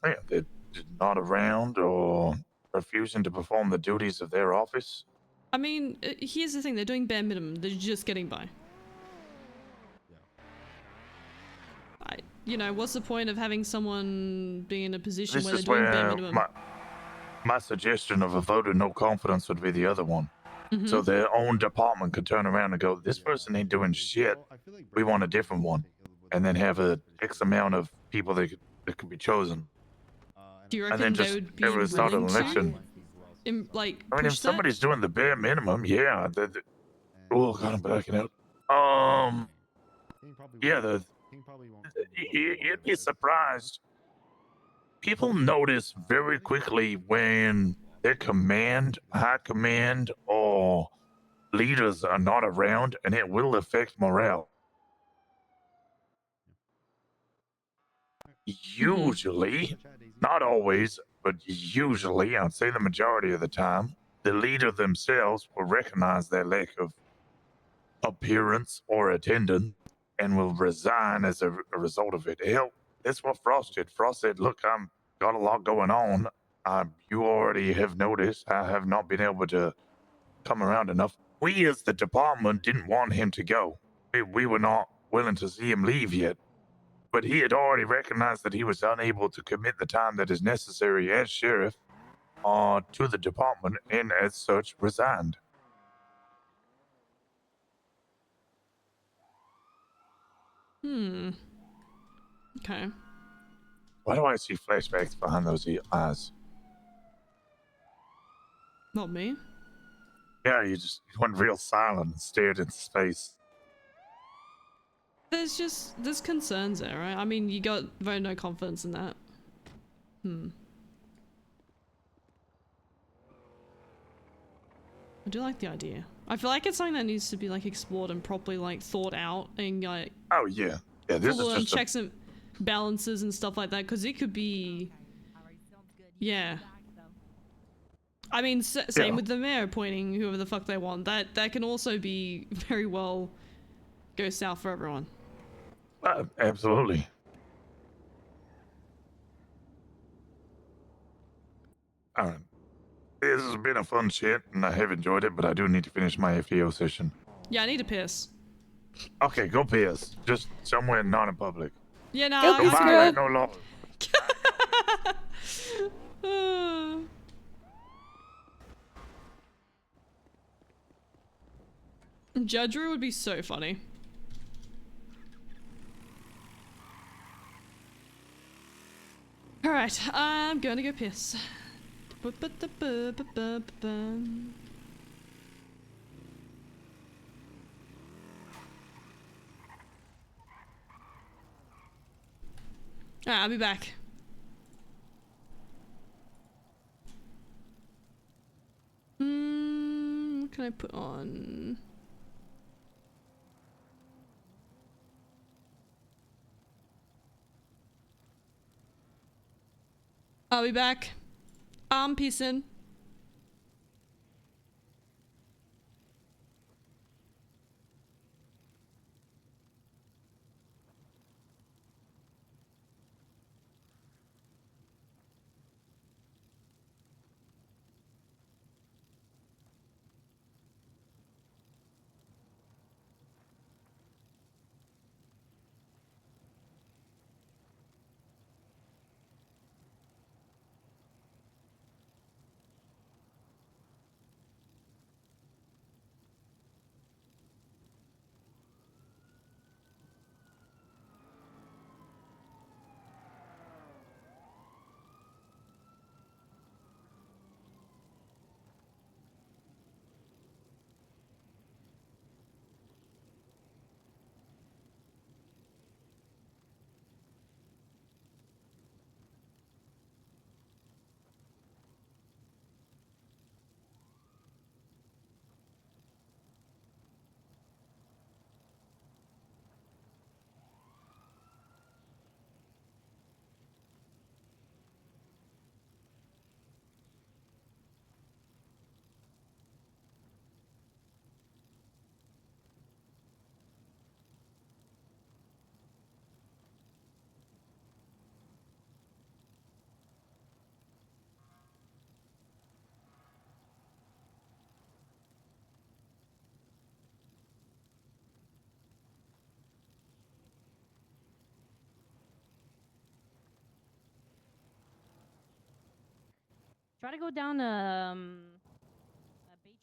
Yeah, they're just not around or refusing to perform the duties of their office. I mean, here's the thing. They're doing bare minimum. They're just getting by. What's the point of having someone be in a position This where they're is doing bare where minimum? my suggestion of a vote of no confidence would be the other one. So Mhm. their own department could turn around and go, this person ain't doing shit. We want a different one. And then have a X amount of people that could be chosen. Do you And reckon then they just would be ever start an willing election. to, I mean, push if somebody's doing the bare minimum, yeah. Oh, God, I'm backing out. Yeah, you'd be surprised. People notice very quickly when their high command, or leaders are not around, and it will affect morale. Usually, not always, but usually, I'd say the majority of the time, the leader themselves will recognize their lack of appearance or attendance and will resign as a result of it. Hell, that's what Frost did. Frost said, look, I've got a lot going on. You already have noticed I have not been able to come around enough. We as the department didn't want him to go. We were not willing to see him leave yet. But he had already recognized that he was unable to commit the time that is necessary as sheriff to the department, and as such resigned. Okay. Why do I see flashbacks behind those eyes? Not me. Yeah, you went real silent and stared into space. There's concerns there, right? I mean, you got very no confidence in that. I do like the idea. I feel like it's something that needs to be explored and properly thought out and Oh yeah, this is just checks and balances and stuff like that, because it could be. Yeah. I mean, same with the mayor appointing whoever the fuck they want. That can also be very well go south for everyone. Absolutely. All right. This has been a fun chat, and I have enjoyed it, but I do need to finish my FTO session. Yeah, I need to piss. Okay, go piss. Just somewhere not in public. Yeah, no, Don't violate no law. Judgery would be so funny. Alright, I'm gonna go piss. Alright, I'll be back. What can I put on? I'll be back. I'm peacing. Try to go down a bay tree.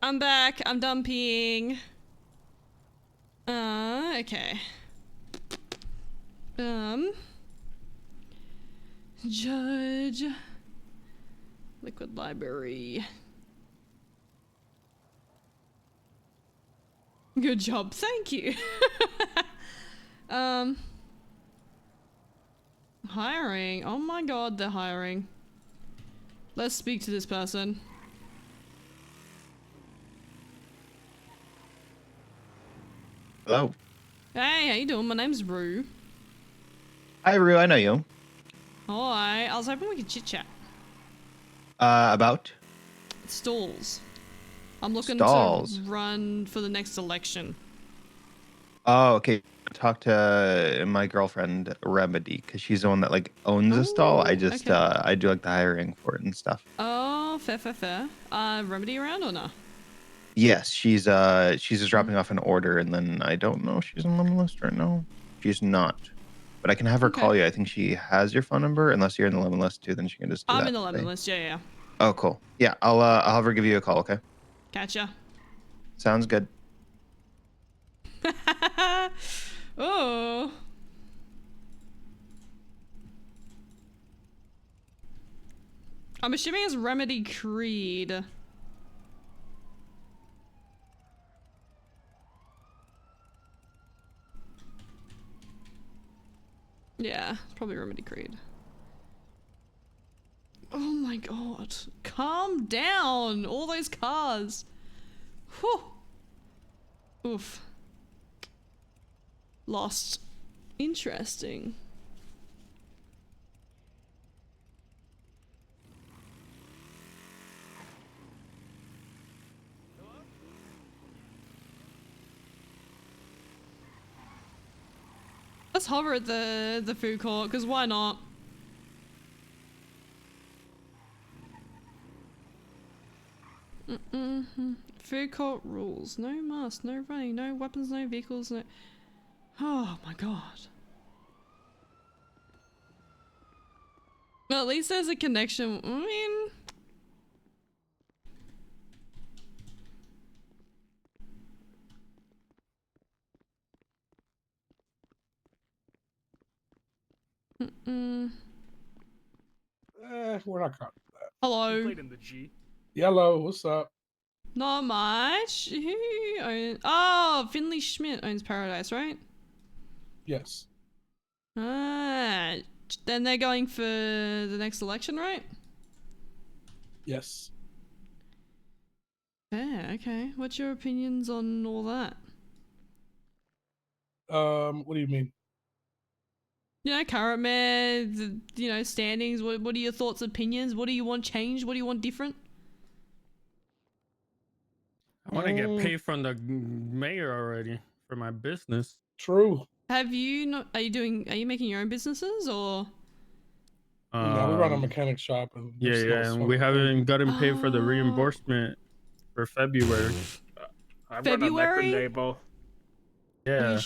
I'm back. I'm done peeing. Okay. Judge. Liquid library. Good job. Thank you. Hiring. Oh my god, they're hiring. Let's speak to this person. Hello. Hey, how you doing? My name's Rue. Hi, Rue. I know you. Hi. I was hoping we could chit chat. About? Stalls. I'm looking Stalls. to run for the next election. Oh, okay. Talk to my girlfriend Remedy because she's the one that like owns a stall. I just okay. I do like the hiring for it and stuff. Oh, fair. Remedy around or no? Yes, she's just dropping off an order and then I don't know if she's on the list right now. She's not. But I can have her call you. I think she has your phone number. Unless you're in the lemon list too, then she can just do I'm that in the lemon today. list, yeah. Oh, cool. Yeah, I'll have her give you a call, okay? Gotcha. Sounds good. Oh. I'm assuming it's Remedy Creed. Yeah, it's probably Remedy Creed. Oh my god. Calm down! All those cars! Whew. Oof. Lost. Interesting. Let's hover at the food court, because why not? Food court rules. No masks, no running, no weapons, no vehicles, no... Oh my god. Well, at least there's a connection. I mean... We're not caught. Hello. Played in the G. Yellow, what's up? Not much. Oh, Finley Schmidt owns Paradise, right? Yes. Ah, then they're going for the next election, right? Yes. Yeah, okay. What's your opinions on all that? What do you mean? You know, current mayor, standings. What are your thoughts, opinions? What do you want changed? What do you want different? I want to get paid from the mayor already for my business. True. Have you not? Are you making your own businesses or? No, we run a mechanic shop. And Yeah, and we haven't gotten paid for the reimbursement for February. I run a February? record label. Yeah,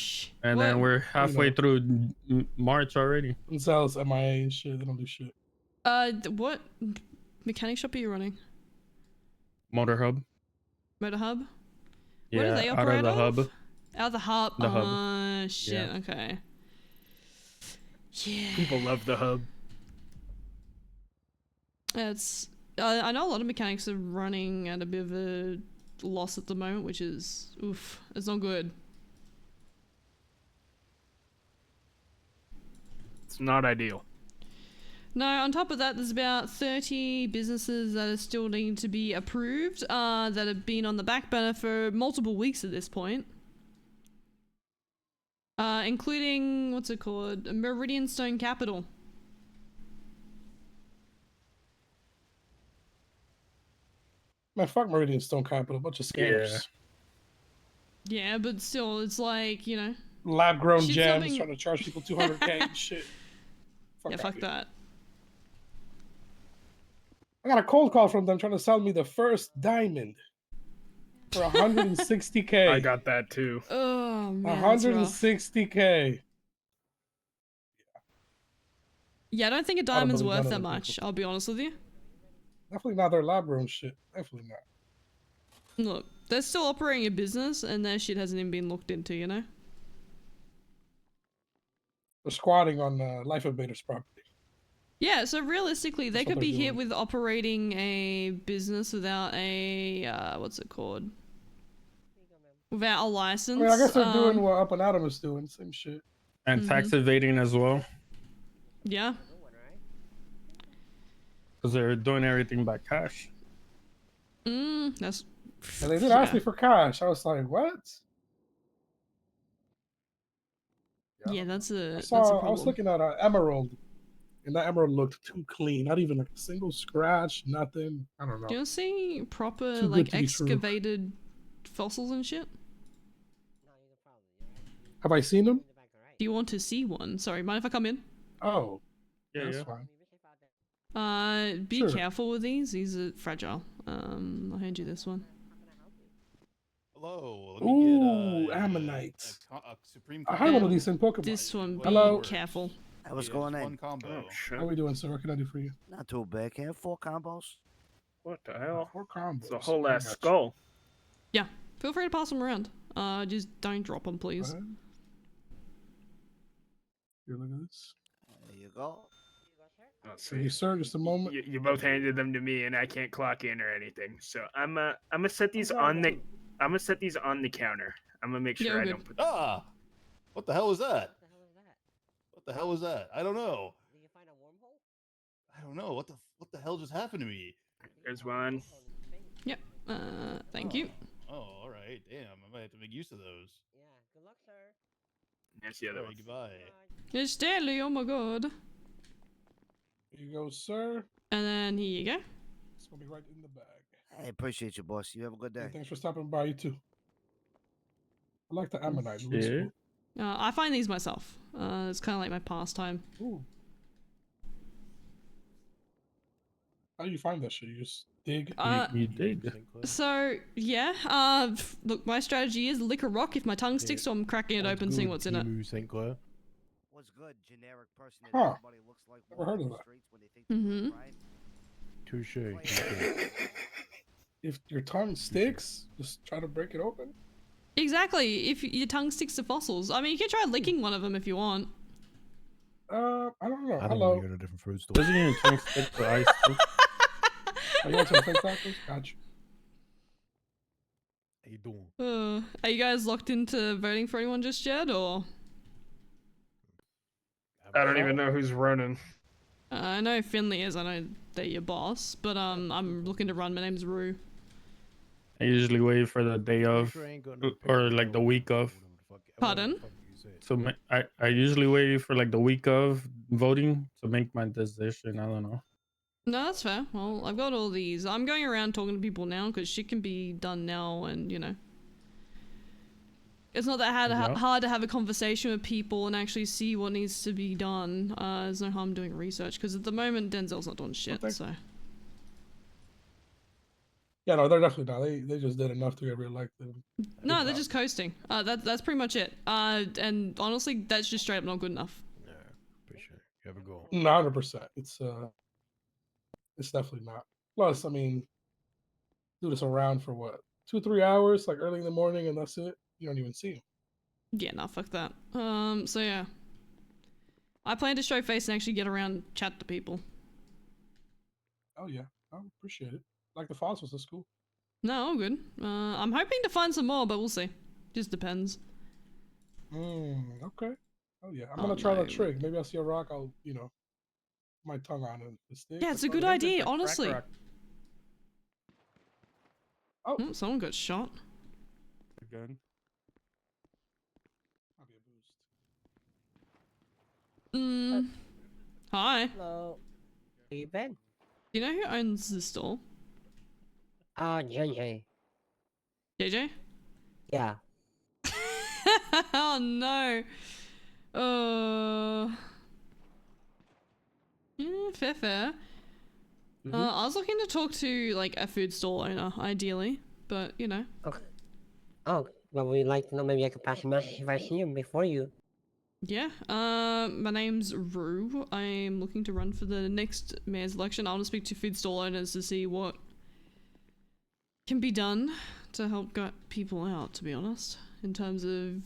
and then we're halfway through March already. Themselves MIA and shit. They don't do shit. What mechanic shop are you running? Motor Hub. Motor Hub? Yeah, What do they out operate of the hub. Out of the hub. The hub. Shit. Yeah. Okay. Yeah. People love the hub. It's. I know a lot of mechanics are running at a bit of a loss at the moment, which is oof. It's not good. It's not ideal. No, on top of that, there's about 30 businesses that are still needing to be approved, that have been on the back burner for multiple weeks at this point. Including, what's it called? Meridian Stone Capital. Man, fuck Meridian Stone Capital, bunch of scammers. Yeah, but still, it's like, Lab grown shit's gems something- trying to charge people 200K and shit. Fuck that. I got a cold call from them trying to sell me the first diamond for 160K. I got that too. Oh, man, that's rough. 160K. Yeah, I don't think a don't diamond's believe worth none that of the much, I'll be honest with you. Definitely not their lab grown shit. Definitely not. Look, they're still operating a business and their shit hasn't even been looked into, They're squatting on Life Invader's property. Yeah, so realistically, they That's what could be they're hit doing. with operating a business without a, what's it called? Without a I license. mean, I guess they're doing what Up and Adam is doing. Same shit. And tax evading as well, Yeah. because they're doing everything by cash. That's... And they did ask me for cash. I was like, what? Yeah, that's a I that's a saw. problem. I was looking at an emerald, and that emerald looked too clean. Not even like a single scratch. Nothing. I don't know. Do you see proper Too good like to be true. excavated fossils and shit? Have I seen them? Do you want to see one? Sorry, mind if I come in? Oh, yeah, that's yeah. fine. Be Sure. careful with these. These are fragile. I'll hand you this one. Hello. Ooh, Ammonite. A supreme I had one of And these in Pokemon. This one, be Hello. careful. Hey, what's going on? combo. How we doing, sir? What can I do for you? Not too bad. Can I have 4 combos? What the hell? 4 combos. It's a whole ass I got you. skull. Yeah, feel free to pass them around. Just don't drop them, please. Here, look at this. There you go. Thank you, sir. Just a moment. You both handed them to me, and I can't clock in or anything. So I'm gonna set these on the counter. I'm gonna make sure I don't put. Ah, what the hell was that? What the hell was that? I don't know. Did you find a wormhole? I don't know. What the hell just happened to me? There's one. Yep. Thank you. Oh, all right. Damn, I might have to make use of those. Yeah. Good luck, sir. There's the other All one. right, goodbye. It's deadly. Oh my god. Here you go, sir. And then here you go. It's gonna be right in the bag. I appreciate you, boss. You have a good day. Thanks for stopping by. You too. I like the Ammonite. It looks Yeah. cool. I find these myself. It's kind of like my pastime. Ooh. How do you find that shit? You just dig? You dig. So yeah. Look, my strategy is lick a rock. If my tongue sticks, so I'm cracking it open, seeing what's in it. St. Clair. What's good? Generic person that Huh. everybody looks like. Never heard of that. Mm-hmm. Touche. If your tongue sticks, just try to break it open. Exactly. If your tongue sticks to fossils, I mean, you can try licking one of them if you want. I don't Oh, I think hello. we go to a different fruit store. Doesn't even turn stick to ice too. Oh, you want some fake tacos? Gotcha. How you doing? Are you guys locked into voting for anyone just yet, or? I don't even know who's running. I know Finley is. I know they're your boss, but I'm looking to run. My name's Rue. I usually wait for the day of, or like the week of. Pardon? So I usually wait for like the week of voting to make my decision. I don't know. No, that's fair. Well, I've got all these. I'm going around talking to people now because shit can be done now, and you know, it's not that hard to have a conversation with people and actually see what needs to be done. There's no harm doing research because at the moment Denzel's not doing shit. Okay. So Yeah, no, they're definitely not. They just did enough to get reelected. no, they're just coasting. That's pretty much it. And honestly, that's just straight up not good enough. Yeah, appreciate it. You have a go. 100%. It's definitely not. Plus, I mean, do this around for what, 2-3 hours, like early in the morning, and that's it. You don't even see them. Yeah, nah, fuck that. So yeah, I plan to show face and actually get around, chat to people. Oh yeah, I appreciate it. Like the fossils at school. No, all good. I'm hoping to find some more, but we'll see. Just depends. Okay. Oh yeah, I'm gonna try that trick. Maybe I'll see a rock. I'll, my tongue on it. The stick. Yeah, it's a good idea, honestly. Oh, someone got shot. Gun. Hi. Hello. Where you been? Do you know who owns the store? JJ. JJ? Yeah. Oh no. Yeah, fair. I was looking to talk to like a food stall owner, ideally, but you know. Okay. Oh, well, we'd like to know. Maybe I could pass a message if I see him before you. Yeah. My name's Rue. I'm looking to run for the next mayor's election. I want to speak to food stall owners to see what can be done to help get people out, to be honest, in terms of,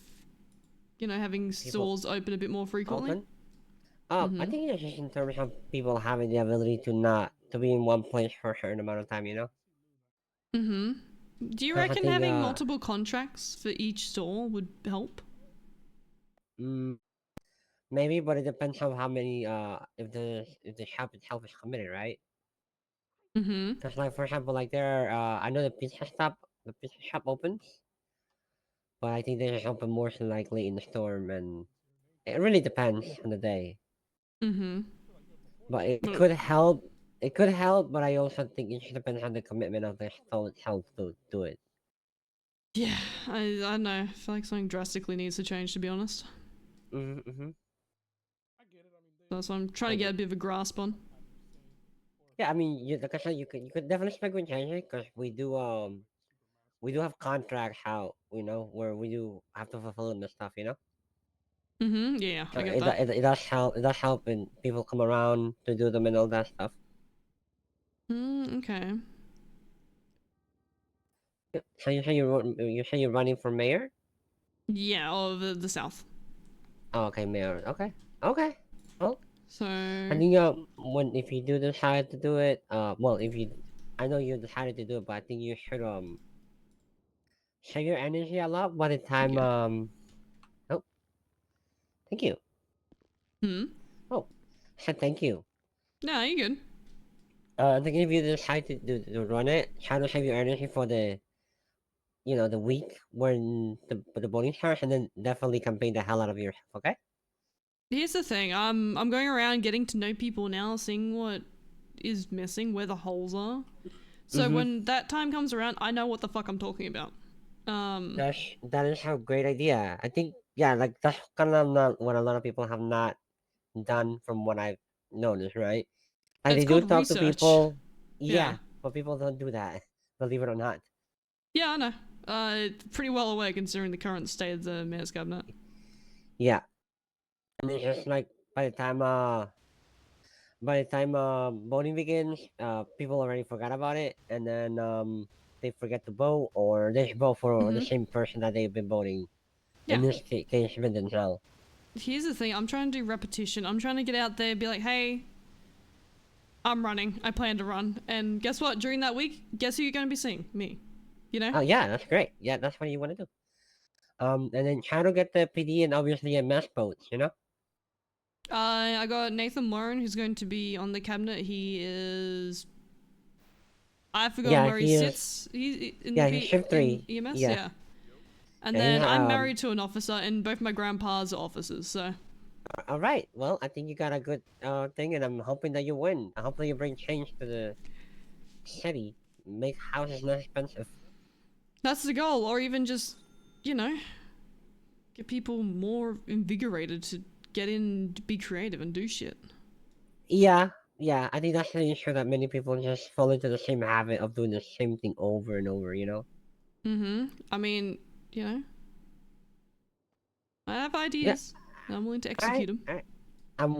having stores open a bit more frequently. Open? I think it's just in terms of people having the ability to be in one place for a certain amount of time, Do you I reckon think, having multiple contracts for each store would help? Maybe, but it depends on how many, if the shop itself is committed, right? Because, like, for example, like I know the pizza shop opens, but I think they just open more than likely in the storm, and it really depends on the day. But it could help. It could help, but I also think it just depends on the commitment of the store itself to do it. Yeah, I don't know. I feel like something drastically needs to change, to be honest. That's what I'm trying to get a bit of a grasp on. Yeah, I mean, like I said, you could definitely speak with JJ because we do have contracts out, where we do have to fulfill and stuff, Yeah, I get it, that. it does help. It does help when people come around to do them and all that stuff. Okay. So you say you're running for mayor? Yeah, or the south. Oh, okay, mayor. Okay. Well, so I think if you do decide to do it, well, I know you decided to do it, but I think you should save your energy a lot by the time Oh, thank you. Oh, I said thank you. No, you're good. I think if you decide to run it, try to save your energy for the the week when the voting starts, and then definitely campaign the hell out of yourself. Okay. Here's the thing. I'm going around getting to know people now, seeing what is missing, where the holes are. So when that time comes around, I know what the fuck I'm talking about. That is a great idea. I think like that's kind of not what a lot of people have not done from what I've noticed, right? Like It's they do called talk to research. people. Yeah. But people don't do that, believe it or not. Yeah, I know. Pretty well aware considering the current state of the mayor's cabinet. Yeah. And it's just like by the time voting begins, people already forgot about it, and then they forget to vote, or they vote for the same person that they've been voting. In this case, Denzel. here's the thing. I'm trying to do repetition. I'm trying to get out there, be like, hey, I'm running. I plan to run. And guess what? During that week, guess who you're going to be seeing? Me. You know? Oh yeah, that's great. Yeah, that's what you want to do. And then try to get the PD and obviously a mass boats, you know? I got Nathan Warren, who's going to be on the cabinet. He is... I forgot Yeah, where he he is- sits. He's in, yeah, he's shift 3. in EMS? Yeah. Yeah. And Yeah, then I'm um, married to an officer, and both my grandpas are officers, so... All right. Well, I think you got a good thing, and I'm hoping that you win. Hopefully, you bring change to the city, make houses less expensive. That's the goal, or even just, you know, get people more invigorated to get in, be creative, and do shit. Yeah, yeah. I think that's the issue that many people just fall into the same habit of doing the same thing over and over. You know. Mm-hmm. I mean, you know, I have ideas, and I'm willing to execute them. Alright. I'm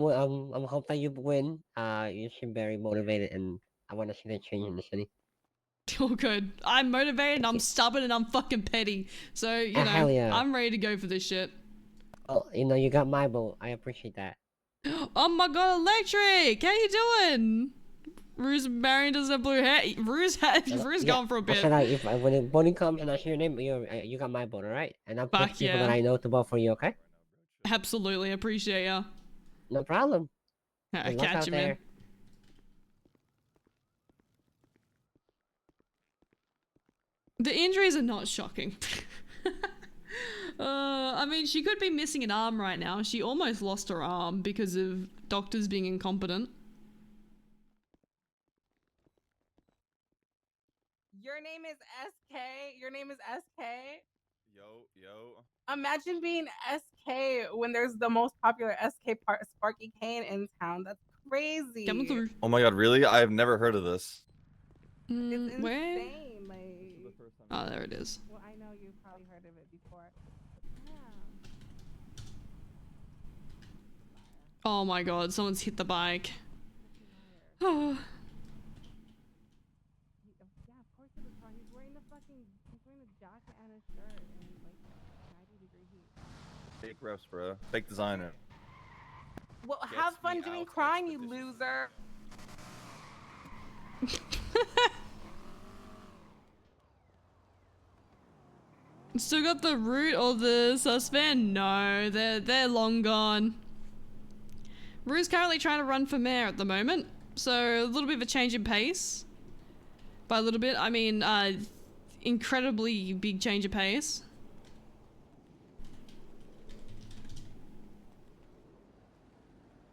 hope that you win. You seem very motivated, and I want to see the change in the city. Oh, good. I'm motivated, and I'm stubborn, and I'm fucking petty. So, you know, hell yeah. I'm ready to go for this shit. Oh, you know, you got my vote. I appreciate that. Oh my god, Electric! How you doing? Rue's married as a blue hair. Rue's gone for a I bit. said, if when the voting comes and I see your name, you got my vote, all right? And I'll Fuck pick people yeah. that I know to vote for you, okay? Absolutely, appreciate ya. No problem. I Good luck catch out you, man. there. The injuries are not shocking. I mean, she could be missing an arm right now. She almost lost her arm because of doctors being incompetent. Your name is SK. Your name is SK. Yo. Imagine being SK when there's the most popular SK Sparky Kane in town. That's crazy. Coming through. Oh my god, really? I have never heard of this. It's Where? insane. Like, Oh, there it is. well, I know you've probably heard of it before. Oh my god, someone's hit the bike. Oh. Yeah, of course it was hard. He's wearing a jacket and a shirt in like 90-degree heat. Fake refs, bro. Fake designer. Well, have fun doing crime, you loser. Still got the root or the suspend? No, they're long gone. Rue's currently trying to run for mayor at the moment, so a little bit of a change in pace. By a little bit, I mean incredibly big change of pace.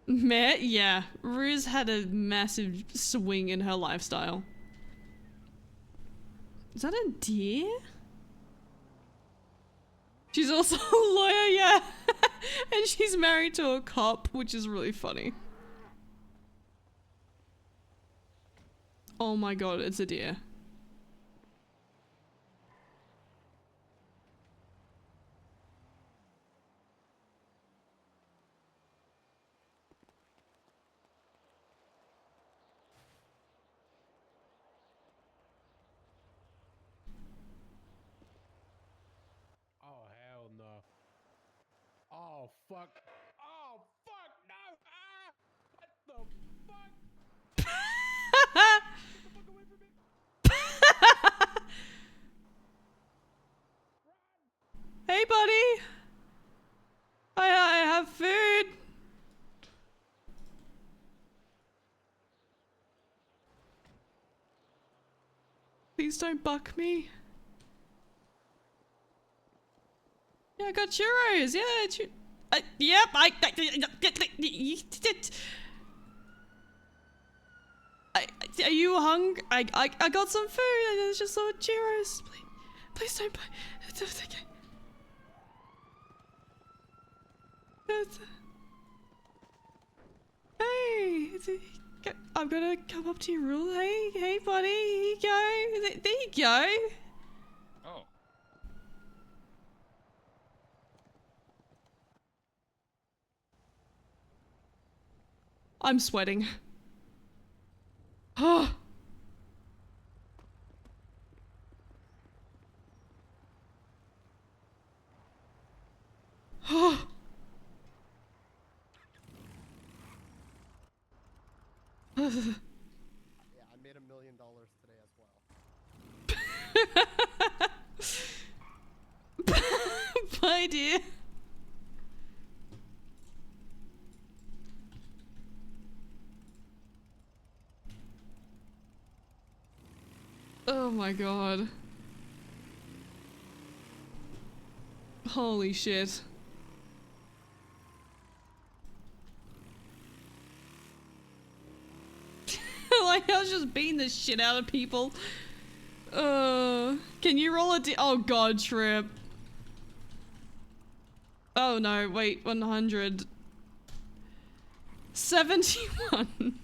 Mayor? Yeah, Rue's had a massive swing in her lifestyle. Is that a deer? She's also a lawyer, yeah. And she's married to a cop, which is really funny. Oh my god, it's a deer. Oh hell no. Oh fuck. Oh fuck no. Ah! What the fuck? Hey buddy! I have food! Please don't buck me. Yeah, I got churros. Yeah, yep. Are you hungry? I got some food. There's just some churros. Please don't buy. It's okay. Hey, I'm gonna come up to your rule. Hey, buddy. Here you go. There you go. Oh. I'm sweating. Oh. I made $1 million today as well. Bye, dear. Oh my god. Holy shit. Like, I was just beating the shit out of people. Can you roll a oh god, Trip. Oh no, wait, 100. 71.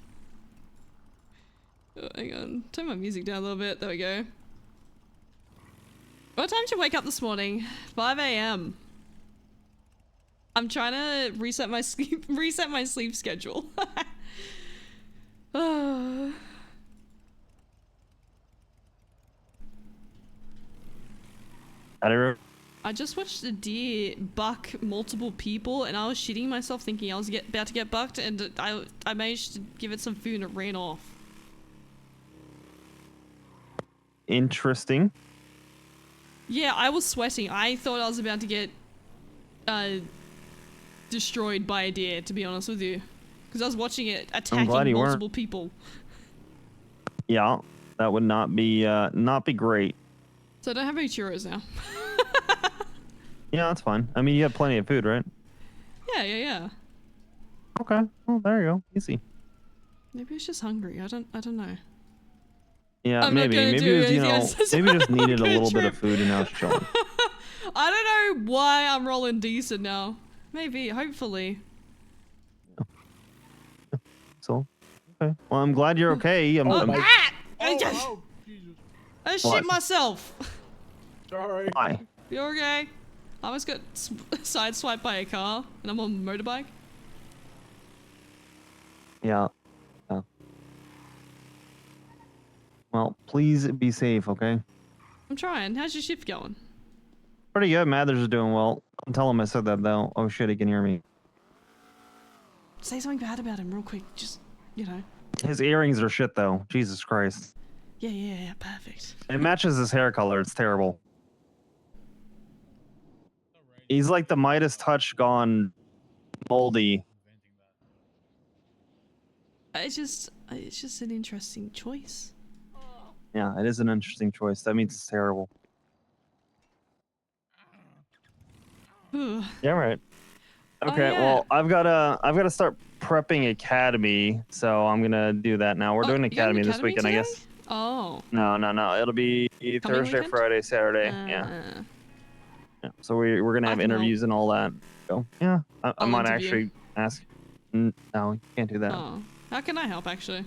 Oh, hang on, turn my music down a little bit, there we go. What time did you wake up this morning? 5 a.m. I'm trying to reset my sleep schedule. I just watched a deer buck multiple people and I was shitting myself thinking I was about to get bucked, and I managed to give it some food and it ran off. Interesting. Yeah, I was sweating. I thought I was about to get destroyed by a deer, to be honest with you. Because I was watching it attacking multiple people. Yeah, that would not be great. So I don't have any churros now. Yeah, that's fine. I mean, you have plenty of food, right? Yeah. Okay. Well, there you go. Easy. Maybe it's just hungry. I don't know. Yeah, maybe it was, maybe just needed a little bit of food and now it's chilling. I don't know why I'm rolling decent now. Maybe, hopefully. So, okay. Well, I'm glad you're okay. I shit myself. Sorry. Why? You okay? I almost got sideswiped by a car and I'm on a motorbike. Yeah. Well, please be safe, okay? I'm trying. How's your shift going? Pretty good. Mathers is doing well. Don't tell him I said that, though. Oh, shit, he can hear me. Say something bad about him real quick. Just, you know. His earrings are shit, though. Jesus Christ. Yeah, perfect. It matches his hair color. It's terrible. He's like the Midas touch gone moldy. It's just an interesting choice. Yeah, it is an interesting choice. That means it's terrible. Yeah, right. Okay, well, I've gotta start prepping Academy, so I'm gonna do that now. We're doing Academy this weekend, today? I guess. Oh. No. It'll be Thursday, weekend? Friday, Saturday. Yeah. So we're gonna have interviews and all that. So yeah, I might interview. actually ask. No, you can't do that. Oh. How can I help, actually?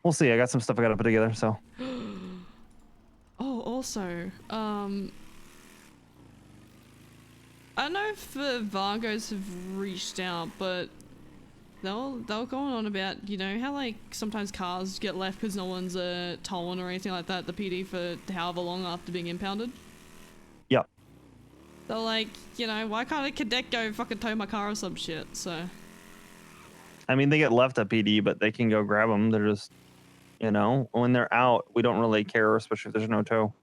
We'll see. I got some stuff I gotta put together. So. Oh, also, I don't know if the Vargos have reached out, but they were going on about, you know, how like sometimes cars get left because no one's towing or anything like that, the PD for however long after being impounded. Yeah. They're like, you know, why can't a cadet go fucking tow my car or some shit? So. I mean, they get left at PD, but they can go grab them. They're just, you know, when they're out, we don't really care, especially if there's no tow.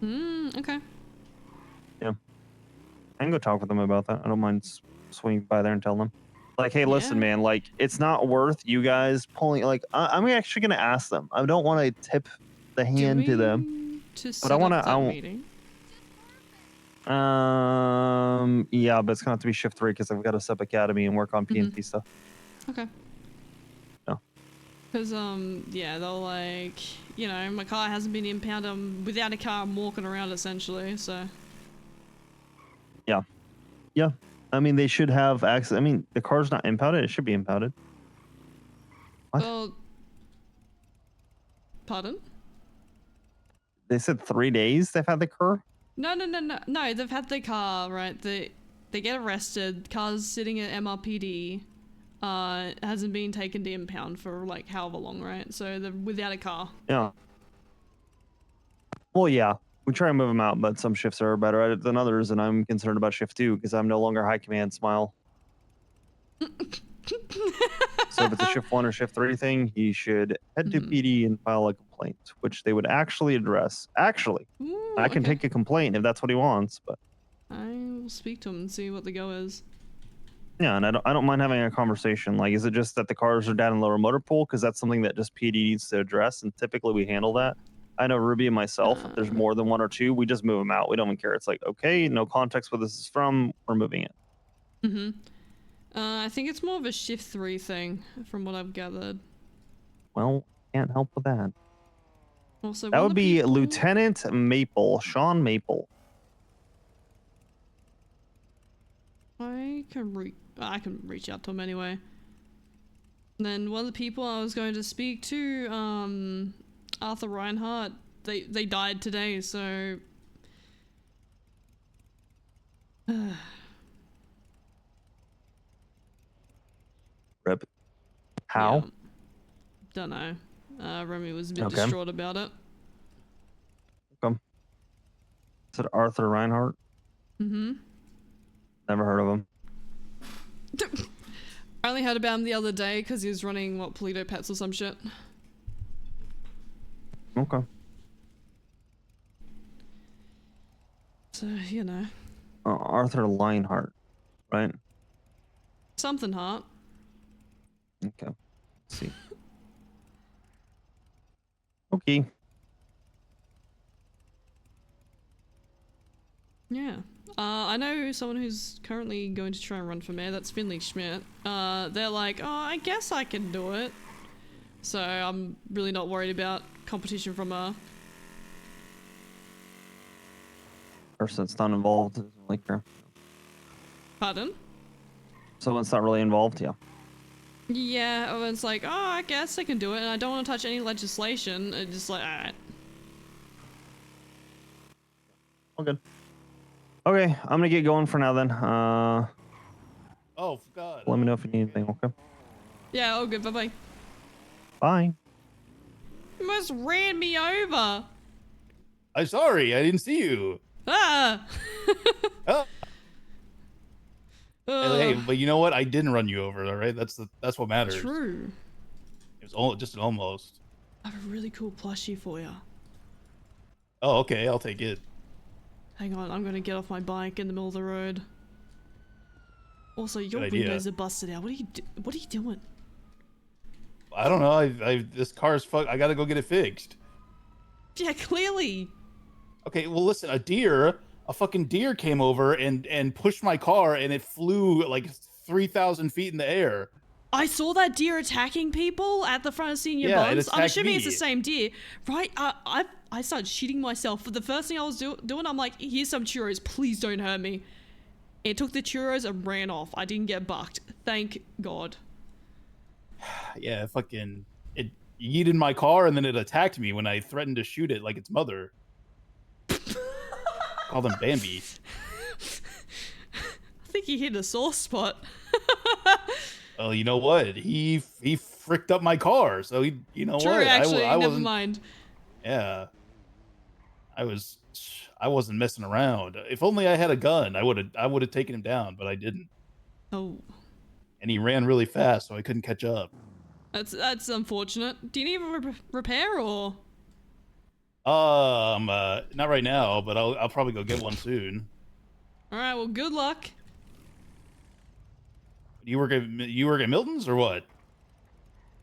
Okay. Yeah. I can go talk with them about that. I don't mind swinging by there and tell them. Like, hey, listen, man, like, it's not worth you guys pulling, like, I'm actually going to ask them. I don't want to tip the hand to them. But I want to, meeting? yeah, but it's going to have to be shift 3 because I've got to sub Academy and work on PNP stuff. Okay. No. Because, yeah, they're like, you know, my car hasn't been impounded. I'm without a car, I'm walking around essentially, so. Yeah. Yeah. I mean, they should have access. I mean, the car's not impounded. It should be impounded. What? Well, pardon? They said 3 days they've had the car? No, they've had the car, right? They get arrested, car's sitting at MRPD, hasn't been taken to impound for like however long, right? So they're without a car. Yeah. Well, yeah. We try and move them out, but some shifts are better at it than others, and I'm concerned about shift 2 because I'm no longer high command. Smile. So if it's a shift 1 or shift 3 thing, he should head to PD and file a complaint, which they would actually address. Actually, Ooh, I can okay. take a complaint if that's what he wants, but I will speak to him and see what the go is. yeah, and I don't mind having a conversation. Like, is it just that the cars are down in lower motor pool? Because that's something that just PD needs to address, and typically we handle that. I know Ruby and myself, if there's more than 1 or 2, we just move them out. We don't even care. It's like, okay, no context where this is from, we're moving it. Mm-hmm. I think it's more of a shift 3 thing, from what I've gathered. Well, can't help with that. Also, That one would of the be people- Lieutenant Maple, Sean Maple. I can reach out to him anyway. And then one of the people I was going to speak to, Arthur Reinhardt, they died today, so Rip. How? don't know. Remy was a bit Okay. distraught about it. Okay. Is it Arthur Reinhardt? Mm-hmm. Never heard of him. I only heard about him the other day because he was running, what, Polito Pets or some shit. Okay. So, you know. Arthur Leinhardt, right? Something hot. Okay. Let's see. Okay. Yeah. I know someone who's currently going to try and run for mayor. That's Finley Schmidt. They're like, oh, I guess I can do it. So I'm really not worried about competition from a... Person that's not involved doesn't really care. Pardon? So it's not really involved, yeah. Yeah, everyone's like, oh, I guess I can do it, and I don't want to touch any legislation. It's just like, alright. All good. Okay, I'm gonna get going for now then. Oh, God. Let me know if you need anything, okay? Yeah, all good, bye-bye. Bye. You almost ran me over! I'm sorry, I didn't see you. Ah! Oh. Hey, but you know what? I didn't run you over, all right? That's what matters. True. It was just an almost. I have a really cool plushie for you. Oh, okay, I'll take it. Hang on, I'm gonna get off my bike in the middle of the road. Also, your Good idea. windows are busted out. What are you doing? I don't know. This car's fuck. I gotta go get it fixed. Yeah, clearly. Okay, well, listen. A fucking deer came over and pushed my car, and it flew like 3,000 feet in the air. I saw that deer attacking people at the front of Senior Yeah, it Buns. I'm attacked assuming it's me. the same deer, right? I started shitting myself. For the first thing I was doing, I'm like, here's some churros. Please don't hurt me. It took the churros and ran off. I didn't get bucked. Thank God. Yeah, fucking it yeeted my car, and then it attacked me when I threatened to shoot it like its mother. Called him Bambi. I think he hit a sore spot. Well, you know what? He fricked up my car, so you know True, what? actually, I never wasn't. mind. Yeah, I wasn't messing around. If only I had a gun, I would have taken him down, but I didn't. Oh, And he ran really fast, so I couldn't catch up. that's unfortunate. Do you need a repair or? Not right now, but I'll probably go get one soon. All right, well, good luck. You work at Milton's or what?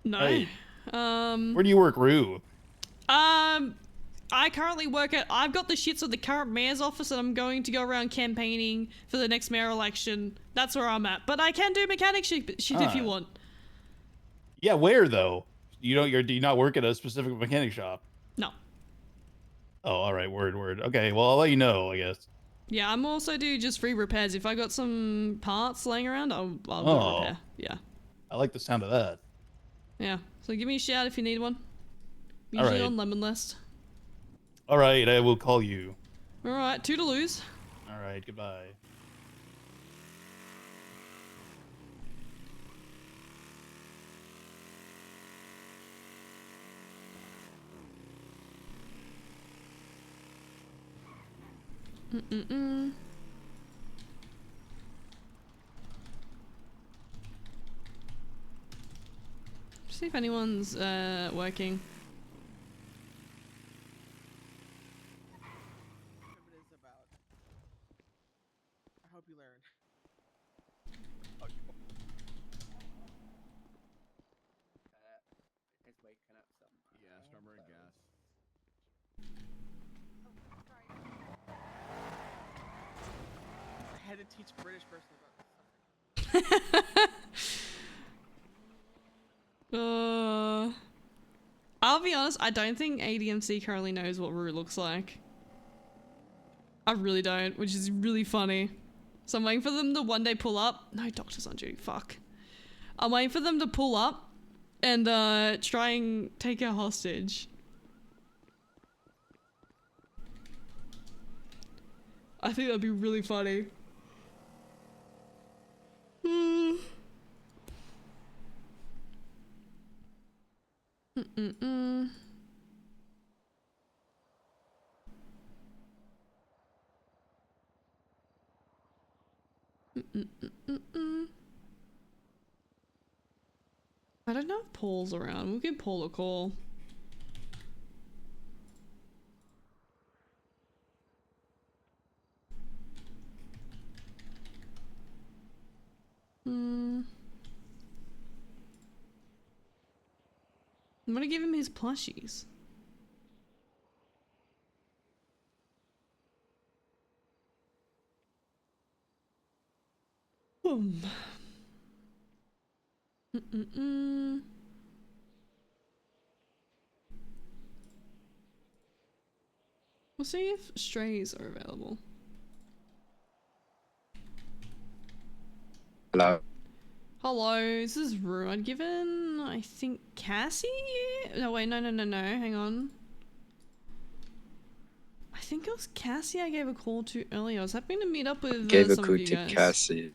No. Hey, Where where do you work, Rue? I currently work at. I've got the shits of the current mayor's office, and I'm going to go around campaigning for the next mayor election. That's where I'm at. But I can do mechanic shit if you want. Yeah, where though? Do you not work at a specific mechanic shop? No. Oh, all right, word. Okay, well, I'll let you know, I guess. Yeah, I'm also do just free repairs. If I got some parts laying around, I'll do a repair. Yeah. I like the sound of that. Yeah. So give me a shout if you need one. All Usually right. on Lemon List. All right, I will call you. All right, toodaloos. All right, goodbye. Mm-mm-mm. See if anyone's working. Whatever it is about. I hope you learn. It's waking up something. Yeah, strawberry gas. I had to teach British person about I'll be honest, I don't think ADMC currently knows what Rue looks like. I really don't, which is really funny. So I'm waiting for them to one day pull up. No, doctor's on duty, fuck. I'm waiting for them to pull up and try and take her hostage. I think that'd be really funny. I don't know if Paul's around. We'll give Paul a call. I'm gonna give him his plushies. Boom. We'll see if strays are available. Hello. Hello, this is Rue. I'd given, I think, Cassie? No, wait, no, hang on. I think it was Cassie I gave a call to earlier. I was hoping to meet up with Gave a some call of you to guys. Cassie.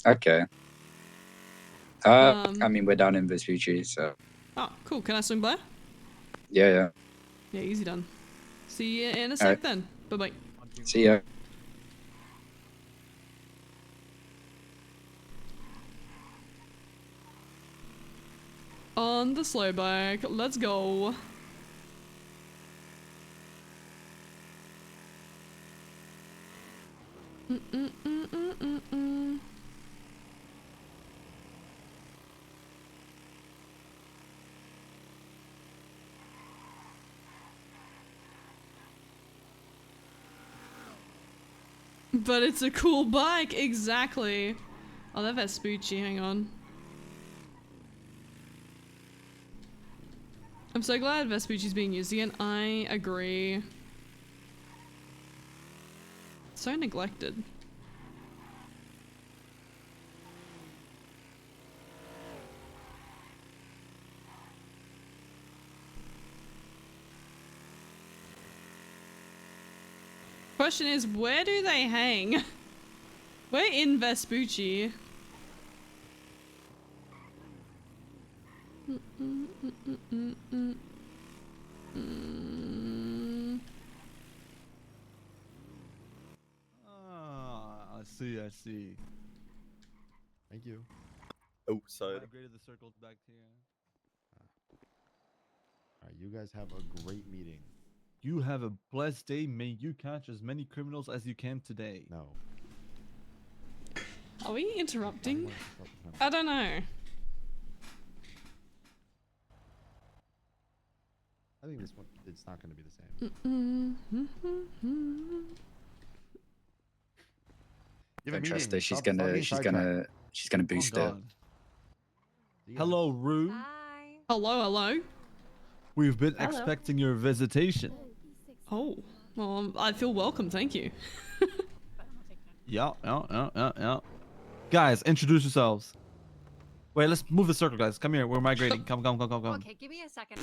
Okay. I mean, we're down in Vespucci, so. Oh, cool. Can I swing by? Yeah. Yeah, easy done. See you in a sec then. Bye-bye. See ya. On the slow bike. Let's go. But it's a cool bike, exactly. Oh, that Vespucci, hang on. I'm so glad Vespucci's being used again. I agree. So neglected. Question is, where do they hang? We're in Vespucci. Ah, I see. Thank you. Outside. Migrated the circles back here. Alright, you guys have a great meeting. You have a blessed day. May you catch as many criminals as you can today. No. Are we interrupting? I don't know. I think this one, it's not going to be the same. You have a Don't trust meeting. her. She's Stop gonna fucking sidetracking. boost it. Hello, Rue. Hello. We've been Hello. expecting your visitation. Oh, well, I feel welcome, thank you. Yeah. Guys, introduce yourselves. Wait, let's move the circle, guys. Come here. We're migrating. Come. Okay, give me a second.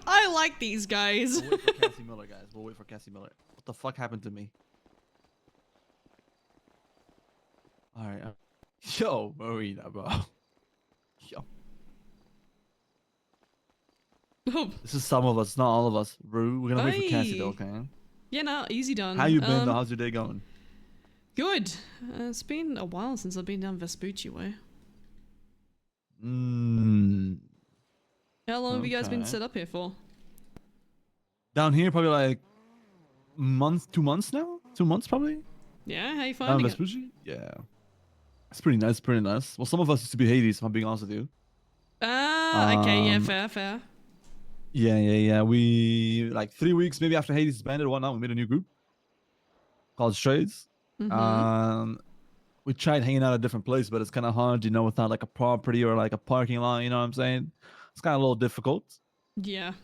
I like these guys. We'll wait for Cassie Miller, guys. We'll wait for Cassie Miller. What the fuck happened to me? All right. Yo, Marina, bro. Yo. This is some of us, not all of us. Rue, we're gonna wait for Cassie though, Oi. okay? Yeah, no, easy done. How you been though? How's your day going? Good. It's been a while since I've been down Vespucci way. How long have you guys been Okay. set up here for? Down here, probably like month, 2 months now. 2 months probably. Yeah, how you Down finding in it? Vespucci? Yeah, it's pretty nice. Pretty nice. Well, some of us used to be Hades. If I'm being honest with you. Ah, okay, yeah, fair. Yeah. We like 3 weeks maybe after Hades disbanded or whatnot. We made a new group called Strays. Mm-hmm. We tried hanging out at different places, but it's kind of hard, without like a property or like a parking lot. You know what I'm saying? It's kind of a little difficult. Yeah.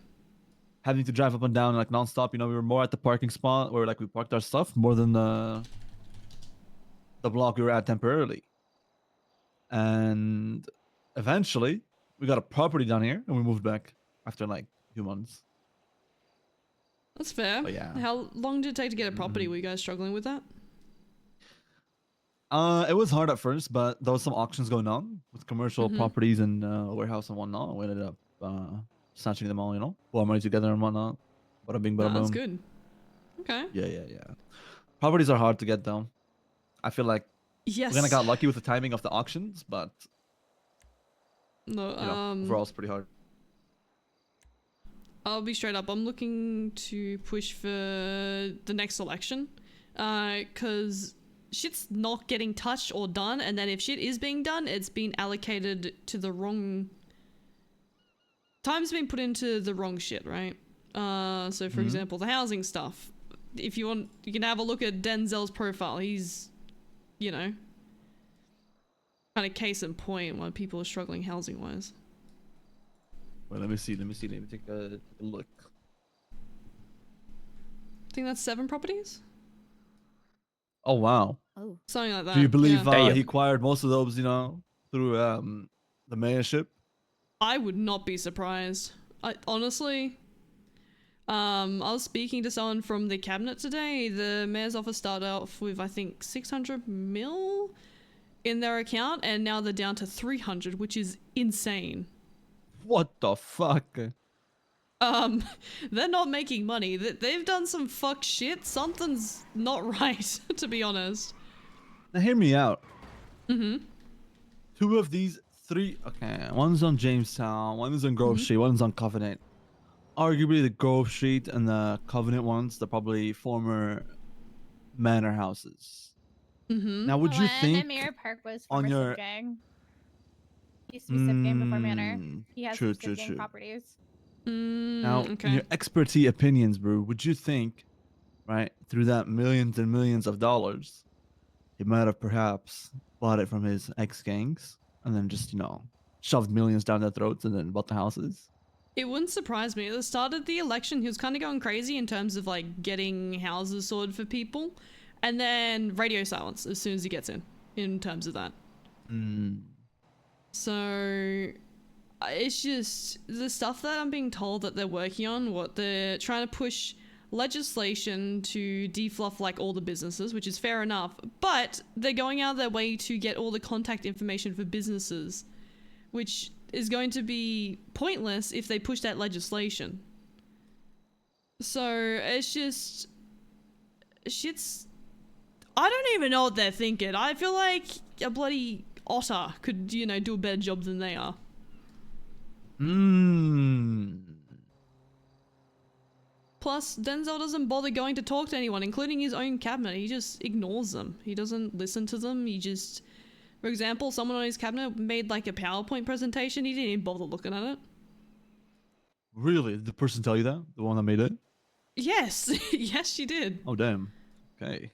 Having to drive up and down like nonstop. We were more at the parking spot where like we parked our stuff more than the block we were at temporarily. And eventually, we got a property down here, and we moved back after like 2 months. That's fair. But yeah. How long did it take to get a property? Were you guys struggling with that? It was hard at first, but there was some auctions going on with commercial Mhm. properties and warehouse and whatnot. We ended up snatching them all, pull our money together and whatnot. Bada bing, bada Nah, that's boom. good. Okay. Yeah. Properties are hard to get though. I feel like we kind Yes. of got lucky with the timing of the auctions, but No, overall it's pretty hard. I'll be straight up. I'm looking to push for the next election, because shit's not getting touched or done, and then if shit is being done, it's been allocated to the wrong. Time's been put into the wrong shit, right? So for example, the housing stuff. If you want, you can have a look at Denzel's profile. He's, kind of case in point why people are struggling housing wise. Well, let me see. Let me take a look. I think that's 7 properties. Oh wow. Oh, something like that. Do you believe yeah. he acquired most of those, through the mayorship? I would not be surprised. Honestly, I was speaking to someone from the cabinet today. The mayor's office started off with, I think, 600 mil in their account, and now they're down to 300, which is insane. What the fuck? They're not making money. They've done some fuck shit. Something's not right, to be honest. Now hear me out. Mm-hmm. 2 of these 3, okay, one's on Jamestown, one is on Grove Street, one's on Covenant. Arguably the Grove Street and the Covenant ones, they're probably former manor houses. Mm-hmm. Now would you think the Mirror Park was on former your Sipgang. Used to be Sipgang before Manor. He has true, some Sipgang properties. Now, okay. in your expertise opinions, bro, would you think, right, through that millions and millions of dollars, he might have perhaps bought it from his ex-gangs and then just, shoved millions down their throats and then bought the houses? It wouldn't surprise me. At the start of the election, he was kind of going crazy in terms of like getting houses sorted for people, and then radio silence as soon as he gets in terms of that. So it's just the stuff that I'm being told that they're working on, what they're trying to push legislation to defluff like all the businesses, which is fair enough, but they're going out of their way to get all the contact information for businesses, which is going to be pointless if they push that legislation. So it's just shit's, I don't even know what they're thinking. I feel like a bloody otter could, do a better job than they are. Plus, Denzel doesn't bother going to talk to anyone, including his own cabinet. He just ignores them. He doesn't listen to them. He just, for example, someone on his cabinet made like a PowerPoint presentation. He didn't even bother looking at it. Really? Did the person tell you that? The one that made it? Yes. Yes, she did. Oh, damn. Okay.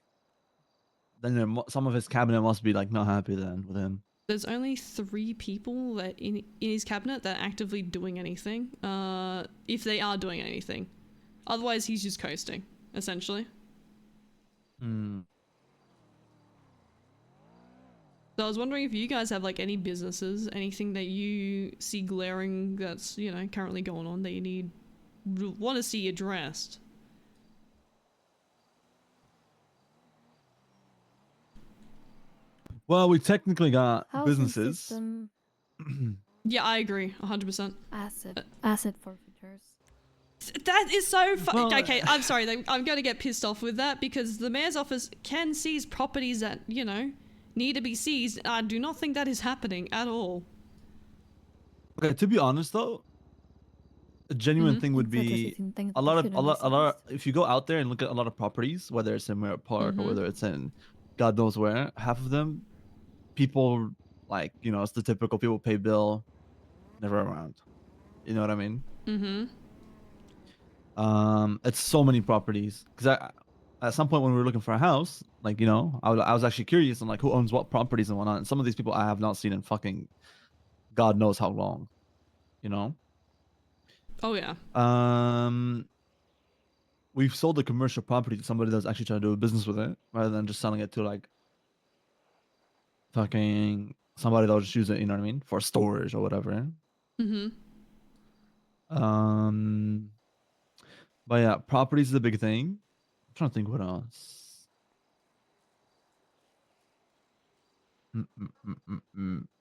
Then some of his cabinet must be like not happy then with him. There's only 3 people that in his cabinet that are actively doing anything. If they are doing anything. Otherwise, he's just coasting, essentially. So I was wondering if you guys have like any businesses, anything that you see glaring that's, currently going on that you want to see addressed. Well, we technically got Housing businesses. system. Yeah, I agree, 100%. Asset forfeitures. That is so okay, I'm sorry, I'm going to get pissed off with that because the mayor's office can seize properties that, need to be seized. I do not think that is happening at all. Okay, to be honest though, a genuine thing would be a lot. If you go out there and look at a lot of properties, whether it's in Merritt Park or whether it's in God knows where, half of them, people like it's the typical people pay bill, never around. You know what I mean? It's so many properties because at some point when we were looking for a house, like I was actually curious on like who owns what properties and whatnot. And some of these people I have not seen in fucking God knows how long. Oh yeah. We've sold a commercial property to somebody that's actually trying to do a business with it, rather than just selling it to like fucking somebody that'll just use it. You know what I mean? For storage or whatever. But yeah, properties is a big thing. I'm trying to think what else. Well,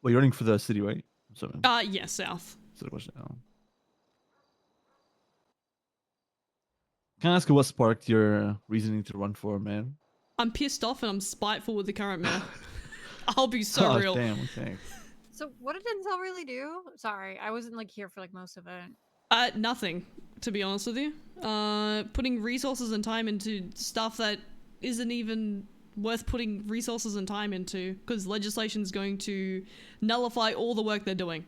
you're running for the city, right? So. Yeah, south. So the question now. Can I ask you what sparked your reasoning to run for man? I'm pissed off and I'm spiteful with the current mayor. I'll be so real. Damn, okay. So what did Denzel really do? Sorry, I wasn't like here for like most of it. Nothing, to be honest with you. Putting resources and time into stuff that isn't even worth putting resources and time into, because legislation is going to nullify all the work they're doing.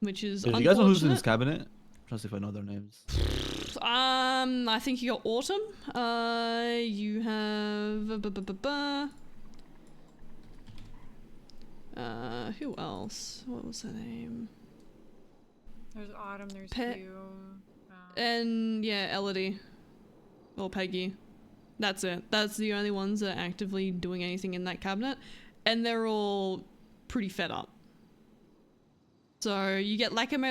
Which is you guys know who's in his cabinet? I'm trying to see if I know their names. I think you got Autumn. You have who else? What was her name? There's Autumn. There's you. And yeah, Elodie or Peggy. That's it. That's the only ones that are actively doing anything in that cabinet, and they're all pretty fed up. So you get lack of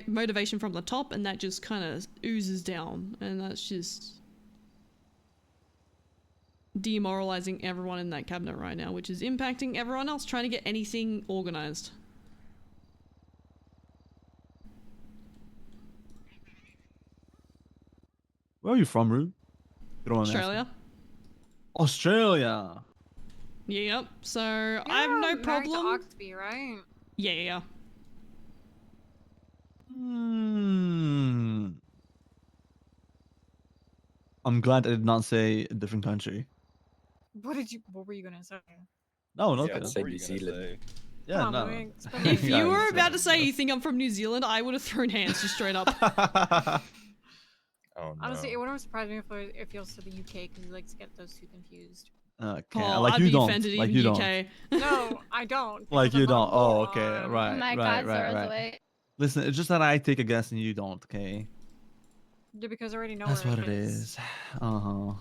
motivation from the top, and that just kind of oozes down, and that's just demoralizing everyone in that cabinet right now, which is impacting everyone else trying to get anything organized. Where are you from, Rue? Australia. Australia. Yep. So I have no problem. To Oxby, right? Yeah. I'm glad I did not say a different country. What were you gonna say? No, Yeah, I'd say New Zealand. Yeah, no. If you were about to say you think I'm from New Zealand, I would have thrown hands just straight up. Oh, no. Honestly, it wouldn't surprise me if he also the UK because he likes to get those two confused. Okay, Oh, like I'd you be don't. offended Like in you UK. don't. No, I don't. Like you don't. Oh, okay. Oh Right. my right. God, Right. Zora's Right. way. Listen, it's just that I take a guess and you don't. Okay. Yeah, because I already know That's where what it is. Sure.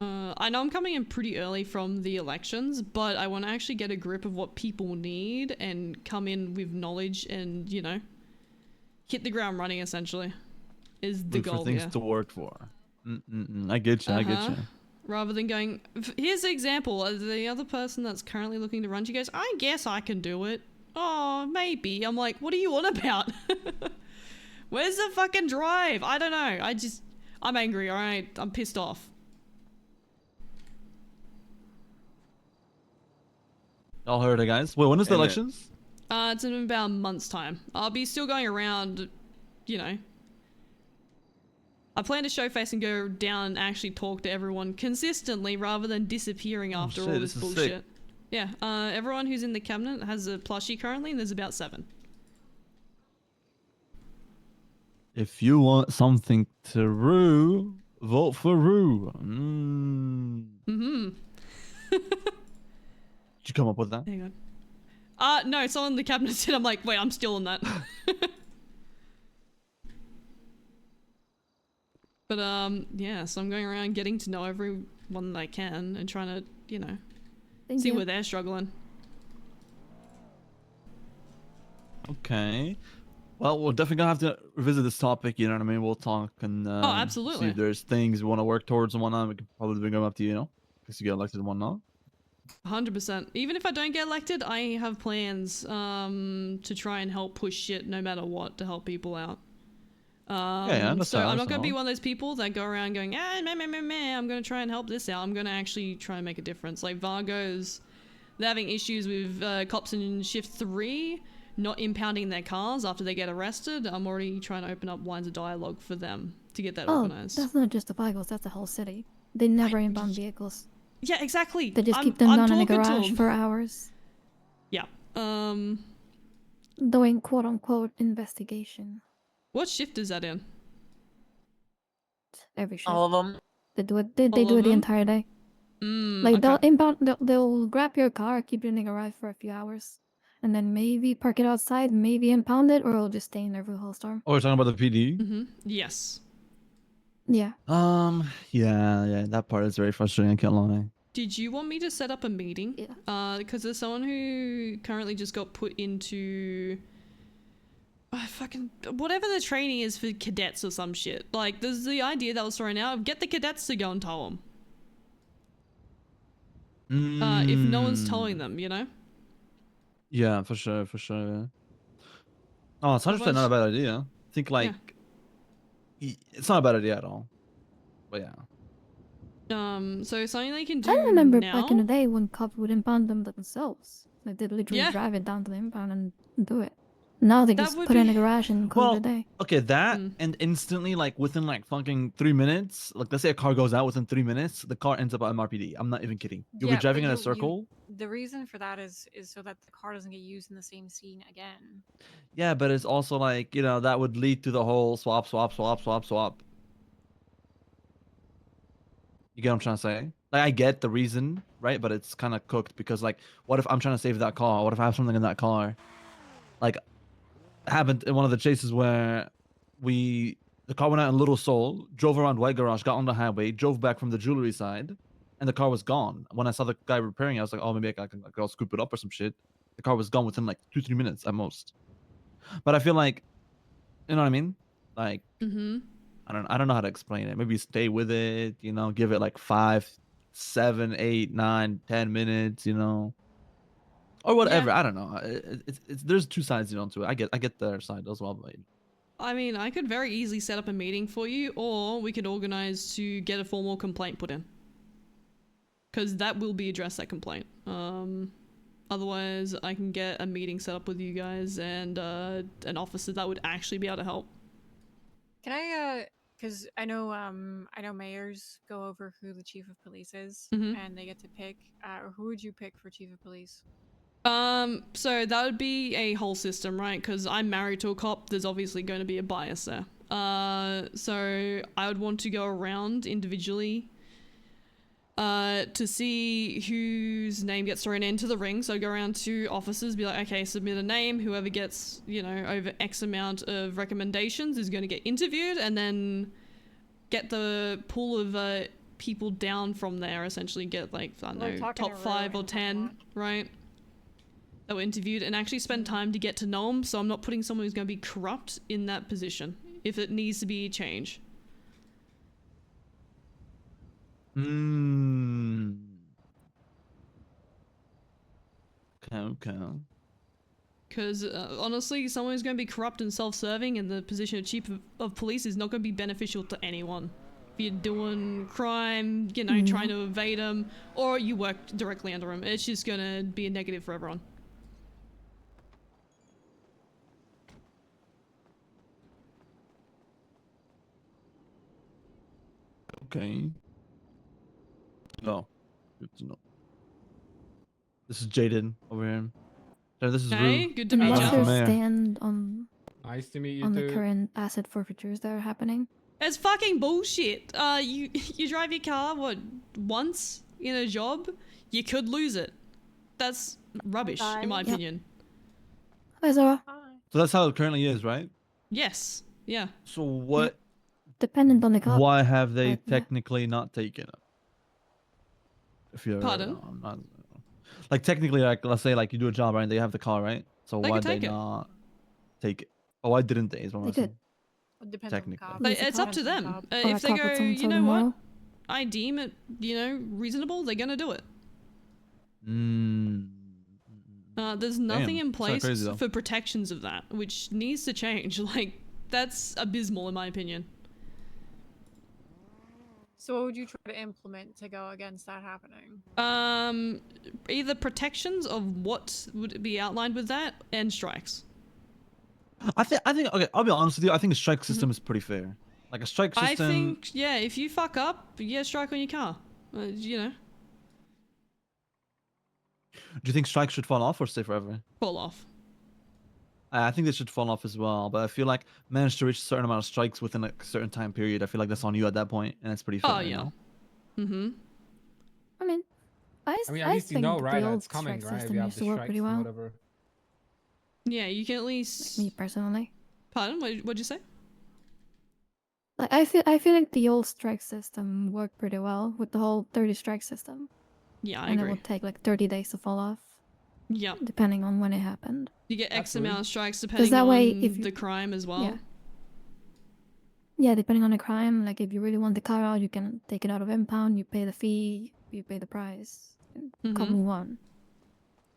I know I'm coming in pretty early from the elections, but I want to actually get a grip of what people need and come in with knowledge and, hit the ground running, essentially, is the Look goal for things here. to work for. I get you. I get you. Rather than going, here's the example, the other person that's currently looking to run, she goes, I guess I can do it. Oh, maybe. I'm like, what are you on about? Where's the fucking drive? I don't know. I'm angry, alright? I'm pissed off. Y'all heard it, guys. Wait, when is the elections? It's in about a month's time. I'll be still going around, I plan to show face and go down and actually talk to everyone consistently rather than disappearing after all this bullshit. Sick. Yeah, everyone who's in the cabinet has a plushie currently, and there's about 7. If you want something to Rue, vote for Rue. Did you come up with that? Hang on. No, someone in the cabinet said, I'm like, wait, I'm still on that. But, yeah, so I'm going around getting to know everyone that I can and trying to, see where they're struggling. Okay. Well, we're definitely gonna have to revisit this topic, you know what I mean? We'll talk and absolutely. see if there's things we want to work towards and whatnot. We can probably bring them up to you, because you get elected and whatnot. 100%. Even if I don't get elected, I have plans to try and help push shit no matter what to help people out. So I'm not going to be understandable. one of those people that go around going, I'm going to try and help this out. I'm going to actually try and make a difference. Like Vargo's, they're having issues with cops in shift 3 not impounding their cars after they get arrested. I'm already trying to open up lines of dialogue for them to get that organized. That's not just the Vagos, that's the whole city. They never impound vehicles. Yeah, exactly. They just keep them down in a talking to garage 'em. for hours. Yeah. Doing quote unquote investigation. What shift is that in? Every shift. All of them. They do it. They All do of it the them? entire day. Like Okay. they'll impound. They'll grab your car, keep it in the garage for a few hours, and then maybe park it outside, maybe impound it, or it'll just stay in there for the whole storm. Oh, we're talking about the PD. Yes. Yeah. Yeah, that part is very frustrating. I can't lie. Did you want me to set up a meeting? Yeah. Because there's someone who currently just got put into fucking whatever the training is for cadets or some shit. Like, there's the idea that was thrown out of get the cadets to go and tow them. If no one's towing them, you know? Yeah, for sure. Yeah. Oh, it's 100% not a bad idea. I think like it's not a bad idea at all. But yeah. So something they can do I remember now. back in the day when cops would impound them themselves. Like they'd literally Yeah. drive it down to the impound and do it. Now they That just would put it in be- the garage and call it a day. Okay, that and instantly, like within like fucking 3 minutes, like let's say a car goes out within 3 minutes, the car ends up at MRPD. I'm not even kidding. You'll Yeah, be driving but in a you- circle. The reason for that is so that the car doesn't get used in the same scene again. Yeah, but it's also like, that would lead to the whole swap. You get what I'm trying to say? Like, I get the reason, right? But it's kind of cooked because, like, what if I'm trying to save that car? What if I have something in that car? Like, happened in one of the chases where the car went out in Little Seoul, drove around White Garage, got on the highway, drove back from the jewelry side, and the car was gone. When I saw the guy repairing it, I was like, oh, maybe I'll scoop it up or some shit. The car was gone within like 2-3 minutes at most. But I feel like, you know what I mean? Like, I don't know how to explain it. Maybe stay with it, give it like 5, 7, 8, 9, 10 minutes, or whatever. I don't know. It's there's two sides, to it. I get their side as well, but I mean, I could very easily set up a meeting for you, or we could organize to get a formal complaint put in. Because that will be addressed, that complaint. Otherwise, I can get a meeting set up with you guys and an officer that would actually be able to help. Can I because I know mayors go over who the chief of police is and they get to pick who would you pick for chief of police? So that would be a whole system, right? Because I'm married to a cop, there's obviously going to be a bias there. So I would want to go around individually to see whose name gets thrown into the ring. So go around to officers, be like, okay, submit a name. Whoever gets, over X amount of recommendations is going to get interviewed, and then get the pool of people down from there. Essentially, get like I don't know, top 5 or 10, right? That were interviewed, and actually spend time to get to know them. So I'm not putting someone who's going to be corrupt in that position if it needs to be a change. Okay. Because honestly, someone who's going to be corrupt and self-serving in the position of chief of police is not going to be beneficial to anyone. If you're doing crime, trying to evade them, or you work directly under them, it's just going to be a negative for everyone. Okay. No. Good to know. This is Jaden over here. So this is Hey, Rue. good to meet What's you. your stand on Nice to meet you on the too. current asset forfeitures that are happening? It's fucking bullshit. You drive your car, once in a job? You could lose it. That's rubbish, in my opinion. Hi, Zara. So that's how it currently is, right? Yes. Yeah. So what? Dependent on the cop. Why have they but, yeah. technically not taken it? If you're Pardon? not, like technically, like let's say like you do a job, right? They have the car, right? So They why could they take it. not take it? Oh, why didn't they? Is what I'm They saying. could. Depends Technically. on the cop. But Lose the it's cop. up to them. Or If a they cop with go, some you sort know of what? moral. I deem it, reasonable, they're gonna do it. There's nothing in It's kinda place crazy, though. for protections of that, which needs to change. Like, that's abysmal in my opinion. So what would you try to implement to go against that happening? Either protections of what would be outlined with that and strikes. I think okay, I'll be honest with you, I think a strike system is pretty fair. Like a strike system. I think, yeah, if you fuck up, you get a strike on your car. You know. Do you think strikes should fall off or stay forever? Fall off. I think they should fall off as well, but I feel like manage to reach a certain amount of strikes within a certain time period. I feel like that's on you at that point, and it's pretty fair. Oh yeah. You know? Mm-hmm. I mean, I mean, at least you know, right? The old It's coming, strike right? system We have used the to work strikes pretty and well. whatever. Yeah, you can at least. Me personally. Pardon? What'd you say? Like I feel like the old strike system worked pretty well with the whole 30 strike system. Yeah, I and agree. it would take like 30 days to fall off. Yeah. Depending on when it happened. You get X amount of strikes 'Cause depending that on way, if you- the crime as well. Yeah. Yeah, depending on the crime. Like if you really want the car out, you can take it out of impound. You pay the fee. You pay the price. And come move on.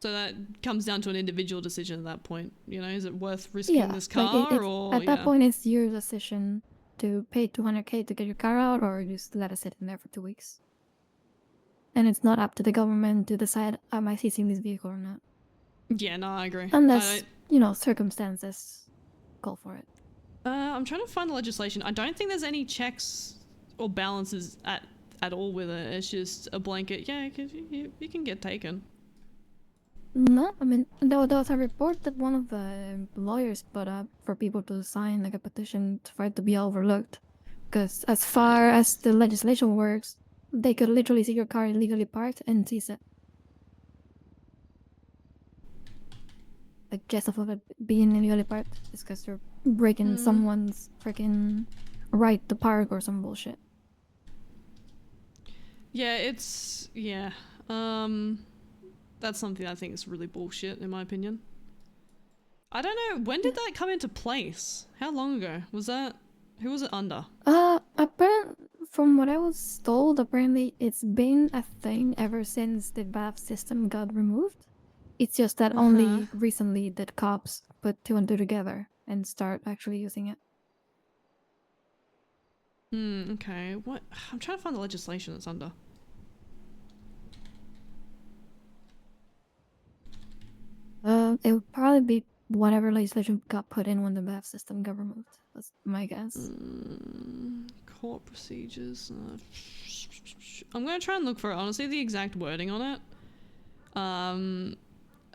So that comes down to an individual decision at that point. You know, is it worth risking Yeah, this like car or at that point it's your decision to pay 200K to get your car out or just let it sit in there for 2 weeks. And it's not up to the government to decide, am I seizing this vehicle or not? Yeah, no, I agree. Unless, you know, circumstances call for it. I'm trying to find the legislation. I don't think there's any checks or balances at all with it. It's just a blanket. Yeah, because you can get taken. No, I mean, there was a report that one of the lawyers put up for people to sign like a petition for it to be overlooked. Because as far as the legislation works, they could literally see your car illegally parked and seize it. Like just off of it being illegally parked, it's because you're breaking someone's freaking right to park or some bullshit. Yeah, it's yeah. That's something I think is really bullshit in my opinion. I don't know, when did that come into place? How long ago was that? Who was it under? From what I was told, apparently it's been a thing ever since the BAF system got removed. It's just that only recently did cops put two and two together and start actually using it. Okay. What? I'm trying to find the legislation it's under. It would probably be whatever legislation got put in when the BAF system got removed. That's my guess. Court procedures. I'm gonna try and look for it. Honestly, the exact wording on it.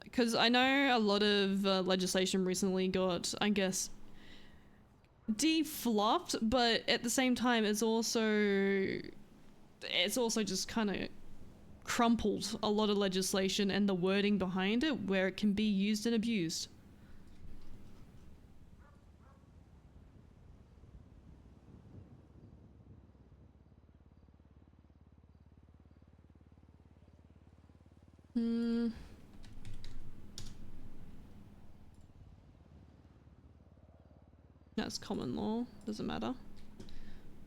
Because I know a lot of legislation recently got, I guess, defluffed, but at the same time, it's also just kind of crumpled a lot of legislation and the wording behind it where it can be used and abused. That's common law. Doesn't matter.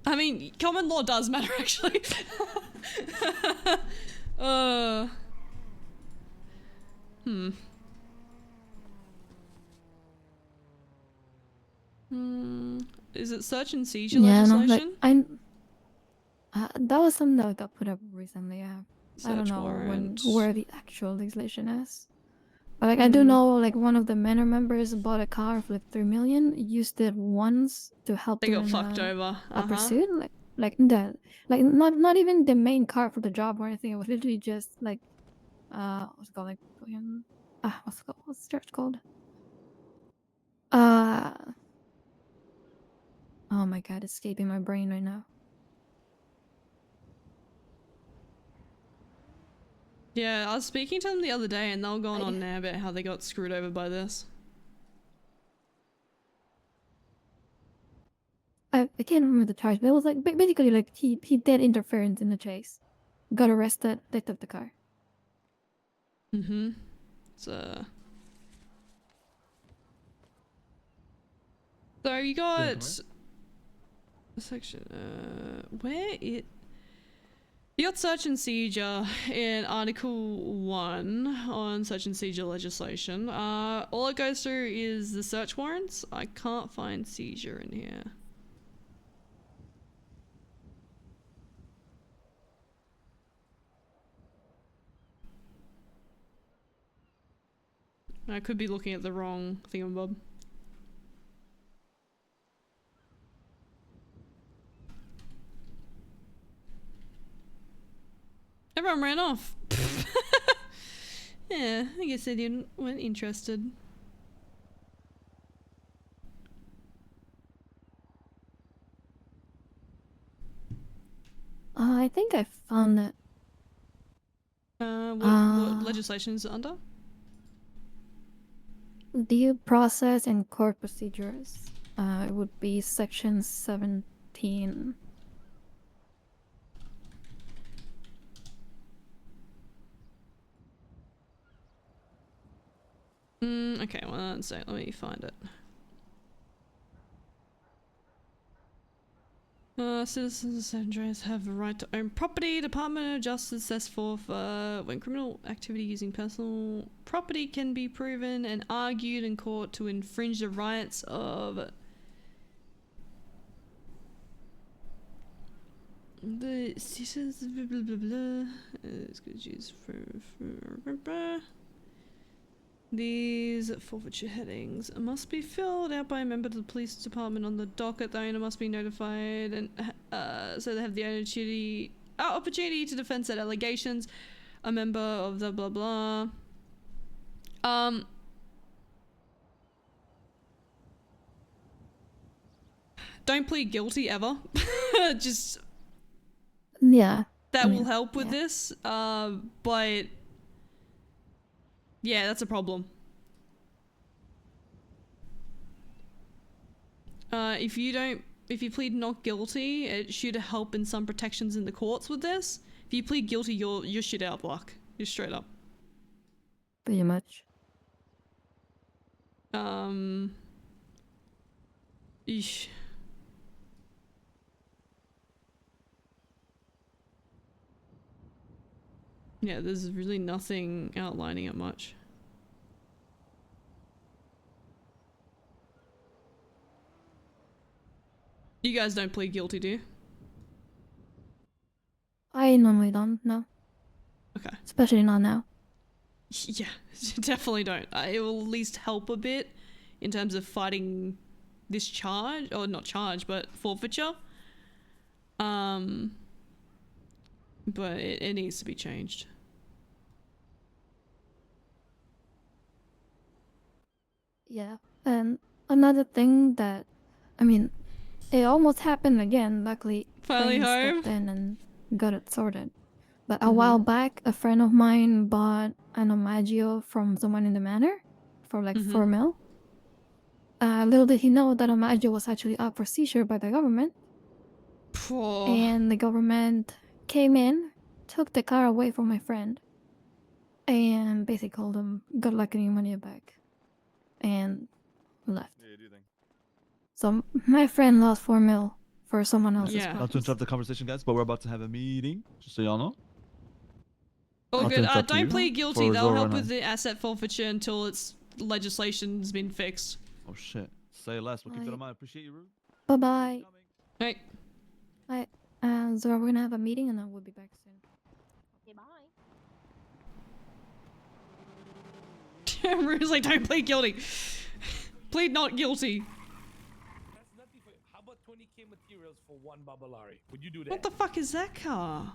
I mean, common law does matter, actually. Is it search and seizure legislation? No, that was something that got put up recently. Yeah, I don't Search know warrant. where the actual legislation is. But like I do know, like one of the manor members bought a car for like 3 million, used it once to help. They got during fucked over. a pursuit, not even the main car for the job or anything. It was literally just like, what's it called? Like, what's the church called? Oh my god, it's escaping my brain right now. Yeah, I was speaking to them the other day and they were going on now about how they got screwed over by this. I can't remember the charge, but it was like basically like he did interference in the chase, got arrested, they took the car. So you got section where it You got search and seizure in Article 1 on search and seizure legislation. All it goes through is the search warrants. I can't find seizure in here. I could be looking at the wrong thingamabob. Everyone ran off. Yeah, I guess they weren't interested. I think I found it. What legislation is it under? Due process and court procedures. It would be section 17. Okay, one sec, let me find it. Citizens of San Andreas have a right to own property. Department of Justice sets forth when criminal activity using personal property can be proven and argued in court to infringe the rights of the citizens. Blah blah blah. It's good to use for these forfeiture headings must be filled out by a member of the police department on the docket. The owner must be notified, and so they have the opportunity to defend said allegations. A member of the blah blah. Don't plead guilty ever. Just yeah. That will help with this. But yeah, that's a problem. If you plead not guilty, it should help in some protections in the courts with this. If you plead guilty, you're shit out of luck. You're straight up. Pretty much. Eesh. Yeah, there's really nothing outlining it much. You guys don't plead guilty, do you? I normally don't, no. Okay. Especially not now. Yeah, definitely don't. It will at least help a bit in terms of fighting this charge, or not charge, but forfeiture. But it needs to be changed. Yeah, and another thing that, I mean, it almost happened again. Luckily, Finally friends home. stepped in and got it sorted. But a while back, a friend of mine bought an omaggio from someone in the manor for like 4 mil. Little did he know that omaggio was actually up for seizure by the government. And the government came in, took the car away from my friend, and basically told him, good luck getting your money back. And left. So my friend lost 4 mil for someone else's Not to property. interrupt the conversation, guys, but we're about to have a meeting, just so y'all know. All Not to good. interrupt Don't you plead guilty. for That'll Zora help and with I. the asset forfeiture until its legislation's been fixed. Oh shit. Say less. We'll keep that in mind. Appreciate you, Rude. Bye bye. Hey. Bye. Zora, we're gonna have a meeting and then we'll be back soon. Okay, bye. Rue's like, don't plead guilty. Plead not guilty. That's nothing for. How about 20k materials for one Babalari? Would you do that? What the fuck is that car?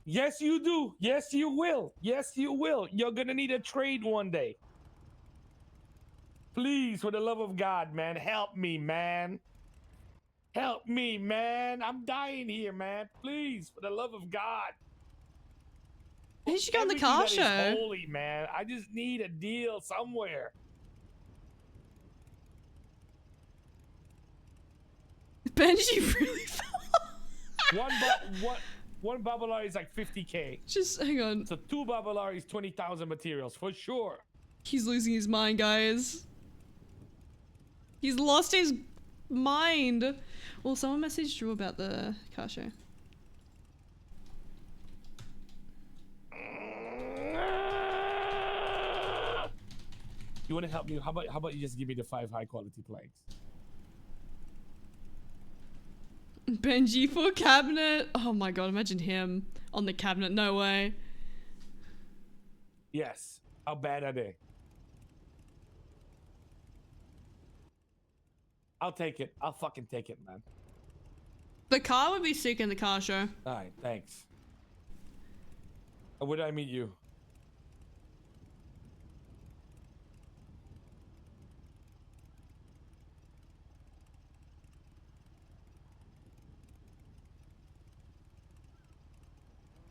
Yes, you do. Yes, you will. Yes, you will. You're gonna need a trade one day. Please, for the love of God, man, help me, man. Help me, man. I'm dying here, man. Please, for the love of God. You should go on the car Everything that is show. holy, man. I just need a deal somewhere. Benji really One Babalari is like 50k. Just hang on. So 2 Babalaris, 20,000 materials for sure. He's losing his mind, guys. He's lost his mind. Well, someone messaged Drew about the car show. You want to help me? How about you just give me the 5 high quality planks? Benji for cabinet. Oh my god, imagine him on the cabinet. No way. Yes. How bad are they? I'll take it. I'll fucking take it, man. The car would be sick in the car show. All right, thanks. Where do I meet you?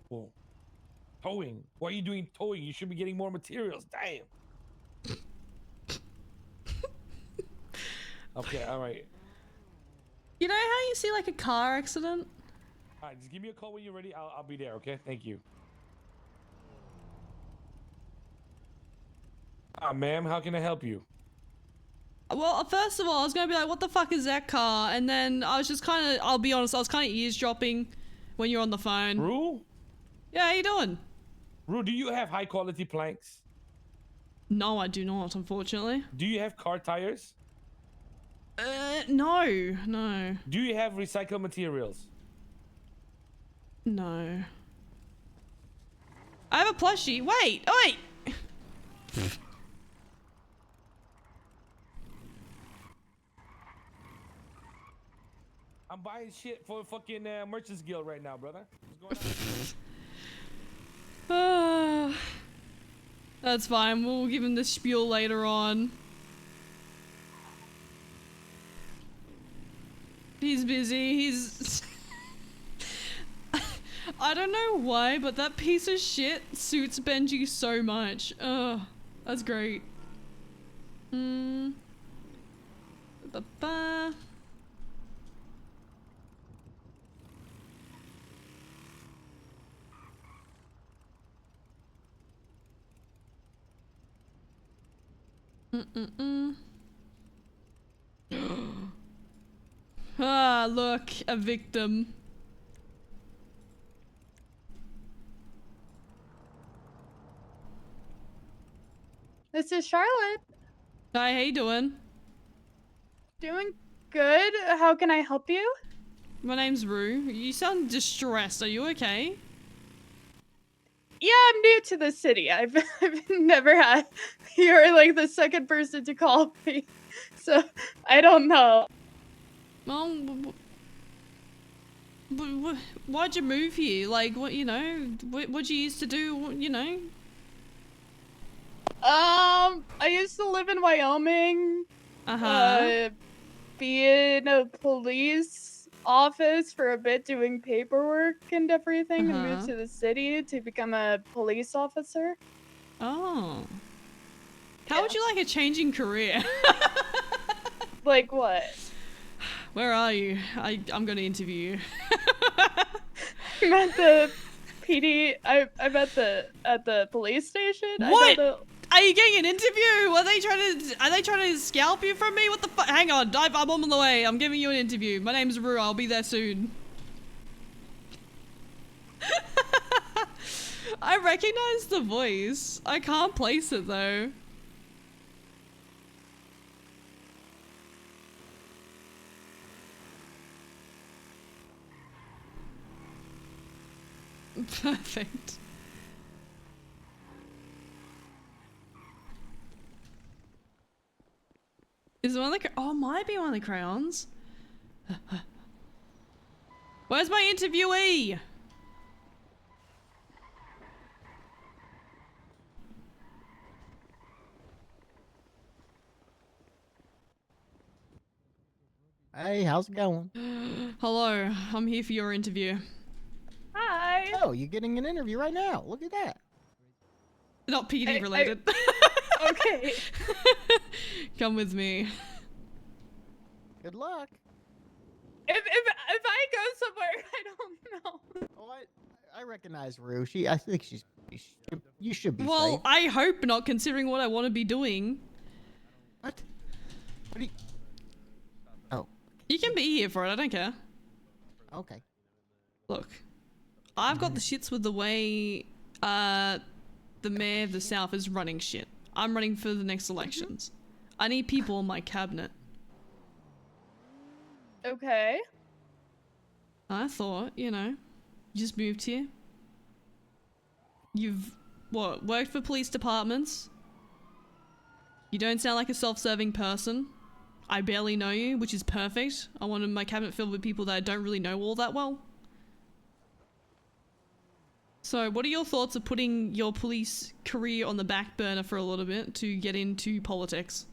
Whoa. Towing. Why are you doing towing? You should be getting more materials. Damn. Okay, all right. You know how you see like a car accident? All right, just give me a call when you're ready. I'll be there, okay? Thank you. Ma'am, how can I help you? Well, first of all, I was gonna be like, what the fuck is that car? And then I was just kind of, I'll be honest, I was kind of eavesdropping when you're on the phone. Rue? Yeah, how you doing? Rue, do you have high quality planks? No, I do not, unfortunately. Do you have car tires? No. Do you have recycled materials? No. I have a plushie. Wait. I'm buying shit for fucking Merchants Guild right now, brother. What's going on? That's fine. We'll give him the spiel later on. He's busy. He's... I don't know why, but that piece of shit suits Benji so much. Ugh. That's great. Ba-ba. Ah, look, a victim. This is Charlotte. Hi, how you doing? Doing good. How can I help you? My name's Rue. You sound distressed. Are you okay? Yeah, I'm new to the city. I've never had. You're like the second person to call me, so I don't know. Well, why'd you move here? Like, what, you know, what'd you used to do, you know? I used to live in Wyoming. Uh-huh. Be in a police office for a bit doing paperwork and everything, and moved to the city to become a police officer. Oh. How would you like a changing career? Like what? Where are you? I'm gonna interview you. I'm at the PD. I'm at the police station. What? Are you getting an interview? Are they trying to scalp you from me? What the fuck? Hang on, I'm on the way. I'm giving you an interview. My name's Rue. I'll be there soon. I recognize the voice. I can't place it though. Perfect. Is it one of the oh, might be one of the crayons. Where's my interviewee? Hey, how's it going? Hello, I'm here for your interview. Hi. Oh, you're getting an interview right now. Look at that. Not PD related. Okay. Come with me. Good luck. If I go somewhere, I don't know. Oh, I recognize Rue. I think you should be Well, safe. I hope not, considering what I want to be doing. What? What are you... You can be here for it, I don't care. Okay. Look, I've got the shits with the way the mayor of the South is running shit. I'm running for the next elections. I need people in my cabinet. Okay. I thought, you know, you just moved here. You've, what, worked for police departments? You don't sound like a self-serving person. I barely know you, which is perfect. I wanted my cabinet filled with people that I don't really know all that well. So, what are your thoughts of putting your police career on the back burner for a little bit to get into politics?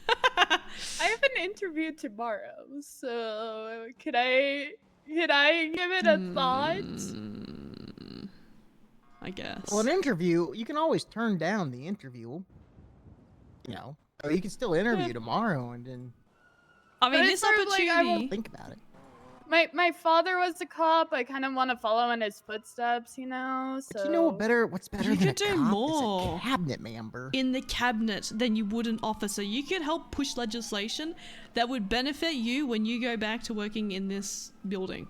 I have an interview tomorrow, so can I give it a thought? I guess. Well, an interview, you can always turn down the interview. You know, or you can still interview tomorrow and then. I mean, But this it's sort of like, opportunity. Think about it. My father was a cop. I kind of want to follow in his footsteps, you know. So But you know what's better You than a could do cop? more. It's a cabinet member. In the cabinet than you would an officer. You could help push legislation that would benefit you when you go back to working in this building.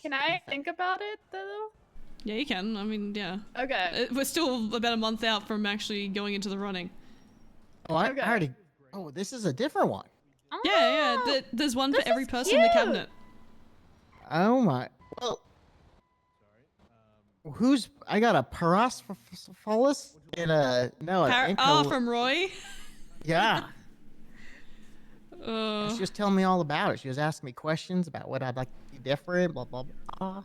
Can I think about it though? Yeah, you can. I mean, yeah. Okay. We're still about a month out from actually going into the running. Oh, I Okay. already. Oh, this is a different one. Yeah. There's one for every person in the cabinet. Oh my. Well. I got a Paraspholus and a From Roy. Yeah. Uh, She was telling me all about it. She was asking me questions about what I'd like to be different. Blah blah blah.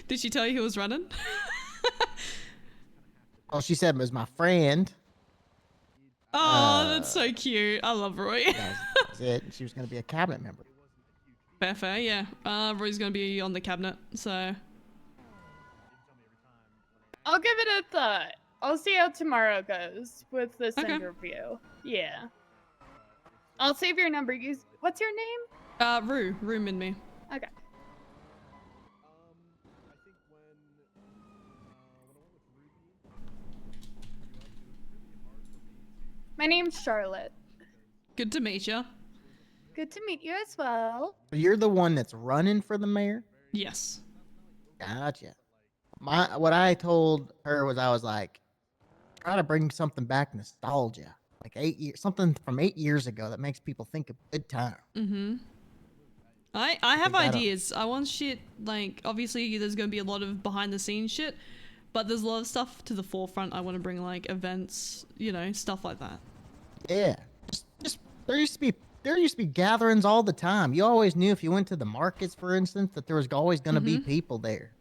Did she tell you who was running? Well, she said it was my friend. Oh, that's so cute. I love Roy. That was it. And she was going to be a cabinet member. Fair, yeah. Roy's gonna be on the cabinet, so. I'll give it a thought. I'll see how tomorrow goes with this Okay. interview. Yeah. I'll save your number. What's your name? Rue Minmi. Okay. My name's Charlotte. Good to meet you. Good to meet you as well. So you're the one that's running for the mayor? Yes. Gotcha. What I told her was I was like, try to bring something back nostalgia. Like 8 years, something from 8 years ago that makes people think of good time. Mm-hmm. I have that up. ideas. I want shit, like, obviously there's gonna be a lot of behind the scenes shit, but there's a lot of stuff to the forefront. I want to bring, like, events, you know, stuff like that. Yeah. Just there used to be gatherings all the time. You always knew if you went to the markets, for instance, that there was always going to be people there.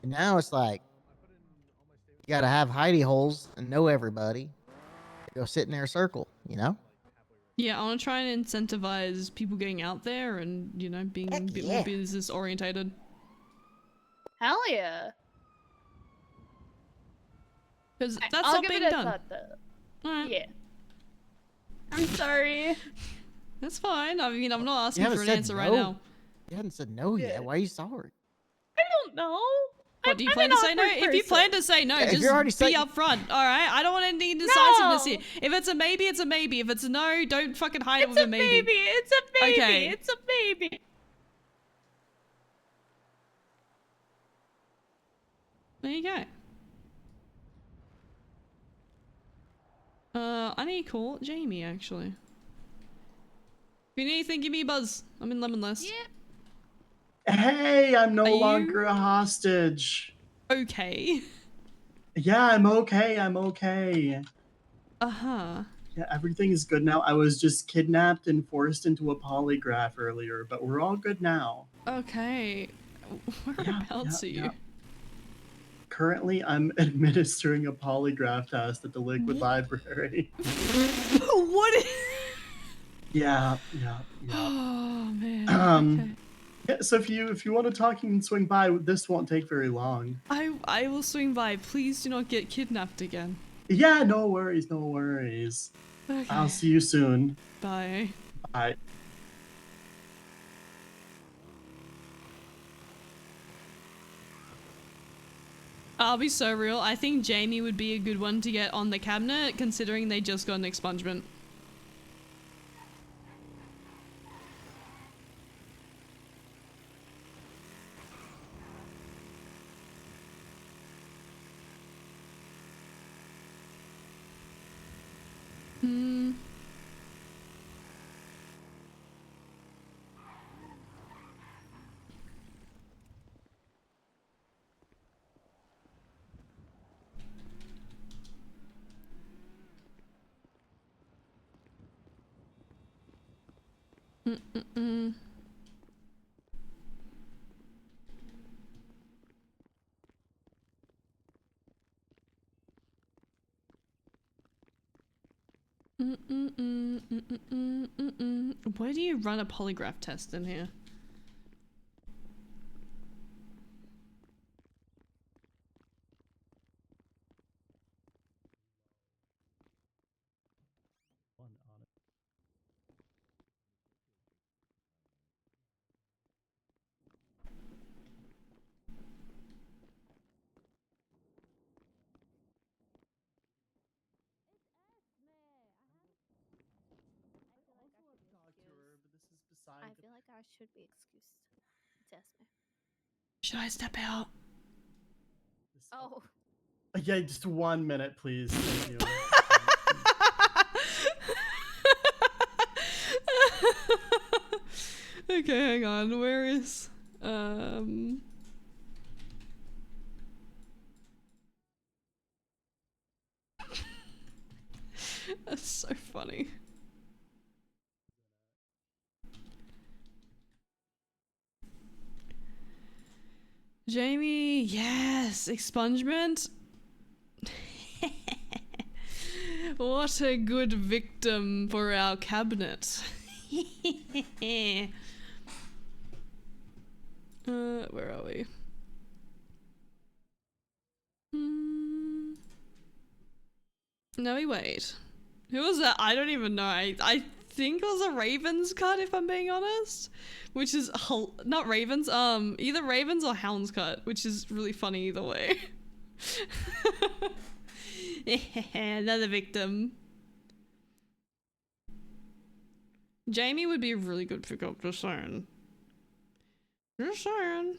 And now it's like, you got to have hidey holes and know everybody. Go sit in their circle, you know? Yeah, I want to try and incentivize people getting out there and, you know, being a bit more business orientated. Hell yeah. Because that's I'll not give being it a done. thought, though. Alright. Yeah. I'm sorry. That's fine. I mean, I'm not asking haven't for an said answer right no. now. You hadn't said no yet. Why are you sorry? I don't know. What, do you I'm plan an to say no? awkward If you person. plan to say no, Yeah, if just you're already be saying- upfront, alright? I don't want any indecisiveness No. here. If it's a maybe, it's a maybe. If it's a no, don't fucking hide it It's with a a maybe. baby. It's a baby. Okay. It's a baby. There you go. I need to call Jamie, actually. If you need anything, give me a buzz. I'm in Lemonless. Yeah. Hey, I'm no Are you- longer a hostage. Okay. Yeah, I'm okay. I'm okay. Uh-huh. Yeah, everything is good now. I was just kidnapped and forced into a polygraph earlier, but we're all good now. Okay. Whereabouts are you? yeah. Currently, I'm administering a polygraph test at the Liquid Library. What? Yeah. Oh, man. Okay. Yeah, so if you want to talk, you can swing by. This won't take very long. I will swing by. Please do not get kidnapped again. Yeah, no worries, no worries. Okay. I'll see you soon. Bye. Bye. I'll be so real. I think Jamie would be a good one to get on the cabinet, considering they just got an expungement. Hmm. Mm-mm-mm. Where do you run a polygraph test in here? I feel like I should be excused. It's Esme. Should I step out? Oh. Yeah, just 1 minute, please. Thank you. Okay, hang on. Where is That's so funny. Jamie, yes, expungement. What a good victim for our cabinet. Where are we? No, wait. Who was that? I don't even know. I think it was a Ravens cut, if I'm being honest. Which is not Ravens. Either Ravens or Hounds cut, which is really funny either way. Another victim. Jamie would be a really good pickup, just saying. Just saying.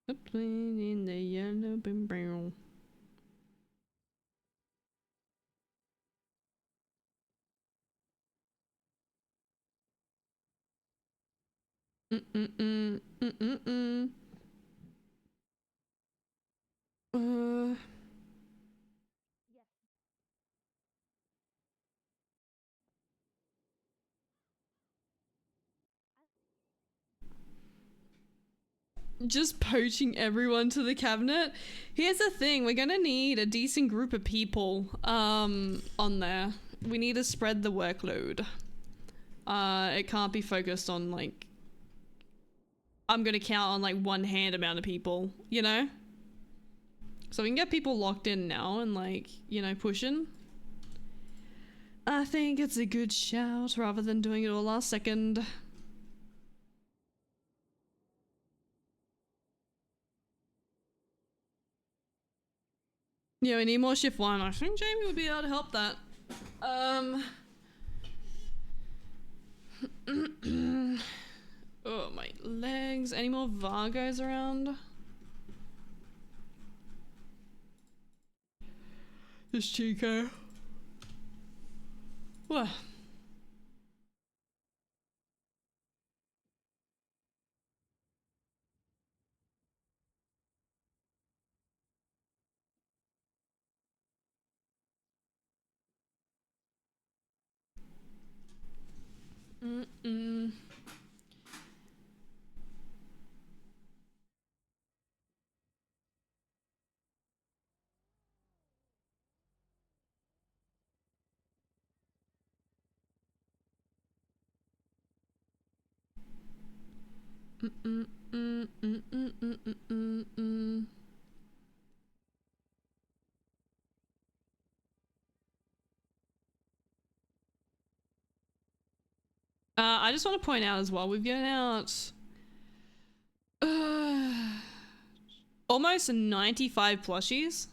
The plane in the yellow bin brown. Just poaching everyone to the cabinet. Here's the thing, we're gonna need a decent group of people on there. We need to spread the workload. It can't be focused on like, I'm gonna count on like one hand amount of people, you know? So we can get people locked in now and like, you know, pushing. I think it's a good shout rather than doing it all last second. Yeah, we need more shift one. I think Jamie would be able to help that. Oh, my legs. Any more Vargos around? This Chico. What? I just want to point out as well, we've given out almost 95 plushies,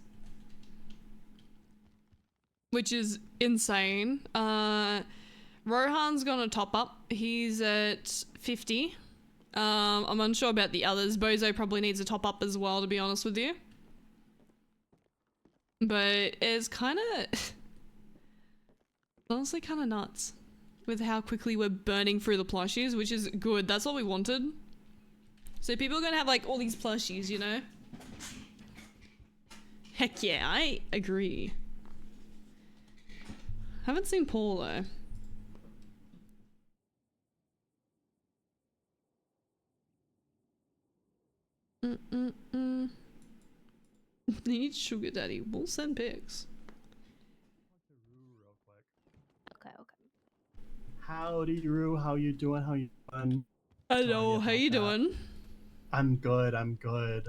which is insane. Rohan's gonna top up. He's at 50. I'm unsure about the others. Bozo probably needs a top up as well, to be honest with you. But it's kind of... honestly kind of nuts with how quickly we're burning through the plushies, which is good. That's what we wanted. So people are gonna have like all these plushies, you know? Heck yeah, I agree. Haven't seen Paul though. Need sugar daddy. We'll send pics. Okay, okay. Howdy, Roo. How you doing? How you doing? Hello, how you that. doing? I'm good. I'm good.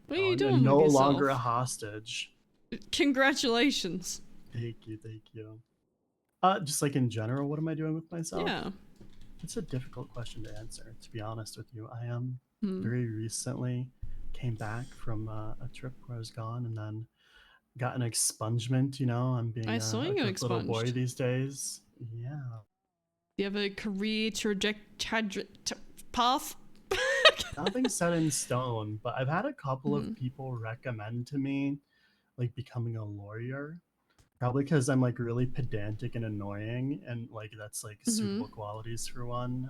What are you I'm doing no with yourself? longer a hostage. Congratulations. Thank you. Thank you. Just like in general, what am I doing with myself? Yeah. It's a difficult question to answer, to be honest with you. I am Hmm. very recently came back from a trip where I was gone and then got an expungement, you know. I'm being I saw a you good little boy expunged. these days. Yeah. Do you have a career path? Nothing's set in stone, but I've had a couple Mm-hmm. of people recommend to me like becoming a lawyer. Probably because I'm like really pedantic and annoying, and like that's like suitable qualities for one.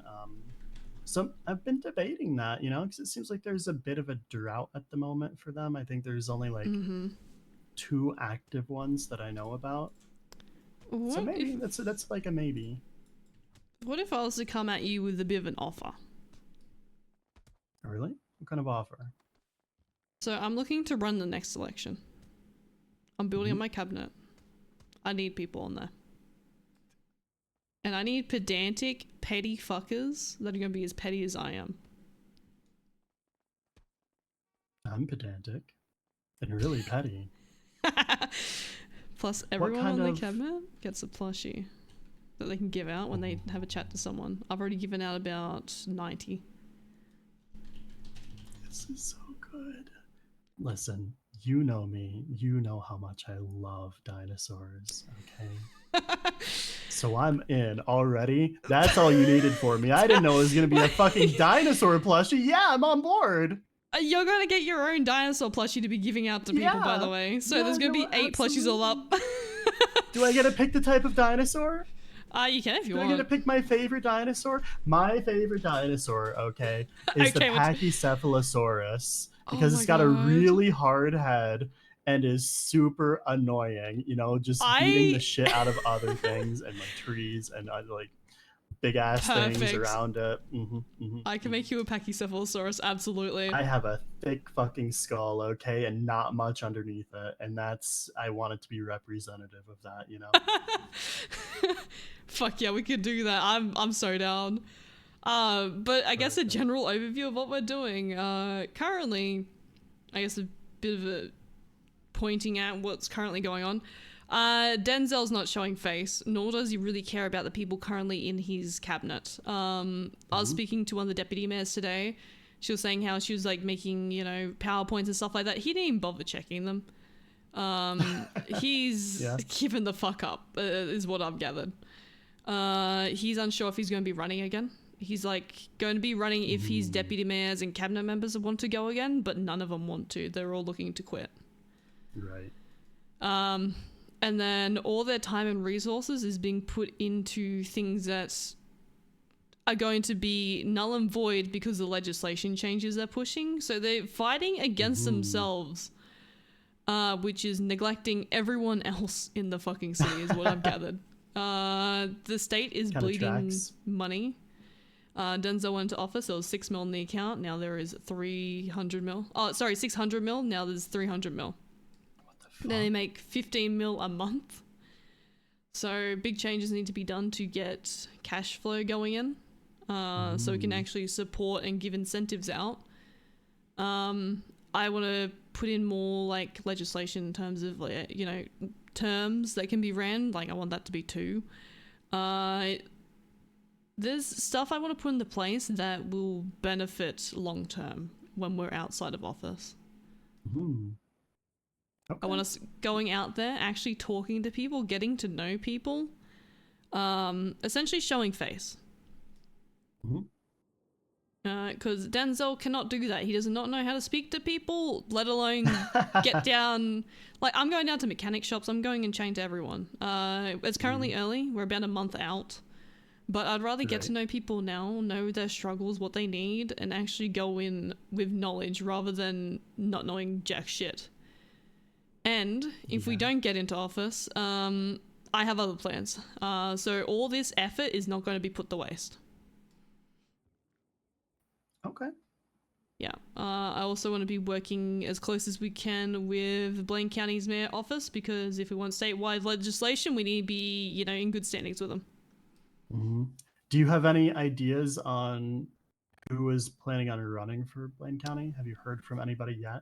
So I've been debating that, you know, because it seems like there's a bit of a drought at the moment for them. I think there's only like 2 active ones that I know about. What So maybe if, that's like a maybe. what if I was to come at you with a bit of an offer? Really? What kind of offer? So I'm looking to run the next election. I'm building up my cabinet. I need people on there. And I need pedantic, petty fuckers that are going to be as petty as I am. I'm pedantic and really petty. Plus, everyone on the cabinet gets a plushie that they can give out when they have a chat to someone. I've already given out about 90. This is so good. Listen, you know me. You know how much I love dinosaurs, okay? So I'm in already. That's all you needed for me. I didn't know it was going to be a fucking dinosaur plushie. Yeah, I'm on board. You're going to get your own dinosaur plushie to be giving out to people, by the way. So there's going to be 8 plushies all up. Do I get to pick the type of dinosaur? You can if you Do want. I get to pick my favorite dinosaur? My favorite dinosaur, okay, is the Pachycephalosaurus because it's got a really hard head and is super annoying, you know, just beating the shit out of other things and like trees and like big ass things around it. I can make you a Pachycephalosaurus, absolutely. I have a thick fucking skull, okay, and not much underneath it, and that's, I want it to be representative of that, you know. Fuck yeah, we could do that. I'm so down. But I guess a general overview of what we're doing. Currently, I guess a bit of a pointing at what's currently going on. Denzel's not showing face, nor does he really care about the people currently in his cabinet. I was speaking to one of the deputy mayors today. She was saying how she was like making, you know, PowerPoints and stuff like that. He didn't even bother checking them. He's given the fuck up, is what I've gathered. He's unsure if he's going to be running again. He's like going to be running if his deputy mayors and cabinet members want to go again, but none of them want to. They're all looking to quit. Right. And then all their time and resources is being put into things that are going to be null and void because of the legislation changes they're pushing. So they're fighting against themselves, which is neglecting everyone else in the fucking city is what I've gathered. The state is bleeding money. Denzel went to office, there was 6 mil in the account, now there is 300 mil. Oh, sorry, 600 mil, now there's 300 mil. Then they make 15 mil a month. So big changes need to be done to get cash flow going in, so we can actually support and give incentives out. I want to put in more like legislation in terms of like, you know, terms that can be ran. Like I want that to be 2. There's stuff I want to put into place that will benefit long term when we're outside of office. I want us going out there, actually talking to people, getting to know people, essentially showing face. Because Denzel cannot do that. He does not know how to speak to people, let alone get down. Like, I'm going down to mechanic shops. I'm going and chain to everyone. It's currently early. We're about a month out. But I'd rather get to know people now, know their struggles, what they need, and actually go in with knowledge rather than not knowing jack shit. And if we don't get into office, I have other plans. So all this effort is not going to be put to waste. Okay. Yeah. I also want to be working as close as we can with Blaine County's mayor office, because if we want statewide legislation, we need to be, you know, in good standings with them. Mm-hmm. Do you have any ideas on who is planning on running for Blaine County? Have you heard from anybody yet?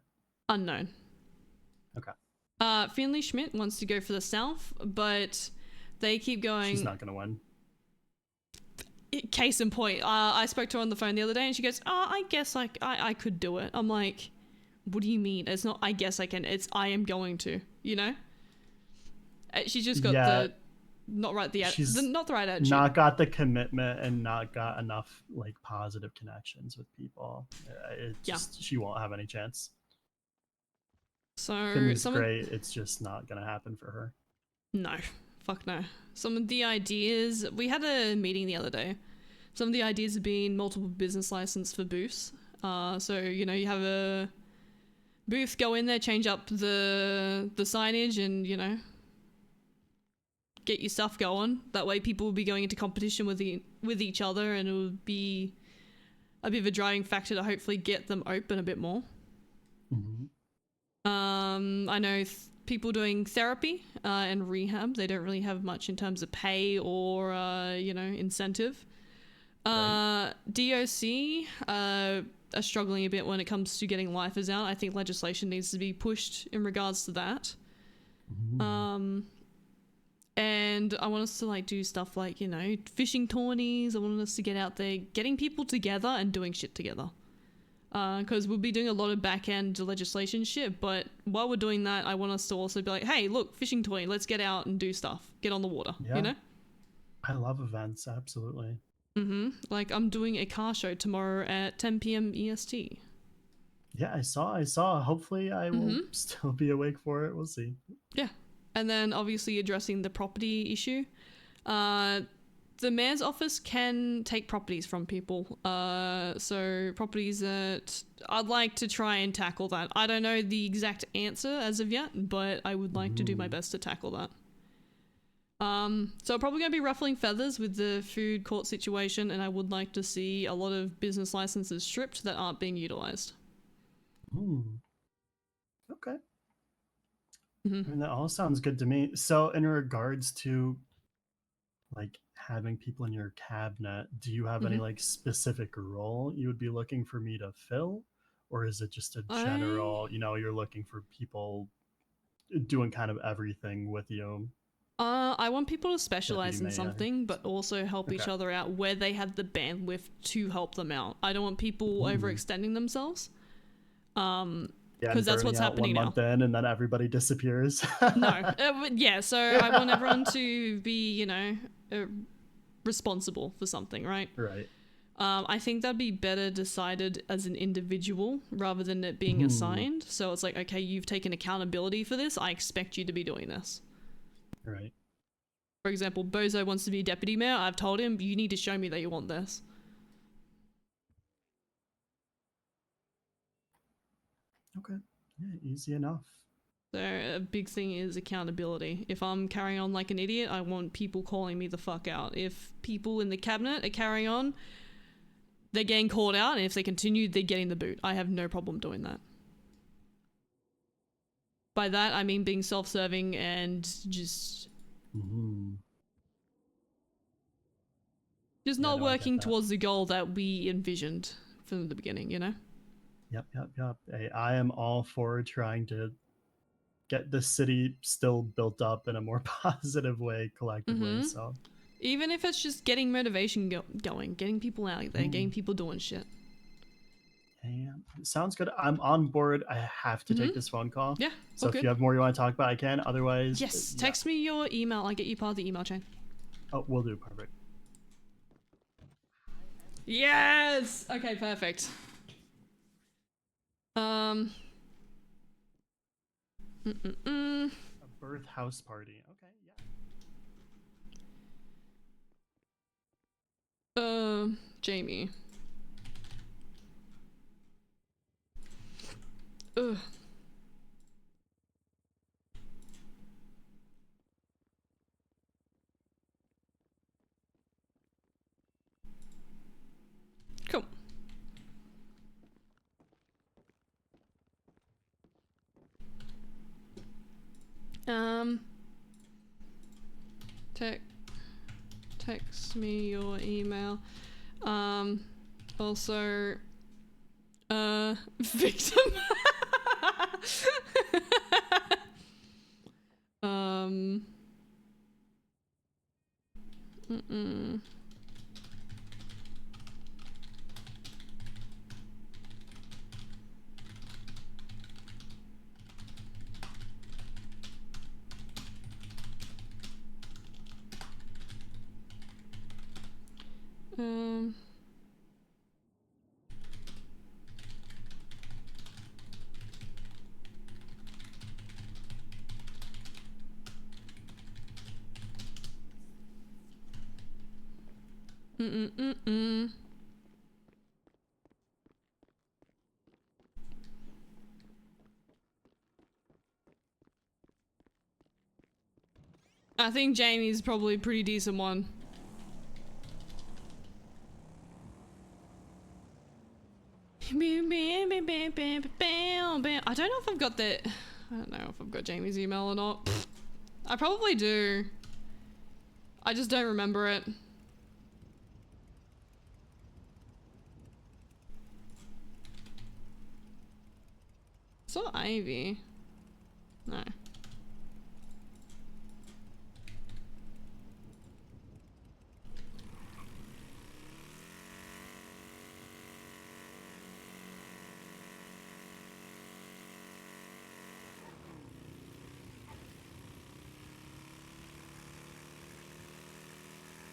Unknown. Okay. Finley Schmidt wants to go for the South, but they keep going. She's not going to win. Case in point, I spoke to her on the phone the other day and she goes, I guess I could do it. I'm like, what do you mean? It's not I guess I can, it's I am going to, you know? She's just got the not right not the right attitude. Not got the commitment and not got enough like positive connections with people. She won't have any chance. So Finley's great. It's just not gonna happen for her. No. Fuck no. Some of the ideas, we had a meeting the other day. Some of the ideas have been multiple business license for booths. So, you know, you have a booth, go in there, change up the signage and, you know, get your stuff going. That way people will be going into competition with each other, and it will be a bit of a driving factor to hopefully get them open a bit more. Mm-hmm. I know people doing therapy and rehab, they don't really have much in terms of pay or you know, incentive. DOC are struggling a bit when it comes to getting lifers out. I think legislation needs to be pushed in regards to that. Mm-hmm. And I want us to like do stuff like, you know, fishing tourneys. I want us to get out there, getting people together and doing shit together. Because we'll be doing a lot of back-end legislation shit, but while we're doing that, I want us to also be like, hey, look, fishing tourney, let's get out and do stuff. Get on the water, you know? I love events, absolutely. Like, I'm doing a car show tomorrow at 10 p.m. EST. Yeah, I saw. Hopefully I will still be awake for it. We'll see. Yeah. And then obviously addressing the property issue. The mayor's office can take properties from people. So properties that I'd like to try and tackle that. I don't know the exact answer as of yet, but I would like to do my best to tackle that. So I'm probably going to be ruffling feathers with the food court situation, and I would like to see a lot of business licenses stripped that aren't being utilized. Okay. I mean, that all sounds good to me. So in regards to like having people in your cabinet, do you have any like specific role you would be looking for me to fill? Or is it just a general, you know, you're looking for people doing kind of everything with you? I want people to specialize in something, but also help each other out where they have the bandwidth to help them out. I don't want people overextending themselves. Because that's what's happening now. 1 month in, and then everybody disappears. No, yeah. So I want everyone to be, you know, responsible for something, right? Right. I think that'd be better decided as an individual rather than it being assigned. So it's like, okay, you've taken accountability for this. I expect you to be doing this. Right. For example, Bozo wants to be deputy mayor. I've told him, you need to show me that you want this. Okay. Yeah, easy enough. So a big thing is accountability. If I'm carrying on like an idiot, I want people calling me the fuck out. If people in the cabinet are carrying on, they're getting called out, and if they continue, they're getting the boot. I have no problem doing that. By that, I mean being self-serving and just not working towards the goal that we envisioned from the beginning, you know? Yep. Hey, I am all for trying to get the city still built up in a more positive way collectively. So even if it's just getting motivation going, getting people out there, getting people doing shit. Yeah, sounds good. I'm on board. I have to take this phone call. Yeah. So if you have more you want to talk about, I can. Otherwise, yes. Text me your email. I'll get you part of the email chain. Oh, we'll do. Perfect. Yes. Okay, perfect. A birth house party. Okay, yeah. Jamie. Ugh. Cool. Text me your email. Also, victim. Mm-mm. Mm-mm-mm-mm. I think Jamie's probably a pretty decent one. I don't know if I've got that. I don't know if I've got Jamie's email or not. I probably do. I just don't remember it. It's not Ivy. No.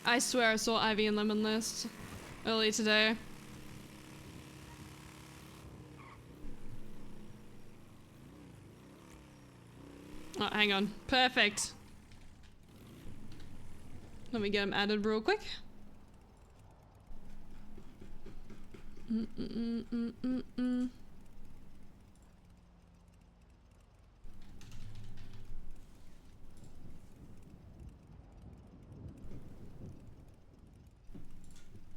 I swear I saw Ivy and Lemon list earlier today. Oh, hang on. Perfect. Let me get them added real quick.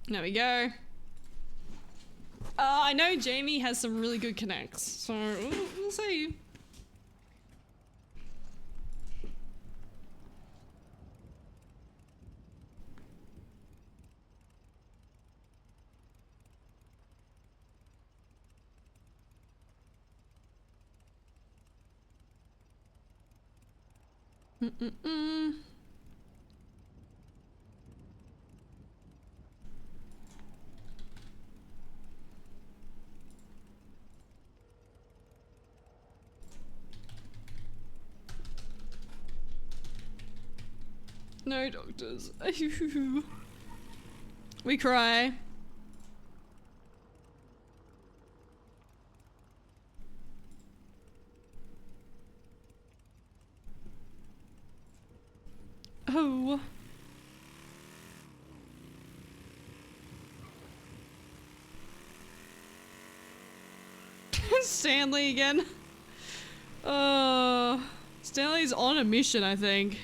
There we go. I know Jamie has some really good connects, so we'll see. No doctors. We cry. Oh. Stanley again. Stanley's on a mission, I think.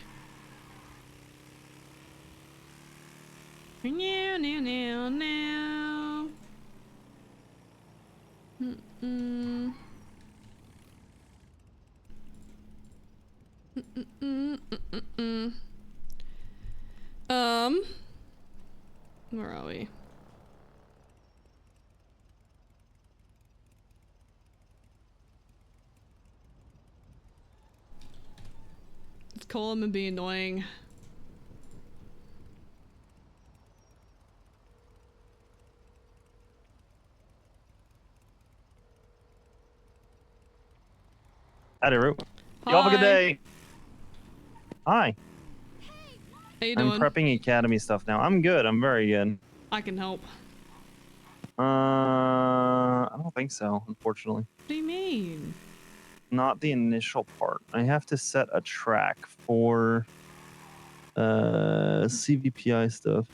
Now. Where are we? Let's call him and be annoying. Howdy, Root. Y'all have a good day. Hi. How you I'm doing? prepping academy stuff now. I'm good. I'm very good. I can help. I don't think so, unfortunately. What do you mean? Not the initial part. I have to set a track for CVPI stuff.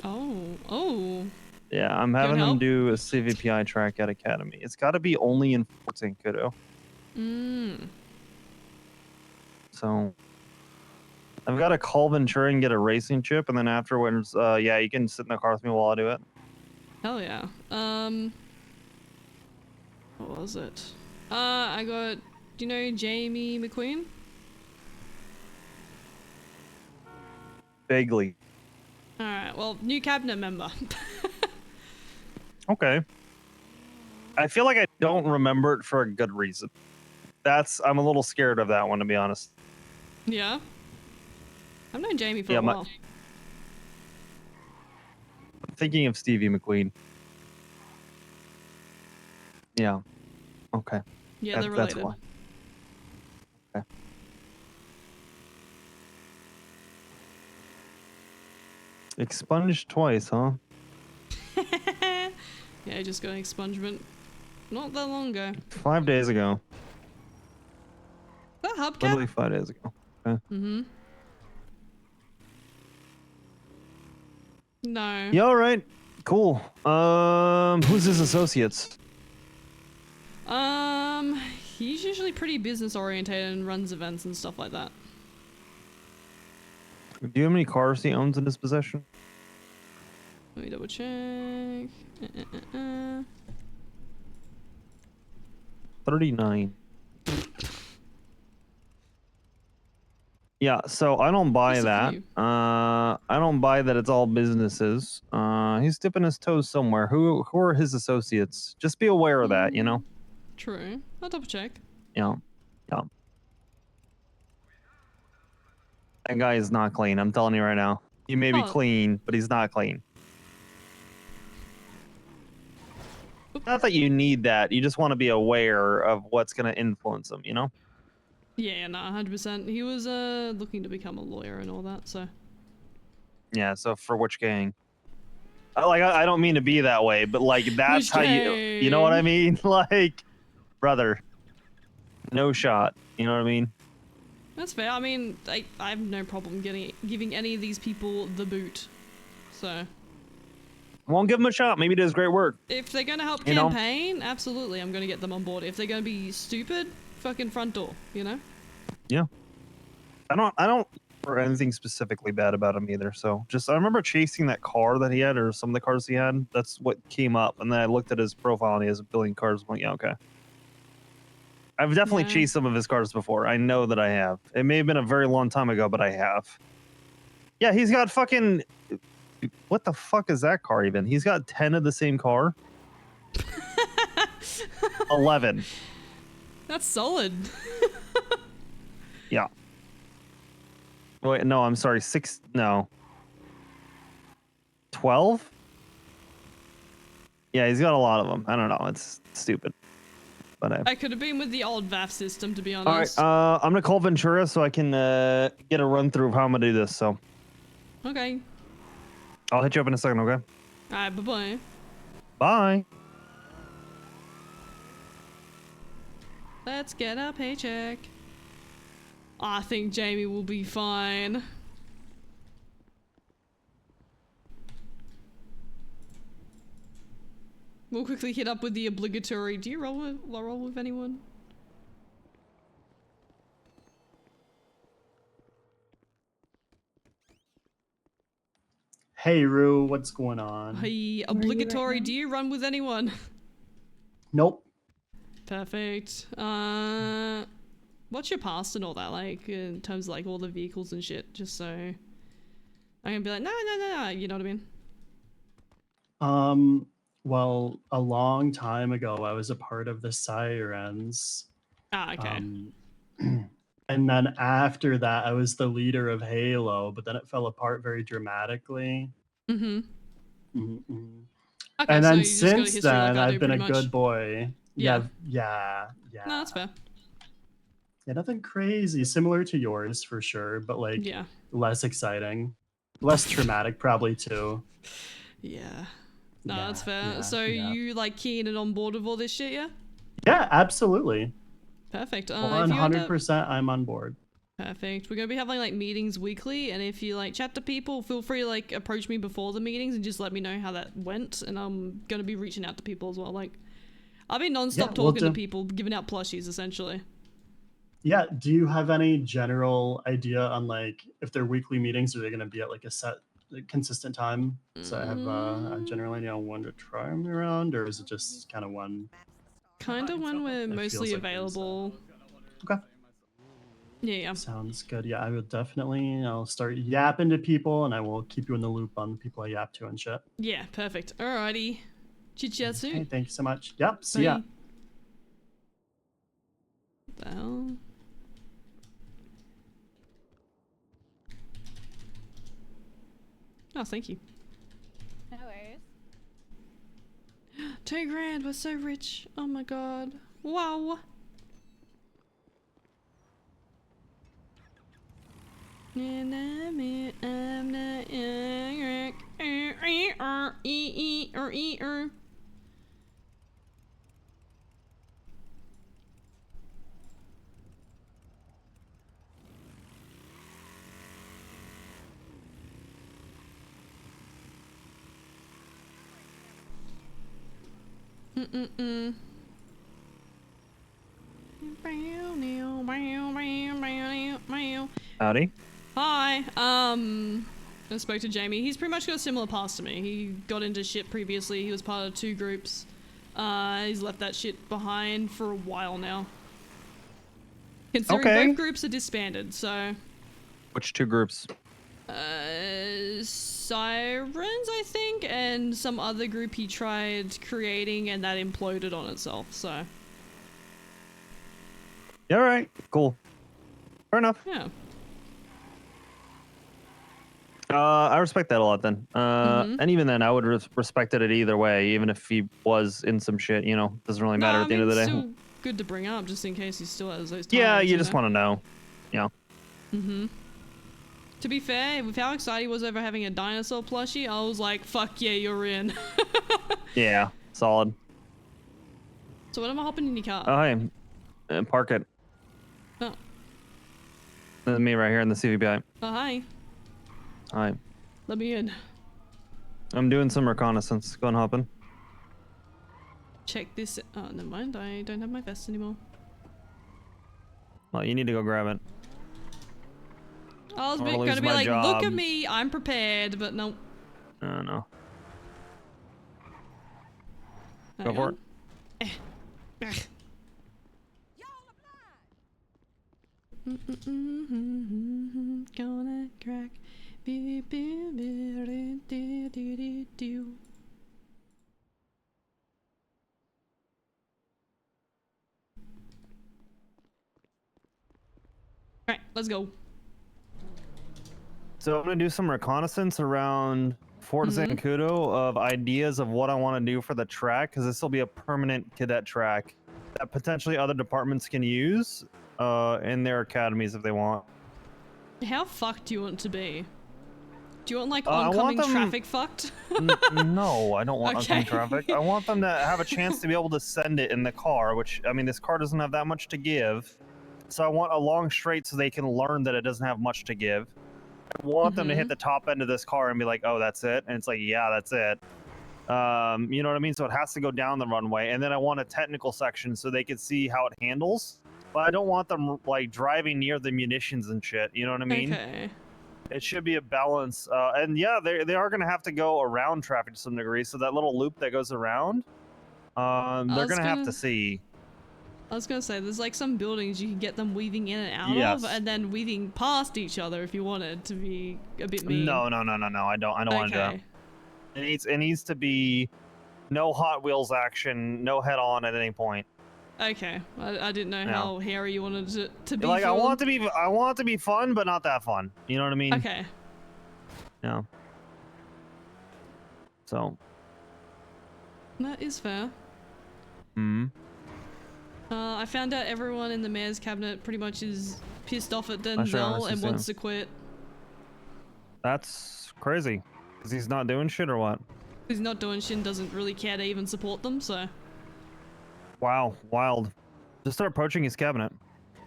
Oh. Yeah, I'm You want having them help? do a CVPI track at Academy. It's got to be only in Fort St. Kudo. So I've got to call Ventura and get a racing chip, and then afterwards, yeah, you can sit in the car with me while I do it. Hell yeah. What was it? I got. Do you know Jamie McQueen? Vaguely. All right. Well, new cabinet member. Okay. I feel like I don't remember it for a good reason. I'm a little scared of that one, to be honest. Yeah. I've known Jamie for a while. I'm thinking of Stevie McQueen. Yeah. Okay. Yeah, they're related. That's why. Okay. Expunged twice, huh? Yeah, I just got an expungement not that long ago. 5 days ago. That hubcap? Literally 5 days ago. Okay. No. Yeah, all right. Cool. Who's his associates? He's usually pretty business orientated and runs events and stuff like that. Do you have any cars he owns in his possession? Let me double check. 39. Yeah, so I don't buy that. I don't buy that it's all businesses. He's dipping his toes somewhere. Who are his associates? Just be aware of that, you know? True. I'll double check. Yeah. Yeah. That guy is not clean. I'm telling you right now. He may be clean, but he's not clean. Not that you need that. You just want to be aware of what's going to influence him, you know? Yeah, no, 100%. He was looking to become a lawyer and all that, so. Yeah, so for which gang? I don't mean to be that way, but like that's Which how you know what I mean? Like, brother, no shot. You know what I mean? That's fair. I mean, I have no problem giving any of these people the boot. So. Won't give him a shot. Maybe he does great work. If they're gonna help You know? campaign, absolutely, I'm gonna get them on board. If they're gonna be stupid, fucking front door, you know? Yeah. I don't or anything specifically bad about him either. So just I remember chasing that car that he had, or some of the cars he had. That's what came up, and then I looked at his profile and he has a billion cars. I'm like, yeah, okay. I've definitely chased some of his cars before. I know that I have. It may have been a very long time ago, but I have. Yeah, he's got fucking. What the fuck is that car even? He's got 10 of the same car. 11. That's solid. Yeah. Wait, no, I'm sorry. 6. No. 12? Yeah, he's got a lot of them. I don't know. It's stupid. But I could have been with the old VAF system, to be all honest. right. I'm gonna call Ventura so I can get a run through of how I'm gonna do this. So. Okay. I'll hit you up in a second. Okay. Alright. Bye-bye. Bye. Let's get a paycheck. I think Jamie will be fine. We'll quickly hit up with the obligatory. Do you roll with anyone? Hey Rue, what's going on? Hey, obligatory. Do you run with anyone? Nope. Perfect. What's your past and all that like in terms of like all the vehicles and shit? Just so I can be like, no, you know what I mean? Well, a long time ago, I was a part of the Sirens. Ah, okay. And then after that, I was the leader of Halo, but then it fell apart very dramatically. Okay, And so then you just got a since history like then, I do, I've been a pretty much. good boy. Yeah. Yeah. No, that's fair. Yeah, nothing crazy. Similar to yours, for sure, but like less exciting. Less traumatic, probably, too. Yeah. No, Yeah, that's fair. yeah, So yeah. you like keen and on board with all this shit, yeah? Yeah, absolutely. Perfect. If you end up- 100% I'm on board. Perfect. We're gonna be having like meetings weekly, and if you like chat to people, feel free to like approach me before the meetings and just let me know how that went. And I'm gonna be reaching out to people as well. Like, I'll be non-stop Yeah, we'll talking to do. people, giving out plushies essentially. Yeah, do you have any general idea on like if they're weekly meetings, are they going to be at like a set, like, consistent time? So I have a general idea on when to try them around, or is it just kind of one? Kind of when we're It mostly feels like there's, available. Okay. Yeah. Sounds good. Yeah, I will definitely. I'll start yapping to people, and I will keep you in the loop on the people I yap to and shit. Yeah, perfect. Alrighty. Chit chat soon. Hey, thank you so much. Yep. See ya. Bye. What the hell? Oh, thank you. No worries. $2,000, we're so rich. Oh my god. Wow. Howdy. Hi. I spoke to Jamie. He's pretty much got a similar past to me. He got into shit previously. He was part of 2 groups. He's left that shit behind for a while now. Considering both groups are disbanded, so... Which 2 groups? Sirens, I think, and some other group he tried creating and that imploded on itself, so... Yeah, alright. Cool. Fair enough. Yeah. I respect that a lot then. And even then, I would respected it either way, even if he was in some shit, you know. Doesn't really matter at the end of the day. Still good to bring up, just in case he still has those times, Yeah, you just want to know. You know. To be fair, with how excited he was over having a dinosaur plushie, I was like, fuck yeah, you're in. Yeah, solid. So when am I hopping in your car? Oh, hey. Park it. Oh. That's me right here in the CVBI. Oh, hi. Hi. Let me in. I'm doing some reconnaissance. Go and hop in. Check this. Oh, never mind. I don't have my vest anymore. Well, you need to go grab it. I was Or gonna lose be my like, look job. at me, I'm prepared, but no. No. Go Hang for on. it. Gonna crack. Alright, let's go. So I'm gonna do some reconnaissance around Fort Zancudo of ideas of what I want to do for the track, because this will be a permanent cadet track that potentially other departments can use in their academies if they want. How fucked do you want to be? Do you want like I want oncoming them- traffic fucked? No, I don't want oncoming Okay. traffic. I want them to have a chance to be able to send it in the car, which, I mean, this car doesn't have that much to give. So I want a long straight so they can learn that it doesn't have much to give. I want them to hit the top end of this car and be like, oh, that's it? And it's like, yeah, that's it. You know what I mean? So it has to go down the runway. And then I want a technical section so they can see how it handles. But I don't want them, like, driving near the munitions and shit. You know what I mean? Okay. It should be a balance. And yeah, they are going to have to go around traffic to some degree. So that little loop that goes around, they're going to have to see. I was gonna say, there's like some buildings you can get them weaving in and out Yes. of, and then weaving past each other if you wanted to be a bit mean. No. I don't want to do that. Okay. It needs to be no Hot Wheels action, no head on at any point. Okay, I didn't know No. how hairy you wanted it to be. Like for I want them. it to be fun, but not that fun. You know what I mean? Okay. Yeah. So. That is fair. I found out everyone in the mayor's cabinet pretty much is pissed off at Denzel and wants to quit. That's crazy. Because he's not doing shit or what? He's not doing shit and doesn't really care to even support them, so. Wow, wild. Just start approaching his cabinet.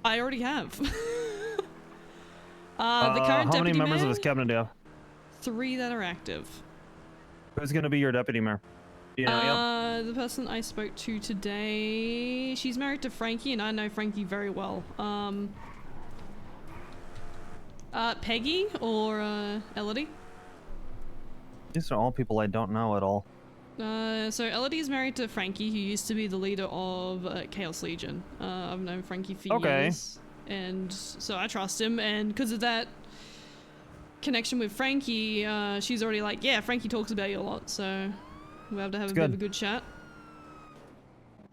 I already have. The current how many deputy members mayor, of his cabinet do you have? 3 that are active. Who's gonna be your deputy mayor? Do you know yet? The person I spoke to today, she's married to Frankie, and I know Frankie very well. Peggy or Elodie? These are all people I don't know at all. So Elodie is married to Frankie, who used to be the leader of Chaos Legion. I've known Frankie for years, and so I trust him, and because of that connection with Frankie, she's already like, yeah, Frankie talks about you a lot, so we'll have to have a bit of a good chat.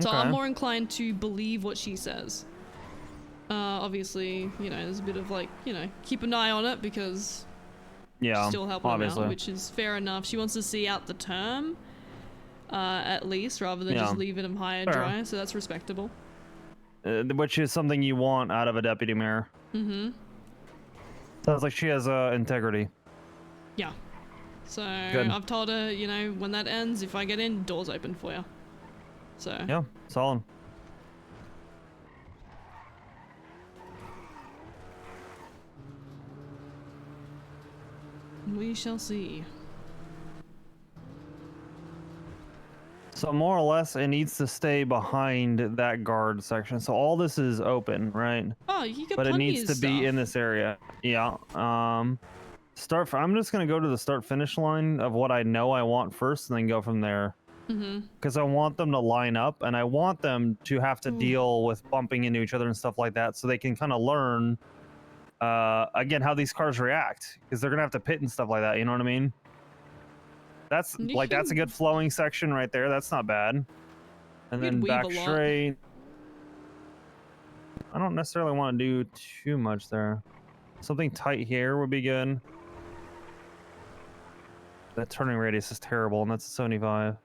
So I'm more inclined to believe what she says. Obviously, you know, there's a bit of like, you know, keep an eye on it because she's still helping him out, which is fair enough. She wants to see out the term, at least, rather than just leaving him high and dry, so that's respectable. Which is something you want out of a deputy mayor. Mm-hmm. Sounds like she has integrity. Yeah. So I've told her, you know, when that ends, if I get in, doors open for you. So yeah, solid. We shall see. So more or less, it needs to stay behind that guard section. So all this is open, right? Oh, you get but it plenty needs of to be in this area. Yeah. I'm just gonna go to the start finish line of what I know I want first, and then go from there. Because I want them to line up, and I want them to have to deal with bumping into each other and stuff like that, so they can kind of learn, again, how these cars react. Because they're gonna have to pit and stuff like that. You know what I mean? That's that's a good flowing section right there. That's not bad. And then back straight. I don't necessarily want to do too much there. Something tight here would be good. That turning radius is terrible, and that's a 75.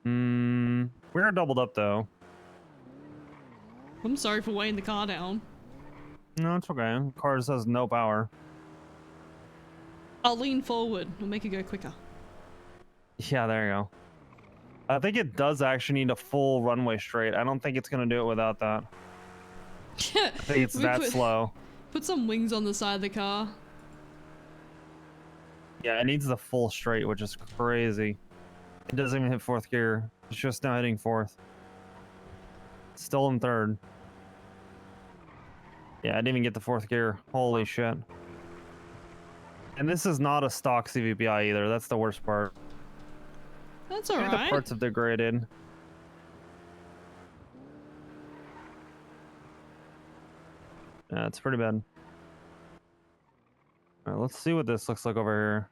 We're doubled up though. I'm sorry for weighing the car down. No, it's okay. Car just has no power. I'll lean forward. We'll make it go quicker. Yeah, there you go. I think it does actually need a full runway straight. I don't think it's gonna do it without that. I think it's that slow. Put some wings on the side of the car. Yeah, it needs the full straight, which is crazy. It doesn't even hit 4th gear. It's just now hitting 4th. Still in 3rd. Yeah, I didn't even get the 4th gear. Holy shit. And this is not a stock CVPI either. That's the worst part. That's alright. The parts have degraded. Yeah, it's pretty bad. Alright, let's see what this looks like over here.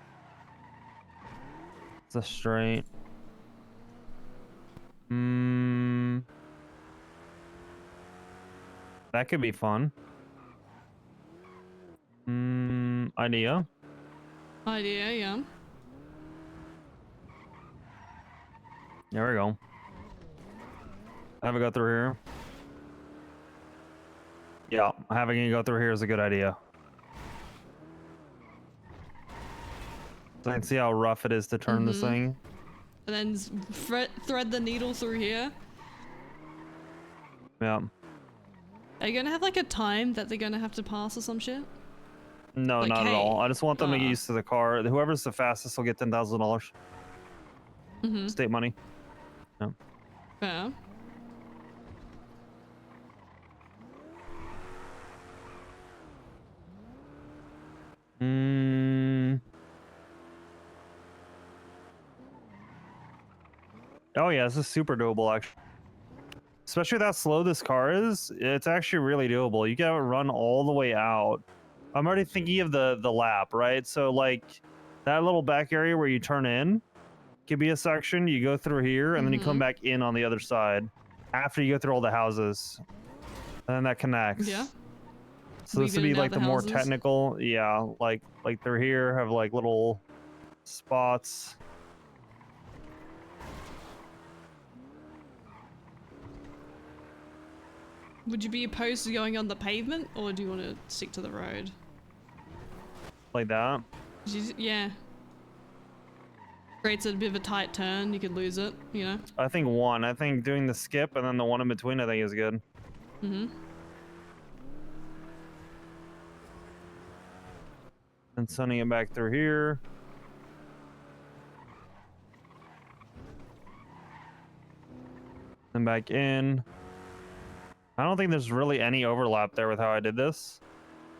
It's a straight. That could be fun. Idea. Idea, yeah. There we go. Have it go through here. Yeah, having it go through here is a good idea. So I can see how rough it is to turn this thing. And then thread the needle through here. Yeah. Are you gonna have like a time that they're gonna have to pass or some shit? No, like, not at all. I just want them to get used to the car. Whoever's the fastest will get $10,000. State money. Yeah. Fair. Oh yeah, this is super doable actually. Especially with how slow this car is, it's actually really doable. You can run all the way out. I'm already thinking of the lap, right? So like that little back area where you turn in could be a section. You go through here and then you come back in on the other side after you go through all the houses. And then that connects. Yeah. So this would be like the more technical. Yeah, like through here have like little spots. Would you be opposed to going on the pavement, or do you want to stick to the road? Like that? Yeah. Creates a bit of a tight turn. You could lose it. You know. I think one. I think doing the skip and then the one in between, I think is good. Mhm. And sending it back through here. And back in. I don't think there's really any overlap there with how I did this.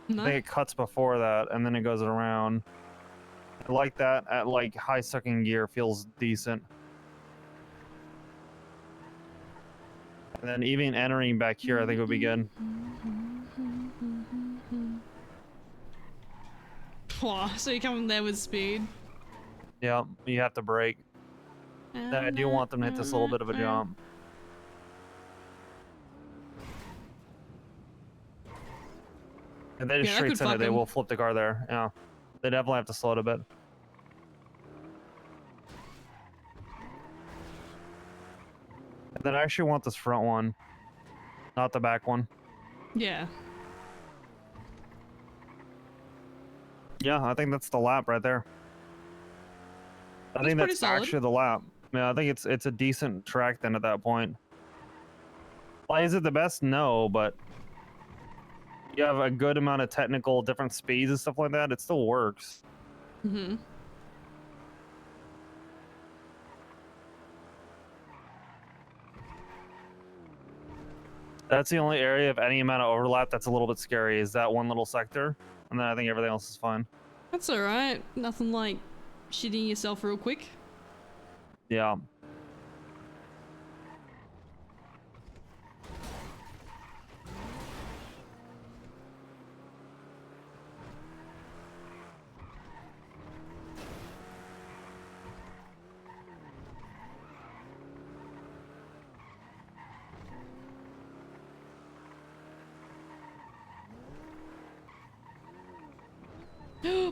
No. I think it cuts before that and then it goes around. I like that at like high sucking gear, feels decent. And then even entering back here, I think would be good. Wow, so you come in there with speed. Yeah, you have to brake. I do want them to hit this little bit of a jump. If they just Yeah, that straight could center, fuck they 'em. will flip the car there. Yeah, they definitely have to slow it a bit. And then I actually want this front one, not the back one. Yeah. Yeah, I think that's the lap right there. I think pretty that's solid. actually the lap. Yeah, I think it's a decent track then at that point. Like, is it the best? No, but you have a good amount of technical different speeds and stuff like that. It still works. Mhm. That's the only area of any amount of overlap that's a little bit scary, is that one little sector. And then I think everything else is fine. That's alright. Nothing like shitting yourself real quick. Yeah.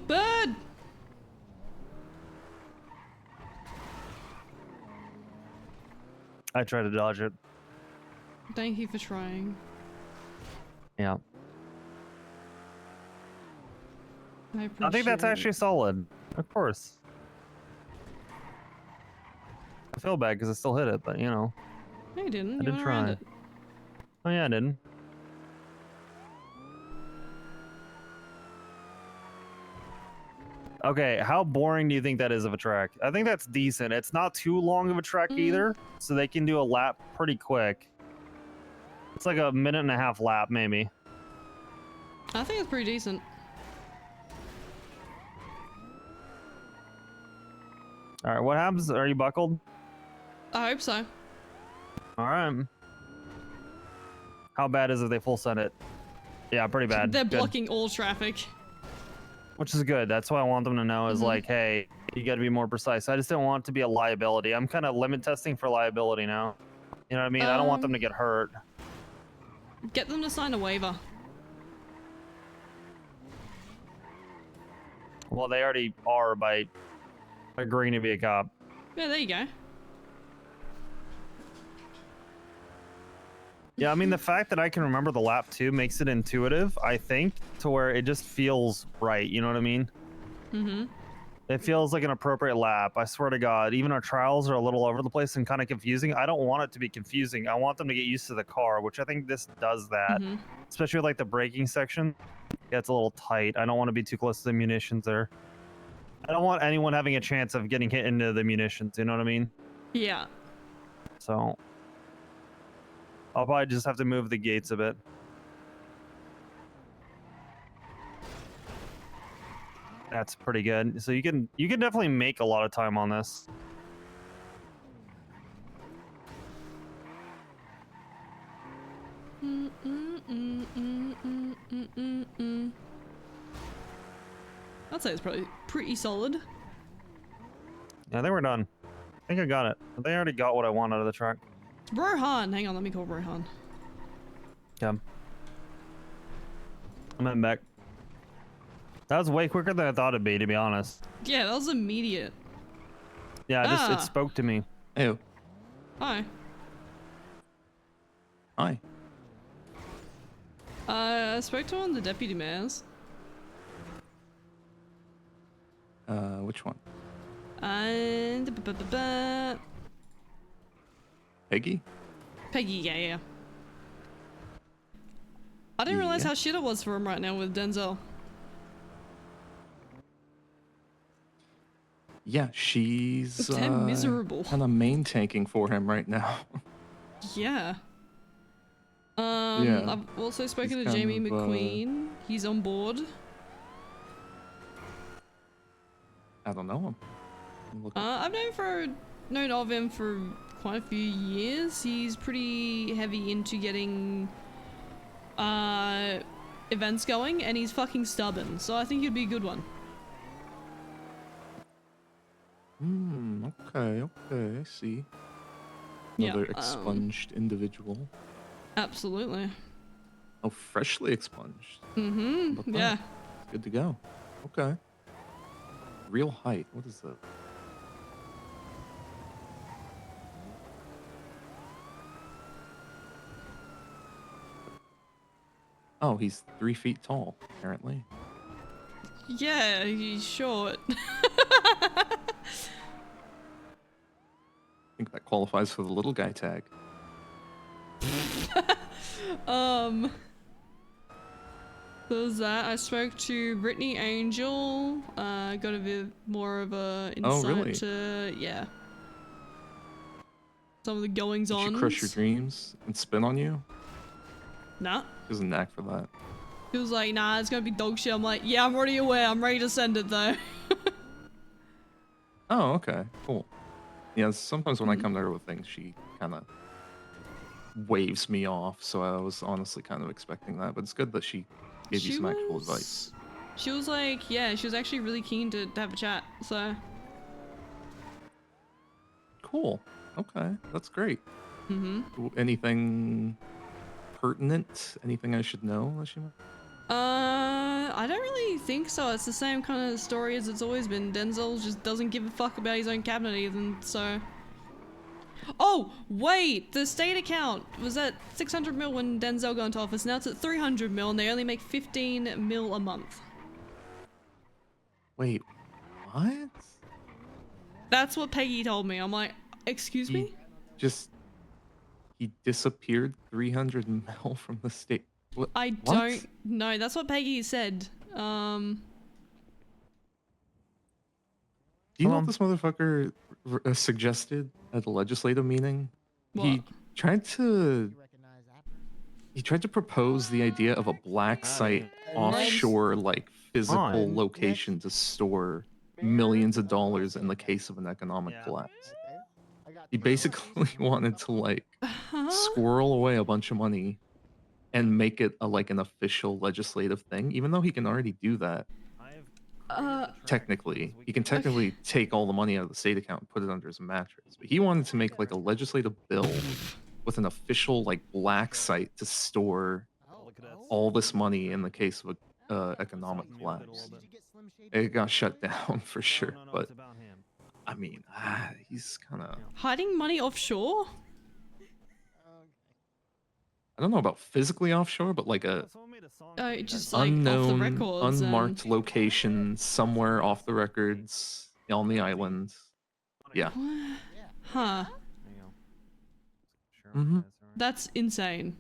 Bird! I try to dodge it. Thank you for trying. Yeah. I I think that's appreciate it. actually solid. Of course. I feel bad because I still hit it, but you know. No, you didn't. I You did went around try. it. Oh yeah, I didn't. Okay, how boring do you think that is of a track? I think that's decent. It's not too long of a track either, so they can do a lap pretty quick. It's like a 1.5-minute lap, maybe. I think it's pretty decent. All right, what happens? Are you buckled? I hope so. All right. How bad is it if they full send it? Yeah, pretty bad. They're Good. blocking all traffic. Which is good. That's what I want them to know is like, hey, you got to be more precise. I just don't want it to be a liability. I'm kind of limit testing for liability now. You know what I mean? I don't want them to get hurt. Get them to sign a waiver. Well, they already are by agreeing to be a cop. Yeah, there you go. Yeah, I mean, the fact that I can remember the lap too makes it intuitive, I think, to where it just feels right. You know what I mean? Mm-hmm. It feels like an appropriate lap. I swear to God, even our trials are a little over the place and kind of confusing. I don't want it to be confusing. I want them to get used to the car, which I think this does that. Especially with, like the braking section. Yeah, it's a little tight. I don't want to be too close to the munitions there. I don't want anyone having a chance of getting hit into the munitions. You know what I mean? Yeah. So I'll probably just have to move the gates a bit. That's pretty good. So you can definitely make a lot of time on this. I'd say it's probably pretty solid. Yeah, I think we're done. I think I got it. They already got what I want out of the truck. Rohan, hang on, let me call Rohan. Yeah. I'm heading back. That was way quicker than I thought it'd be, to be honest. Yeah, that was immediate. Yeah, it spoke to me. Ew. Hi. Hi. I spoke to one of the deputy mayors. Which one? And Peggy? Peggy, yeah. I didn't realize how shit it was for him right now with Denzel. Yeah, she's Damn miserable. kind of main tanking for him right now. Yeah. Yeah, I've also spoken he's to Jamie kind of, McQueen. He's on board. I don't know him. I've known of him for quite a few years. He's pretty heavy into getting events going, and he's fucking stubborn, so I think he'd be a good one. Okay, I see. Yeah, Another expunged individual. Absolutely. Oh, freshly expunged. Mm-hmm, yeah. Good to go. Okay. Real height, what is that? Oh, he's 3 feet tall, apparently. Yeah, he's short. I think that qualifies for the little guy tag. So was that. I spoke to Brittany Angel, got a bit more of a insight to, yeah, some of the goings on. Did she crush your dreams and spin on you? Nah. There's a knack for that. He was like, nah, it's gonna be dog shit. I'm like, yeah, I'm already aware. I'm ready to send it though. Oh, okay, cool. Yeah, sometimes when I come to her with things, she kind of waves me off, so I was honestly kind of expecting that, but it's good that she gave you some actual advice. She was like, yeah, she was actually really keen to have a chat, so. Cool. Okay, that's great. Mm-hmm. Anything pertinent? Anything I should know? I don't really think so. It's the same kind of story as it's always been. Denzel just doesn't give a fuck about his own cabinet even, so. Oh, wait! The state account was at 600 mil when Denzel got into office. Now it's at 300 mil and they only make 15 mil a month. Wait, what? That's what Peggy told me. I'm like, excuse me? He disappeared 300 mil from the state. I don't know. That's what Peggy said. Do you know what this motherfucker suggested at a legislative meeting? What? He tried to propose the idea of a black site offshore, like physical location to store millions of dollars in the case of an economic collapse. He basically wanted to like squirrel away a bunch of money and make it like an official legislative thing, even though he can already do that. Technically, he can technically take all the money out of the state account and put it under his mattress. But he wanted to make like a legislative bill with an official like black site to store all this money in the case of a economic collapse. It got shut down for sure, but I mean, he's kind of hiding money offshore? I don't know about physically offshore, but like just like unknown, off the records, unmarked location somewhere off the records on the island. Yeah. Huh. That's insane.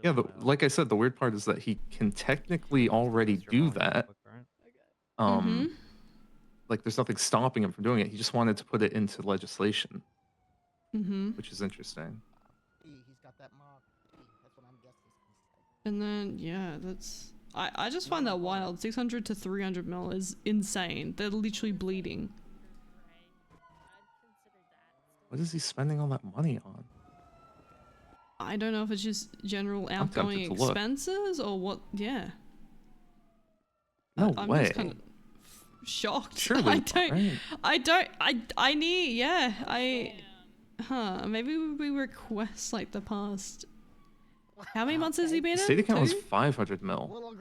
Yeah, like I said, the weird part is that he can technically already do that. Like there's nothing stopping him from doing it. He just wanted to put it into legislation, which is interesting. He's got that mark. That's what I'm guessing. And then, yeah, that's... I just find that wild. 600 to 300 mil is insane. They're literally bleeding. What is he spending all that money on? I don't know if it's just general outgoing expenses or what. Yeah. No I'm way. just kind of shocked. Surely I need, yeah, maybe we request like the past. How many months has he been in? The state account was 500 mil.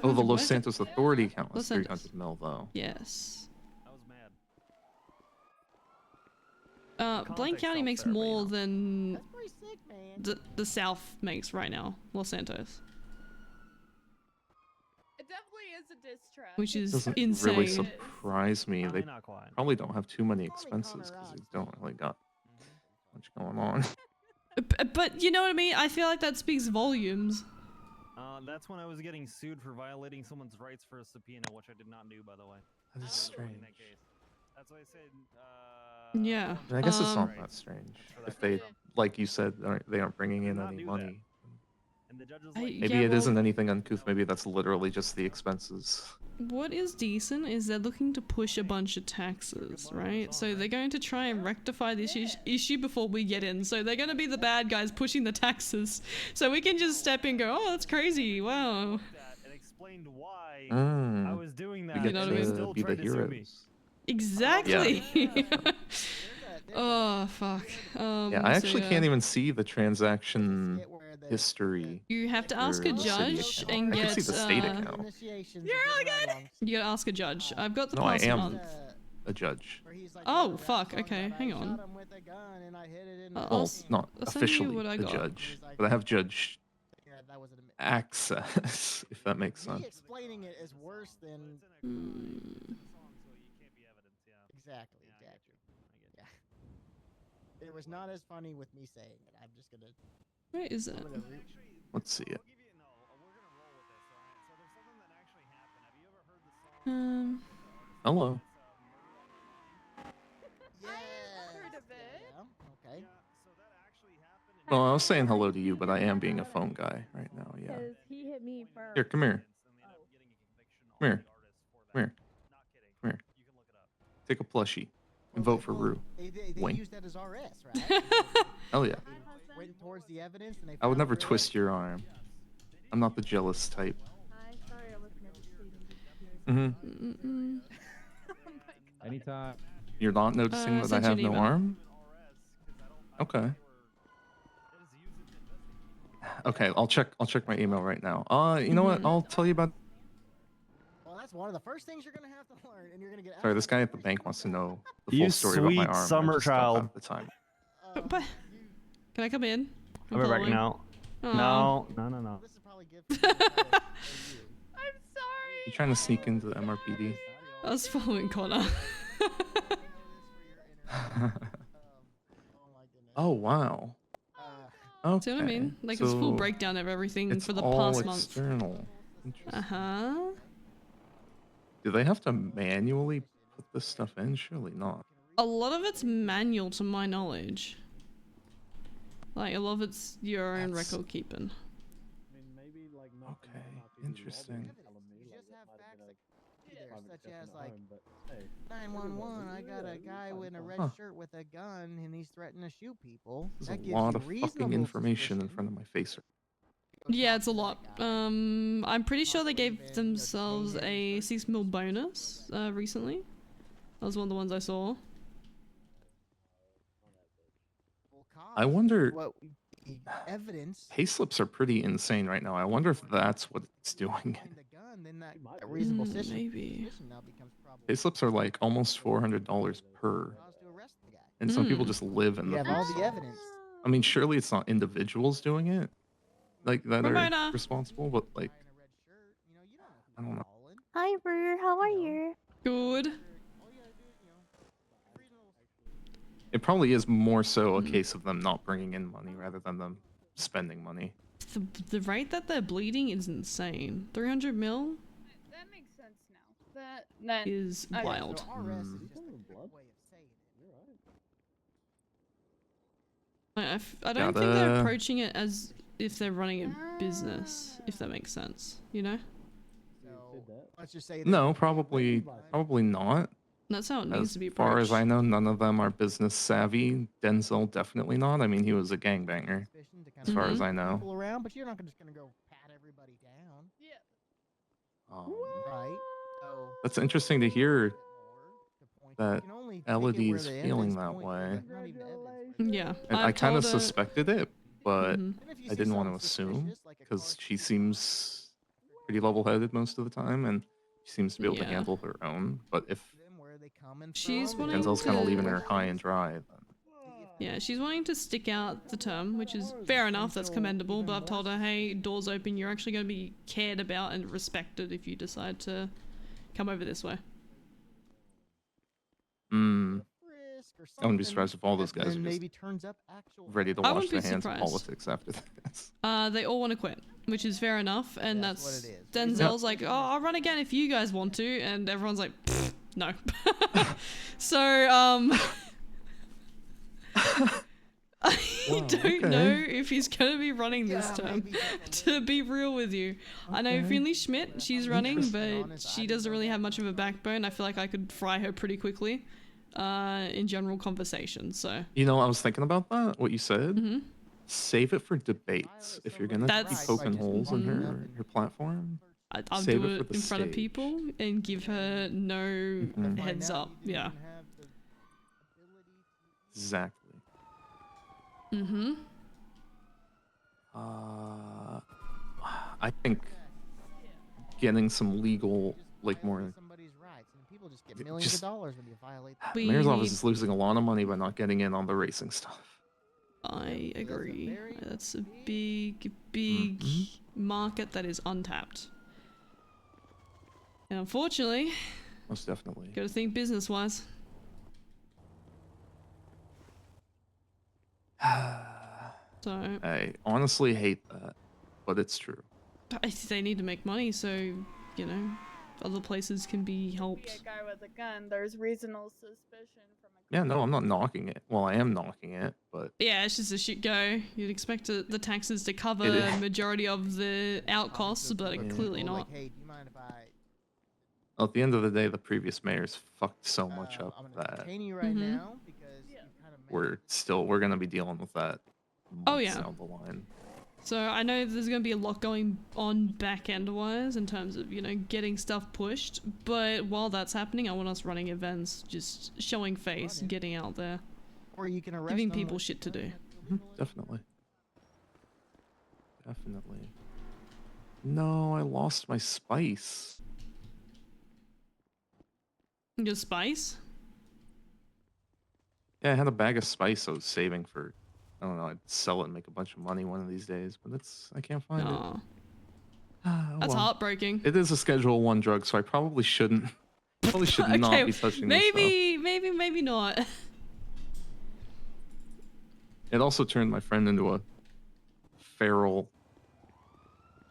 Oh, the Los Santos Authority account was 300 mil though. Yes. Blaine County makes more than the South makes right now. Los Santos. definitely is a diss track. which is Doesn't insane. really surprise me. They not quite. probably don't have too many expenses because they don't really got much going on. But you know what I mean? I feel like that speaks volumes. That's when I was getting sued for violating someone's rights for a subpoena, which I did not do, by the way. That is strange. In that case. That's why I said. Yeah. And I guess it's not that strange. If they, like you said, they aren't bringing in any money. Maybe it isn't anything uncouth. Maybe that's literally just the expenses. What is decent is they're looking to push a bunch of taxes, right? So they're going to try and rectify this issue before we get in. So they're going to be the bad guys pushing the taxes. So we can just step in and go, oh, that's crazy. Wow. And explained why Mm. I was doing that. We get know what I to mean? Still be the tried to sue me. heroes. Exactly. Oh, fuck. Yeah, I actually can't even see the transaction history. You have to ask a for the city judge account. and I get. can see the state account. You're all good. You gotta ask a judge. I've got the No, I past am month. a judge. Oh, fuck. Okay, hang on. Well, not I'll send you officially what I a got. judge, but I have judge access, if that makes Me sense. explaining it is worse than. Exactly. Yeah. It was not as funny with me saying it. I'm just gonna. Where is it? Let's see it. Hello. Heard of it. Yeah. Okay. Well, I was saying hello to you, but I am being a phone guy right now. Yeah. Because he hit me first. Here, come here. Come here. Come here. Come here. Take a plushie and vote for Rue. They Wink. used that as RS, right? Hell yeah. They went towards the evidence and they. I would found never the twist your arm. I'm not the jealous type. Mm-hmm. Anytime. You're not noticing that I sent you have an no email. arm? Okay. Okay, I'll check my email right now. You know what? I'll tell you about. Well, that's one of the first things you're gonna have to learn, and you're gonna get. Sorry, this guy at the bank wants to know the You full story about my sweet arm. and I summer just don't have child. the time. But can I come in? I'll be back following. now. Aw. No. This is probably good. For I'm sorry. You trying to sneak into the MRPD? I was following Connor. Oh wow. Okay. See what I mean? Like it's full so breakdown of everything it's for the all past month. external. Interesting. Uh-huh. Do they have to manually put this stuff in? Surely not. A lot of it's manual to my knowledge. Like a lot of it's your own record keeping. Okay, interesting. Such as like 911. I got a guy in a red shirt with a gun, and he's threatening to shoot people. There's That a gives lot you of fucking reasonable information in front of my face. Yeah, it's a lot. I'm pretty sure they gave themselves a 6 mil bonus recently. That was one of the ones I saw. I wonder. What evidence? Payslips are pretty insane right now. I wonder if that's what it's doing. Then that reasonable maybe. now becomes probable. Payslips are like almost $400 per, and some people just live in You the have all payslip. the evidence. I mean, surely it's not individuals doing it, like that Ramona. are responsible, but like, I don't know. Hi, Brewer. How are you? Good. It probably is more so a case of them not bringing in money rather than them spending money. The rate that they're bleeding is insane. 300 mil That makes sense now. That is okay. wild. I don't think they're approaching it as if they're running a business, if that makes sense, you know? Let's just say No, probably not. That's how it needs As to be far as approached. I know, none of them are business savvy. Denzel definitely not. I mean, he was a gangbanger, as far as I know. people around, but you're not just gonna go pat everybody down. Yeah. Right. So That's interesting to hear that can only take it Elodie where is the feeling evidence that points, way. but not even evidence. Yeah. And I I've kind of told her- suspected it, but Mhm. I didn't want to assume because she seems pretty level-headed most of the time, and she seems to be able to Yeah. handle her own. But if She's wanting Denzel's kind of to- leaving her high and dry, then Yeah, she's wanting to stick out the term, which is fair enough, that's commendable, but I've told her, hey, door's open, you're actually going to be cared about and respected if you decide to come over this way. I wouldn't be surprised if all those guys are just maybe turns up actual ready to I wash wouldn't their be hands of surprised. politics after this. They all want to quit, which is fair enough, and That's that's what it is. Denzel's like, oh, I'll run again if you guys want to, and everyone's like, no. So, I don't know if he's going to be running this term, to be real with you. I know Finley Schmidt, she's running, but she doesn't really have much of a backbone. I feel like I could fry her pretty quickly in general conversation, so. You know, I was thinking about that, what you said. Mm-hmm. Save it for debates. If you're going to be poking holes in her platform, I'll save do it for it the in front of stage. people and give her no heads up, yeah. Exactly. Mm-hmm. I think getting some legal, like more. Somebody's rights, and people just get millions of dollars when you violate that. The mayor's office is losing a lot of money by not getting in on the racing stuff. I agree. That's a big, big market that is untapped. And unfortunately, Most definitely. gotta think business-wise. So I honestly hate that, but it's true. they need to make money, so you know, other places can be Be helped. a guy with a gun. There's reasonable suspicion from a. Yeah, no, I'm not knocking it. Well, I am knocking it, but Yeah, it's just a shit go. You'd expect the taxes to cover It the is. majority of the out costs, but clearly not. Hey, do you mind if I? at the end of the day, the previous mayor's fucked so much up I'm gonna that detain you right now because you kind of. we're gonna be dealing with that. Oh, months yeah. down the line. So I know there's going to be a lot going on back-end wise in terms of, you know, getting stuff pushed, but while that's happening, I want us running events, just showing face, getting out there, Or you can arrest giving them people if shit to do. Definitely. Definitely. No, I lost my spice. Your spice? Yeah, I had a bag of spice I was saving for, I don't know, I'd sell it and make a bunch of money one of these days, but I can't find Aw. it. Oh, That's well. heartbreaking. It is a Schedule 1 drug, so I probably should not be touching this stuff. Maybe not. It also turned my friend into a feral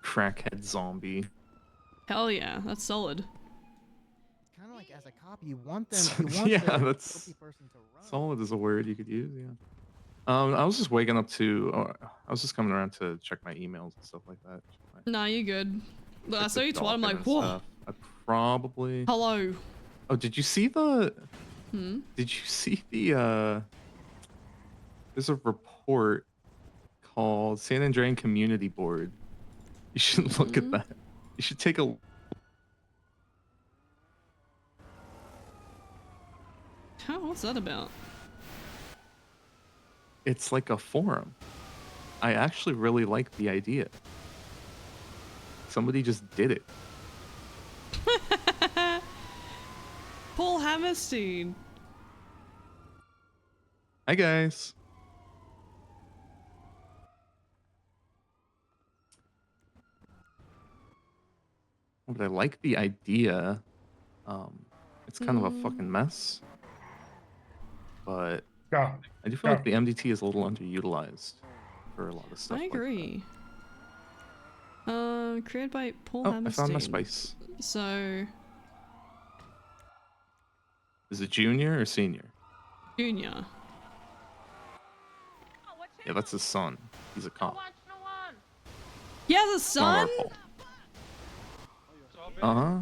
crackhead zombie. Hell yeah, that's solid. Kind of like as a cop, you want them. You want Yeah, the that's guilty person to run. solid is a word you could use. Yeah. I was just waking up to. I was just coming around to check my emails and stuff like that. Nah, you're good. Look, I Check saw the you twat, I'm docket like, and whoa. stuff. I probably. Hello. Oh, did you see the? Hmm? Did you see the? There's a report called San Andreas Community Board. You should look at that. You should take a. What's that about? It's like a forum. I actually really like the idea. Somebody just did it. Paul Hammerstein. Hi guys. But I like the idea. It's kind of a fucking mess. But I do feel like the MDT is a little underutilized for a lot of stuff. I agree. Created by Paul Oh, Hammerstein. I found my spice. So, Is it junior or senior? Junior. Yeah, that's his son. He's a cop. He has a It's not our son? fault. Uh-huh.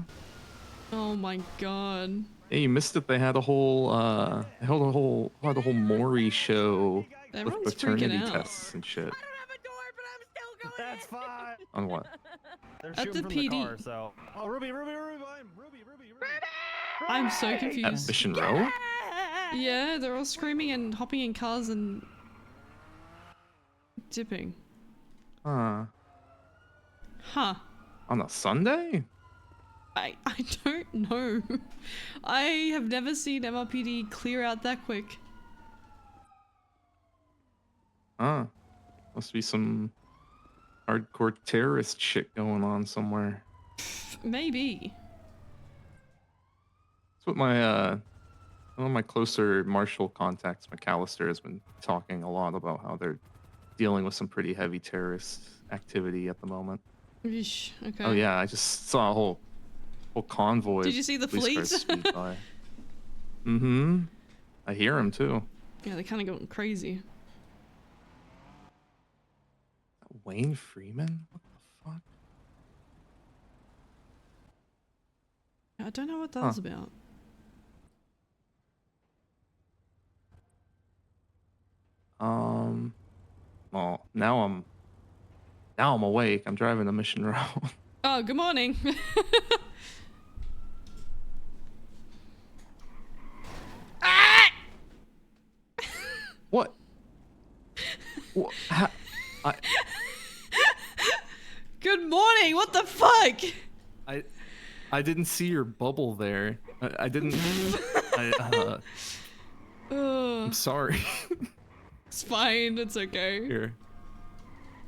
Oh my god. Hey, you missed it. They had a whole had a whole Maury show Everyone's with freaking paternity out. tests and shit. That's fine. On what? They're At shooting the from PD. the car, so. Oh, Ruby, behind him. Ruby. I'm so At confused. Mission Row? Yeah, they're all screaming and hopping in cars and dipping. Huh. Huh. On a Sunday? I don't know. I have never seen MRPD clear out that quick. Ah, must be some hardcore terrorist shit going on somewhere. Maybe. That's what my one of my closer marshal contacts, McAllister, has been talking a lot about how they're dealing with some pretty heavy terrorist activity at the moment. Eesh, okay. Oh yeah, I just saw a whole convoy. Did you see the police cars fleet? speed by. Mm-hmm. I hear him too. Yeah, they're kind of going crazy. Wayne Freeman? What the fuck? I don't know what that was about. Well, now I'm awake. I'm driving a mission route. Oh, good morning. What? What? Good morning. What the fuck? I didn't see your bubble there. I didn't. I'm sorry. It's fine. It's okay. Here.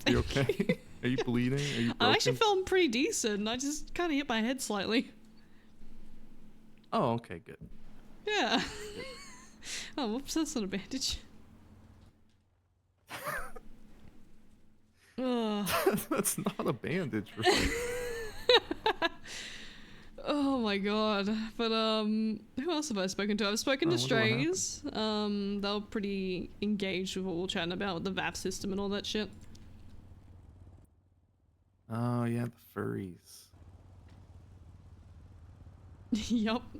Are you okay? Are you bleeding? Are you broken? I'm actually feeling pretty decent. I just kind of hit my head slightly. Oh, okay, good. Yeah. Oh, whoops, that's not a bandage. That's not a bandage, right? Oh my god. But who else have I spoken to? I've spoken to Strays. They were pretty engaged with what we were chatting about with the VAP system and all that shit. Oh yeah, the furries. Yup. I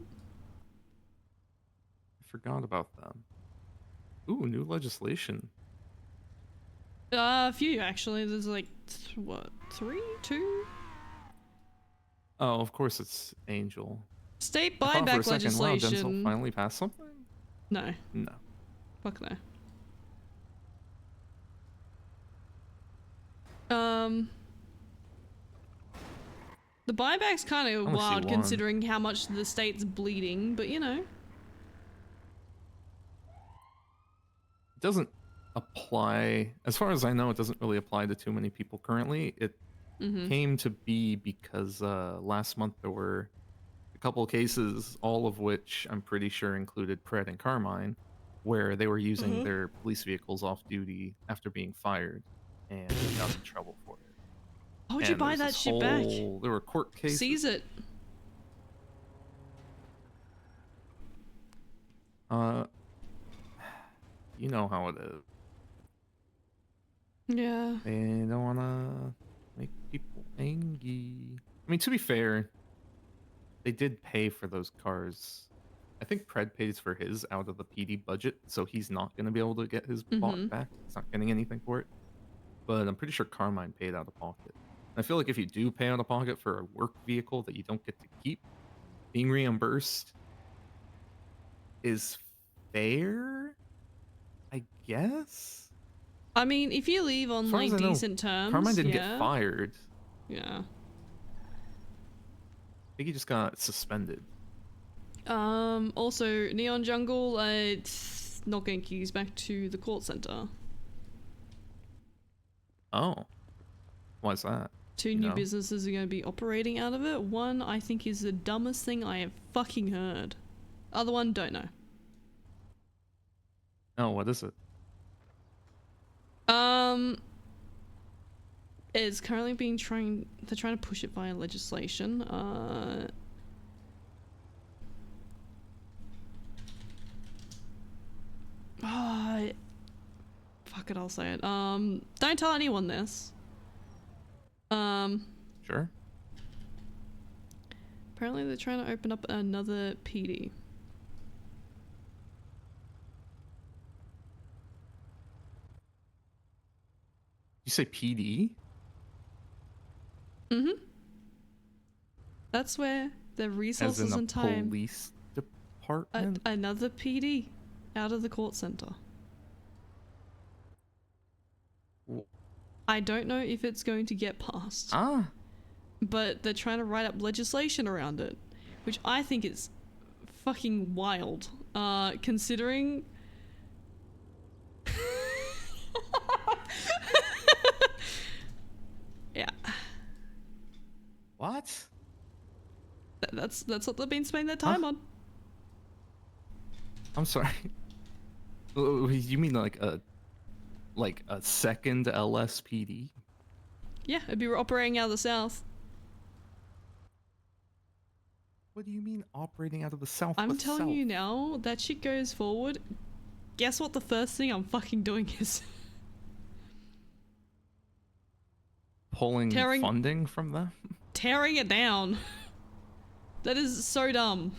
forgot about them. Ooh, new legislation. A few actually. There's like what, 3, 2? Oh, of course it's Angel. State I thought for buyback a second, wow, legislation. Denzel finally passed something? No. No. Fuck no. The buyback's kind of only see wild one. considering how much the state's bleeding, but you know. It doesn't apply, as far as I know, it doesn't really apply to too many people currently. It came to be because last month there were a couple of cases, all of which I'm pretty sure included Pred and Carmine, where they were using their police vehicles off duty after being fired and got in trouble for it. Why would you buy that shit back? There were court cases. Seize it. You know how it is. Yeah. They don't wanna make people angry. I mean, to be fair, they did pay for those cars. I think Pred pays for his out of the PD budget, so he's not gonna be able to get his bought back. He's not getting anything for it. But I'm pretty sure Carmine paid out of pocket. I feel like if you do pay out of pocket for a work vehicle that you don't get to keep, being reimbursed is fair, I guess? I mean, if you leave on like decent terms, Carmine didn't get fired. Yeah. I think he just got suspended. Also, Neon Jungle, it's not getting keys back to the court center. Oh. Why is that? Two new businesses are going to be operating out of it. One, I think, is the dumbest thing I have fucking heard. Other one, don't know. Oh, what is it? It's currently being they're trying to push it via legislation. Fuck it, I'll say it. Don't tell anyone this. Sure. Apparently they're trying to open up another PD. You say PD? That's where the resources As in a and time. police department? Another PD out of the court center. I don't know if it's going to get passed. But they're trying to write up legislation around it, which I think is fucking wild. Considering What? That's what they've been spending their time on. I'm sorry. You mean like a second LSPD? Yeah, it'd be operating out of the south. What do you mean operating out of the south? I'm telling you now, that shit goes forward. Guess what the first thing I'm fucking doing is? Pulling funding from them? Tearing it down. That is so dumb.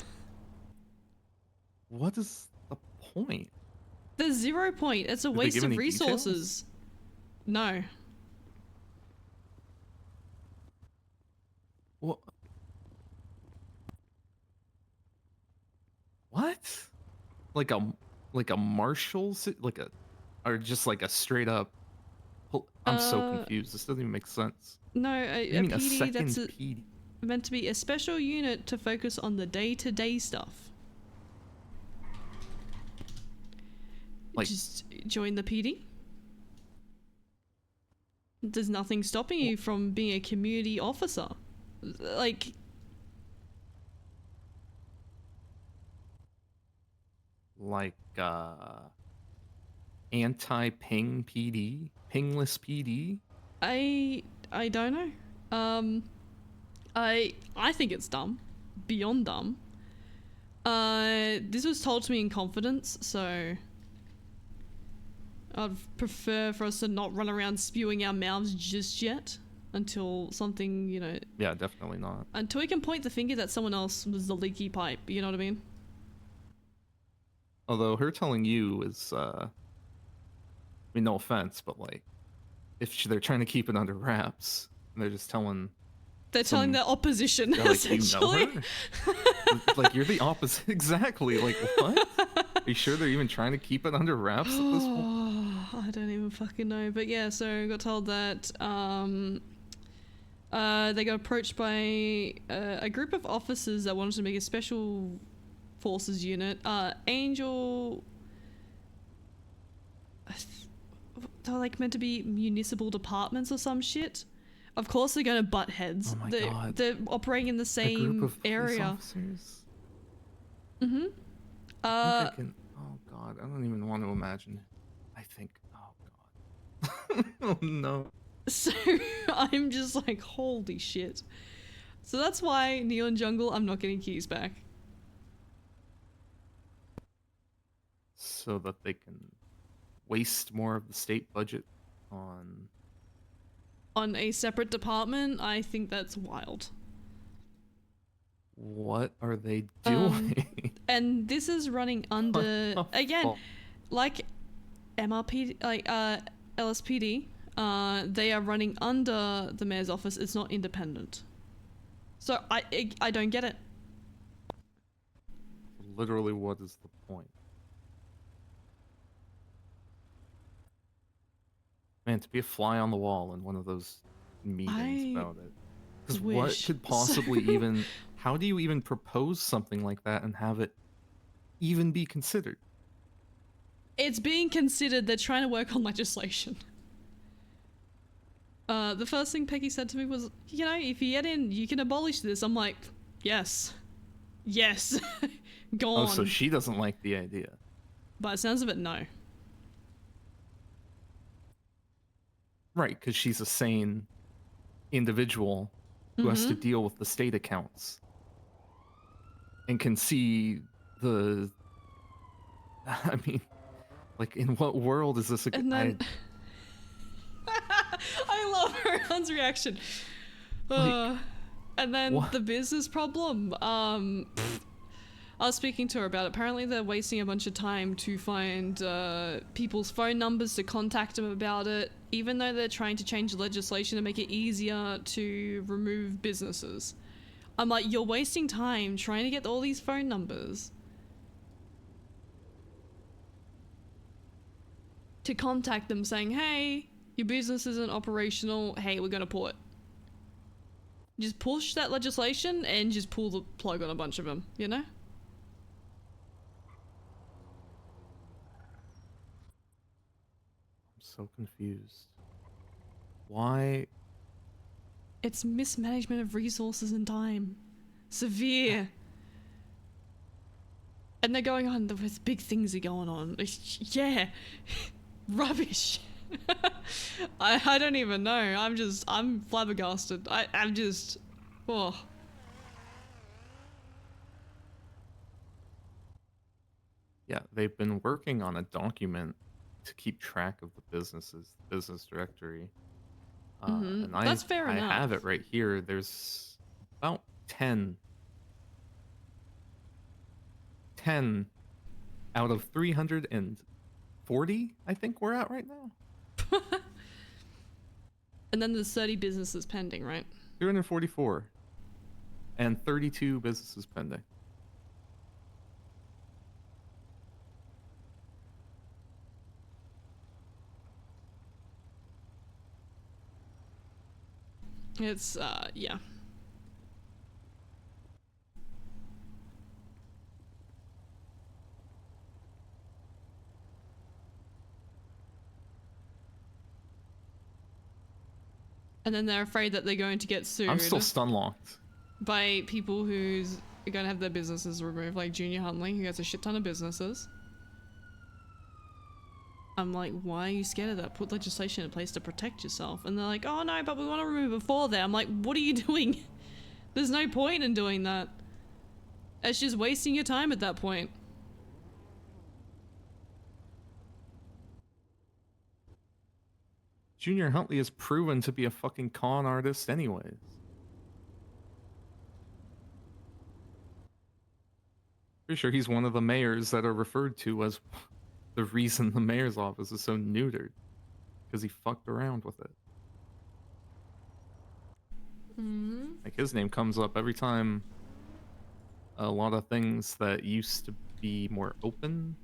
What is the point? There's 0 point. It's a Did they waste give of any resources. No. What? What? Like a marshal, or just like a straight up. I'm so confused. This doesn't even make sense. No, You a mean a PD second that's PD? meant to be a special unit to focus on the day-to-day stuff. Like, just join the PD. There's nothing stopping you from being a community officer. Like, anti-ping PD, pingless PD. I don't know. I think it's dumb, beyond dumb. This was told to me in confidence, so I'd prefer for us to not run around spewing our mouths just yet until something, you know. Yeah, definitely not. Until we can point the finger that someone else was the leaky pipe. You know what I mean? Although her telling you is, I mean, no offense, but like, if they're trying to keep it under wraps, and they're just telling. They're telling the opposition, like, essentially. you know her? Like, you're the opposite. Exactly. Like, what? Are you sure they're even trying to keep it under wraps at this point? I don't even fucking know. But yeah, so I got told that they got approached by a group of officers that wanted to make a special forces unit. Angel... They were like meant to be municipal departments or some shit. Of course they're gonna butt heads. Oh my they're, God. they're operating in the A group same of police area. officers? Mm-hmm. I think I can. Oh God, I don't even want to imagine. I think. Oh God. Oh no. So I'm just like, holy shit. So that's why Neon Jungle, I'm not getting keys back. So that they can waste more of the state budget on. On a separate department, I think that's wild. What are they doing? And this is running under, again, fuck? like MRPD, like LSPD, they are running under the mayor's office. It's not independent. So I don't get it. Literally, what is the point? Man, to be a fly on the wall in one of those meetings about it. Because what wish could possibly so. even... How do you even propose something like that and have it even be considered? It's being considered. They're trying to work on legislation. The first thing Peggy said to me was, you know, if you get in, you can abolish this. I'm like, yes. Yes. Go on. Oh, so she doesn't like the idea. By the sounds of it, no. Right, because she's a sane individual who has to deal with the state accounts. And can see the... I mean, like, in what world is this... And then... I love Erhan's reaction. And then what? the business problem. I was speaking to her about it. Apparently they're wasting a bunch of time to find people's phone numbers to contact them about it, even though they're trying to change the legislation to make it easier to remove businesses. I'm like, you're wasting time trying to get all these phone numbers to contact them saying, hey, your business isn't operational, hey, we're gonna pull it. Just push that legislation and just pull the plug on a bunch of them, you know? I'm so confused. Why It's mismanagement of resources and time. Severe. And they're going on, there's big things are going on. Yeah. Rubbish. I don't even know. I'm flabbergasted. I'm just, oh. Yeah, they've been working on a document to keep track of the business directory. And That's fair I enough. have it right here. There's about 10 out of 340, I think we're at right now. And then there's 30 businesses pending, right? 344 and 32 businesses pending. It's, yeah. And then they're afraid that they're going to get sued. I'm still stun locked. By people who's going to have their businesses removed, like Junior Huntley, who has a shit ton of businesses. I'm like, why are you scared of that? Put legislation in place to protect yourself. And they're like, oh no, but we want to remove it for them. I'm like, what are you doing? There's no point in doing that. It's just wasting your time at that point. Junior Huntley is proven to be a fucking con artist anyways. Pretty sure he's one of the mayors that are referred to as the reason the mayor's office is so neutered. Because he fucked around with it. Like, his name comes up every time a lot of things that used to be more open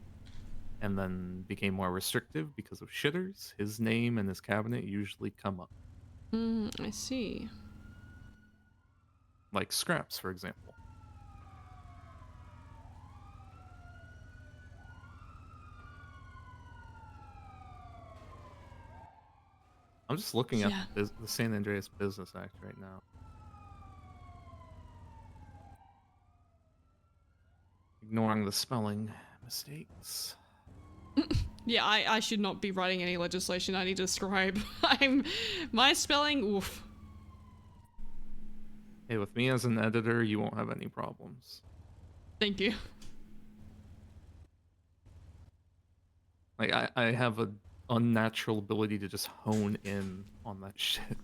and then became more restrictive because of shitters, his name and his cabinet usually come up. I see. Like scraps, for example. I'm just looking at the San Andreas Business Act right now. Ignoring the spelling mistakes. Yeah, I should not be writing any legislation. I need a scribe. My spelling, oof. Hey, with me as an editor, you won't have any problems. Thank you. Like, I have an unnatural ability to just hone in on that shit.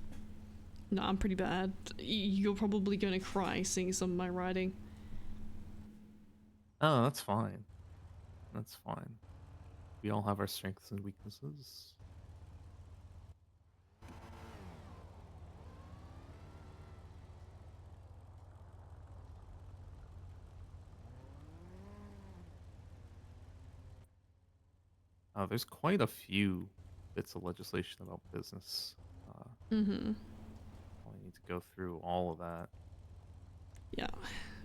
No, I'm pretty bad. You're probably gonna cry seeing some of my writing. Oh, that's fine. That's fine. We all have our strengths and weaknesses. There's quite a few bits of legislation about business. I need to go through all of that. Yeah,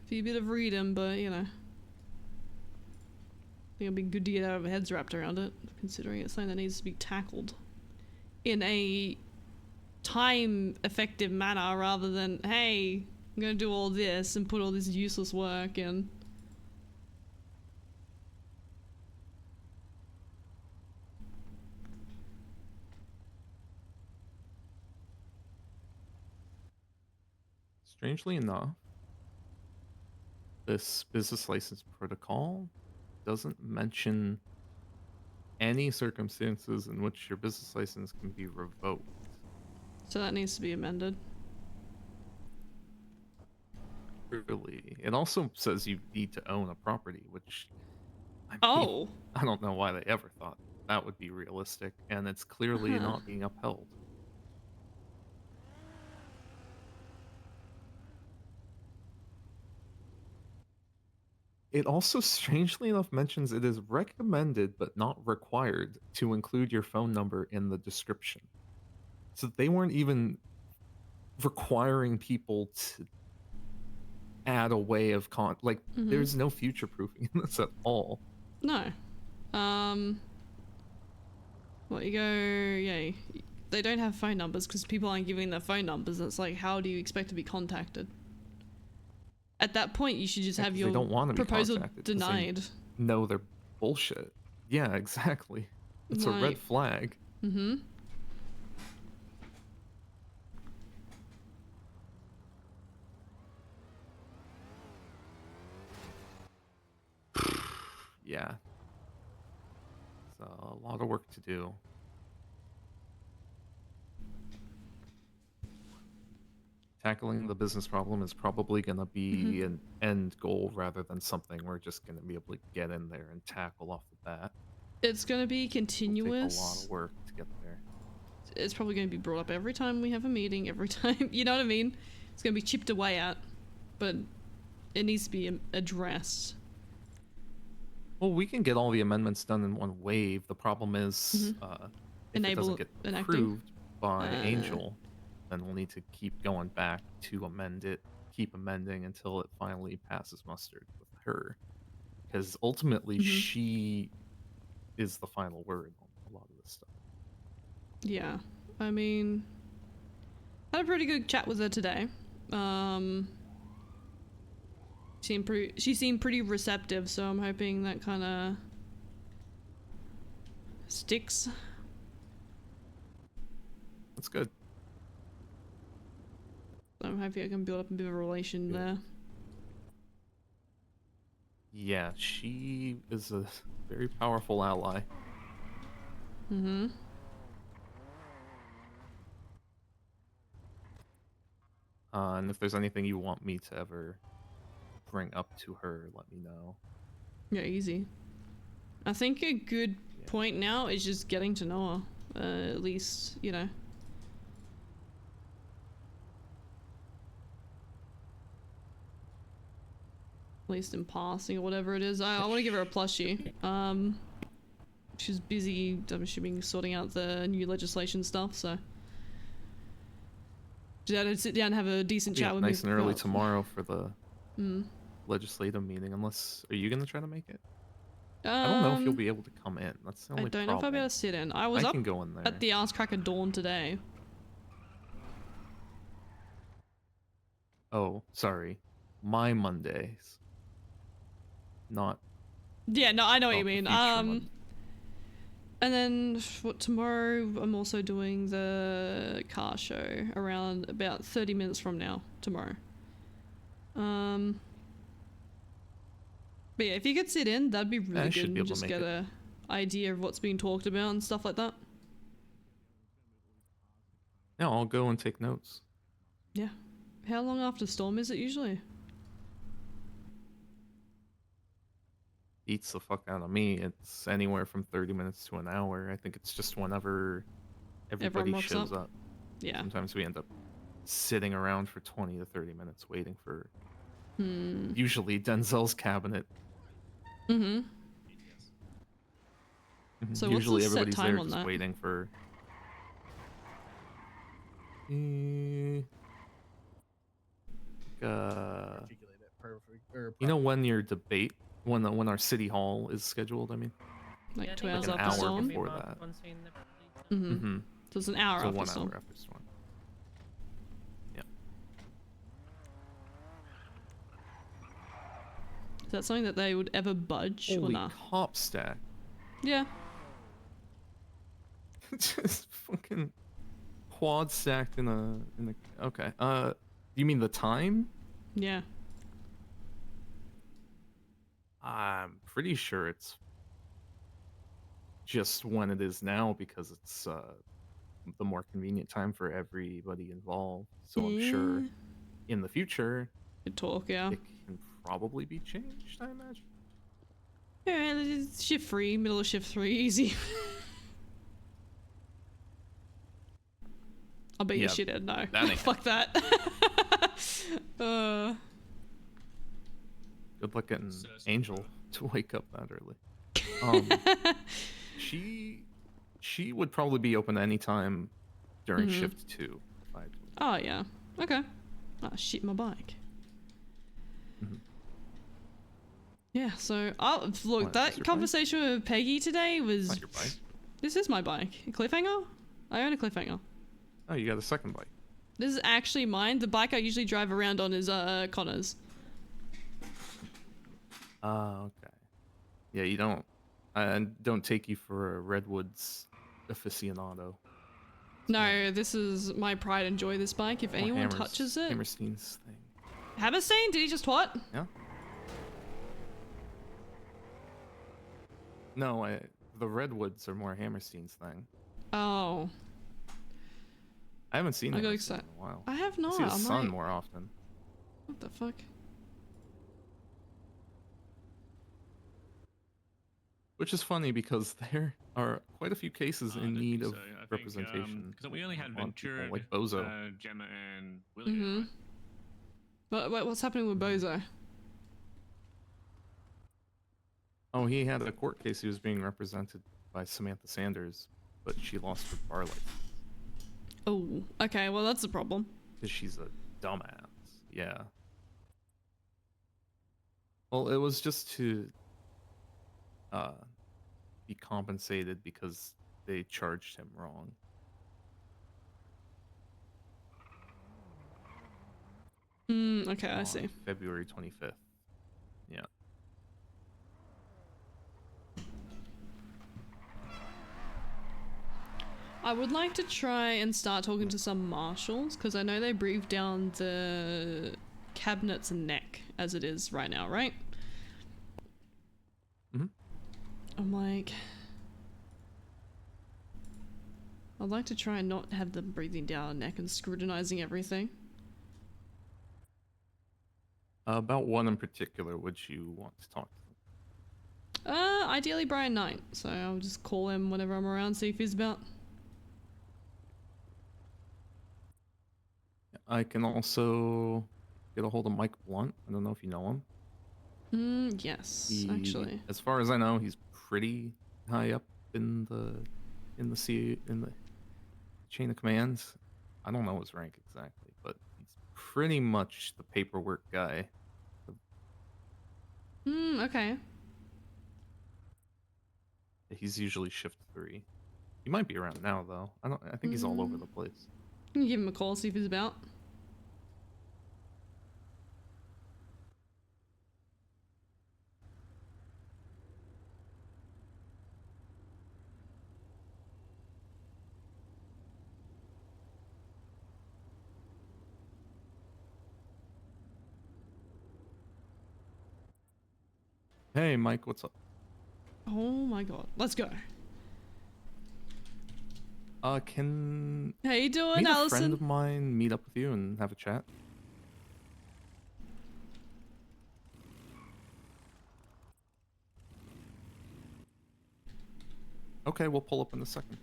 be a bit of reading, but you know. I think it'd be good to get our heads wrapped around it, considering it's something that needs to be tackled in a time-effective manner rather than, hey, I'm gonna do all this and put all this useless work in. Strangely enough, this business license protocol doesn't mention any circumstances in which your business license can be revoked. So that needs to be amended. Really, it also says you need to own a property, which I don't know why they ever thought that would be realistic, and it's clearly not being upheld. It also, strangely enough, mentions it is recommended but not required to include your phone number in the description. So they weren't even requiring people to add a way of there's no future proofing in this at all. No. Well, you go, yeah, they don't have phone numbers because people aren't giving their phone numbers. It's like, how do you expect to be contacted? At that point, you should just have your they don't want to be proposal contacted 'cause they denied. know they're bullshit. Yeah, exactly. It's a red Like- flag. Mm-hmm. Yeah. It's a lot of work to do. Tackling the business problem is probably going to be an end goal rather than something we're just going to be able to get in there and tackle off the bat. It's going to be continuous. Take a lot of work to get there. It's probably going to be brought up every time we have a meeting, every time, you know what I mean? It's going to be chipped away at, but it needs to be addressed. Well, we can get all the amendments done in one wave. The problem is, if it doesn't get approved by Angel, then we'll need to keep going back to amend it, keep amending until it finally passes muster with her. Because ultimately, she is the final word on a lot of this stuff. Yeah, I mean, I had a pretty good chat with her today. She seemed pretty receptive, so I'm hoping that kind of sticks. That's good. I'm happy I can build up a bit of a relation there. Yeah, she is a very powerful ally. Mm-hmm. And if there's anything you want me to ever bring up to her, let me know. Yeah, easy. I think a good point now is just getting to know her. At least, you know. At least in passing or whatever it is. I want to give her a plushie. She's busy, I'm assuming, sorting out the new legislation stuff, so. Just had to sit down and have a decent chat with me. Nice and early tomorrow for the Mm. legislative meeting, unless... Are you going to try to make it? I don't know if you'll be able to come in. That's the only I don't problem. know if I'll be able to sit in. I was up can go in there. at the ass crack of dawn today. Oh, sorry. My Mondays. Not... Yeah, no, I know what not you the mean. future Monday. And then what, tomorrow I'm also doing the car show around about 30 minutes from now, tomorrow. But yeah, if you could sit in, that'd be really I should good be and able to just make get it. a idea of what's being talked about and stuff like that. Yeah, I'll go and take notes. Yeah. How long after storm is it usually? Beats the fuck out of me. It's anywhere from 30 minutes to an hour. I think it's just whenever everybody rocks shows up? up. Yeah. Sometimes we end up sitting around for 20 to 30 minutes waiting for usually Denzel's cabinet. Mm-hmm. So what's Usually the set everybody's time there on just that? waiting for Articulate it perfect. Or you know when your debate when our city hall is scheduled, I mean? Like Yeah, I 2 think hours an after hour storm? before that. Mm-hmm. So it's an hour So after 1 storm. hour after storm. Yeah. Is that something that they would ever budge or Holy not? cop stack. Yeah. Just fucking quad stacked in a okay. You mean the time? Yeah. I'm pretty sure it's just when it is now because it's the more convenient time for everybody involved. So I'm sure Yeah. in the future Good talk, yeah. it can probably be changed, I imagine. Yeah, it's shift 3, middle of shift 3, easy. I'll bet you Yeah, shit, Ed, no. that ain't Fuck that. Good luck getting Angel to wake up that early. She would probably be open any time during Mhm. shift 2. If I Oh, yeah. Okay. Oh, shit, my bike. Yeah, so, look, What, that is your conversation with Peggy today was... Not your bike. This is my bike. Cliffhanger? I own a cliffhanger. Oh, you got a second bike. This is actually mine. The bike I usually drive around on is Connor's. Okay. Yeah, you don't. I don't take you for a Redwoods aficionado. No, this is my pride and joy, this bike. If anyone touches it... Hammerstein's thing. Hammerstein? Did he just what? Yeah. No, the Redwoods are more Hammerstein's thing. Oh. I haven't seen I got Hammerstein excited. in a while. I have not. I see his I'm son like- more often. What the fuck? Which is funny because there are quite a few cases in need of representation. Because we only had A lot of people Ventura, like Bozo. Gemma, and William. Mm-hmm. But what's happening with Bozo? Oh, he had a court case. He was being represented by Samantha Sanders, but she lost her bar license Oh, okay. Well, that's a problem. because she's a dumbass. Yeah. Well, it was just to be compensated because they charged him wrong. Okay, I see. February 25th. Yeah. I would like to try and start talking to some marshals because I know they breathe down the cabinet's neck as it is right now, right? Mhm. I'm like, I'd like to try and not have them breathing down our neck and scrutinizing everything. About one in particular, would you want to talk to? Ideally Brian Knight, so I'll just call him whenever I'm around, see if he's about. I can also get a hold of Mike Blunt. I don't know if you know him. Yes, actually. As far as I know, he's pretty high up in the chain of commands. I don't know his rank exactly, but he's pretty much the paperwork guy. Okay. He's usually shift 3. He might be around now though. I think he's all over the place. Can you give him a call, see if he's about? Hey Mike, what's up? Oh my god, let's go. Can How you doing, me and a Allison? friend of mine meet up with you and have a chat? Okay, we'll pull up in a second.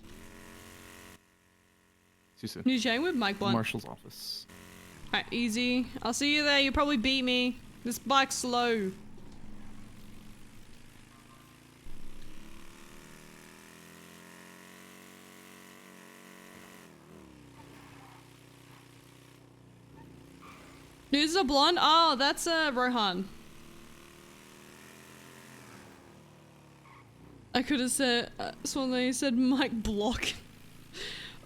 See you soon. You chatting with Mike Blunt? Marshal's office. Alright, easy. I'll see you there. You probably beat me. This bike's slow. Who's a blonde? Oh, that's Rohan. I could have said, Swan said Mike Block.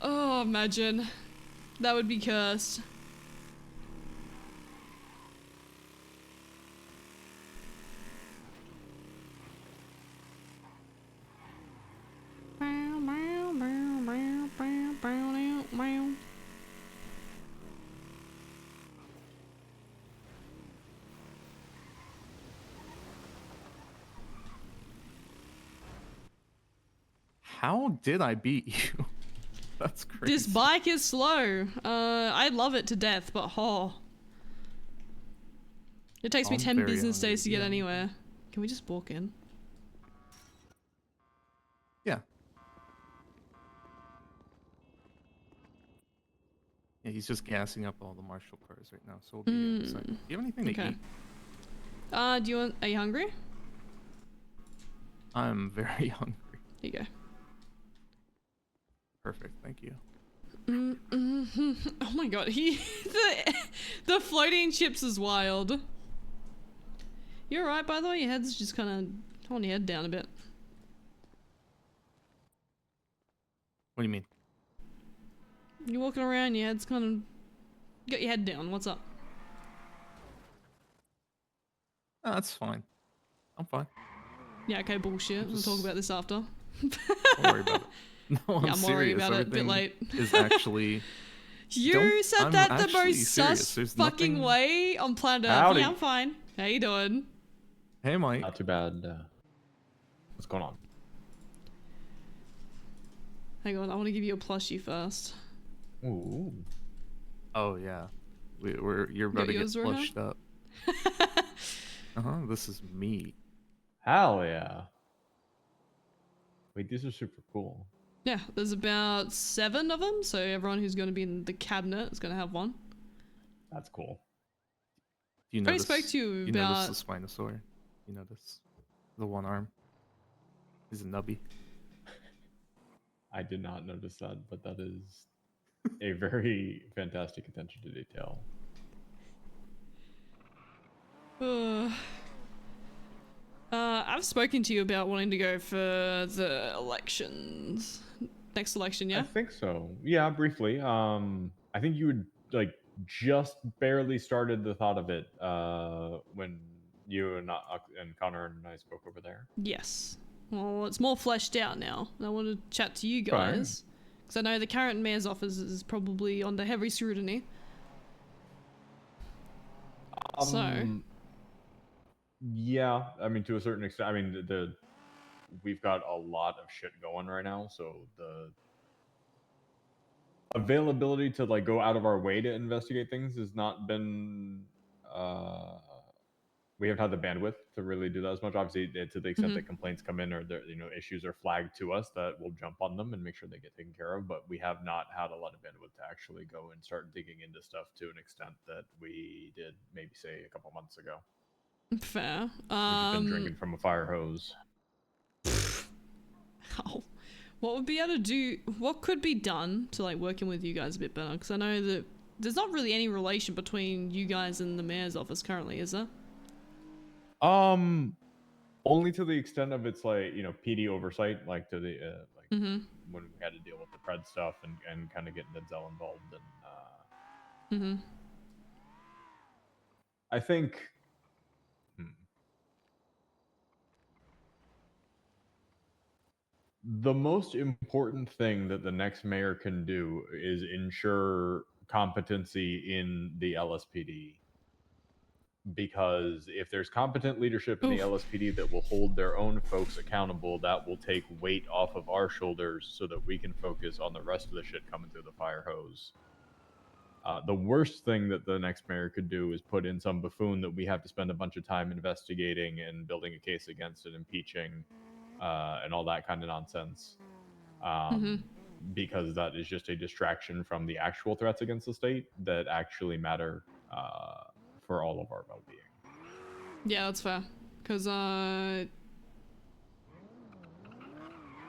Oh, imagine. That would be cursed. How did I beat you? That's crazy. This bike is slow. I love it to death, but it takes me I'm 10 very business days to get hungry, yeah. anywhere. Can we just walk in? Yeah. Yeah, he's just gassing up all the Marshall cars right now, so we'll be here in a second. Do you have anything to Okay. eat? Are you hungry? I'm very hungry. Here you go. Perfect, thank you. Oh my god, the floating chips is wild. You're right, by the way, your head's just kind of holding your head down a bit. What do you mean? You're walking around, your head's kind of... You got your head down, what's up? Oh, that's fine. I'm fine. Yeah, okay, bullshit. We'll talk about this after. Don't worry about it. No, I'm Yeah, I'm worried serious. about it, a bit Everything late. is actually... You said I'm that the actually most serious. sus There's fucking nothing- way on planet Earth. Howdy. Yeah, I'm fine. How you doing? Hey, Mike. Not too bad. What's going on? Hang on, I want to give you a plushie first. Ooh. Oh, yeah. You're about to get yours right now? flushed up. This is me. Hell yeah. Wait, these are super cool. Yeah, there's about 7 of them, so everyone who's going to be in the cabinet is going to have one. That's cool. You I notice, spoke to you you about... notice the Spinosaur? You notice the one arm? He's a nubby. I did not notice that, but that is a very fantastic attention to detail. I've spoken to you about wanting to go for the elections. Next election, yeah? I think so. Yeah, briefly. I think you would like just barely started the thought of it when you and Connor and I spoke over there. Yes. Well, it's more fleshed out now. I want to chat to you guys. Because I know the current mayor's office is probably under heavy scrutiny. Yeah, I mean, to a certain extent. I mean, we've got a lot of shit going right now, so the availability to like go out of our way to investigate things has not been. We haven't had the bandwidth to really do that as much. Obviously, to the extent that complaints come in or there, issues are flagged to us, that we'll jump on them and make sure they get taken care of. But we have not had a lot of bandwidth to actually go and start digging into stuff to an extent that we did maybe say a couple months ago. Fair. We've been drinking from a fire hose. Oh. What would be able to do? What could be done to like working with you guys a bit better? Because I know that there's not really any relation between you guys and the mayor's office currently, is there? Only to the extent of its like PD oversight, like to the when we had to deal with the Pred stuff and kind of getting Denzel involved and I think the most important thing that the next mayor can do is ensure competency in the LSPD. Because if there's competent leadership in the LSPD that will hold their own folks accountable, that will take weight off of our shoulders so that we can focus on the rest of the shit coming through the fire hose. The worst thing that the next mayor could do is put in some buffoon that we have to spend a bunch of time investigating and building a case against and impeaching and all that kind of nonsense. Because that is just a distraction from the actual threats against the state that actually matter for all of our well-being. Yeah, that's fair. Because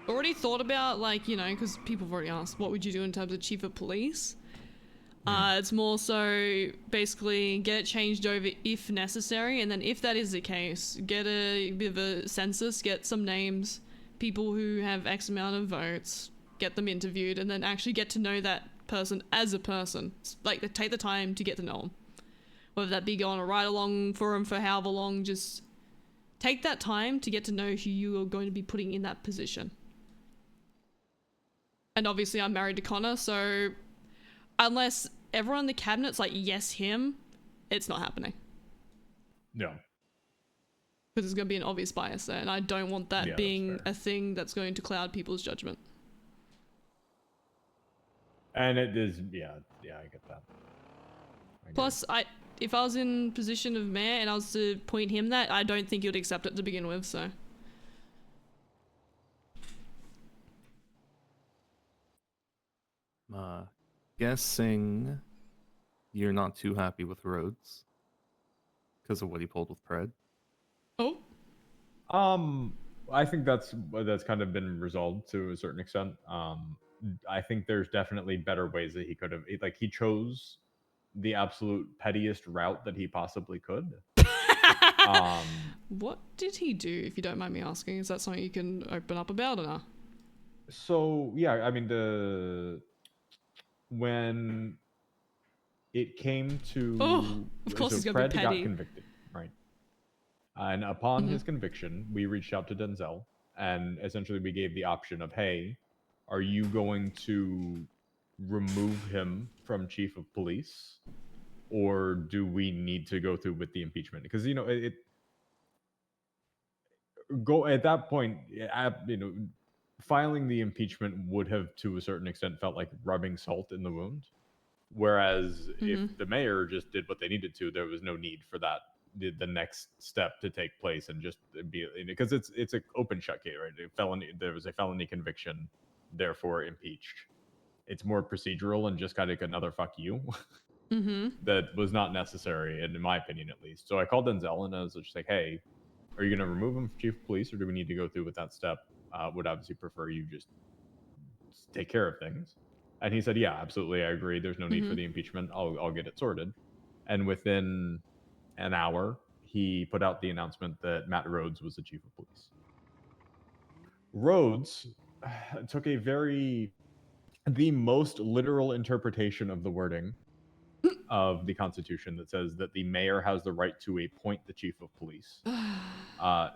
already thought about like, because people have already asked, what would you do in terms of chief of police? It's more so basically get it changed over if necessary, and then if that is the case, get a bit of a census, get some names, people who have X amount of votes, get them interviewed, and then actually get to know that person as a person. Like, take the time to get to know them. Whether that be go on a ride-along forum for however long, just take that time to get to know who you are going to be putting in that position. And obviously I'm married to Connor, so unless everyone in the cabinet's like, yes, him, it's not happening. No. Because there's going to be an obvious bias there, and I don't want that being a thing that's going to cloud people's judgment. And it is, yeah, I get that. Plus, if I was in position of mayor and I was to point him that, I don't think he would accept it to begin with, so. Guessing you're not too happy with Rhodes because of what he pulled with Pred. Oh. I think that's kind of been resolved to a certain extent. I think there's definitely better ways that he could have, like, he chose the absolute pettiest route that he possibly could. What did he do, if you don't mind me asking? Is that something you can open up about or not? So yeah, I mean when it came to of course so he's gonna be Fred got petty. convicted, right? And upon his conviction, we reached out to Denzel, and essentially we gave the option of, hey, are you going to remove him from chief of police, or do we need to go through with the impeachment? Because go at that point, filing the impeachment would have, to a certain extent, felt like rubbing salt in the wound. Whereas if the mayor just did what they needed to, there was no need for that the next step to take place and just be, because it's an open shut case, right? There was a felony conviction, therefore impeached. It's more procedural and just kind of another fuck you. That was not necessary, in my opinion, at least. So I called Denzel and I was just like, hey, are you going to remove him from chief of police, or do we need to go through with that step? Would obviously prefer you just take care of things. And he said, yeah, absolutely, I agree. There's no need for the impeachment. I'll get it sorted. And within an hour, he put out the announcement that Matt Rhodes was the chief of police. Rhodes took the most literal interpretation of the wording of the Constitution that says that the mayor has the right to appoint the chief of police. And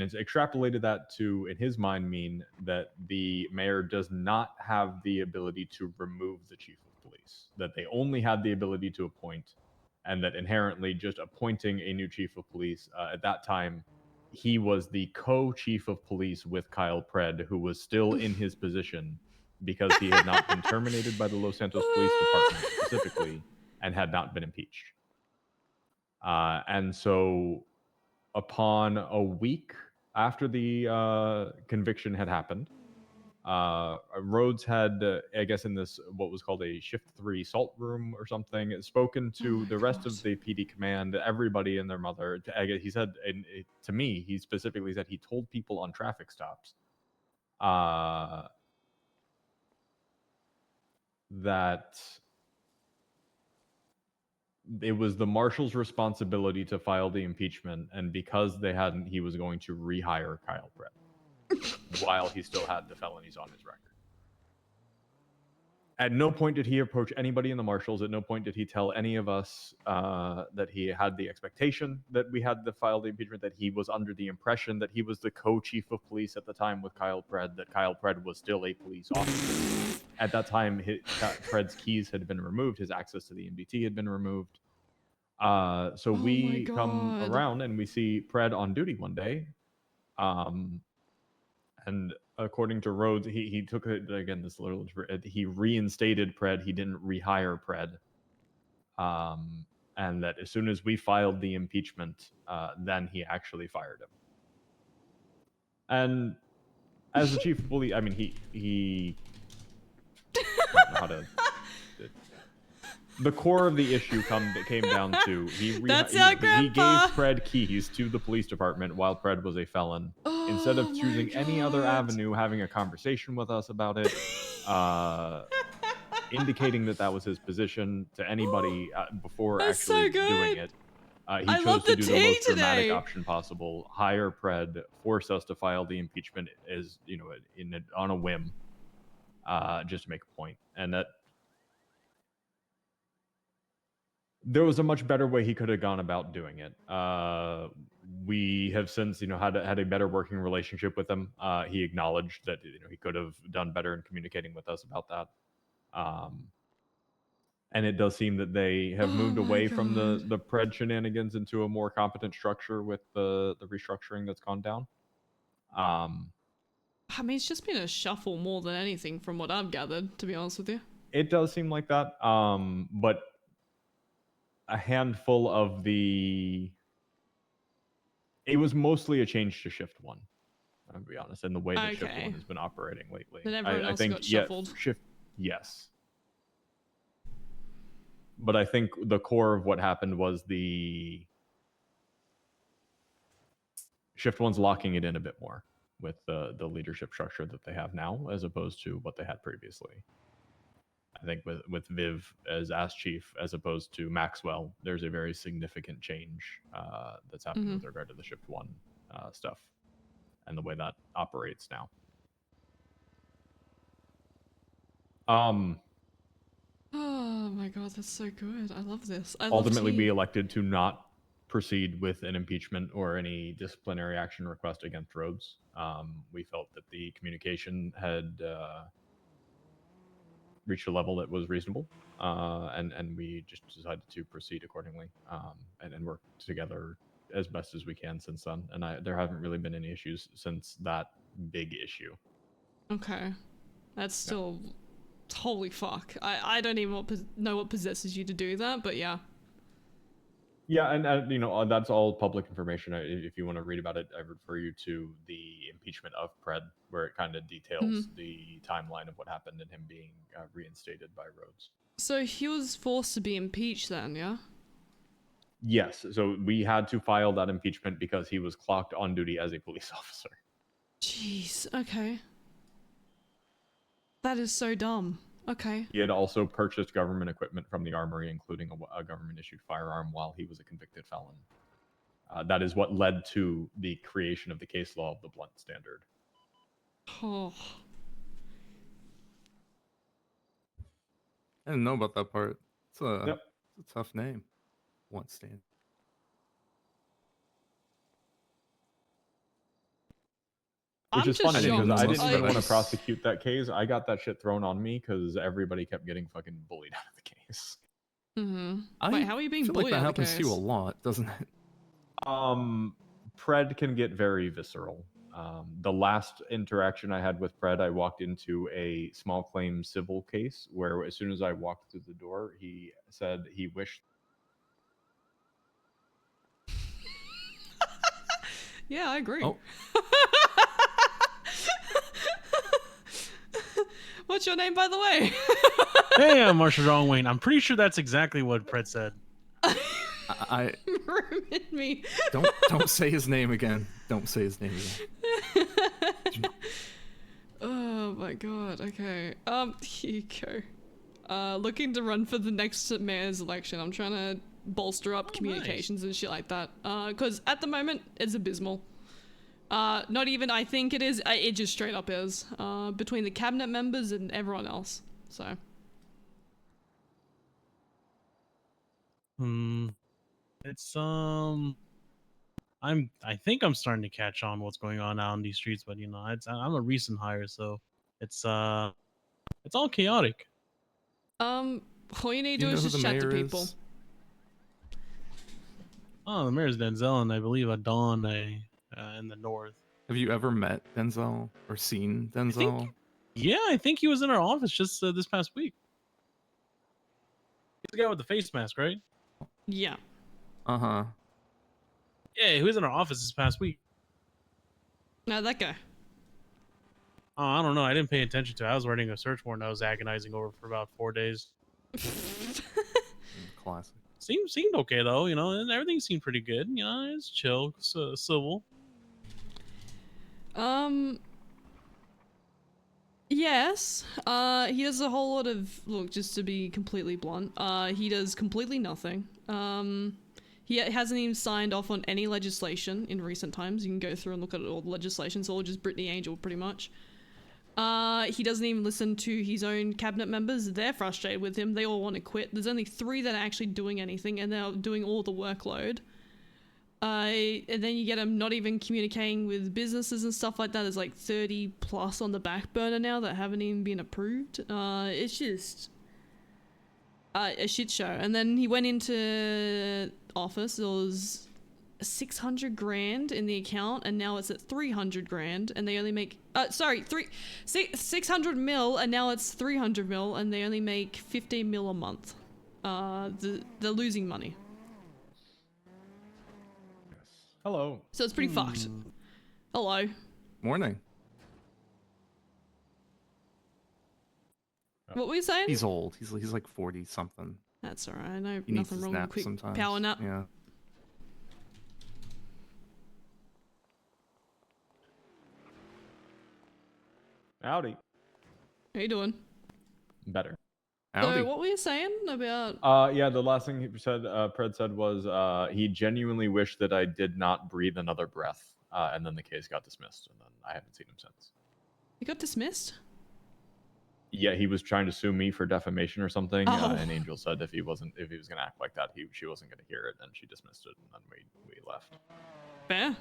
it's extrapolated that to, in his mind, mean that the mayor does not have the ability to remove the chief of police, that they only had the ability to appoint, and that inherently just appointing a new chief of police, at that time, he was the co-chief of police with Kyle Pred, who was still in his position because he had not been terminated by the Los Santos Police Department specifically and had not been impeached. And so upon a week after the conviction had happened, Rhodes had, I guess in this, what was called a Shift 3 salt room or something, spoken to the rest of the PD command, everybody and their mother. He said, and to me, he specifically said he told people on traffic stops that it was the marshal's responsibility to file the impeachment, and because they hadn't, he was going to rehire Kyle Brett while he still had the felonies on his record. At no point did he approach anybody in the marshals. At no point did he tell any of us that he had the expectation that we had to file the impeachment, that he was under the impression that he was the co-chief of police at the time with Kyle Pred, that Kyle Pred was still a police officer. At that time, Pred's keys had been removed. His access to the MDT had been removed. So we come around and we see Pred on duty one day. And according to Rhodes, he took it again. This little he reinstated Pred. He didn't rehire Pred. And that as soon as we filed the impeachment, then he actually fired him. And as the chief of police, I mean, he I don't know how to. The core of the issue came down to he gave Pred keys to the police department while Pred was a felon. Instead of choosing any other avenue, having a conversation with us about it, indicating that was his position to anybody before actually doing it. He chose to do the most dramatic option possible, hire Pred, force us to file the impeachment as on a whim, just to make a point, and that. There was a much better way he could have gone about doing it. We have since, had a better working relationship with him. He acknowledged that he could have done better in communicating with us about that. And it does seem that they have moved away from the Pred shenanigans into a more competent structure with the restructuring that's gone down. I mean, it's just been a shuffle more than anything from what I've gathered, to be honest with you. It does seem like that. But a handful of it was mostly a change to Shift 1, I'll be honest, and the way that Shift 1 has been operating lately. Then everyone else got shuffled. Yes. But I think the core of what happened was the Shift 1's locking it in a bit more with the leadership structure that they have now, as opposed to what they had previously. I think with Viv as chief, as opposed to Maxwell, there's a very significant change that's happening with regard to the Shift 1 stuff and the way that operates now. Oh my god, that's so good. I love this. I Ultimately, love we tea. elected to not proceed with an impeachment or any disciplinary action request against Rhodes. We felt that the communication had reached a level that was reasonable, and we just decided to proceed accordingly, and work together as best as we can since then. And there haven't really been any issues since that big issue. Okay. That's still... Holy fuck. I don't even know what possesses you to do that, but yeah. Yeah, and you know, that's all public information. If you want to read about it, I refer you to the impeachment of Pred, where it kind of details the timeline of what happened and him being reinstated by Rhodes. So he was forced to be impeached then, yeah? Yes, so we had to file that impeachment because he was clocked on duty as a police officer. Jeez, okay. That is so dumb. Okay. He had also purchased government equipment from the armory, including a government-issued firearm, while he was a convicted felon. That is what led to the creation of the case law of the blunt standard. Oh. I didn't know about that part. It's a, Yep. it's a tough name. One stand. Which is funny because I didn't even want to I- prosecute that case. I got that shit thrown on me because everybody kept getting fucking bullied out of the case. Wait, how are you being feel bullied like that out of the happens to you a case? lot, doesn't it? Pred can get very visceral. The last interaction I had with Pred, I walked into a small claim civil case where as soon as I walked through the door, he said he wished. Yeah, I agree. Oh. What's your name, by the way? Hey, I'm Marshall John Wayne. I'm pretty sure that's exactly what Pred said. I Minmi. don't say his name again. Don't say his name again. Oh my god, okay. Here you go. Looking to run for the next mayor's election. I'm trying to bolster up communications and shit like that. Cause at the moment, it's abysmal. Not even I think it is, it just straight up is. Between the cabinet members and everyone else, so. It's I think I'm starting to catch on what's going on out in these streets, but you know, I'm a recent hire, so it's all chaotic. All you need to You do know is who just the chat to mayor people. is? Oh, the mayor's Denzel, and I believe Dawn in the north. Have you ever met Denzel or seen Denzel? I think he was in our office just this past week. He's the guy with the face mask, right? Yeah. Uh-huh. Yeah, he was in our office this past week. No, that guy. Oh, I don't know. I didn't pay attention to it. I was writing a search warrant I was agonizing over for about 4 days. Classic. Seemed okay though, you know, and everything seemed pretty good. You know, it's chill, civil. Yes. He does a whole lot of, look, just to be completely blunt, he does completely nothing. He hasn't even signed off on any legislation in recent times. You can go through and look at all the legislation. It's all just Brittany Angel, pretty much. He doesn't even listen to his own cabinet members. They're frustrated with him. They all want to quit. There's only 3 that are actually doing anything, and they're doing all the workload. And then you get them not even communicating with businesses and stuff like that. There's like 30 plus on the back burner now that haven't even been approved. It's just a shit show. And then he went into office. There was 600 grand in the account, and now it's at 300 grand, and they only make 600 mil, and now it's 300 mil, and they only make 15 mil a month. They're losing money. Hello. So it's pretty fucked. Hello. Morning. What were you saying? He's old. He's like 40 something. That's alright. I know He needs nothing his wrong with a nap quick sometimes. power nap. Yeah. Howdy. How you doing? Better. So what were you saying about? Yeah, the last thing he said, Pred said was he genuinely wished that I did not breathe another breath, and then the case got dismissed, and then I haven't seen him since. You got dismissed? Yeah, he was trying to sue me for defamation or something, Oh. and Angel said if he was gonna act like that, she wasn't gonna hear it, and she dismissed it, and then we left. Fair.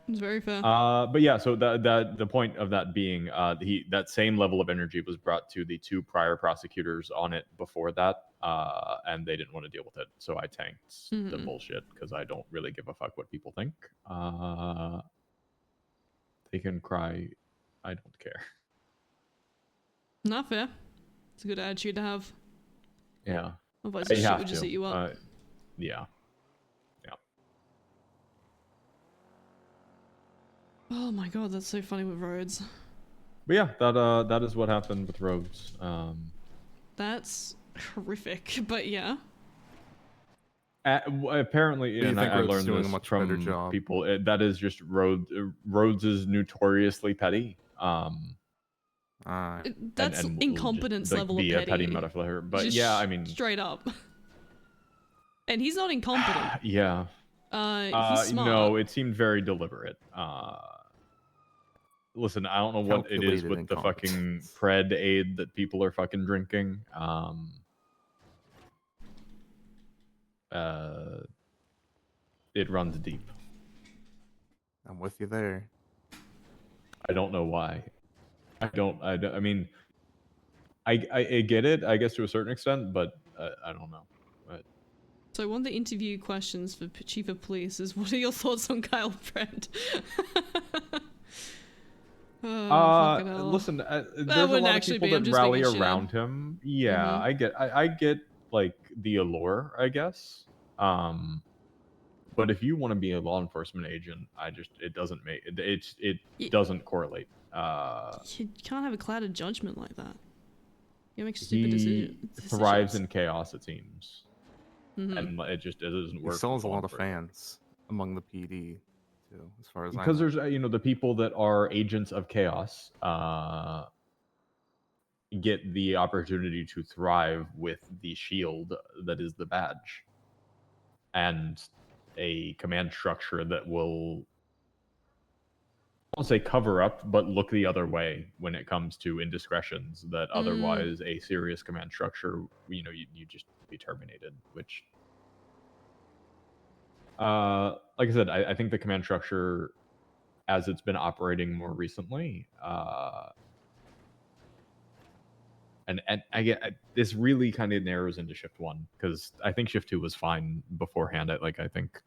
It's very fair. But yeah, so the point of that being, that same level of energy was brought to the 2 prior prosecutors on it before that, and they didn't want to deal with it, so I tanked the bullshit because I don't really give a fuck what people think. They can cry, I don't care. Not fair. It's a good attitude to have. Yeah. Otherwise, You this shit have would just to. eat you up. Yeah. Oh my god, that's so funny with roads. But yeah, that is what happened with roads. That's horrific, but yeah. Apparently, Do you and think I Rhodes is learned doing a this much better from job? people. That is just Rhodes. Rhodes is notoriously petty. That's and incompetence just, like, level be of a petty petty. metaphor. But Just yeah, I mean, straight up. And he's not incompetent. yeah. He's smart. No, it seemed very deliberate. Listen, I don't know what it is Calculated with the fucking Pred aid that people are fucking drinking. It runs deep. I'm with you there. I don't know why. I mean, I get it, I guess, to a certain extent, but I don't know. So one of the interview questions for Chief of Police is, what are your thoughts on Kyle Friend? Fucking hell. Listen, That there's a wouldn't lot of actually people be, I'm that just rally thinking shit. around him. Yeah, I get like the allure, I guess. But if you want to be a law enforcement agent, it doesn't make it doesn't correlate. You can't have a clouded judgment like that. You make stupid He decisions. thrives in chaos, it seems, Mhm. and it doesn't He work. still with has a law lot of enforcement. fans among the PD, too, as far as I Because know. there's the people that are agents of chaos get the opportunity to thrive with the shield that is the badge and a command structure that will, I won't say cover up, but look the other way when it comes to indiscretions that otherwise a serious command structure, you just be terminated, which like I said, I think the command structure as it's been operating more recently, and I get this really kind of narrows into shift 1 because I think shift 2 was fine beforehand. I think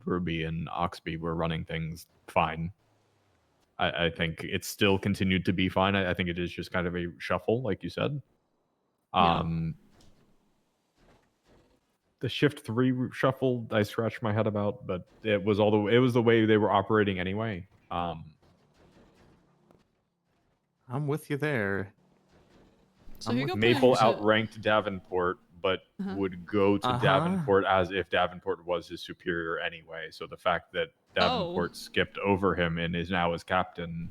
Ruby and Oxby were running things fine. I think it still continued to be fine. I think it is just kind of a shuffle, like you said. The shift 3 shuffle, I scratched my head about, but it was the way they were operating anyway. I'm with you there. So who got Maple back to- outranked Davenport, but would go to Davenport as if Davenport was his superior anyway. So the fact that Davenport skipped over him and is now his captain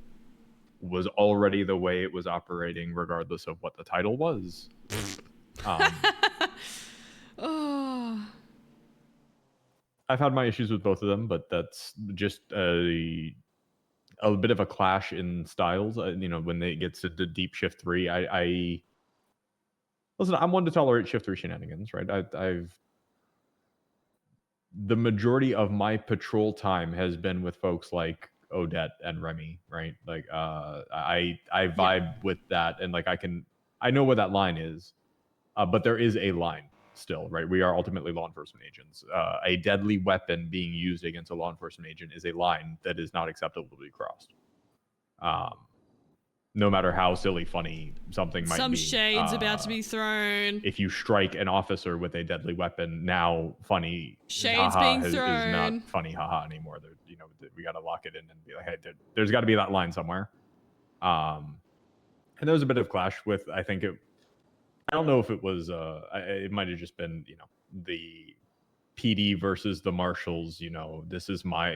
was already the way it was operating, regardless of what the title was. Oh. I've had my issues with both of them, but that's just a bit of a clash in styles. When it gets to the deep shift 3, I listen. I'm one to tolerate shift 3 shenanigans, right? The majority of my patrol time has been with folks like Odette and Remy, right? Like, I vibe with that, and like I know where that line is, but there is a line still, right? We are ultimately law enforcement agents. A deadly weapon being used against a law enforcement agent is a line that is not acceptable to be crossed. No matter how silly, funny something might Some be. shades about to be thrown. If you strike an officer with a deadly weapon, now funny Shades haha being is thrown. not funny haha anymore. We got to lock it in and be like, hey, there's got to be that line somewhere. And there was a bit of clash with, I don't know if it was, it might have just been, the PD versus the marshals, this is my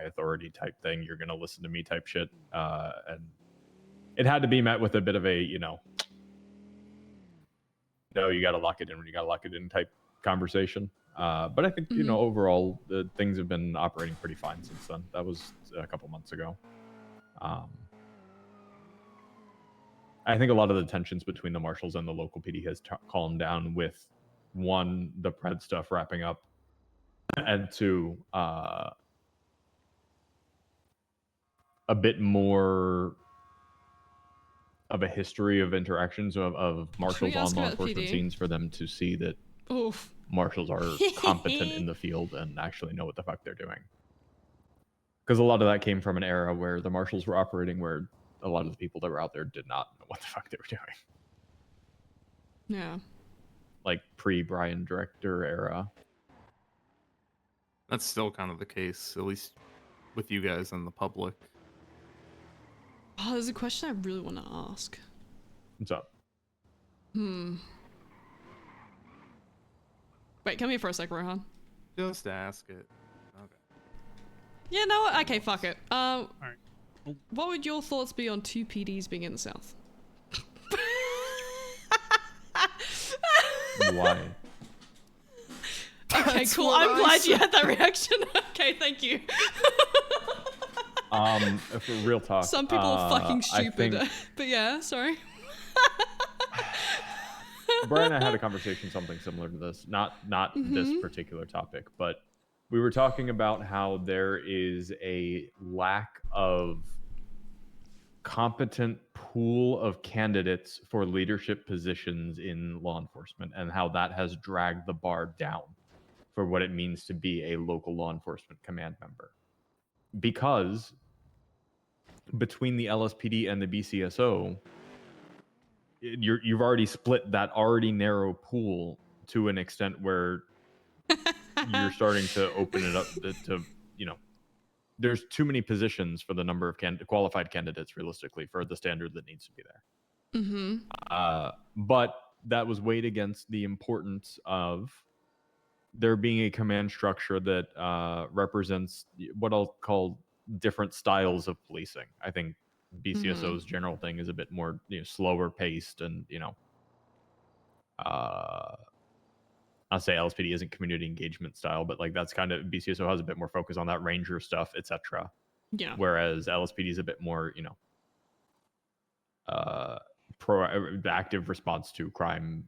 authority type thing. You're going to listen to me type shit. And it had to be met with a bit of a, no, you got to lock it in when you got to lock it in type conversation. But I think, overall, things have been operating pretty fine since then. That was a couple months ago. I think a lot of the tensions between the marshals and the local PD has calmed down with, one, the Pred stuff wrapping up, and two, a bit more of a history of interactions of marshals on ask law about enforcement PD? scenes for them to see that Oof. marshals are competent in the field and actually know what the fuck they're doing. Because a lot of that came from an era where the marshals were operating where a lot of the people that were out there did not know what the fuck they were doing. Yeah. Like pre-Brian Director era. That's still kind of the case, at least with you guys and the public. Oh, there's a question I really want to ask. What's up? Wait, come here for a sec, Rohan. Just ask it. Okay. Yeah, no, what? Okay, fuck it. What would your thoughts be on 2 PDs being in the south? Why? Okay, cool. I'm glad you had that reaction. Okay, thank you. For real talk. Some people are fucking stupid. I think But yeah, sorry. Brian and I had a conversation something similar to this. Not this particular topic, but we were talking about how there is a lack of competent pool of candidates for leadership positions in law enforcement and how that has dragged the bar down for what it means to be a local law enforcement command member. Because between the LSPD and the BCSO, you've already split that already narrow pool to an extent where you're starting to open it up to there's too many positions for the number of qualified candidates realistically for the standard that needs to be there. But that was weighed against the importance of there being a command structure that represents what I'll call different styles of policing. I think BCSO's general thing is a bit more slower paced and I'll say LSPD isn't community engagement style, but like that's kind of BCSO has a bit more focus on that ranger stuff, etc. Yeah. Whereas LSPD is a bit more, active response to crime.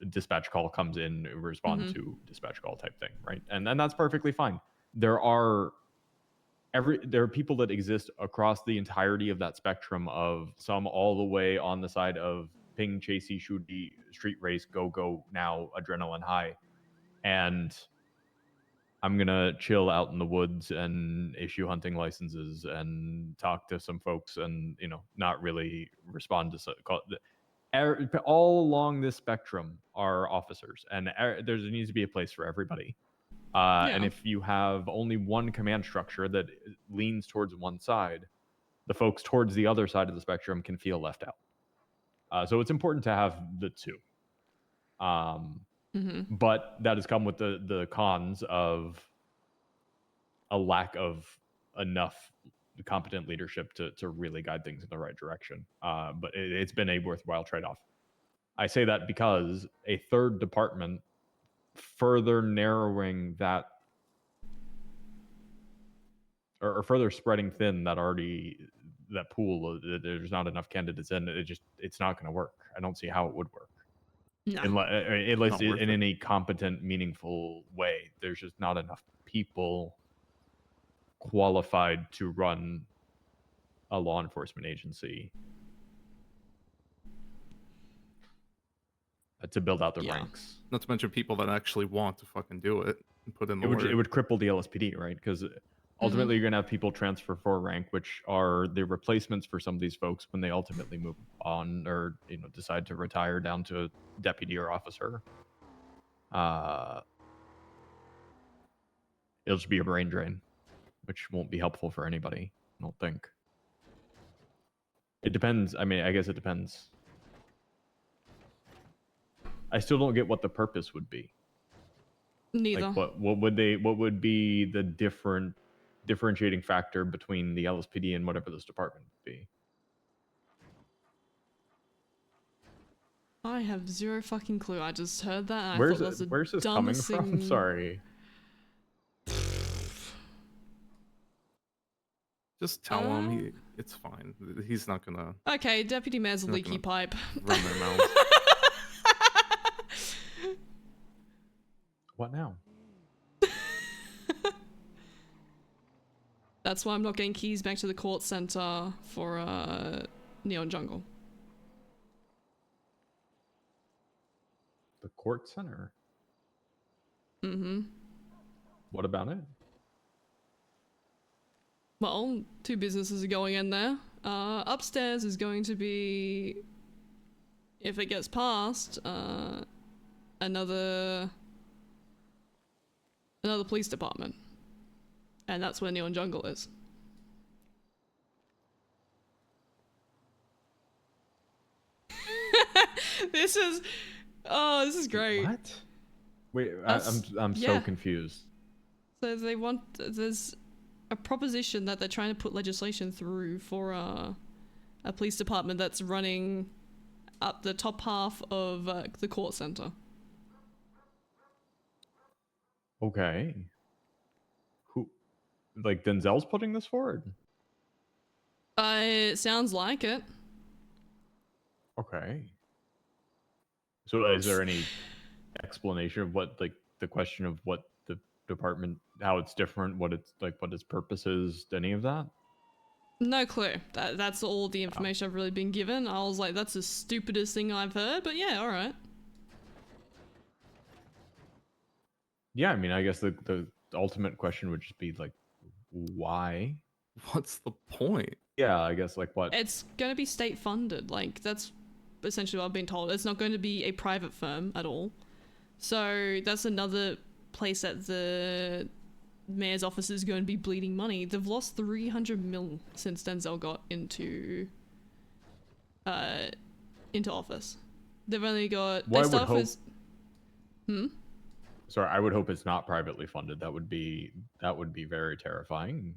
Dispatch call comes in, respond to dispatch call type thing, right? And that's perfectly fine. There are people that exist across the entirety of that spectrum of some all the way on the side of ping, chasey, shooty, street race, go now, adrenaline high. And I'm going to chill out in the woods and issue hunting licenses and talk to some folks and, not really respond to all along this spectrum are officers and there needs to be a place for everybody. And if you have only one command structure that leans towards one side, the folks towards the other side of the spectrum can feel left out. So it's important to have the two. But that has come with the cons of a lack of enough competent leadership to really guide things in the right direction. But it's been a worthwhile trade-off. I say that because a third department further narrowing that or further spreading thin that pool, there's not enough candidates in it's not going to work. I don't see how it would work. No. Unless in any competent, meaningful way. There's just not enough people qualified to run a law enforcement agency to build out the ranks. Not to mention people that actually want to fucking do it and put in the work. It would cripple the LSPD, right? Because ultimately you're going to have people transfer for rank, which are the replacements for some of these folks when they ultimately move on or decide to retire down to a deputy or officer. It'll just be a brain drain, which won't be helpful for anybody, I don't think. It depends. I mean, I guess it depends. I still don't get what the purpose would be. Neither. Like what would be the differentiating factor between the LSPD and whatever this department would be? I have zero fucking clue. I just heard that and Where's I thought that was the this coming dumbest from? thing. Sorry. Just tell him it's fine. He's not gonna Okay, Deputy Mayor's a not leaky gonna pipe. run their mouths. What now? That's why I'm not getting keys back to the court center for Neon Jungle. The court center. Mm-hmm. What about it? Well, 2 businesses are going in there. Upstairs is going to be, if it gets passed, another police department. And that's where Neon Jungle is. This is great. What? Wait, I'm yeah. so confused. So there's a proposition that they're trying to put legislation through for a police department that's running up the top half of the court center. Okay. Who? Like Denzel's putting this forward? It sounds like it. Okay. So is there any explanation of what, like, the question of what the department, how it's different, what it's like, what its purpose is, any of that? No clue. That's all the information I've really been given. I was like, that's the stupidest thing I've heard, but yeah, alright. Yeah, I mean, I guess the ultimate question would just be like, why? What's the point? Yeah, I guess like what? It's going to be state funded. Like, that's essentially what I've been told. It's not going to be a private firm at all. So that's another place that the mayor's office is going to be bleeding money. They've lost 300 mil since Denzel got into office. They've only got... Well, they I would start hope... with... Sorry, I would hope it's not privately funded. That would be very terrifying.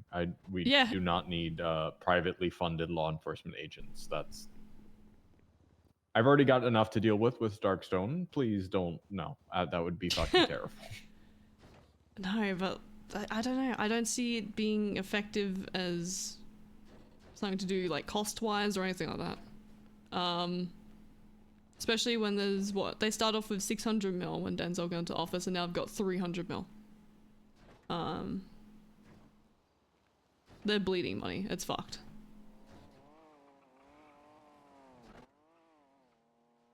We do not need privately funded law enforcement agents. I've already got enough to deal with Darkstone. Please don't. No, that would be fucking terrible. No, but I don't know. I don't see it being effective as something to do like cost-wise or anything like that. Especially when there's they start off with 600 mil when Denzel got into office, and now I've got 300 mil. They're bleeding money. It's fucked.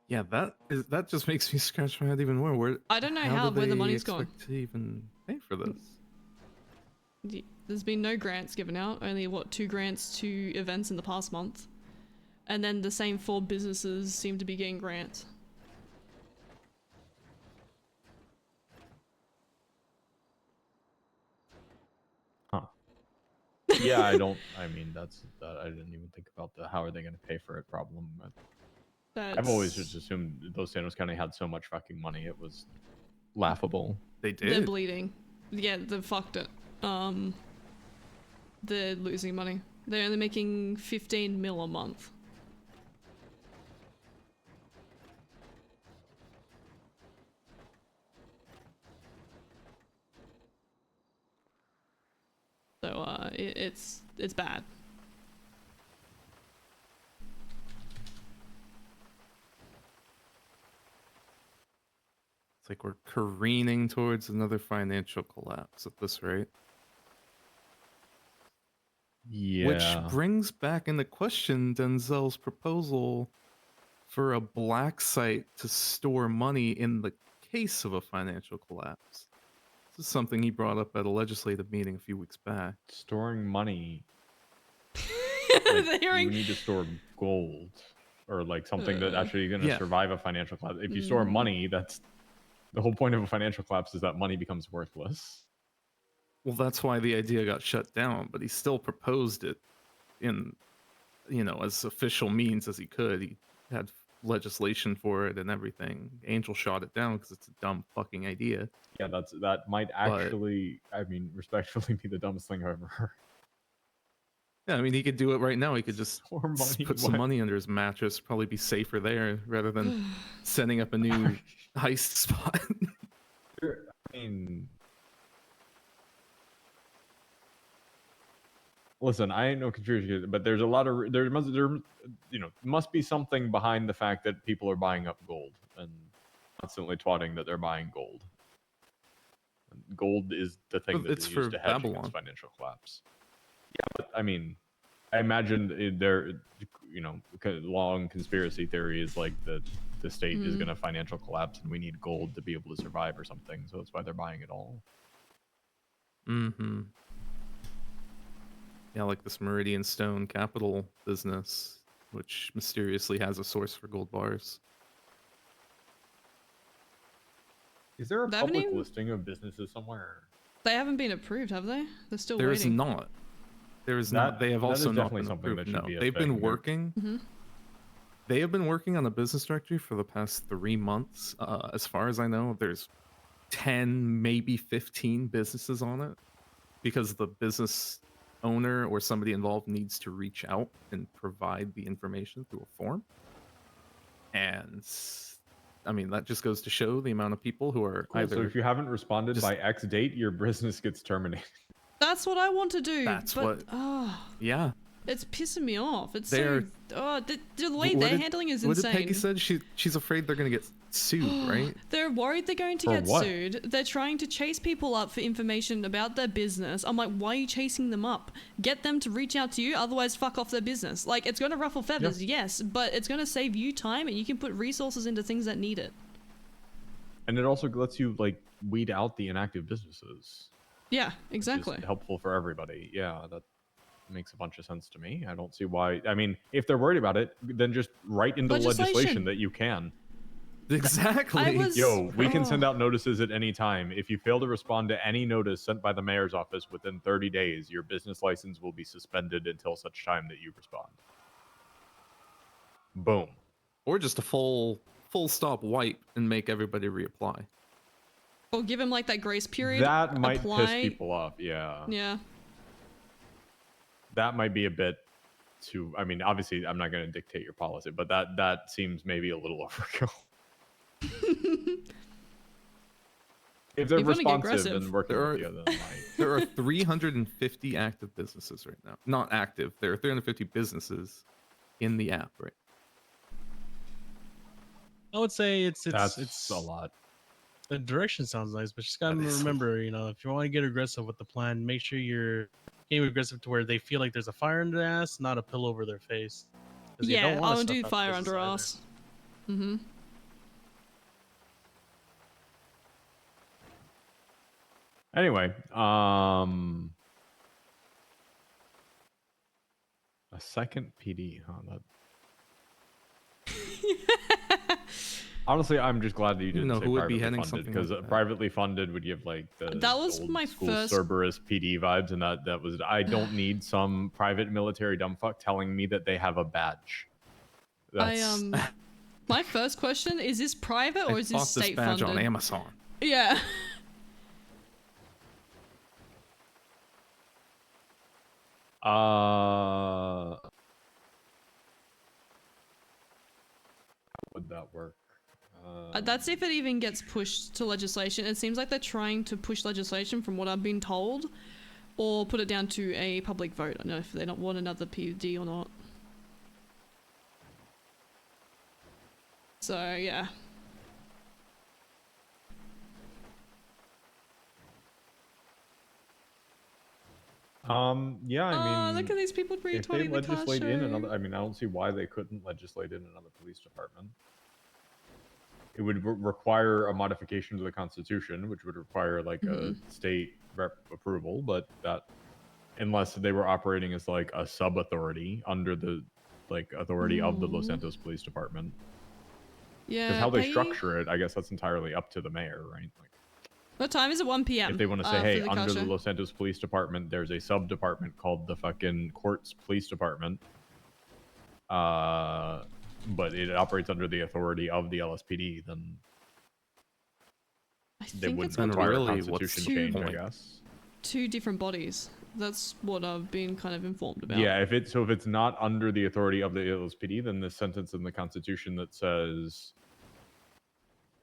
Yeah, that just makes me scratch my head even more. I don't know where the money's gone. To even pay for this? There's been no grants given out. Only 2 grants to events in the past month, and then the same 4 businesses seem to be getting grants. Huh. Yeah, I mean, I didn't even think about the how are they going to pay for it problem. I've always just assumed those Santos County had so much fucking money, it was laughable. They did. They're bleeding. Yeah, they fucked it. They're losing money. They're only making 15 mil a month. So it's bad. It's like we're careening towards another financial collapse at this rate. Yeah. Which brings back into question Denzel's proposal for a black site to store money in the case of a financial collapse. This is something he brought up at a legislative meeting a few weeks back. Storing money. Like, you need to store gold or like something that actually going to survive a financial collapse. If you store money, that's the whole point of a financial collapse, is that money becomes worthless. Well, that's why the idea got shut down, but he still proposed it in, as official means as he could. He had legislation for it and everything. Angel shot it down because it's a dumb fucking idea. Yeah, that might actually, I mean, respectfully be the dumbest thing I've ever heard. Yeah, I mean, he could do it right now. He could just put some money under his mattress, probably be safer there rather than setting up a new heist spot. I mean, Listen, I ain't no conspiracy, but there's a lot of must be something behind the fact that people are buying up gold and constantly twatting that they're buying gold. Gold is the thing that It's is for used to hedge Babylon. against financial collapse. Yeah, but I mean, I imagine there, long conspiracy theory is like the state is going to financial collapse and we need gold to be able to survive or something. So that's why they're buying it all. Mm-hmm. Yeah, like this Meridian Stone Capital business, which mysteriously has a source for gold bars. Is there a They haven't public even- listing of businesses somewhere? They haven't been approved, have they? They're still There is waiting. not. There is not. They have that also is not definitely been something approved. that should No, be a they've thing. been working. They have been working on the business directory for the past 3 months. As far as I know, there's 10, maybe 15 businesses on it, because the business owner or somebody involved needs to reach out and provide the information through a form. And I mean, that just goes to show the amount of people who are Cool. either. So if you haven't responded by X date, your business gets terminated. That's what I want to do. That's but, what- Yeah. It's pissing me off. It's They're- the way What they're did- handling is What insane. did Peggy said? She's afraid they're gonna get sued, right? They're worried they're going to For get what? sued. They're trying to chase people up for information about their business. I'm like, why are you chasing them up? Get them to reach out to you, otherwise fuck off their business. Like, it's going to ruffle feathers, yes, but it's going to save you time and you can put resources into things that need it. And it also lets you like weed out the inactive businesses. Yeah, exactly. Which is helpful for everybody. Yeah, that makes a bunch of sense to me. I don't see why. I mean, if they're worried about it, then just write into legislation that you can. Exactly. Yo, we can send out notices at any time. If you fail to respond to any notice sent by the mayor's office within 30 days, your business license will be suspended until such time that you respond. Boom. Or just a full stop wipe and make everybody reapply. Or give them like that grace period. That might apply. piss people off. Yeah. Yeah. That might be a bit too. I mean, obviously, I'm not going to dictate your policy, but that seems maybe a little overkill. If they're responsive and working with you, then There are 350 active businesses right now. Not active. There are 350 businesses in the app, right? I would say it's a lot. The direction sounds nice, but just gotta remember, if you want to get aggressive with the plan, make sure you're getting aggressive to where they feel like there's a fire under their ass, not a pillow over their face. 'Cause you don't Yeah, wanna I'll stuff do out the fire business under either. ass. Mm-hmm. Anyway, a second PD, huh? Honestly, I'm just glad that you didn't know say who would be privately heading funded, something because like that. privately funded would give like the That was old my school first- Cerberus PD vibes, and that was I don't need some private military dumbfuck telling me that they have a badge. That's My first question is this private or I is bought this this state badge funded? on Amazon. Yeah. how would that work? That's if it even gets pushed to legislation. It seems like they're trying to push legislation from what I've been told, or put it down to a public vote. I don't know if they don't want another PUD or not. So, yeah. Yeah, I mean, look at these people if they retweeting the car legislate in show. another, I mean, I don't see why they couldn't legislate in another police department. It would require a modification to the Constitution, which would require like a state rep approval, but that, unless they were operating as like a sub authority under the like authority of the Los Santos Police Department. Yeah. Because how they Peggy? structure it, I guess that's entirely up to the mayor, right? Like, What time is it? 1 p.m. if they want to say, for hey, the car under the show? Los Santos Police Department, there's a sub department called the fucking Courts Police Department. But it operates under the authority of the LSPD, then they think wouldn't it's what require really a constitution what's change, the I point? guess. Two different bodies. That's what I've been kind of informed about. Yeah, if it's not under the authority of the LSPD, then the sentence in the Constitution that says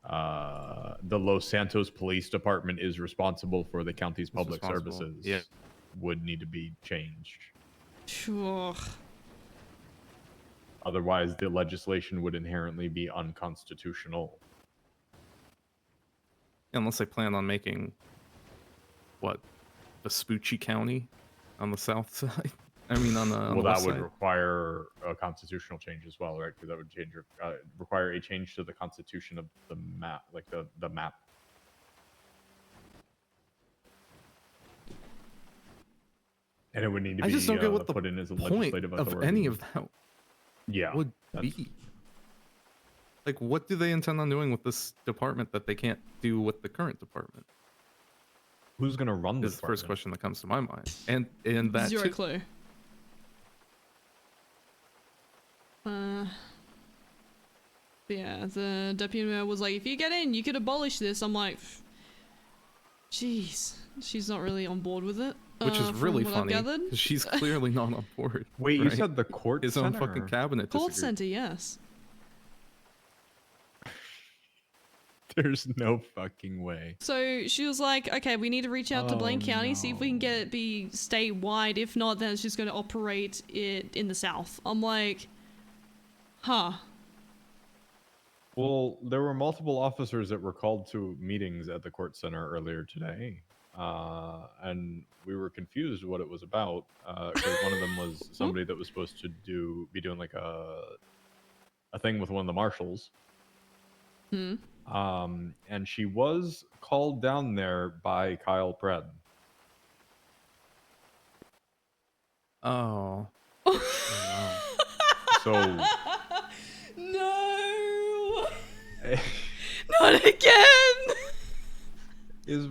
the Los Santos Police Department is responsible for the county's public responsible, services yeah. would need to be changed. Sure. Otherwise, the legislation would inherently be unconstitutional. Unless they plan on making, what, Vespucci County on the south side? I mean, on the Well, that west would side? require a constitutional change as well, right? Because that would change require a change to the constitution of the map, like the map. And it would need to I be just don't get what the put in as a point legislative of authority. any of that Yeah, would be. Like, what do they intend on doing with this department that they can't do with the current department? Who's going to run the is the first question that comes to my mind. And that Zero too. clue. Yeah, the deputy mayor was like, if you get in, you could abolish this. I'm like, jeez, she's not really on board with it. Which is from really what I've funny, gathered. because she's clearly not on board. Wait, you right? said the court His own center? fucking cabinet Court disagreed. center, yes. There's no fucking way. So she was like, okay, we need to reach out to Blaine County, see if we can get it be statewide. If not, then it's just going to operate it in the South. I'm like, huh. Well, there were multiple officers that were called to meetings at the court center earlier today. And we were confused what it was about. Because one of them was somebody that was supposed to be doing like a thing with one of the marshals. Hmm. And she was called down there by Kyle Pred. Oh. So No! Not again! is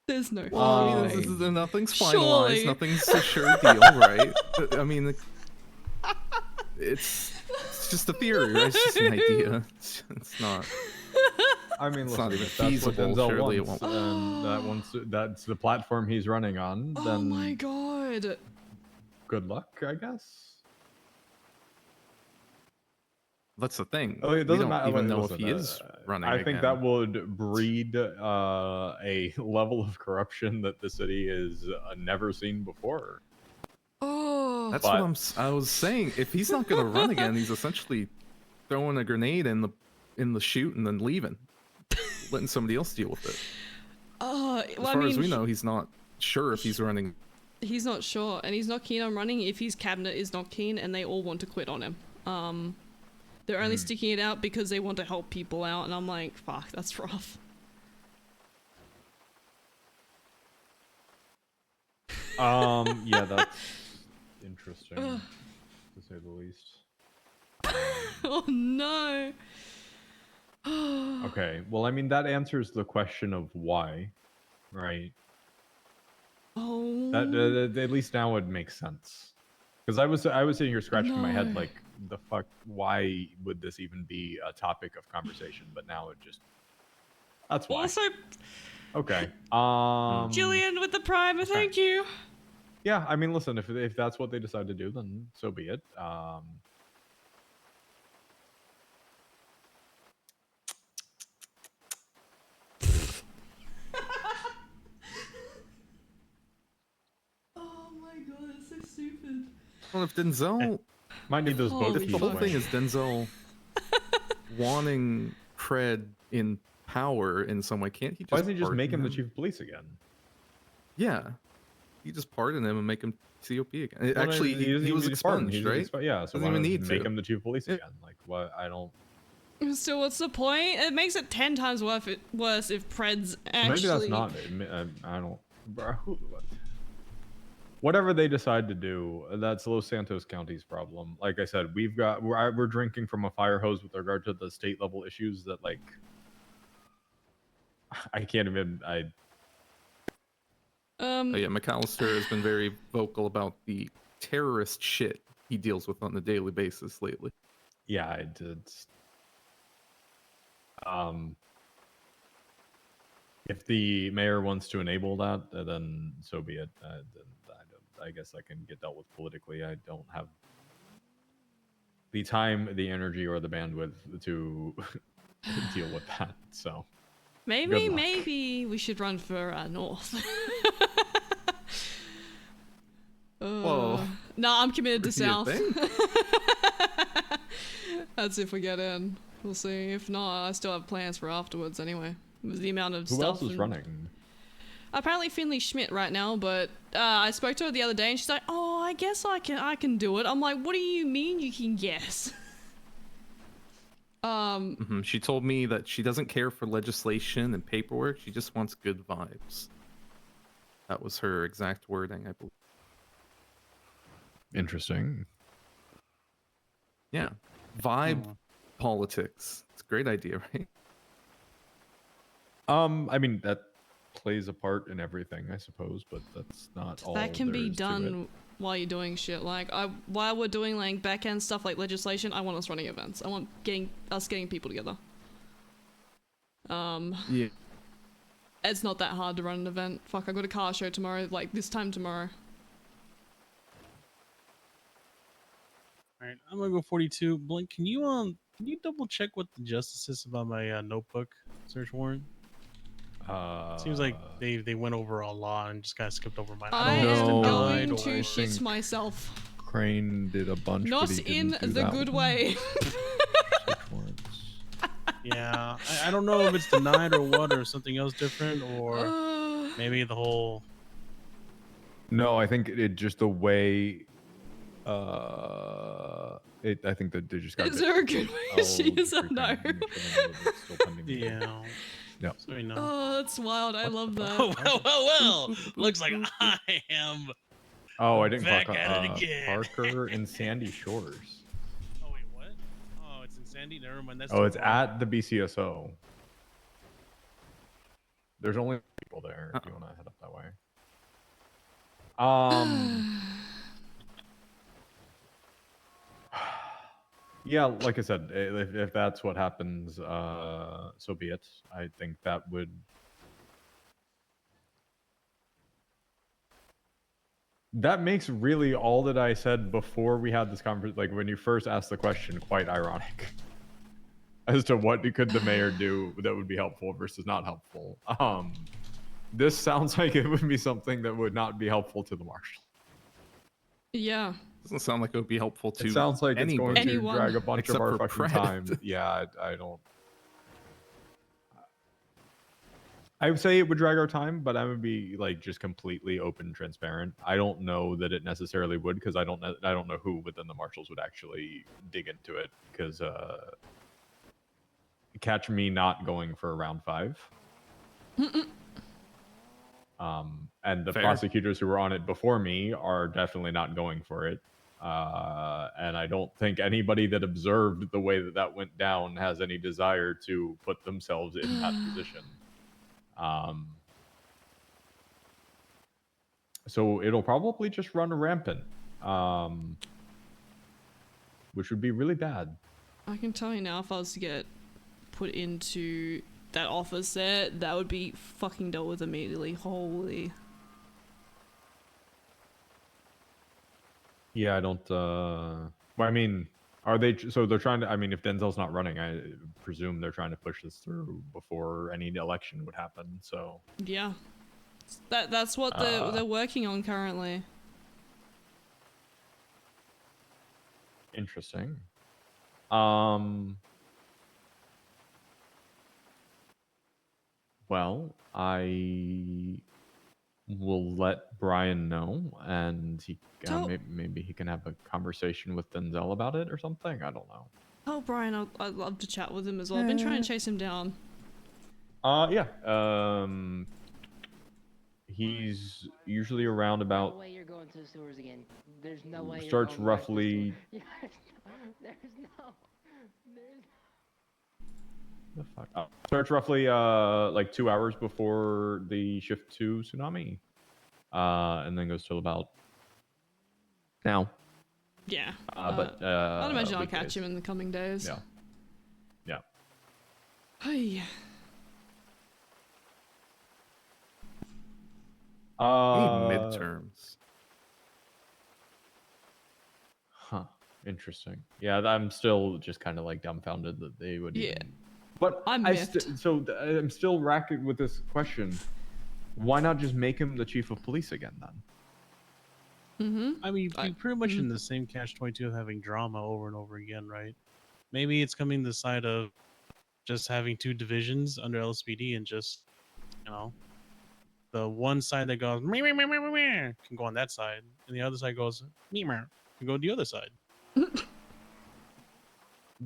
There's no Well, way. nothing's finalized, Surely. nothing's a sure deal, right? I mean, it's just a theory, right? It's just an idea. It's not. I mean, it's listen, not even if that's what feasible. Denzel Surely it wants, won't. and that's the platform he's running on, then Oh my god. good luck, I guess. That's the thing. Oh, it We doesn't don't matter. even Wait, know listen, if he is running. I think again. that would breed a level of corruption that the city has never seen before. Oh. That's But- what I was saying. If he's not going to run again, he's essentially throwing a grenade in the chute and then leaving, letting somebody else deal with it. Well, As I far mean, as we know, he's not sure if he's running. he's not sure, and he's not keen on running if his cabinet is not keen, and they all want to quit on him. They're only sticking it out because they want to help people out, and I'm like, fuck, that's rough. Yeah, that's interesting, to say the least. Oh no. Okay, well, I mean, that answers the question of why, right? Oh. That at least now it makes sense. Because I was sitting here scratching my head No. like, the fuck, why would this even be a topic of conversation? But now it just, that's why. Also, Okay. Jillian with the primer, thank you. Yeah, I mean, listen, if that's what they decide to do, then so be it. Oh my god, it's so stupid. Well, if Denzel might need those both. If the whole thing is Denzel wanting cred in power in some way, can't he just? Why doesn't he just pardon make him the chief of police again? Yeah, you just pardon him and make him COP again. Well, Actually, he doesn't he need was to be pardoned, expunged, he's right? yeah, so doesn't why even not need just to make him the chief of police again? Like, what? I don't. So what's the point? It makes it 10 times worse if Pred's actually... Maybe that's not. I don't. Whatever they decide to do, that's Los Santos County's problem. Like I said, we're drinking from a fire hose with regard to the state level issues that, like, I can't even. Oh, yeah, McAllister has been very vocal about the terrorist shit he deals with on a daily basis lately. Yeah, I did. If the mayor wants to enable that, then so be it. I guess I can get dealt with politically. I don't have the time, the energy, or the bandwidth to deal with that. So Maybe we should run for North. Whoa. No, I'm committed to Do you South. think? That's if we get in. We'll see. If not, I still have plans for afterwards anyway. With the amount of Who stuff. else is running? Apparently Finley Schmidt right now, but I spoke to her the other day and she's like, "Oh, I guess I can do it." I'm like, "What do you mean you can guess?" She told me that she doesn't care for legislation and paperwork. She just wants good vibes. That was her exact wording, I believe. Interesting. Yeah. Vibe politics. It's a great idea, right? I mean, that plays a part in everything, I suppose, but that's not all That can there be is to it. done while you're doing shit. Like, while we're doing like back end stuff like legislation, I want us running events. I want us getting people together. Yeah. It's not that hard to run an event. Fuck, I got a car show tomorrow, like this time tomorrow. All right, I'm gonna go 42. Blink, can you double check what the justice is about my notebook search warrant? Seems like they went over a lot and just kind of skipped over mine. I don't know if am it's going denied to or- shit myself. Crane did a bunch, Not but he in didn't do the that good one. way. Yeah, I don't know if it's denied or what, or something else different, or maybe the whole. No, I think it just the way. I think that they just got. Is there a good way she is a no? Yeah. No. Sorry, no. Oh, that's wild. I love that. Well. Looks like I am. Oh, I didn't back clock at it again. Parker and Sandy Shores. Oh wait, what? Oh, it's in Sandy. Never mind. That's Oh, it's tomorrow. at the BCSO. There's only people there if you want to head up that way. Yeah, like I said, if that's what happens, so be it. I think that would. That makes really all that I said before we had this conversation, like when you first asked the question, quite ironic. As to what could the mayor do that would be helpful versus not helpful. This sounds like it would be something that would not be helpful to the marshal. Yeah. Doesn't sound like it would be helpful to It sounds like it's going to Anyone. drag a bunch Except of our for fucking Pratt. time. Yeah, I don't. I would say it would drag our time, but I would be like just completely open and transparent. I don't know that it necessarily would, because I don't know who within the marshals would actually dig into it, because catch me not going for round 5. And the Fair. prosecutors who were on it before me are definitely not going for it. And I don't think anybody that observed the way that went down has any desire to put themselves in that position. So it'll probably just run rampant, which would be really bad. I can tell you now, if I was to get put into that office there, that would be fucking dealt with immediately. Holy. Yeah, I don't. Well, I mean, are they? So they're trying to. I mean, if Denzel's not running, I presume they're trying to push this through before any election would happen. So Yeah. That's what they're working on currently. interesting. Well, I will let Brian know, and he maybe he can have a conversation with Denzel about it or something. I don't know. Oh, Brian, I'd love to chat with him as well. I've been trying to chase him down. Yeah. He's usually around about. No way you're going to the sewers again. There's no way. Starts roughly. There's no. The fuck? Oh, starts roughly like 2 hours before the shift 2 tsunami, and then goes till about now. Yeah. But I'd imagine I'll weekdays. catch him in the coming days. Yeah. Yeah. Hey. Midterms. Huh. Interesting. Yeah, I'm still just kind of like dumbfounded that they would even But I'm miffed. I'm still racking with this question. Why not just make him the chief of police again then? I mean, you're pretty much in the same catch-22 of having drama over and over again, right? Maybe it's coming to the side of just having 2 divisions under LSPD and just, you know, the one side that goes meh, meh, meh, meh, meh, meh, can go on that side, and the other side goes meh, meh, can go the other side.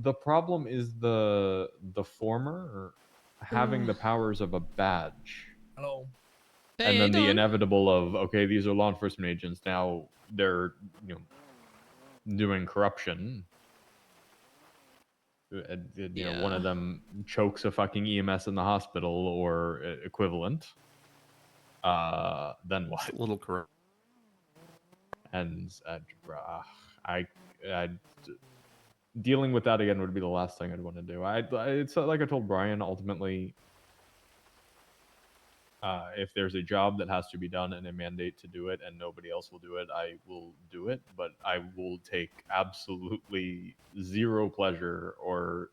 The problem is the former having the powers of a badge. Hello. Hey, And how then you the doing? inevitable of, okay, these are law enforcement agents, now they're doing corruption. One of them chokes a fucking EMS in the hospital or equivalent. Then what? A little corrupt. And dealing with that again would be the last thing I'd want to do. It's like I told Brian, ultimately, if there's a job that has to be done and a mandate to do it and nobody else will do it, I will do it, but I will take absolutely zero pleasure or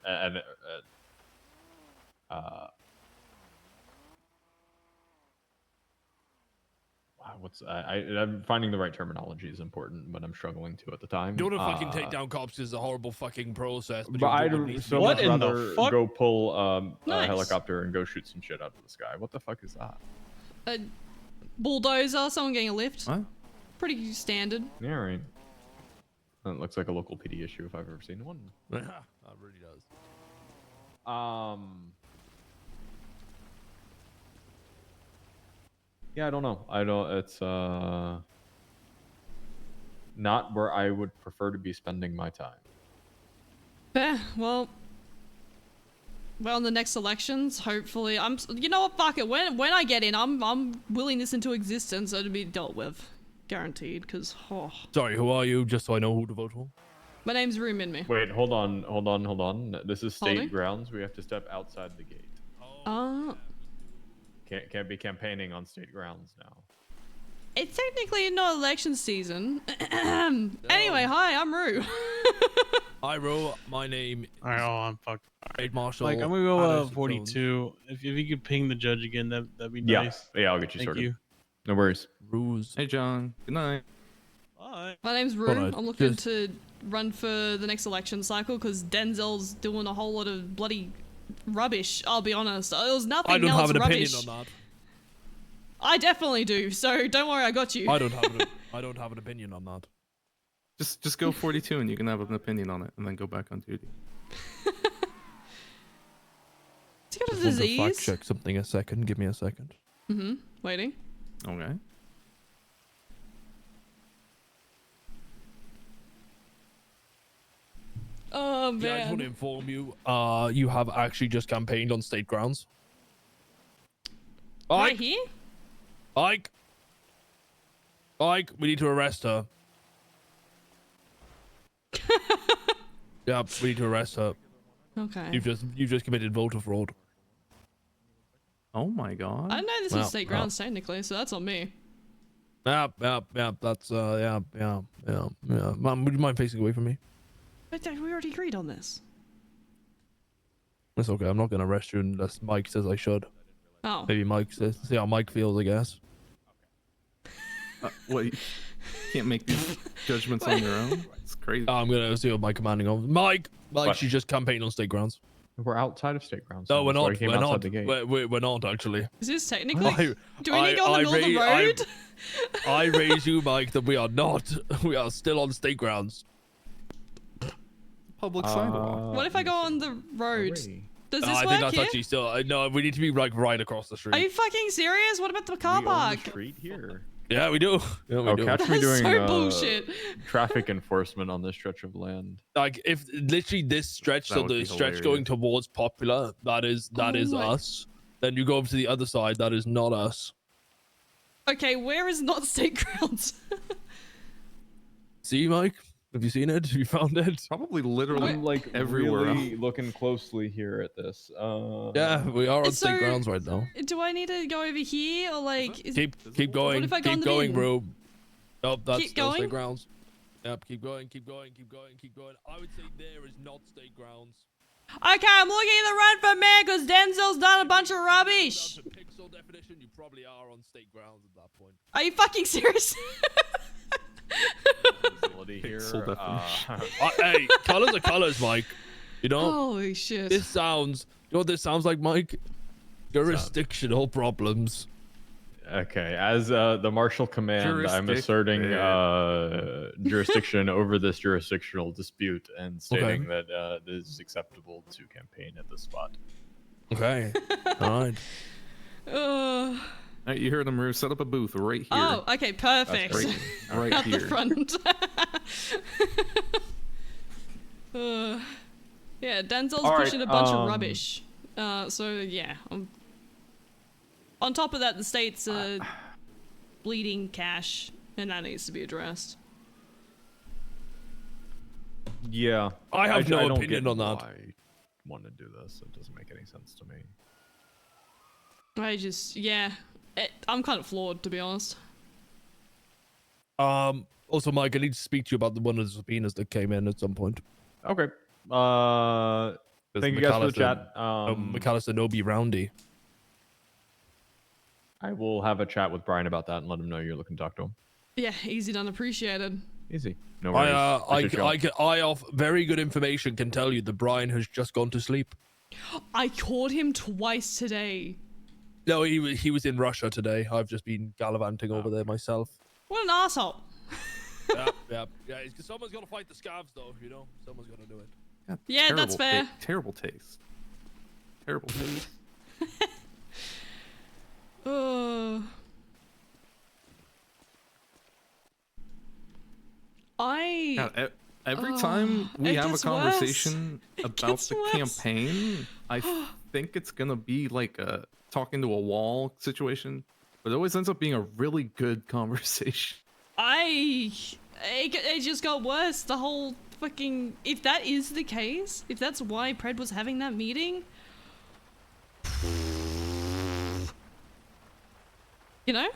I'm finding the right terminology is important, but I'm struggling to at the time. Doing a fucking takedown cops is a horrible fucking process. But I'd so much rather go pull a helicopter and go shoot some shit out of the sky. What the fuck is that? A bulldozer, someone getting a lift. What? Pretty standard. Yeah, right. That looks like a local PD issue if I've ever seen one. That really does. Yeah, I don't know. It's not where I would prefer to be spending my time. Fair. Well, in the next elections, hopefully, you know what? Fuck it. When I get in, I'm willing this into existence, so to be dealt with, guaranteed. Because Sorry, who are you? Just so I know who to vote for. my name's Minmi. Wait, hold on. This is state Holding? grounds. We have to step outside the gate. Can't be campaigning on state grounds now. It's technically not election season. Anyway, hi, I'm Rue. Hi, Ro. My name. Alright, I'm fucked. Raid Marshal. Like, I'm gonna go Anderson 42. If you could ping the judge again, that'd be Yeah. nice. Yeah, I'll get you Thank sorted. you. No worries. Ruse. Hey, John. Good night. Bye. My name's Rue. Alright, I'm looking just- to run for the next election cycle because Denzel's doing a whole lot of bloody rubbish. I'll be honest. It was nothing I don't else have an rubbish. opinion on that. I definitely do. So don't worry, I got you. I don't have an opinion on that. Just go 42 and you can have an opinion on it and then go back on duty. It's got a Just want to fact disease. check something a second. Give me a second. Waiting. Okay. Oh Yeah, I just want to man. inform you. You have actually just campaigned on state grounds. Right Ike, here? Ike, we need to arrest her. Yeah, we need to arrest her. Okay. You've just committed voter fraud. Oh my god. I know this Well, is state grounds technically, so that's on me. Yeah. That's yeah. Mom, would you mind facing away from me? But we already agreed on this. It's okay. I'm not gonna arrest you unless Mike says I should. Oh. Maybe Mike says. See how Mike feels, I guess. What? You can't make these judgments on your own? It's crazy. I'm gonna see what Mike commanding on. Mike, What? she's just campaigned on state grounds. We're outside of state grounds. No, so we're that's why I not. came We're outside not. the gate. We're not actually. Is this technically? Do we need to go in the middle of the I- road? I raise you, Mike, that we are not. We are still on state grounds. Public sidewalk. What if I go on the road? Does this I work think that's here? actually still. No, we need to be like right across the street. Are you fucking serious? What about the car park? Street here. Yeah, we do. Yeah, we do. Catch me That's doing so bullshit. traffic enforcement on this stretch of land. Like if literally this stretch, That so would the be stretch hilarious. going towards Popular, that is Oh my- us. Then you go over to the other side, that is not us. Okay, where is not state grounds? See, Mike? Have you seen it? Have you found it? Probably literally I'm like everywhere really looking closely here at this. Yeah, we are on So- state grounds right now. Do I need to go over here or like? Keep going. What if I go on Keep the going, bin? bro. Nope, that's Keep still going? state grounds. Yep, keep going. I would say there is not state grounds. Okay, I'm looking at the run for mayor because Denzel's done a bunch of rubbish. Pixel definition, you probably are on state grounds at that point. Are you fucking serious? Pixel hey, colors are colors, Mike. You know? Holy shit. This sounds, you know what this sounds like, Mike? Jurisdictional problems. Okay, as the marshal command, I'm asserting jurisdiction over this jurisdictional dispute and stating that this is acceptable to campaign at this spot. Okay. All right. You heard him, Rue. Set up a booth right here. Oh, okay, perfect. Right At here. the front. Yeah, Denzel's pushing a bunch of rubbish. So yeah. On top of that, the state's bleeding cash, and that needs to be addressed. Yeah, I have no don't opinion get on that. why I want to do this. It doesn't make any sense to me. I'm kind of flawed, to be honest. Also, Mike, I need to speak to you about one of the subpoenas that came in at some point. Okay. Thank you guys for the chat. McAllister Nobi Roundy. I will have a chat with Brian about that and let him know you're looking to talk to him. Yeah, easy done, appreciated. Easy. No worries. I off very good information can tell you that Brian has just gone to sleep. I caught him twice today. No, he was in Russia today. I've just been gallivanting over there myself. What an asshole. Yeah. Someone's got to fight the scabs, though. You know, someone's got to do it. Yeah, that's fair. Terrible taste. Terrible taste. Every time we have a conversation about the campaign, I think it's gonna be like a talking to a wall situation, but it always ends up being a really good conversation. It just got worse. The whole fucking... If that is the case, if that's why Pred was having that meeting... You know?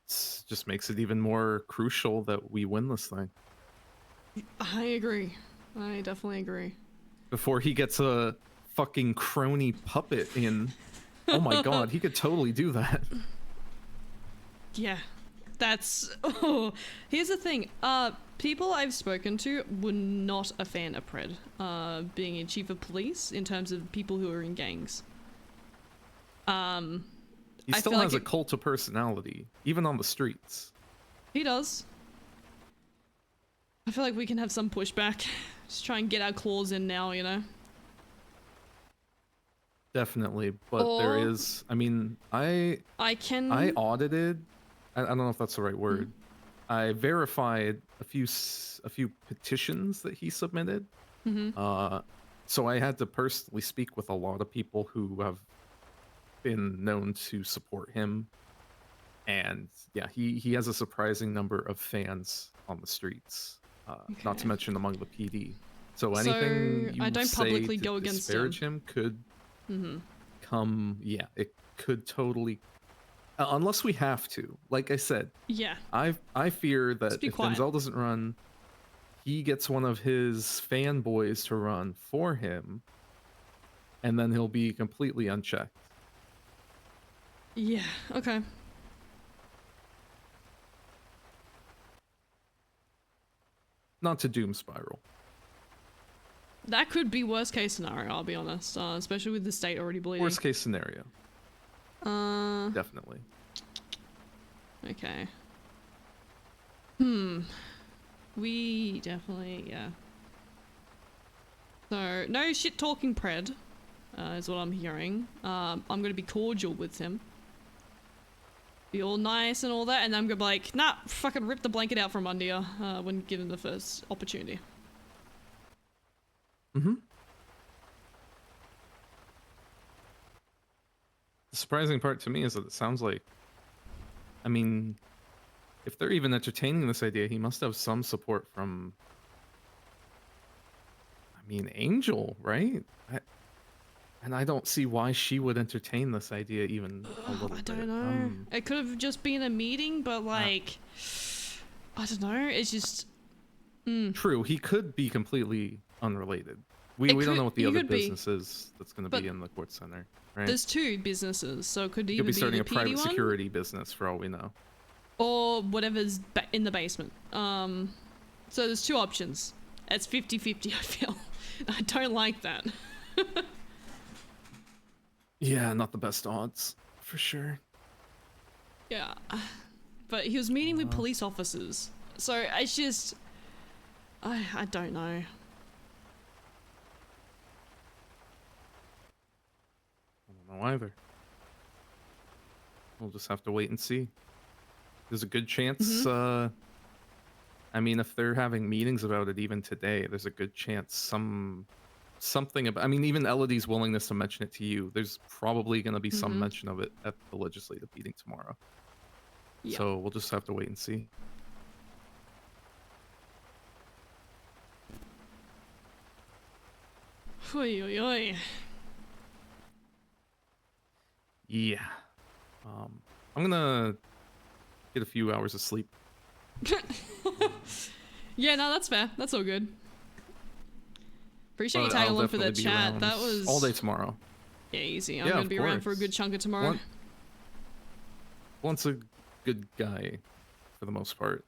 It just makes it even more crucial that we win this thing. I agree. I definitely agree. Before he gets a fucking crony puppet in. Oh my god, he could totally do that. Yeah. That's... Oh. Here's the thing. People I've spoken to were not a fan of Pred being a chief of police in terms of people who are in gangs. He still has a cult of personality, even on the streets. He does. I feel like we can have some pushback. Just try and get our claws in now, you know? Definitely, but there is... I mean, I audited... I don't know if that's the right word. I verified a few petitions that he submitted. So I had to personally speak with a lot of people who have been known to support him, and yeah, he has a surprising number of fans on the streets. Not to mention among the PD. So anything you I don't say publicly to go against disparage him could come. Yeah, it could totally. Unless we have to. Like I said. Yeah. I fear that if quiet. Denzel doesn't run, he gets one of his fanboys to run for him, and then he'll be completely unchecked. Yeah, okay. Not to doom spiral. That could be worst case scenario, I'll be honest. Especially with the state already bleeding. Worst case scenario. Definitely. Okay. We definitely, yeah. So, no shit talking Pred, is what I'm hearing. I'm gonna be cordial with him. Be all nice and all that, and then I'm gonna be like, nah, fucking rip the blanket out from under you, when given the first opportunity. The surprising part to me is that it sounds like, I mean, if they're even entertaining this idea, he must have some support from, I mean, Angel, right? And I don't see why she would entertain this idea even a little bit. I don't know. It could have just been a meeting, but like, I don't know. It's just, True, he could be completely unrelated. We don't know what the he other could be. business is that's going to But be in the court center, right? There's 2 businesses, so it could He either could be starting the a private PD one security business for all we know. or whatever's in the basement. So there's 2 options. It's 50-50, I feel. I don't like that. Yeah, not the best odds, for sure. Yeah. But he was meeting with police officers. So it's just... I don't know. I don't know either. We'll just have to wait and see. There's a good chance, I mean, if they're having meetings about it even today, there's a good chance something about, I mean, even Elodie's willingness to mention it to you, there's probably going to be some mention of it at the legislative meeting tomorrow. Yeah. So we'll just have to wait and see. Oy, oy, oy. Yeah. I'm gonna get a few hours of sleep. Yeah, no, that's fair. That's all good. Appreciate you But tagging I'll along for the definitely be chat. around That was all day tomorrow. Yeah, easy. I'm Yeah, gonna of be around for a course. good chunk of tomorrow. Once a good guy, for the most part.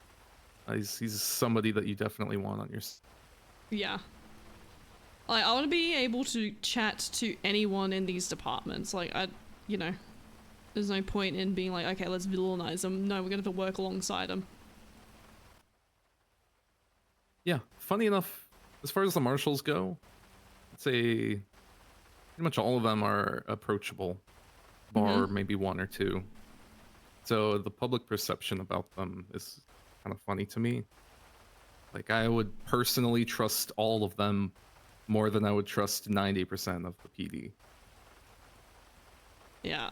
He's somebody that you definitely want on your. Yeah. Like, I want to be able to chat to anyone in these departments. Like, you know, there's no point in being like, okay, let's villainize them. No, we're gonna have to work alongside them. Yeah, funny enough, as far as the marshals go, I'd say pretty much all of them are approachable, bar maybe 1 or 2. So the public perception about them is kind of funny to me. Like, I would personally trust all of them more than I would trust 90% of the PD. Yeah.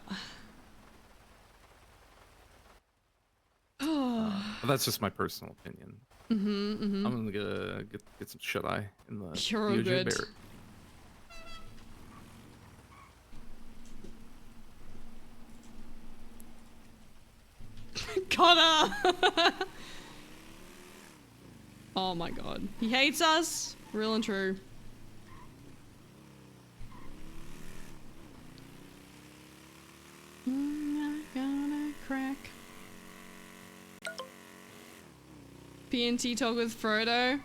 But that's just my personal opinion. I'm gonna get some shut-eye in the You're all DOJ good. Barrett. Connor! Oh my god. He hates us. Real and true. I'm gonna crack. PNT talk with Frodo.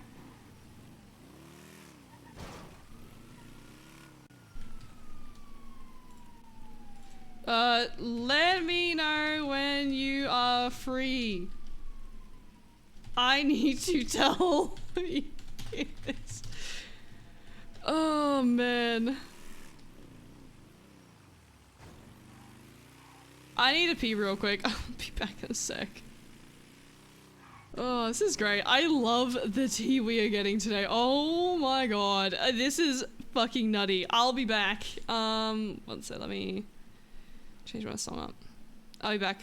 Let me know when you are free. I need to tell you this. Oh man. I need to pee real quick. I'll be back in a sec. Oh, this is great. I love the tea we are getting today. Oh my god. This is fucking nutty. I'll be back. One sec, let me change my song up. I'll be back.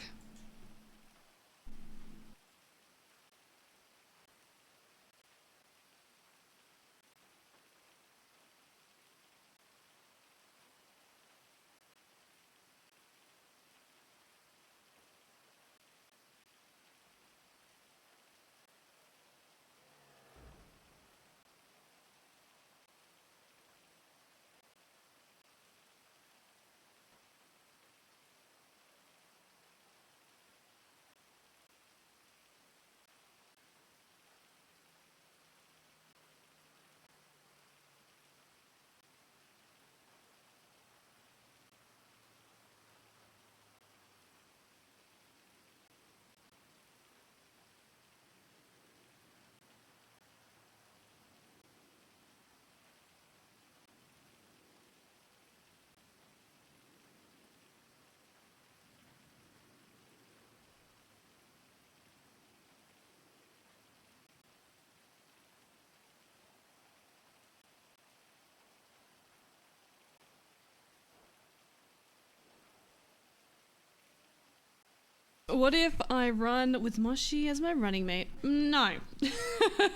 What if I run with Moshi as my running mate? No.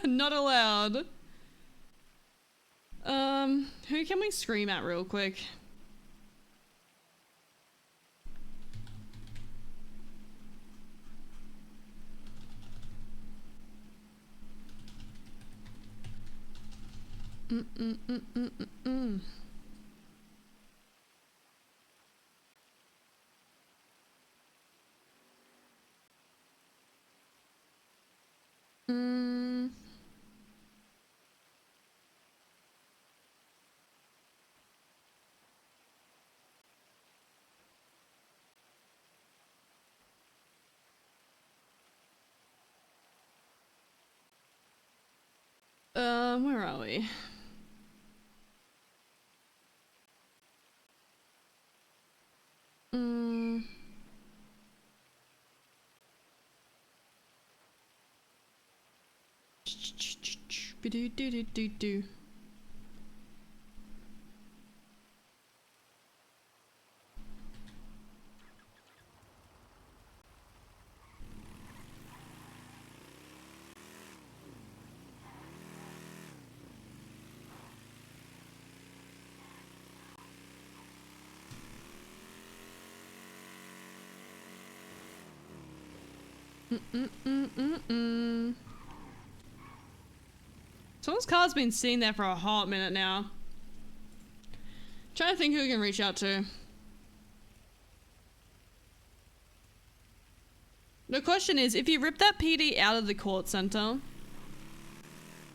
Not allowed. Who can we scream at real quick? Where are we? Do. Someone's car's been sitting there for a hot minute now. Trying to think who we can reach out to. The question is, if you rip that PD out of the court center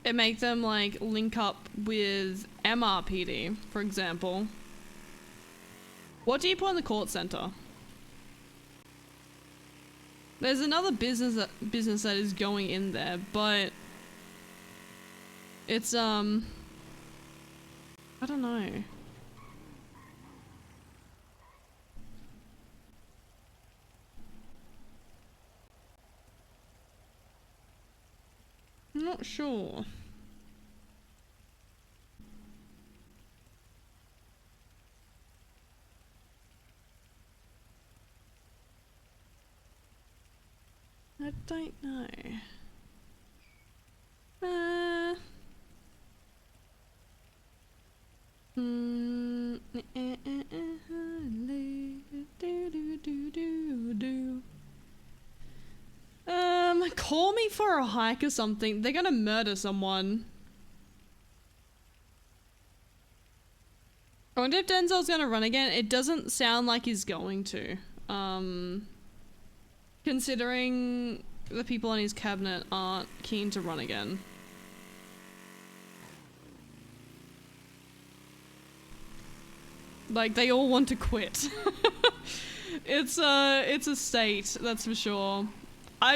and make them like link up with MRPD, for example, what do you put in the court center? There's another business that is going in there, but it's I don't know. I'm not sure. I don't know. Call me for a hike or something. They're gonna murder someone. I wonder if Denzel's gonna run again. It doesn't sound like he's going to. Considering the people in his cabinet aren't keen to run again. Like, they all want to quit. It's a state, that's for sure. I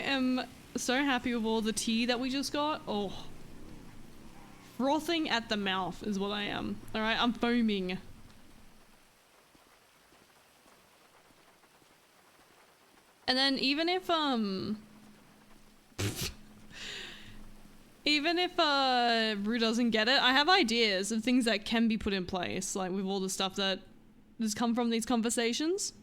am so happy with all the tea that we just got. Oh. Frothing at the mouth is what I am. Alright, I'm foaming. And then even if Rue doesn't get it, I have ideas of things that can be put in place, like with all the stuff that has come from these conversations.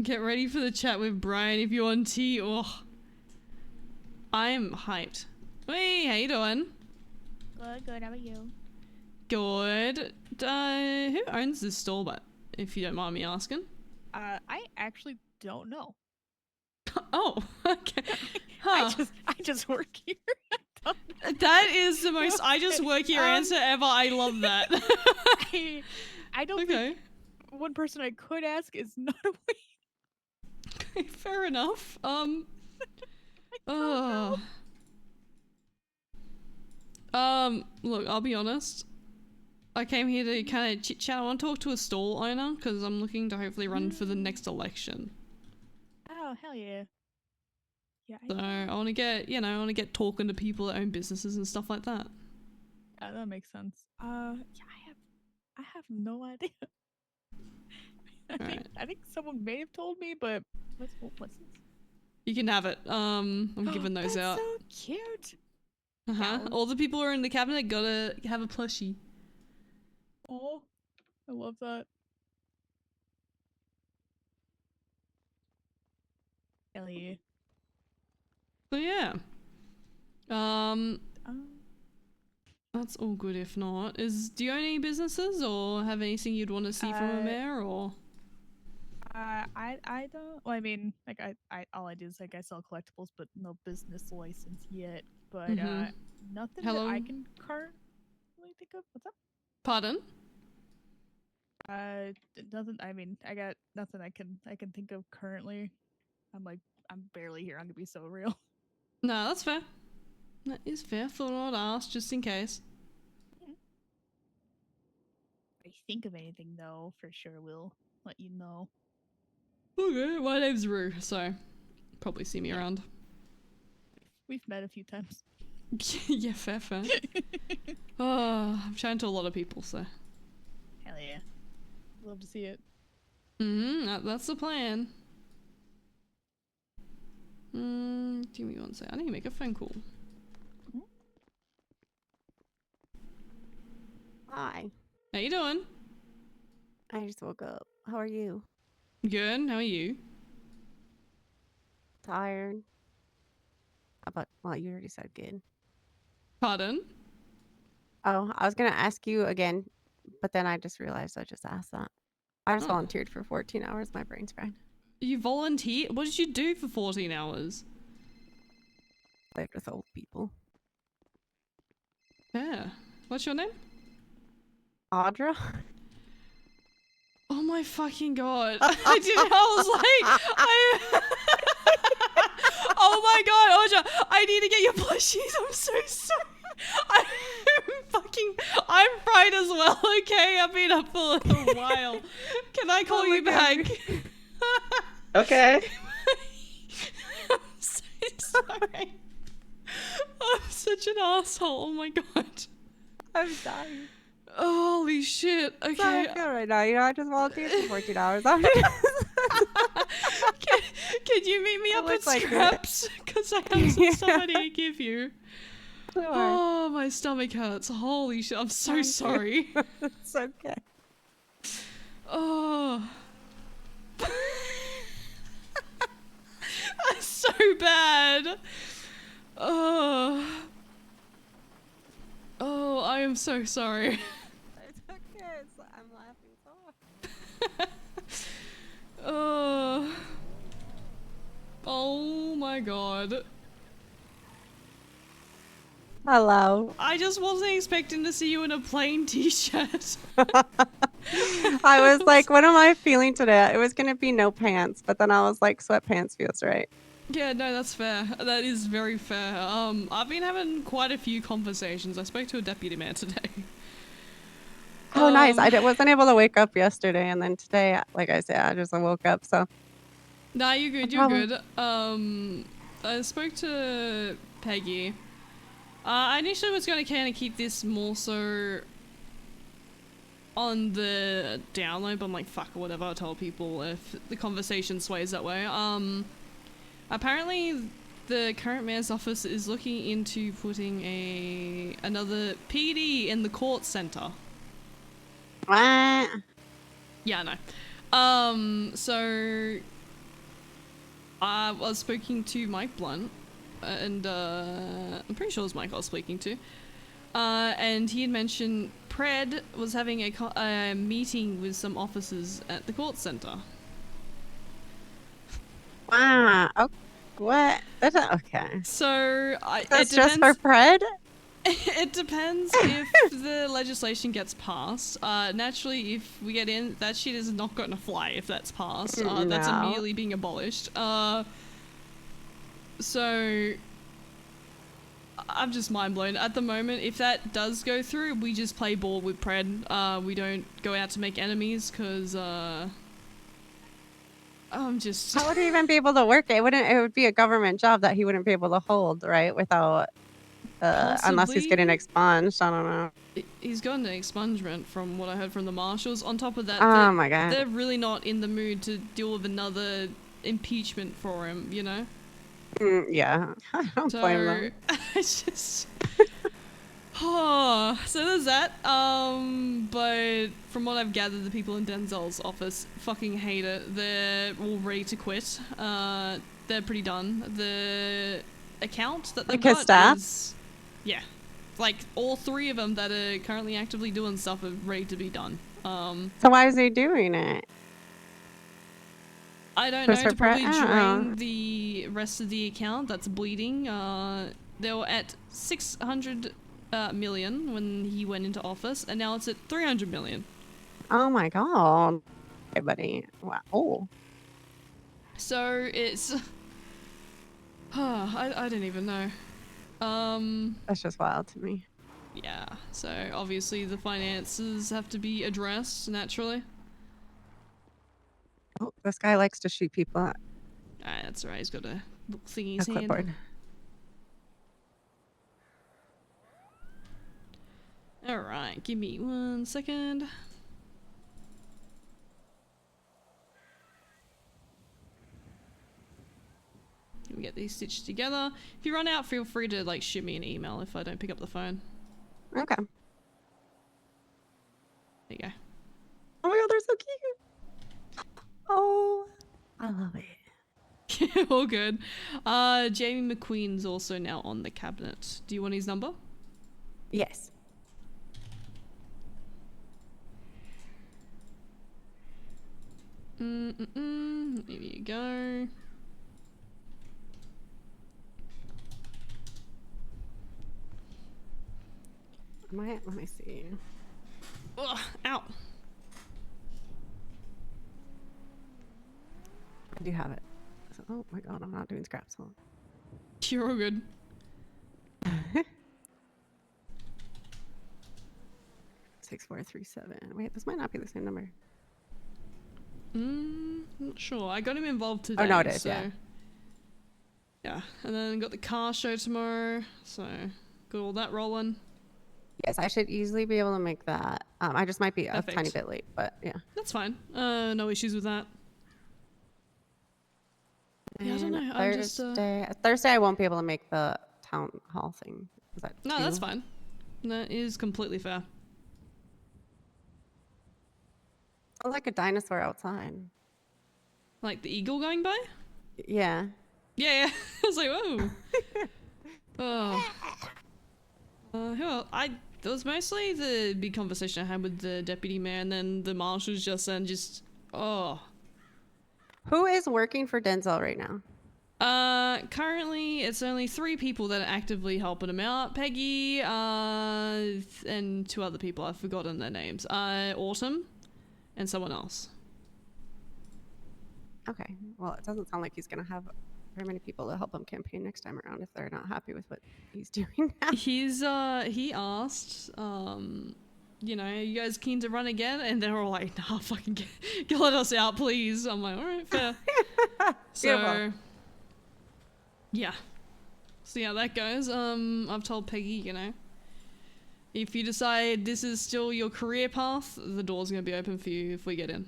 Get ready for the chat with Brian if you're on tea. Oh, I'm hyped. Hey, how you doing? Good. How about you? Good. Who owns this store, but if you don't mind me asking? I actually don't know. Oh, okay. Huh. I just work here. That is the most I just work here answer ever. I love that. I don't think one person I could ask is not away. Fair enough. Look, I'll be honest. I came here to kind of chit chat. I want to talk to a stall owner because I'm looking to hopefully run for the next election. Oh, hell yeah. Yeah. So I want to get, I want to get talking to people that own businesses and stuff like that. Yeah, that makes sense. Yeah, I have no idea. I think someone may have told me, but what's this? You can have it. I'm giving those out. So cute. All the people who are in the cabinet gotta have a plushie. Oh, I love that. Hell yeah. So yeah. That's all good if not. Do you own any businesses or have anything you'd want to see from a mayor or? I don't. Well, I mean, like I all I do is like I sell collectibles, but no business license yet. But nothing that I can currently think of. What's up? Pardon? Nothing. I mean, I got nothing I can think of currently. I'm barely here. I'm gonna be so real. No, that's fair. That is fair. Thought I'd ask just in case. If I think of anything though, for sure we'll let you know. Okay, my name's Rue, so probably see me around. We've met a few times. Yeah, fair. Oh, I'm chatting to a lot of people, so. Hell yeah. Love to see it. That's the plan. Give me one sec. I need to make a phone call. Hi. How you doing? I just woke up. How are you? Good. How are you? Tired. Well, you already said good. Pardon? Oh, I was gonna ask you again, but then I just realized I just asked that. I just volunteered for 14 hours. My brain's fried. You volunteered? What did you do for 14 hours? Played with old people. Yeah. What's your name? Audra? Oh my fucking god. I was like, oh my god, Audra, I need to get your plushies. I'm so sorry. I'm fried as well, okay? I've been up for a little while. Can I call you back? Okay. I'm so sorry. I'm such an asshole. Oh my god. I'm dying. Holy shit. Okay. That's how I feel right now. You know, I just volunteered for 14 hours. Can you meet me up at Scraps? Because I have some stuff to give you. Sure. Oh, my stomach hurts. Holy shit. I'm so sorry. It's okay. Oh. That's so bad. Oh. Oh, I am so sorry. It's okay. I'm laughing so hard. Oh. Oh my god. Hello. I just wasn't expecting to see you in a plain t-shirt. I was like, what am I feeling today? It was gonna be no pants, but then I was like, sweatpants feels right. Yeah, no, that's fair. That is very fair. I've been having quite a few conversations. I spoke to a deputy mayor today. Oh, nice. I wasn't able to wake up yesterday, and then today, like I said, I just woke up, so. Nah, you're good, you're good. I spoke to Peggy. I initially was going to kind of keep this more so on the download, but I'm like, fuck, whatever, I'll tell people if the conversation sways that way. Apparently the current mayor's office is looking into putting another PD in the court center. What? Yeah, I know. So I was speaking to Mike Blunt, and I'm pretty sure it was Mike I was speaking to, and he had mentioned Pred was having a meeting with some officers at the court center. Wow. Oh, what? That's not, okay. So that's just for Pred? It depends if the legislation gets passed. Naturally, if we get in, that shit is not going to fly if that's passed. That's No. immediately being abolished. So I'm just mind blown. At the moment, if that does go through, we just play ball with Pred. We don't go out to make enemies because I'm just. How would he even be able to work it? It would be a government job that he wouldn't be able to hold, right? Without, unless he's getting expunged. I don't know. He's gotten an expungement from what I heard from the marshals. On top of that, Oh my God. they're really not in the mood to deal with another impeachment for him, you know? Yeah, I don't blame them. It's just. Oh, so there's that. But from what I've gathered, the people in Denzel's office fucking hate it. They're all ready to quit. They're pretty done. The account that they've Like his got staff? is, yeah. like all 3 of them that are currently actively doing stuff are ready to be done. So why is he doing it? I don't Just know, for to probably oh. drain the rest of the account that's bleeding. They were at 600 million when he went into office, and now it's at 300 million. Oh my god. Hey, buddy. Wow. So it's... I don't even know. That's just wild to me. Yeah, so obviously the finances have to be addressed, naturally. Oh, this guy likes to shoot people at That's right, he's got a book thing in a his hand. clipboard. Alright, give me 1 second. We get these stitched together. If you run out, feel free to like shoot me an email if I don't pick up the phone. Okay. There you go. Oh my god, they're so cute. Oh, I love it. All good. Jamie McQueen's also now on the cabinet. Do you want his number? Yes. There you go. Let me see. Ugh, ow. I do have it. So, oh my god, I'm not doing scraps. Hold on. You're all good. 6437. Wait, this might not be the same number. Not sure. I got him involved today. Oh no, it is. So. Yeah. Yeah, and then got the car show tomorrow. So got all that rolling. Yes, I should easily be able to make that. I just might be a tiny bit late, but yeah. That's fine. No issues with that. Yeah, I don't know. I'm just Thursday I won't be able to make the town hall thing. Is that No, that's fine. That is completely fair. Sounds like a dinosaur outside. Like the eagle going by? Yeah. Yeah. I was like, whoa. Well, it was mostly the big conversation I had with the deputy mayor, and then the marshals Who is working for Denzel right now? Currently it's only 3 people that are actively helping him out. Peggy, and 2 other people. I've forgotten their names. Autumn and someone else. Okay. Well, it doesn't sound like he's gonna have very many people to help him campaign next time around if they're not happy with what he's doing now. He asked, you know, are you guys keen to run again? And they're all like, nah, fucking get let us out, please. I'm like, alright, fair. So, yeah. See how that goes. I've told Peggy, you know, if you decide this is still your career path, the door's gonna be open for you if we get in.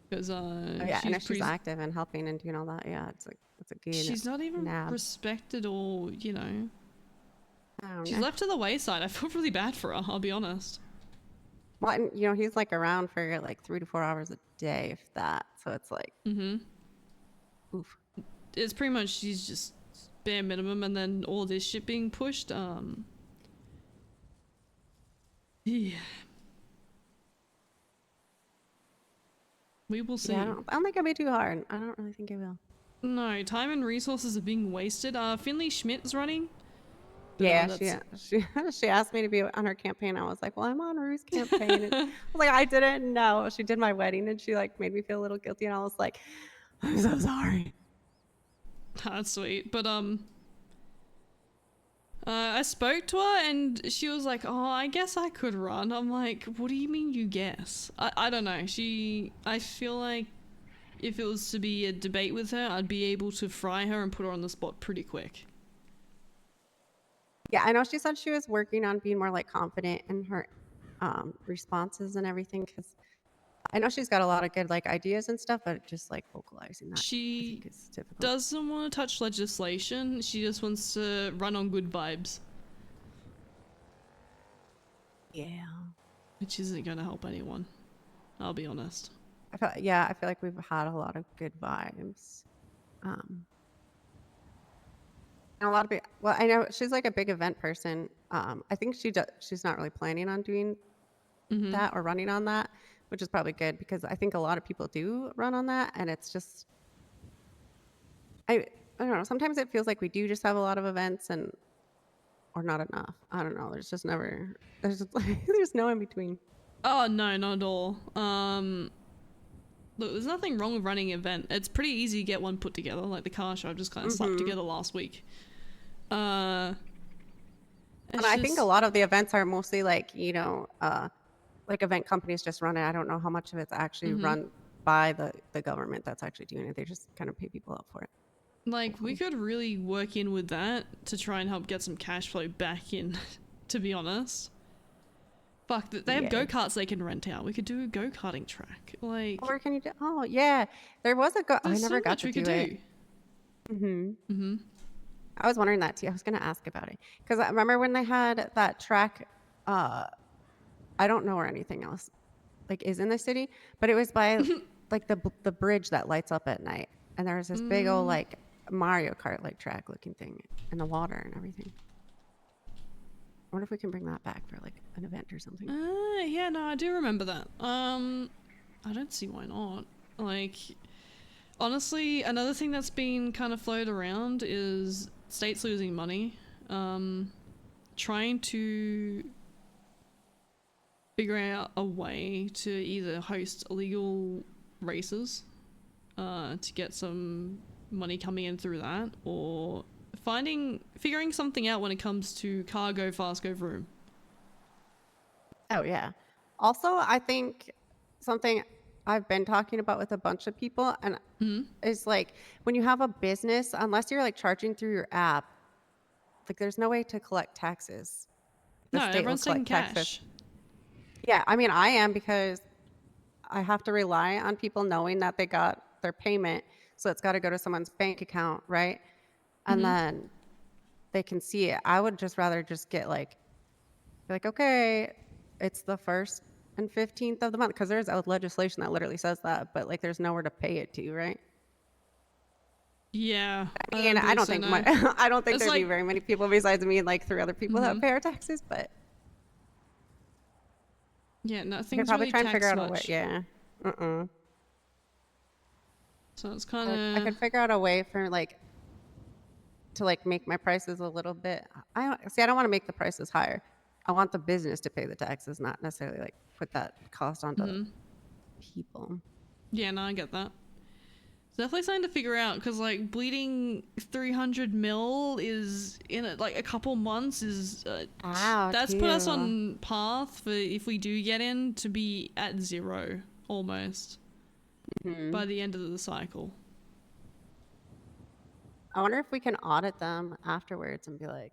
Because yeah, and if she's active and helping and doing all that, yeah, it's a good. She's not even respected or, you know. She's left to the wayside. I feel really bad for her, I'll be honest. Well, and, you know, he's like around for like 3 to 4 hours a day, if that. So it's like, oof. It's pretty much she's just bare minimum, and then all this shit being pushed. Yeah. We will see. Yeah, I don't think it'll be too hard. I don't really think it will. No, time and resources are being wasted. Finley Schmidt's running. Yeah, she asked me to be on her campaign. I was like, well, I'm on Rue's campaign. And I was like, I didn't know. She did my wedding and she like made me feel a little guilty, and I was like, I'm so sorry. That's sweet. But I spoke to her and she was like, oh, I guess I could run. I'm like, what do you mean you guess? I don't know. I feel like if it was to be a debate with her, I'd be able to fry her and put her on the spot pretty quick. Yeah, I know she said she was working on being more like confident in her responses and everything, because I know she's got a lot of good like ideas and stuff, but just like vocalizing that she I think is difficult. Doesn't want to touch legislation. She just wants to run on good vibes. Yeah. Which isn't going to help anyone. I'll be honest. I feel like we've had a lot of good vibes. And a lot of people, well, I know she's like a big event person. I think she's not really planning on doing that or running on that, which is probably good because I think a lot of people do run on that, and it's just I don't know. Sometimes it feels like we do just have a lot of events or not enough. I don't know. There's just never there's no in between. Oh no, not at all. Look, there's nothing wrong with running an event. It's pretty easy to get one put together. Like the car show, I've just kind of slapped together last week. And I think a lot of the events are mostly like, like event companies just run it. I don't know how much of it's actually run by the government that's actually doing it. They just kind of pay people up for it. Like, we could really work in with that to try and help get some cash flow back in, to be honest. Fuck, they have go-karts they can rent out. We could do a go-karting track. Like, or can you do, oh yeah, there was a I never so got to do it. I was wondering that too. I was going to ask about it because I remember when they had that track. I don't know where anything else like is in the city, but it was by like the bridge that lights up at night, and there was this big old like Mario Kart like track looking thing in the water and everything. I wonder if we can bring that back for like an event or something. Yeah, no, I do remember that. I don't see why not. Like, honestly, another thing that's been kind of floated around is states losing money. Trying to figure out a way to either host illegal races to get some money coming in through that, or figuring something out when it comes to cargo, fast go vroom. Oh yeah. Also, I think something I've been talking about with a bunch of people and is like when you have a business, unless you're like charging through your app, like there's no way to collect taxes. The No, state will everyone's taking collect cash. taxes. Yeah, I mean I am because I have to rely on people knowing that they got their payment, so it's got to go to someone's bank account, right? And then they can see it. I would just rather just get like okay, it's the 1st and 15th of the month, because there's legislation that literally says that, but like there's nowhere to pay it to, right? Yeah. And I don't think I don't think It's there'd be like- very many people besides me and like 3 other people that pay our taxes, but yeah, I nothing's could probably really try and figure taxed out a way. much. Yeah. So it's kind I of. could figure out a way for like to like make my prices a little bit. I don't want to make the prices higher. I want the business to pay the taxes, not necessarily like put that cost onto people. Yeah, no, I get that. It's definitely something to figure out, because like bleeding 300 mil is in like a couple months is that's put us on path for, if we do get in, to be at 0 almost by the end of the cycle. I wonder if we can audit them afterwards and be like,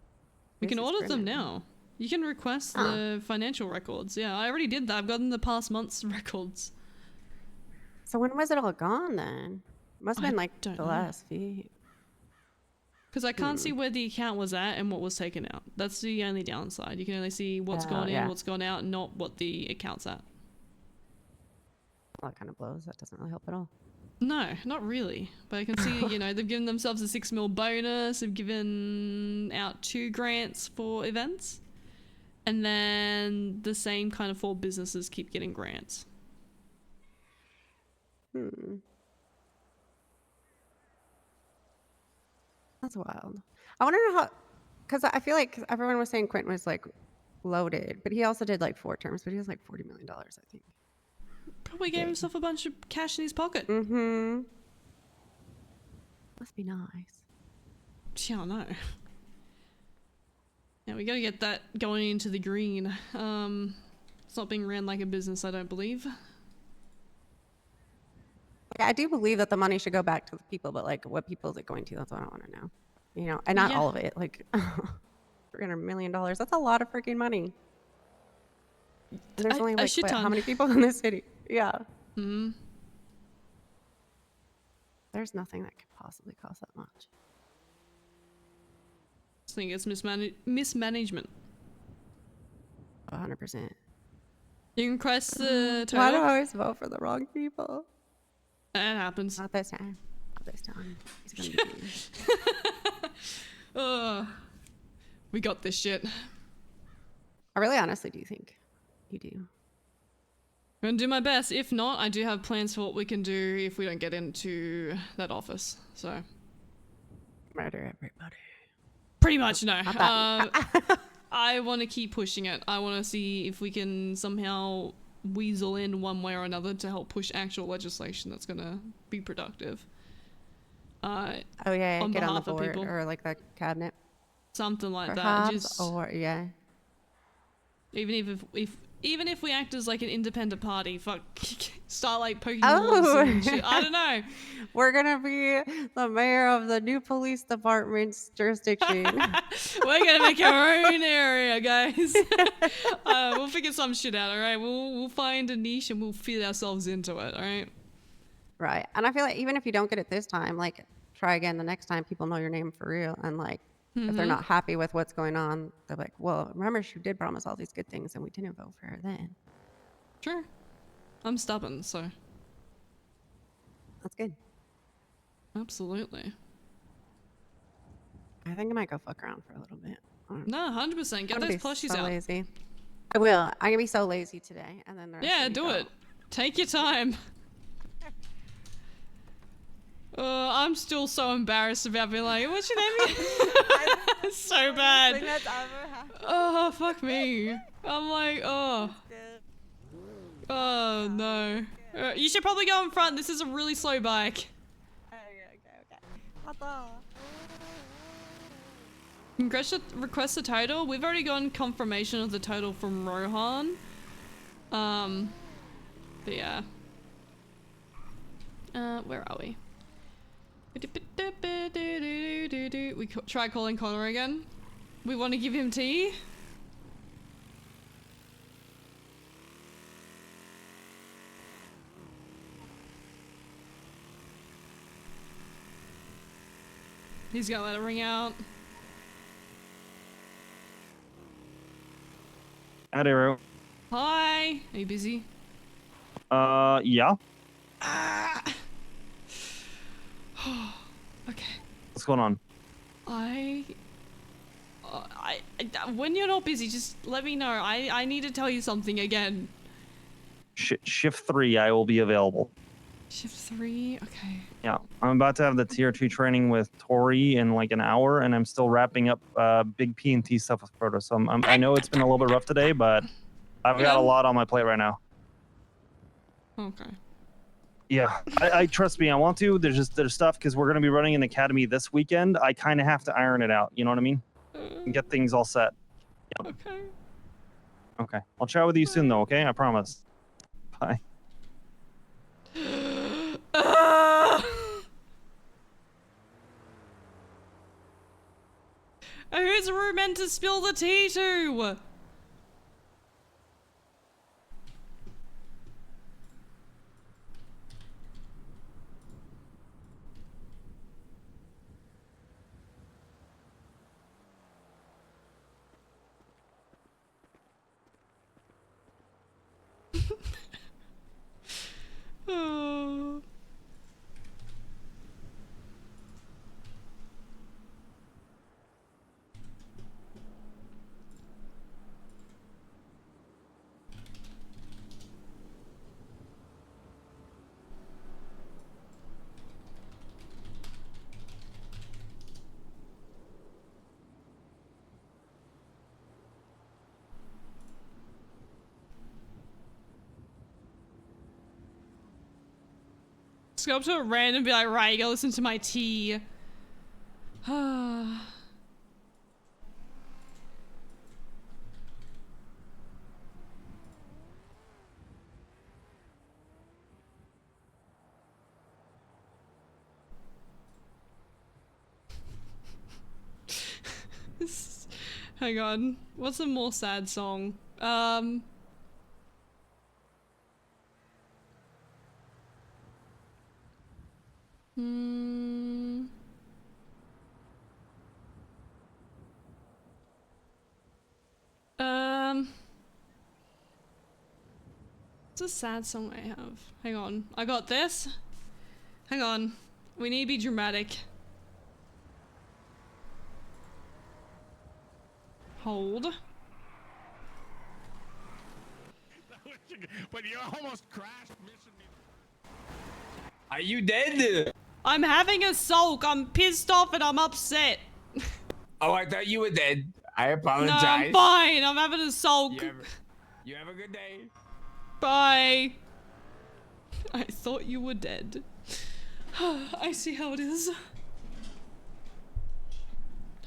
We can "This is audit them criminal." now. You can request the financial records. Yeah, I already did that. I've gotten the past month's records. So when was it all gone then? Must have been like the know. last few. Because I can't see where the account was at and what was taken out. That's the only downside. You can only see what's gone in, what's gone out, not what the account's at. Well, that kind of blows. That doesn't really help at all. No, not really. But I can see, you know, they've given themselves a 6 mil bonus. They've given out 2 grants for events. And then the same kind of 4 businesses keep getting grants. That's wild. I wonder how, because I feel like everyone was saying Quentin was like loaded, but he also did like 4 terms, but he has like $40 million, I think. Probably gave himself a bunch of cash in his pocket. Must be nice. Yeah, I know. Yeah, we gotta get that going into the green. It's not being ran like a business, I don't believe. Yeah, I do believe that the money should go back to the people, but like what people is it going to? That's what I want to know. You know, and not all of it. Like $300 million. That's a lot of freaking money. And there's only like how many people in this city? Yeah. There's nothing that could possibly cost that much. I think it's mismanagement. 100%. You can request the total. Why do I always vote for the wrong people? That happens. Not this time. Not this time. He's gonna be We got this shit. I really honestly do think you do. I'm gonna do my best. If not, I do have plans for what we can do if we don't get into that office. Murder everybody. Pretty much, no. Not that. I want to keep pushing it. I want to see if we can somehow weasel in one way or another to help push actual legislation that's gonna be productive. Oh yeah, on get on the behalf of board people. or like the cabinet. Something like Perhaps, that. Just or yeah. Even if we act as like an independent party, fuck, start like poking Oh. holes and shit. I don't know. We're gonna be the mayor of the new police department's jurisdiction. We're gonna make our own area, guys. We'll figure some shit out. All right, we'll find a niche and we'll fit ourselves into it. All right. Right, and I feel like even if you don't get it this time, like try again the next time. People know your name for real, and like if they're Mhm. not happy with what's going on, they're like, "Well, remember she did promise all these good things, and we didn't vote for her then." Sure. I'm stubborn, so. That's good. Absolutely. I think I might go fuck around for a little bit. No, 100%. Get I'm those gonna be plushies so out. lazy. I will. I'm gonna be so lazy today, and then the rest Yeah, of the do week it. Take your time. I'm still so embarrassed about being like, what's your name again? So bad. Oh, fuck me. I'm like, oh. Oh, no. You should probably go in front. This is a really slow bike. Request the title. We've already gotten confirmation of the title from Rohan. But yeah. Where are we? We try calling Connor again. We want to give him tea. He's gonna let it ring out. Howdy, Ro. Hi. Are you busy? Yeah. Okay. What's going on? When you're not busy, just let me know. I need to tell you something again. Shift 3, I will be available. Shift 3, okay. Yeah, I'm about to have the tier 2 training with Tori in like an hour, and I'm still wrapping up big P&T stuff with Proto. So I know it's been a little bit rough today, but I've got a lot on my plate right now. Okay. Yeah, I trust me. I want to. There's stuff because we're gonna be running an academy this weekend. I kind of have to iron it out. You know what I mean? And get things all set. Yep. Okay. Okay. I'll chat with you soon, though. Okay, I promise. Bye. Who's Rue meant to spill the tea to? Oh. Just go up to a random and be like, right, you gotta listen to my tea. Hang on. What's a more sad song? What's a sad song I have? Hang on. I got this. Hang on. We need to be dramatic. Hold. But you almost crashed mission. Are you dead? I'm having a sulk. I'm pissed off and I'm upset. Oh, I thought you were dead. I apologize. No, I'm fine. I'm having a sulk. You have a good day. Bye. I thought you were dead. I see how it is.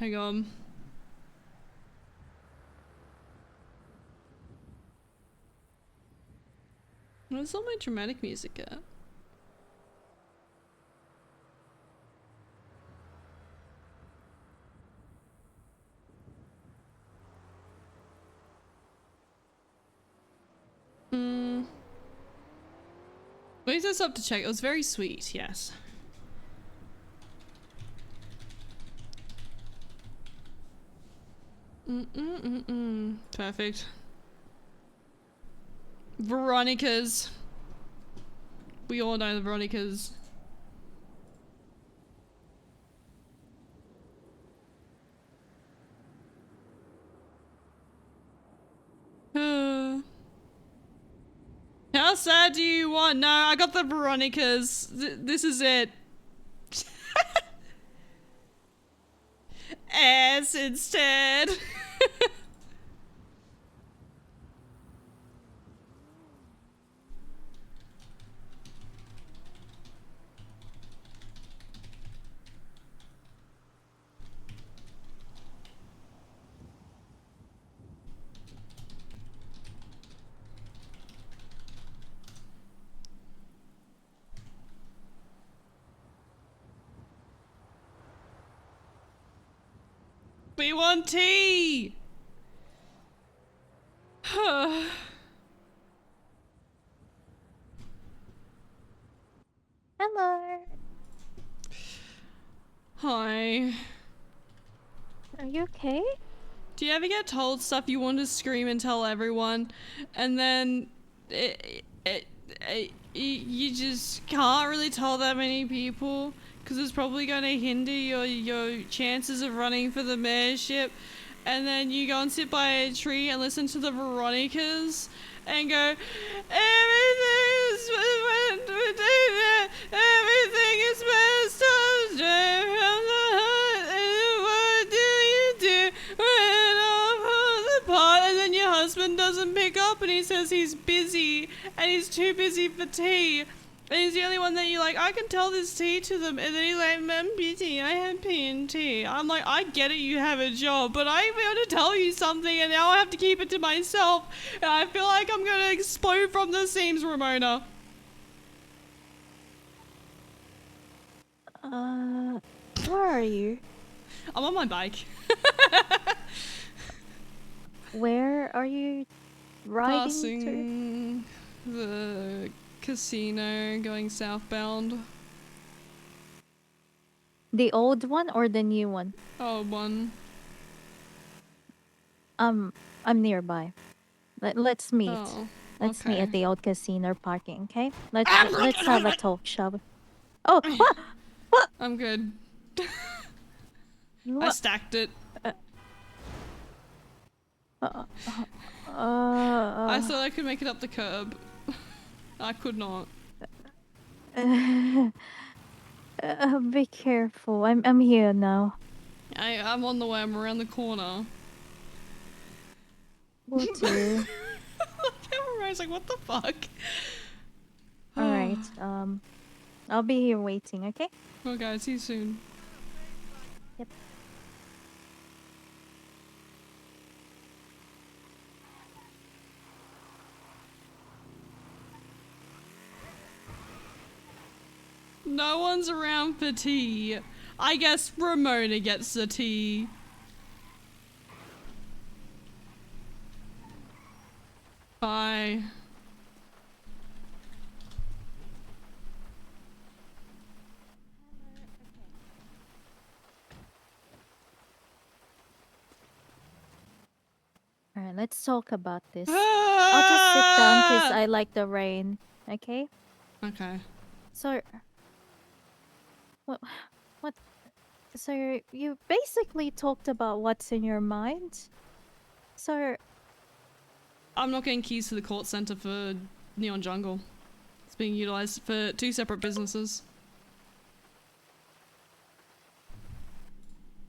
Hang on. Where's all my dramatic music at? Raise this up to check. It was very sweet, yes. Perfect. Veronica's. We all know the Veronica's. How sad do you want? No, I got the Veronica's. This is it. S instead. We want tea! Hello. Hi. Are you okay? Do you ever get told stuff you want to scream and tell everyone, and then you just can't really tell that many people because it's probably going to hinder your chances of running for the mayorship, and then you go and sit by a tree and listen to the Veronicas and go, everything is messed up. What do you do when all falls apart? And then your husband doesn't pick up and he says he's busy and he's too busy for tea. And he's the only one that you're like, I can tell this tea to them. And then he's like, I'm busy, I have P&T. I'm like, I get it, you have a job, but I want to tell you something and now I have to keep it to myself. And I feel like I'm going to explode from the seams, Ramona. Where are you? I'm on my bike. Where are you riding Passing the casino going southbound. The old one or the new one? Old one. I'm nearby. Let's meet. Oh, let's meet okay. at the old casino parking, okay? Let's have a talk, shall we? Oh, what? What? I'm good. I stacked it. I thought I could make it up the curb. I could not. Be careful. I'm here now. I'm on the way. I'm around the corner. Will do. I was like, what the fuck? All right. I'll be here waiting. Okay. Well, guys, see you soon. Yep. No one's around for tea. I guess Ramona gets the tea. Bye. Alright, let's talk about this. I'll just sit down because I like the rain. Okay? Okay. So... What? So you basically talked about what's in your mind? Sir, I'm not getting keys to the court center for Neon Jungle. It's being utilized for 2 separate businesses.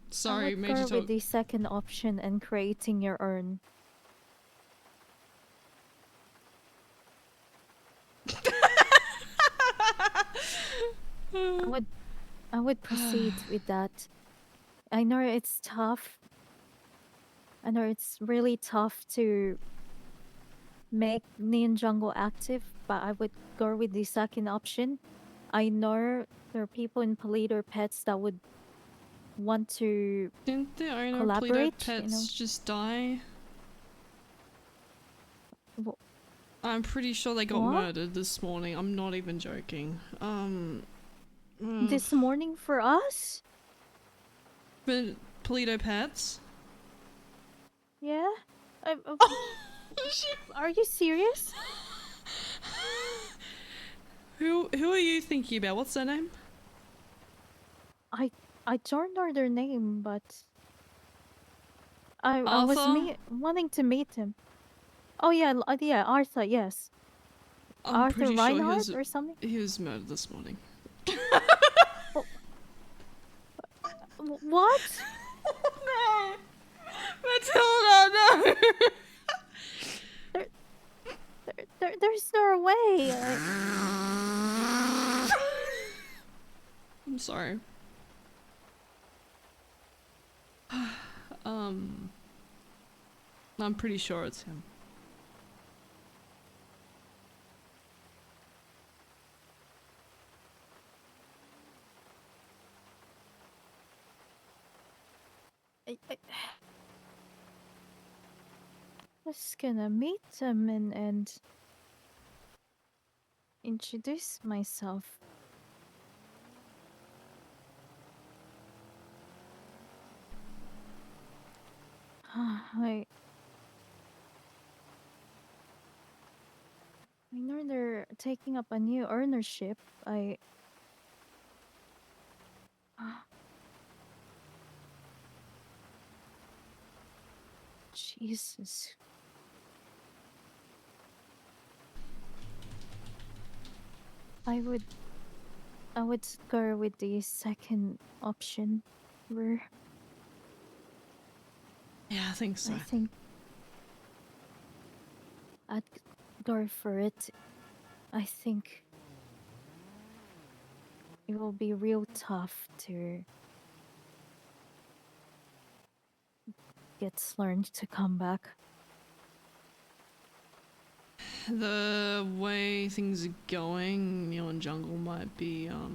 Sorry, I would Major go Talk. with the second option and creating your urn. I would proceed with that. I know it's tough. I know it's really tough to make Neon Jungle active, but I would go with the second option. I know there are people in Polito Pets that would want to Didn't the owner of Polito collaborate, Pets you know? just die? Wh- I'm pretty sure they got What? murdered this morning. I'm not even joking. This morning for us? But Polito Pets? Yeah? Are you serious? Who are you thinking about? What's their name? I don't know their name, but I was Arthur? wanting to meet him. Oh yeah, yeah, Arthur, yes. I'm Arthur pretty sure Reinhardt or something? he was murdered this morning. What? No! Matilda, no! There's no way. I'm sorry. I'm pretty sure it's him. I was gonna meet him and introduce myself. I know they're taking up a new ownership. Jesus. I would go with the second option. Where Yeah, I think so. I think I'd go for it. I think it will be real tough to get Slurn to come back. The way things are going, Neon Jungle might be, well,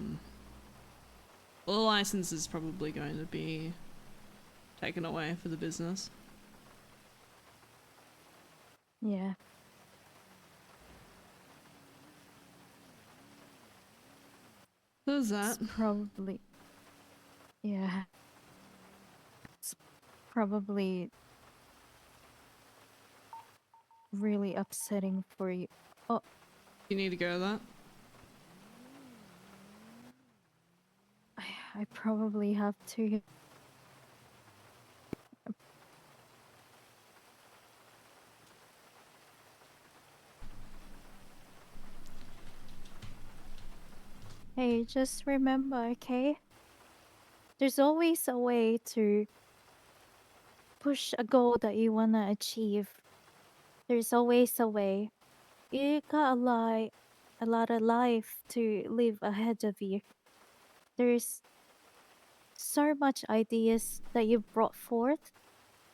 the license is probably going to be taken away for the business. Yeah. Who's that? It's probably... Yeah. It's probably really upsetting for you. Oh. You need to go to that? I probably have to. Hey, just remember, okay? There's always a way to push a goal that you wanna achieve. There's always a way. You got a lot of life to live ahead of you. There's so much ideas that you've brought forth,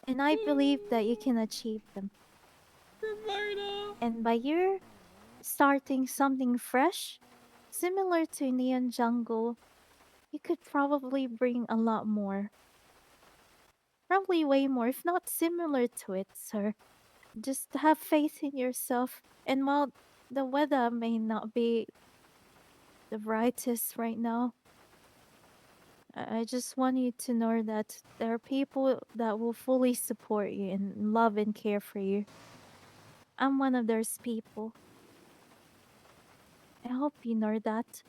and I believe that you can achieve them. Ramona. And by you starting something fresh, similar to Neon Jungle, you could probably bring a lot more. Probably way more, if not similar to it, sir. Just have faith in yourself. And while the weather may not be the brightest right now, I just want you to know that there are people that will fully support you and love and care for you. I'm one of those people. I hope you know that.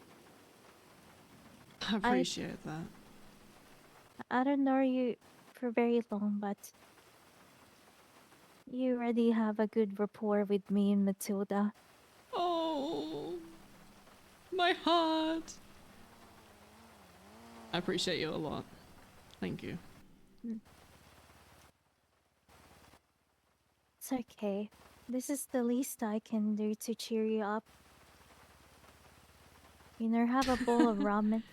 I appreciate that. I don't know you for very long, but You already have a good rapport with me and Matilda. Oh, my heart. I appreciate you a lot. Thank you. It's okay. This is the least I can do to cheer you up. You know, have a bowl of ramen.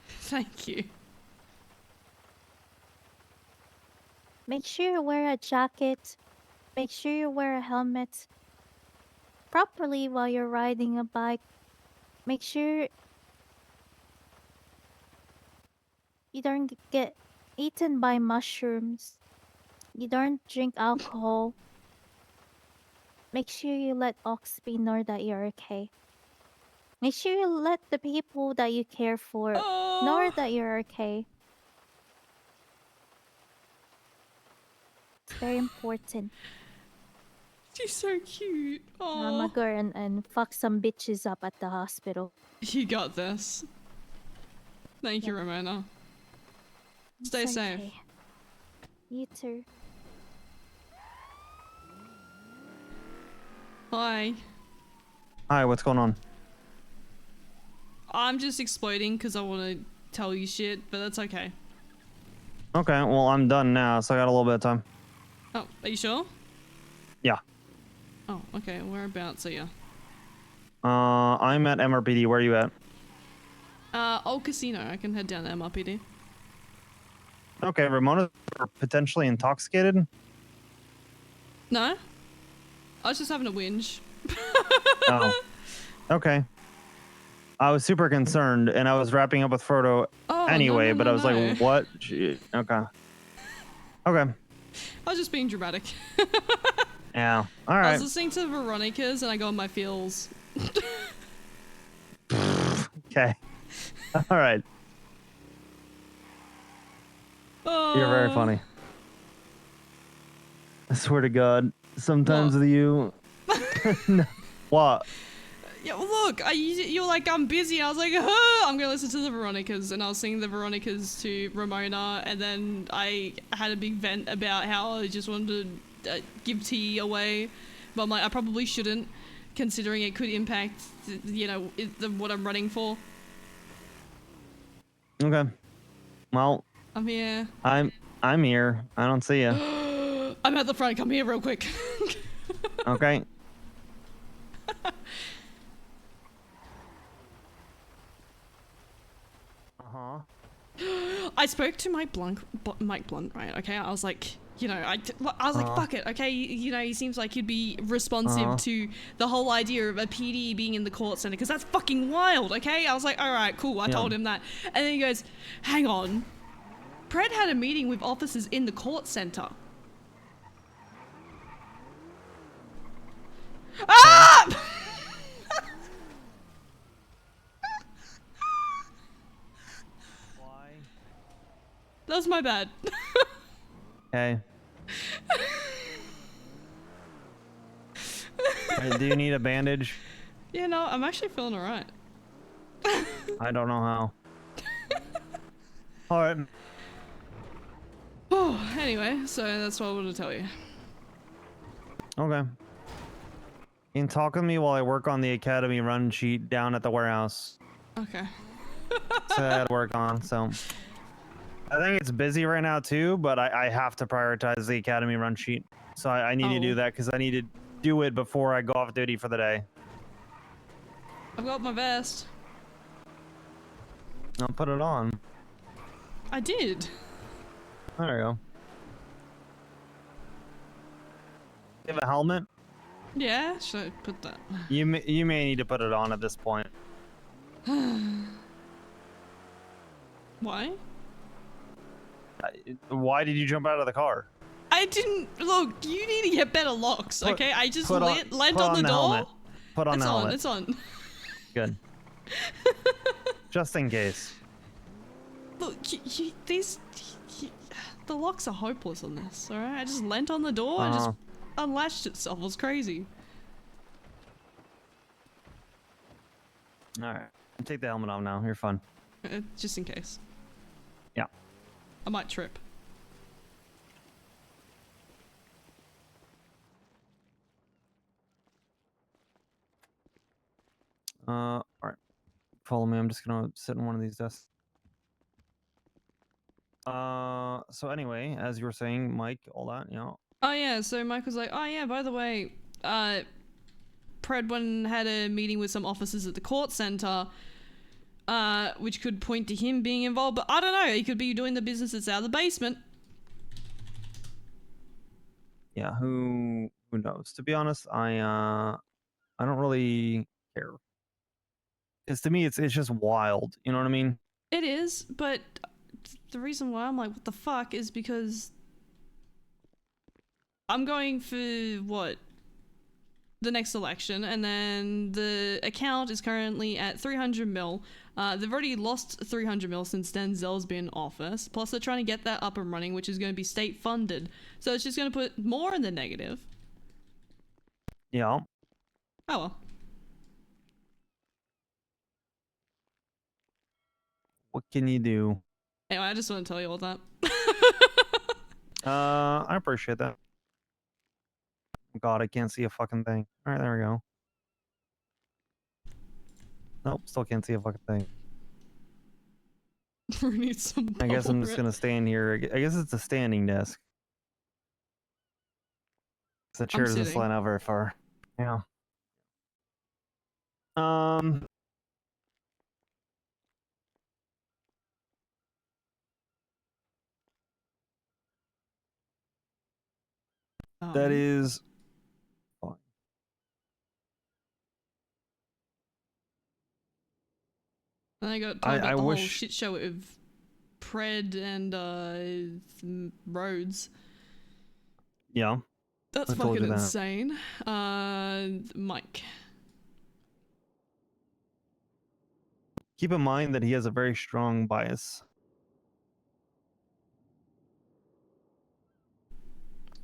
Thank you. Make sure you wear a jacket. Make sure you wear a helmet properly while you're riding a bike. Make sure you don't get eaten by mushrooms. You don't drink alcohol. Make sure you let Oxby know that you're okay. Make sure you let the people that you care for know that you're okay. It's very important. She's so cute. I'm gonna Oh, go and fuck some bitches up at the hospital. you got this. Thank you, Ramona. Stay It's safe. okay. You too. Hi. Hi, what's going on? I'm just exploding because I want to tell you shit, but that's okay. Okay, well, I'm done now, so I got a little bit of time. Oh, are you sure? Yeah. Oh, okay. Whereabouts are you? I'm at MRPD. Where are you at? Old Casino. I can head down to MRPD. Okay, Ramona potentially intoxicated? No? I was just having a whinge. Oh. Okay. I was super concerned, and I was wrapping up with Frodo anyway, but I was like, what? Okay. Okay. I was just being dramatic. Yeah. All I right. was listening to Veronica's and I got my feels. Okay. All right. You're very funny. I swear to God, sometimes with you. No. What? Yeah, well, look, you're like, I'm busy. I was like, huh, I'm gonna listen to the Veronicas, and I was singing the Veronicas to Ramona, and then I had a big vent about how I just wanted to give tea away, but I'm like, I probably shouldn't, considering it could impact, you know, what I'm running for. Okay. Well. I'm here. I'm here. I don't see you. I'm at the front. Come here real quick. Okay. I spoke to Mike Blunt, right? Okay, I was like, you know, I was like, fuck it, okay, you know, he seems like he'd be responsive to the whole idea of a PD being in the court center, because that's fucking wild, okay? I was like, all right, cool, I told him that. And then he goes, hang on, Pred had a meeting with officers in the court center. Ah! That was my bad. Okay. Do you need a bandage? Yeah, no, I'm actually feeling alright. I don't know how. All right. Oh, anyway, so that's what I wanted to tell you. Okay. You can talk with me while I work on the academy run sheet down at the warehouse. Okay. So I had to work on, so. I think it's busy right now too, but I have to prioritize the academy run sheet. So I need to do that because I need to do it before I go off duty for the day. I've got my vest. I'll put it on. I did. There you go. You have a helmet? Yeah, should I put that? You may need to put it on at this point. Why? Why did you jump out of the car? I didn't look. You need to get better locks, okay? I just land on the door. Helmet. Put on the helmet. It's on. Good. Just in case. Look, the locks are hopeless on this. All right, I just leant on the door and just unlatched itself. It was crazy. All right, take the helmet off now. You're fine. Just in case. Yeah. I might trip. All right. Follow me. I'm just gonna sit in one of these desks. So anyway, as you were saying, Mike, all that, you know. Oh yeah, so Mike was like, oh yeah, by the way, Pred went and had a meeting with some officers at the court center, which could point to him being involved, but I don't know, he could be doing the business that's out of the basement. Yeah, who knows? To be honest, I don't really care. Because to me, it's just wild. You know what I mean? It is, but the reason why I'm like, what the fuck, is because I'm going for, what, the next election, and then the account is currently at 300 mil. They've already lost 300 mil since Denzel's been in office, plus they're trying to get that up and running, which is going to be state funded, so it's just going to put more in the negative. Yeah. Oh well. What can you do? Anyway, I just want to tell you all that. I appreciate that. God, I can't see a fucking thing. All right, there we go. Nope, still can't see a fucking thing. We need some I guess I'm just bubble gonna stand here. I guess it's a standing desk. The chair doesn't sitting. slide out very far. Yeah. That is fine. And I got told about I the whole wish- shit show with Pred and Rhodes. Yeah. That's I told fucking you that. insane. Mike. Keep in mind that he has a very strong bias.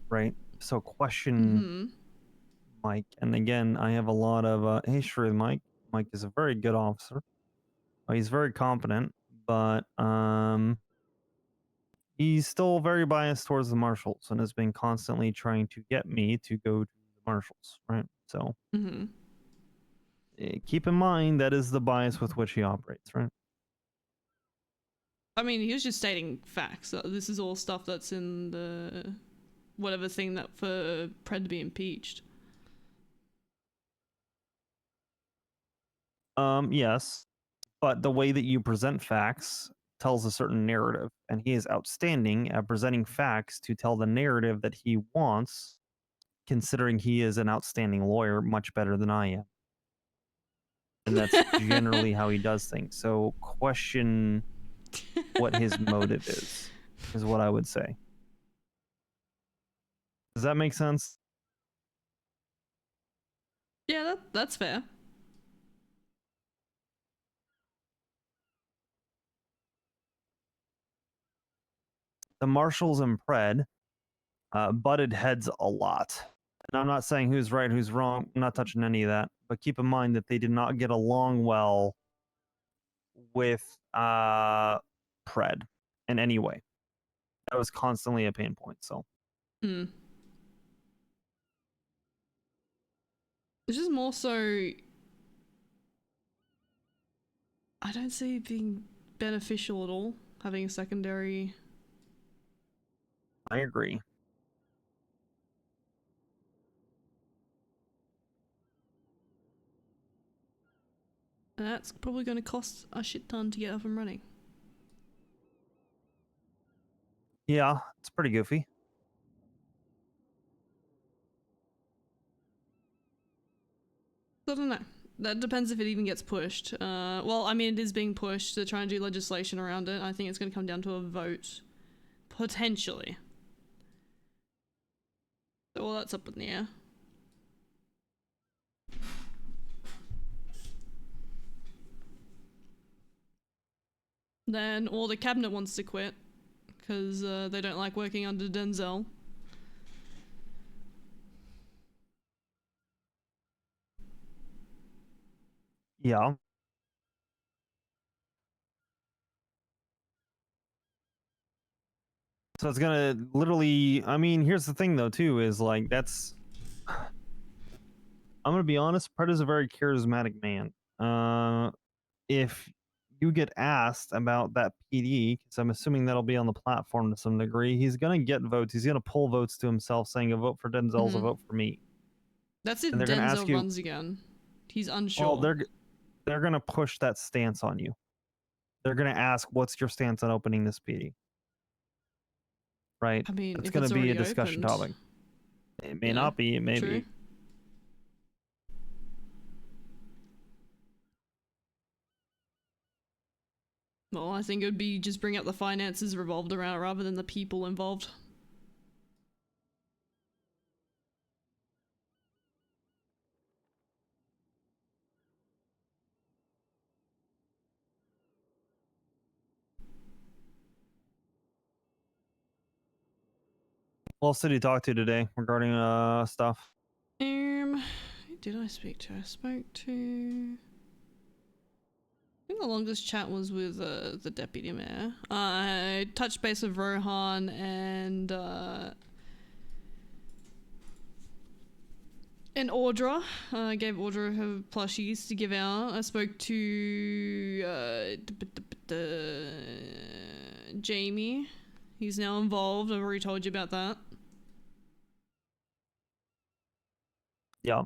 Right? So question Mike, and again, I have a lot of history with Mike. Mike is a very good officer. He's very competent, but he's still very biased towards the marshals and has been constantly trying to get me to go to the marshals, right? So keep in mind that is the bias with which he operates, right? I mean, he was just stating facts. This is all stuff that's in the whatever thing that for Pred to be impeached. Yes, but the way that you present facts tells a certain narrative, and he is outstanding at presenting facts to tell the narrative that he wants, considering he is an outstanding lawyer, much better than I am. And that's generally how he does things. So question what his motive is what I would say. Does that make sense? Yeah, that's fair. The marshals and Pred butted heads a lot. And I'm not saying who's right, who's wrong. I'm not touching any of that. But keep in mind that they did not get along well with Pred in any way. That was constantly a pain point. So. It's just more so. I don't see it being beneficial at all, having a secondary. I agree. And that's probably going to cost a shit ton to get up and running. Yeah, it's pretty goofy. I don't know. That depends if it even gets pushed. Well, I mean, it is being pushed to try and do legislation around it. I think it's going to come down to a vote. Potentially. So, well, that's up in the air. Then all the cabinet wants to quit because they don't like working under Denzel. Yeah. So it's gonna literally, I mean, here's the thing though too, is like, that's, I'm gonna be honest, Pred is a very charismatic man. if you get asked about that PD, because I'm assuming that'll be on the platform to some degree, he's gonna get votes. He's gonna pull votes to himself, saying a vote for Denzel's a vote for me. That's if And they're gonna ask Denzel you, runs again. He's unsure. well, they're gonna push that stance on you. They're gonna ask, "What's your stance on opening this PD?" Right? I mean, It's if gonna it's be a already discussion opened. topic. It may Yeah, not be. It may true. be. Well, I think it would be just bring up the finances revolved around it rather than the people involved. Well, city talk to today regarding stuff. Who did I speak to? I spoke to... I think the longest chat was with the deputy mayor. I touched base with Rohan and Audra. I gave Audra her plushies to give out. I spoke to Jamie. He's now involved. I've already told you about that. Yeah.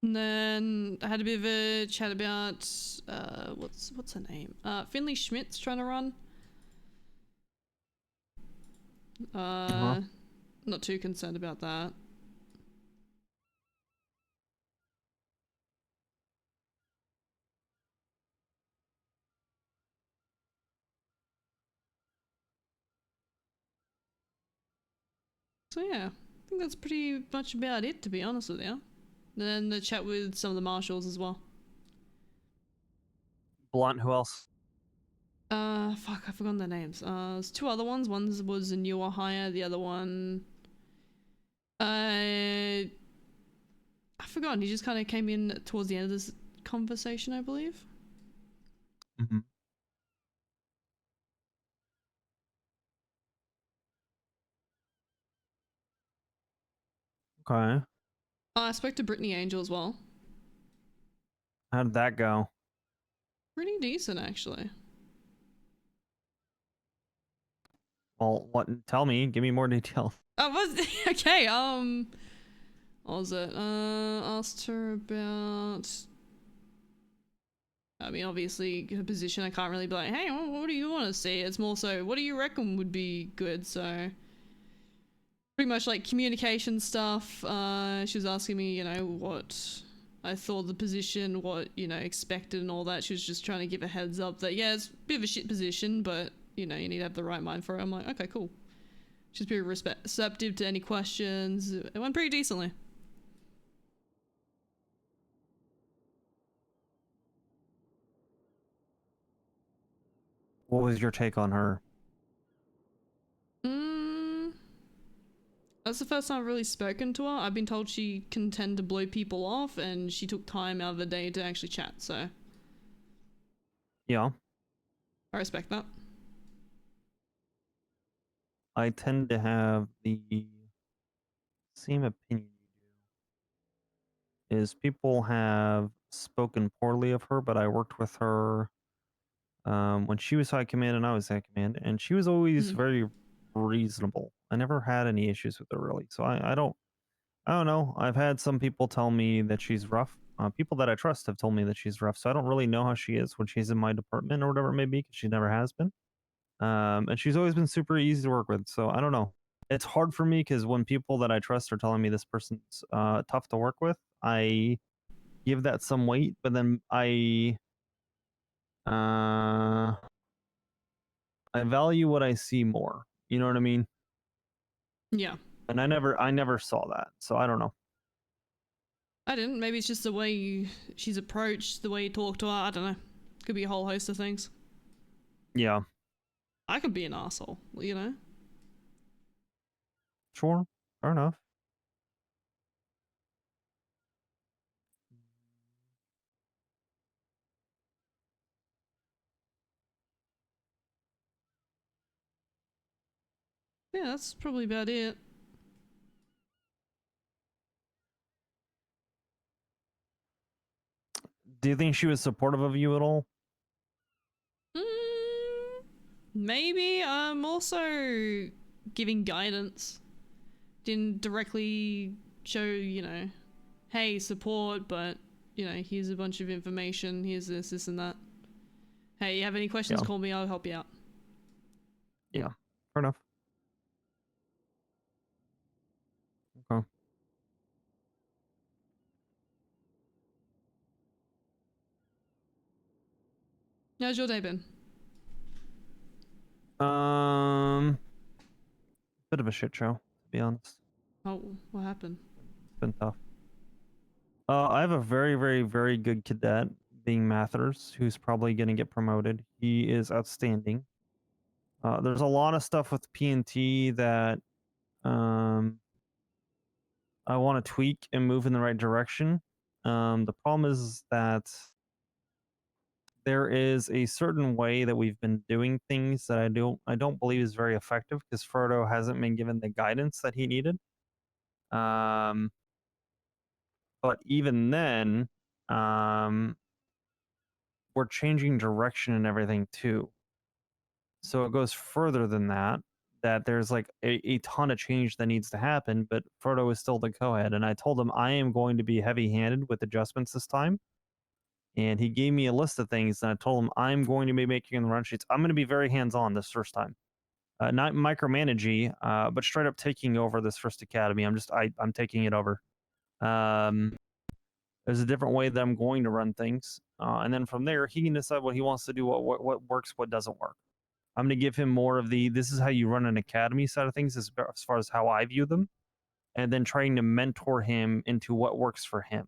And then I had a bit of a chat about what's her name? Finley Schmidt's trying to run. Not too concerned about that. So yeah, I think that's pretty much about it, to be honest with you. And then the chat with some of the marshals as well. Blunt, who else? Fuck, I've forgotten their names. There's two other ones. One was a newer hire, the other one... I've forgotten, he just kind of came in towards the end of this conversation, I believe. Mm-hmm. Okay. I spoke to Brittany Angel as well. How did that go? Pretty decent, actually. Well, what? Tell me. Give me more details. Okay, what was it? Asked her about... I mean, obviously, her position, I can't really be like, hey, what do you want to see? It's more so, what do you reckon would be good? So, pretty much like communication stuff. She was asking me, you know, what I thought of the position, what, you know, expected and all that. She was just trying to give a heads up that, yeah, it's a bit of a shit position, but, you know, you need to have the right mind for it. I'm like, okay, cool. She's pretty receptive to any questions. It went pretty decently. What was your take on her? That's the first time I've really spoken to her. I've been told she can tend to blow people off, and she took time out of the day to actually chat, so... Yeah. I respect that. I tend to have the same opinion you do. Is people have spoken poorly of her, but I worked with her when she was high command and I was high command, and she was always very reasonable. I never had any issues with her really. So I don't know. I've had some people tell me that she's rough. People that I trust have told me that she's rough. So I don't really know how she is when she's in my department or whatever it may be, because she never has been. And she's always been super easy to work with. So I don't know. It's hard for me because when people that I trust are telling me this person's tough to work with, I give that some weight, but then I value what I see more. You know what I mean? Yeah. And I never saw that. So I don't know. I didn't. Maybe it's just the way she's approached, the way you talk to her. I don't know. Could be a whole host of things. Yeah. I could be an asshole, you know? Sure. Fair enough. Yeah, that's probably about it. Do you think she was supportive of you at all? Maybe. I'm also giving guidance. Didn't directly show, you know, hey, support, but, you know, here's a bunch of information, here's this, and that. Hey, you have any questions, Yeah. call me, I'll help you out. Yeah, fair enough. Okay. How's your day been? Bit of a shit show, to be honest. Oh, what happened? It's been tough. I have a very, very, very good cadet, being Mathers, who's probably going to get promoted. He is outstanding. There's a lot of stuff with PNT that I want to tweak and move in the right direction. The problem is that there is a certain way that we've been doing things that I don't believe is very effective because Frodo hasn't been given the guidance that he needed. But even then, we're changing direction and everything too. So it goes further than that. That there's like a ton of change that needs to happen, but Frodo is still the co-head, and I told him I am going to be heavy-handed with adjustments this time. And he gave me a list of things, and I told him I'm going to be making the run sheets. I'm going to be very hands-on this first time, not micromanaging, but straight up taking over this first academy. I'm taking it over. There's a different way that I'm going to run things, and then from there he can decide what he wants to do, what works, what doesn't work. I'm going to give him more of the this is how you run an academy side of things as far as how I view them, and then trying to mentor him into what works for him.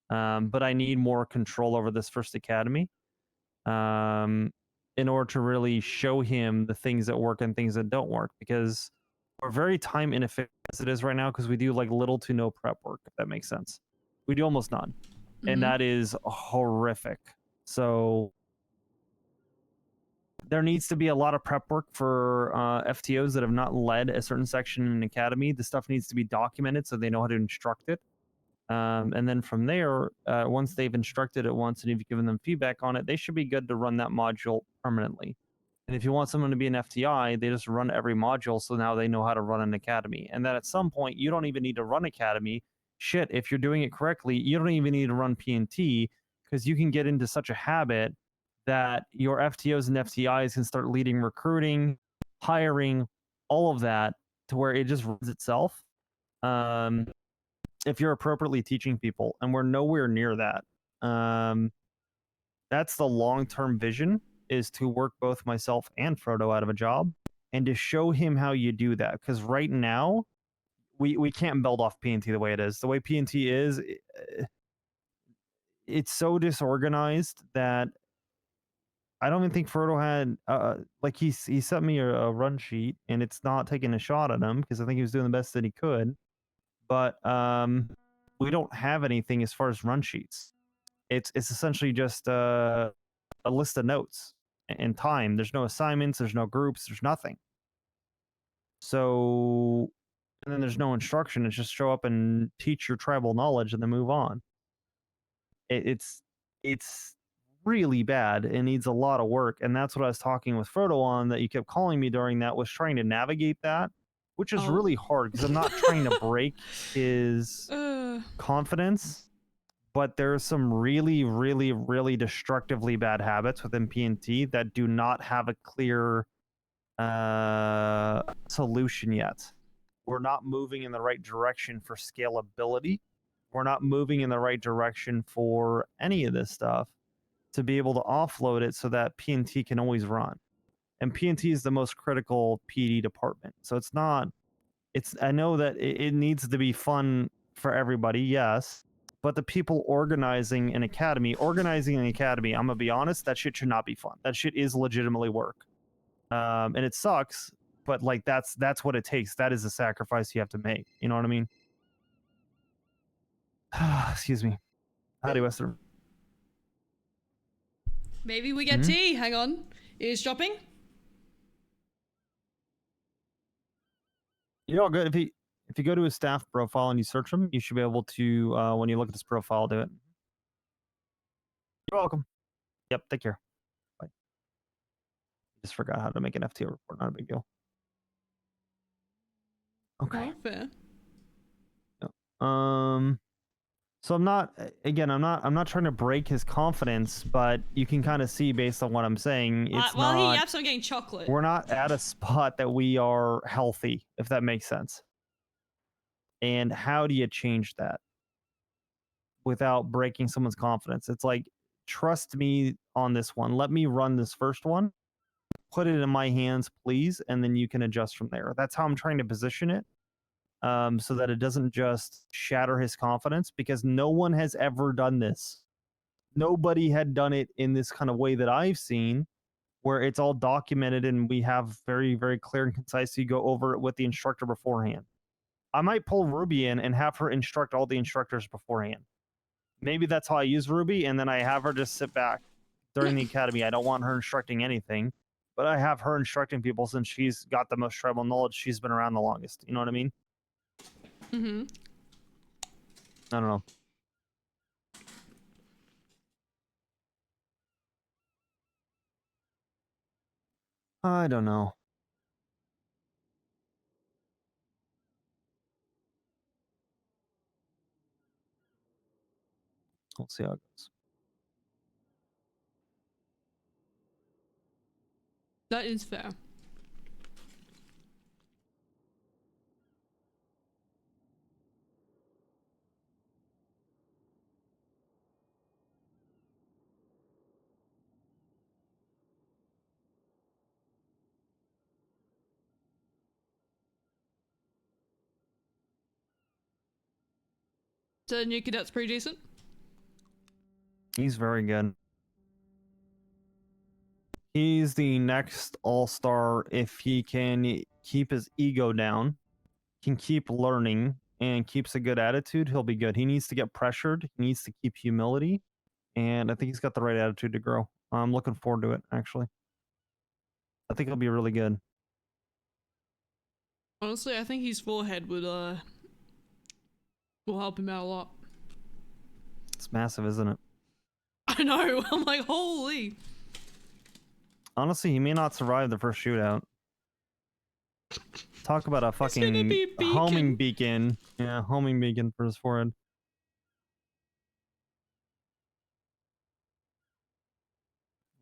But I need more control over this first academy in order to really show him the things that work and things that don't work, because we're very time inefficient as it is right now because we do like little to no prep work, if that makes sense. We do almost none. And that is horrific. So there needs to be a lot of prep work for FTOs that have not led a certain section in an academy. The stuff needs to be documented so they know how to instruct it. And then from there, once they've instructed it once and you've given them feedback on it, they should be good to run that module permanently. And if you want someone to be an FTI, they just run every module so now they know how to run an academy. And then at some point, you don't even need to run academy. Shit, if you're doing it correctly, you don't even need to run PNT because you can get into such a habit that your FTOs and FTIs can start leading recruiting, hiring, all of that to where it just runs itself. If you're appropriately teaching people, and we're nowhere near that. That's the long-term vision, is to work both myself and Frodo out of a job and to show him how you do that. Because right now, we can't build off PNT the way it is. The way PNT is, it's so disorganized that I don't even think Frodo had like he sent me a run sheet, and it's not taking a shot at him because I think he was doing the best that he could. But we don't have anything as far as run sheets. It's essentially just a list of notes and time. There's no assignments, there's no groups, there's nothing. So, and then there's no instruction. It's just show up and teach your tribal knowledge and then move on. It's really bad. It needs a lot of work, and that's what I was talking with Frodo on. That you kept calling me during that was trying to navigate that, which is really hard because I'm not trying to break his confidence, but there's some really, really, really destructively bad habits within PNT that do not have a clear solution yet. We're not moving in the right direction for scalability. We're not moving in the right direction for any of this stuff to be able to offload it so that PNT can always run. And PNT is the most critical PD department. So it's not, I know that it needs to be fun for everybody, yes, but the people organizing an academy, I'm gonna be honest, that shit should not be fun. That shit is legitimately work. And it sucks, but like that's what it takes. That is a sacrifice you have to make. You know what I mean? Excuse me. Howdy, Western. Maybe we get tea. Hang on. Eavesdropping? You're all good. If you go to his staff profile and you search him, you should be able to, when you look at his profile, do it. You're welcome. Yep, take care. Bye. Just forgot how to make an FTO report. Not a big deal. Okay. Oh, fair. So I'm not trying to break his confidence, but you can kind of see based on what I'm saying, it's Well, not. he yaps, I'm getting chocolate. We're not at a spot that we are healthy, if that makes sense. And how do you change that without breaking someone's confidence? It's like, trust me on this one. Let me run this first one. Put it in my hands, please, and then you can adjust from there. That's how I'm trying to position it, so that it doesn't just shatter his confidence, because no one has ever done this. Nobody had done it in this kind of way that I've seen, where it's all documented and we have very, very clear and concise. So you go over it with the instructor beforehand. I might pull Ruby in and have her instruct all the instructors beforehand. Maybe that's how I use Ruby, and then I have her just sit back during the academy. I don't want her instructing anything, but I have her instructing people since she's got the most tribal knowledge. She's been around the longest. You know what I mean? Mm-hmm. I don't know. I don't know. We'll see how it goes. That is fair. So new cadet's pretty decent. He's very good. He's the next all-star if he can keep his ego down, can keep learning, and keeps a good attitude. He'll be good. He needs to get pressured. He needs to keep humility, and I think he's got the right attitude to grow. I'm looking forward to it, actually. I think he'll be really good. Honestly, I think his forehead will help him out a lot. It's massive, isn't it? I know. I'm like, holy. Honestly, he may not survive the first shootout. Talk about a fucking homing beacon. Yeah, homing beacon for his forehead.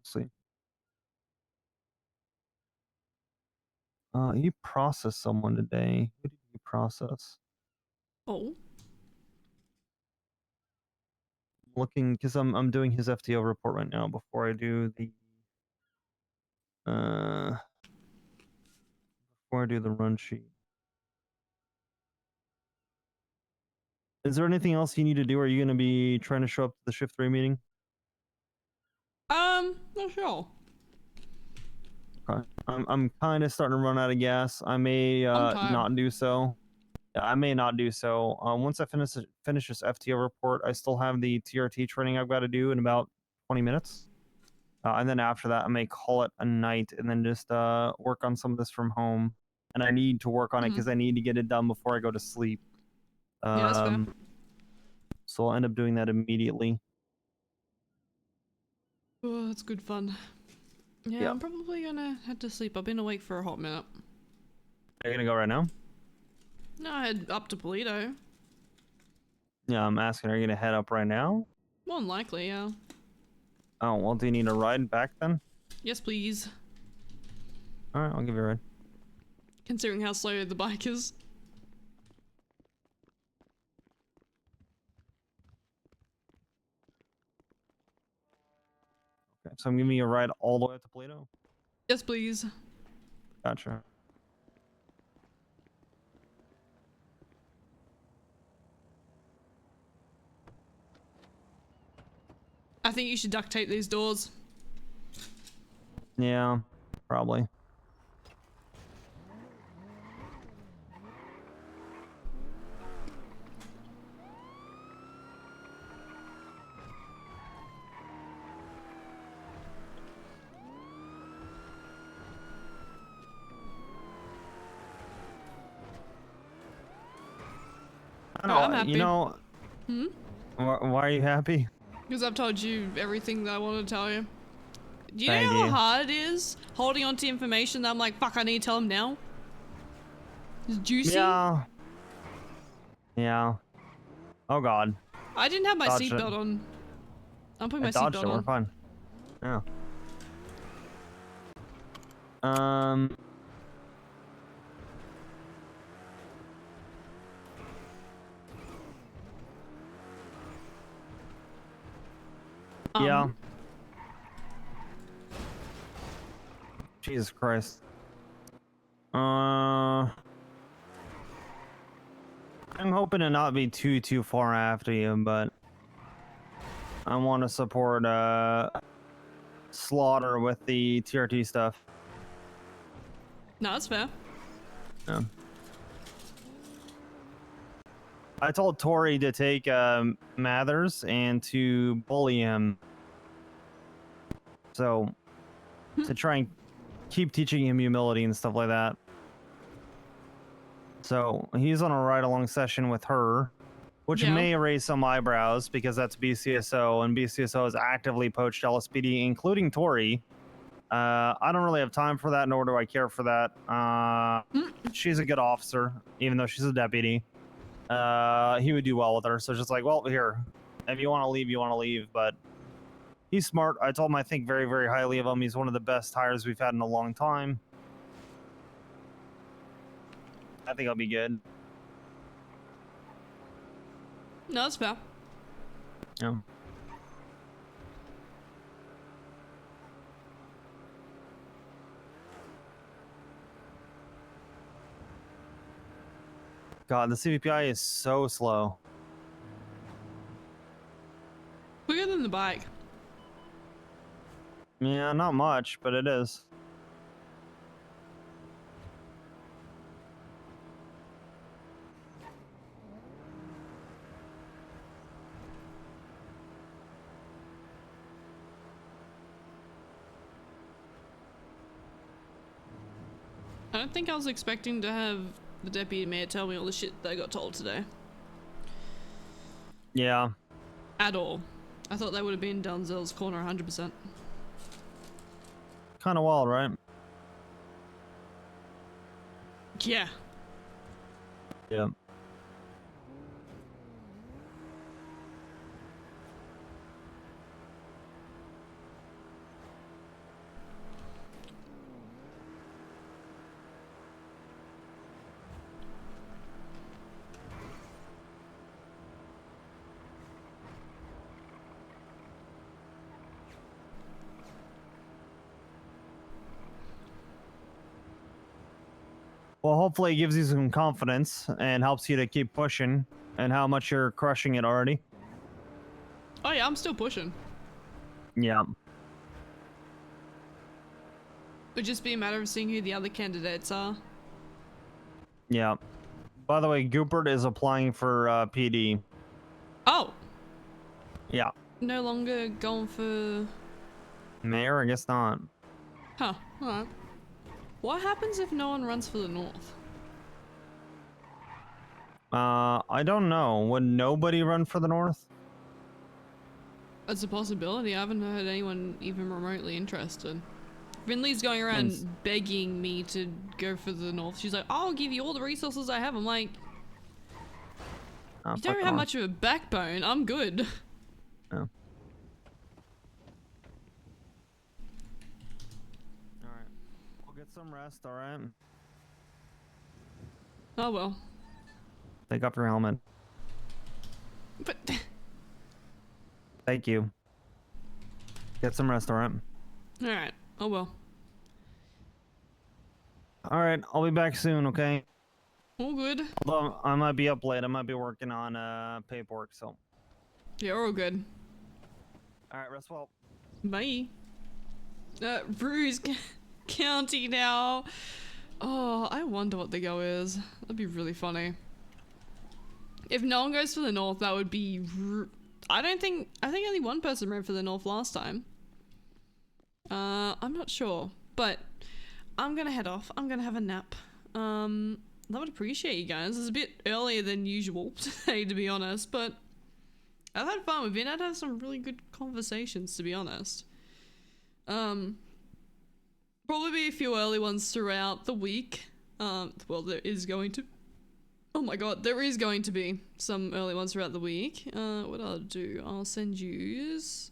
Let's see. You processed someone today. Who did you process? Oh. Looking, because I'm doing his FTO report right now before I do the run sheet. Is there anything else you need to do? Are you going to be trying to show up to the shift 3 meeting? Not sure. Okay. I'm kind of starting to run out of gas. I may not do so. I may not do so. Once I finish this FTO report, I still have the TRT training I've got to do in about 20 minutes. And then after that, I may call it a night and then just work on some of this from home. And I need to work on it because I need to get it done before I go to sleep. Yeah, that's fair. So I'll end up doing that immediately. Oh, that's good fun. Yeah, I'm probably gonna head to sleep. I've been awake for a hot minute. Are you gonna go right now? No, I head up to Polito. Yeah, I'm asking, are you gonna head up right now? More than likely, yeah. Oh, well, do you need a ride back then? Yes, please. Alright, I'll give you a ride. Considering how slow the bike is. Okay, so I'm giving you a ride all the way up to Plato? Yes, please. Gotcha. I think you should duct tape these doors. Yeah, probably. I don't know, I'm happy. you know, Hmm? why are you happy? Because I've told you everything that I want to tell you. Do you Thank know how you. hard it is holding on to information that I'm like, fuck, I need to tell him now? It's juicy. Yeah. Yeah. Oh god. I didn't have my Dodged it. seatbelt on. I'm putting I my dodged seatbelt it. We're on. fine. Yeah. Yeah. Jesus Christ. I'm hoping to not be too far after you, but I want to support Slaughter with the TRT stuff. No, that's fair. Yeah. I told Tori to take Mathers and to bully him. So, to try and keep teaching him humility and stuff like that. So, he's on a ride-along session with her, which may raise some eyebrows because that's BCSO, and BCSO has actively poached LSPD, including Tori. I don't really have time for that, nor do I care for that. She's a good officer, even though she's a deputy. He would do well with her, so it's just like, well, here, if you want to leave, you want to leave, but he's smart. I told him I think very, very highly of him. He's one of the best hires we've had in a long time. I think I'll be good. No, that's fair. Yeah. God, the CVPI is so slow. Quicker than the bike. Yeah, not much, but it is. I don't think I was expecting to have the deputy mayor tell me all the shit that I got told today. Yeah. At all. I thought that would have been Dunzel's corner 100%. Kind of wild, right? Yeah. Yeah. Well, hopefully it gives you some confidence and helps you to keep pushing and how much you're crushing it already. Oh yeah, I'm still pushing. Yeah. It'd just be a matter of seeing who the other candidates are. Yeah. By the way, Goopert is applying for PD. Oh! Yeah. No longer going for... Mayor? I guess not. Huh, alright. What happens if no one runs for the North? I don't know. Would nobody run for the North? It's a possibility. I haven't heard anyone even remotely interested. Rinley's going around begging me to go for the North. She's like, I'll give you all the resources I have. I'm like, you don't have much of a backbone. I'm good. Yeah. Get some rest, alright? Oh well. Take off your helmet. But... Thank you. Get some rest, alright? Alright. Oh well. Alright, I'll be back soon, okay? All good. Although I might be up late. I might be working on paperwork, so. Yeah, all good. Alright, rest well. Bye. Bruce County now. Oh, I wonder what the go is. That'd be really funny. If no one goes for the North, that would be... I think only one person ran for the North last time. I'm not sure, but I'm gonna head off. I'm gonna have a nap. I would appreciate you guys. It's a bit earlier than usual today, to be honest, but I've had fun. We've been able to have some really good conversations, to be honest. Probably be a few early ones throughout the week. Well, there is going to... Oh my god, there is going to be some early ones throughout the week. What I'll do, I'll send yous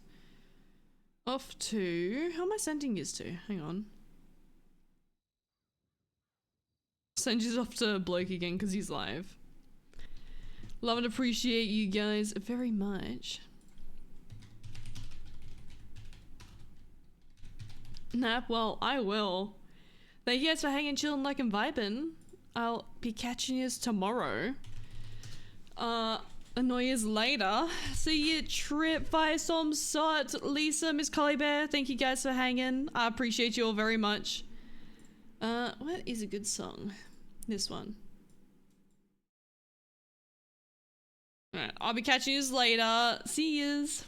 off to... Who am I sending yous to? Hang on. Send yous off to Bloke again because he's live. Love and appreciate you guys very much. Nap, well, I will. Thank you guys for hanging, chilling, like, and vibing. I'll be catching yous tomorrow. Annoy yous later. See you, Trip, Firestorm, Sot, Lisa, Miss Collie Bear. Thank you guys for hanging. I appreciate you all very much. What is a good song? This one. Alright, I'll be catching yous later. See yous.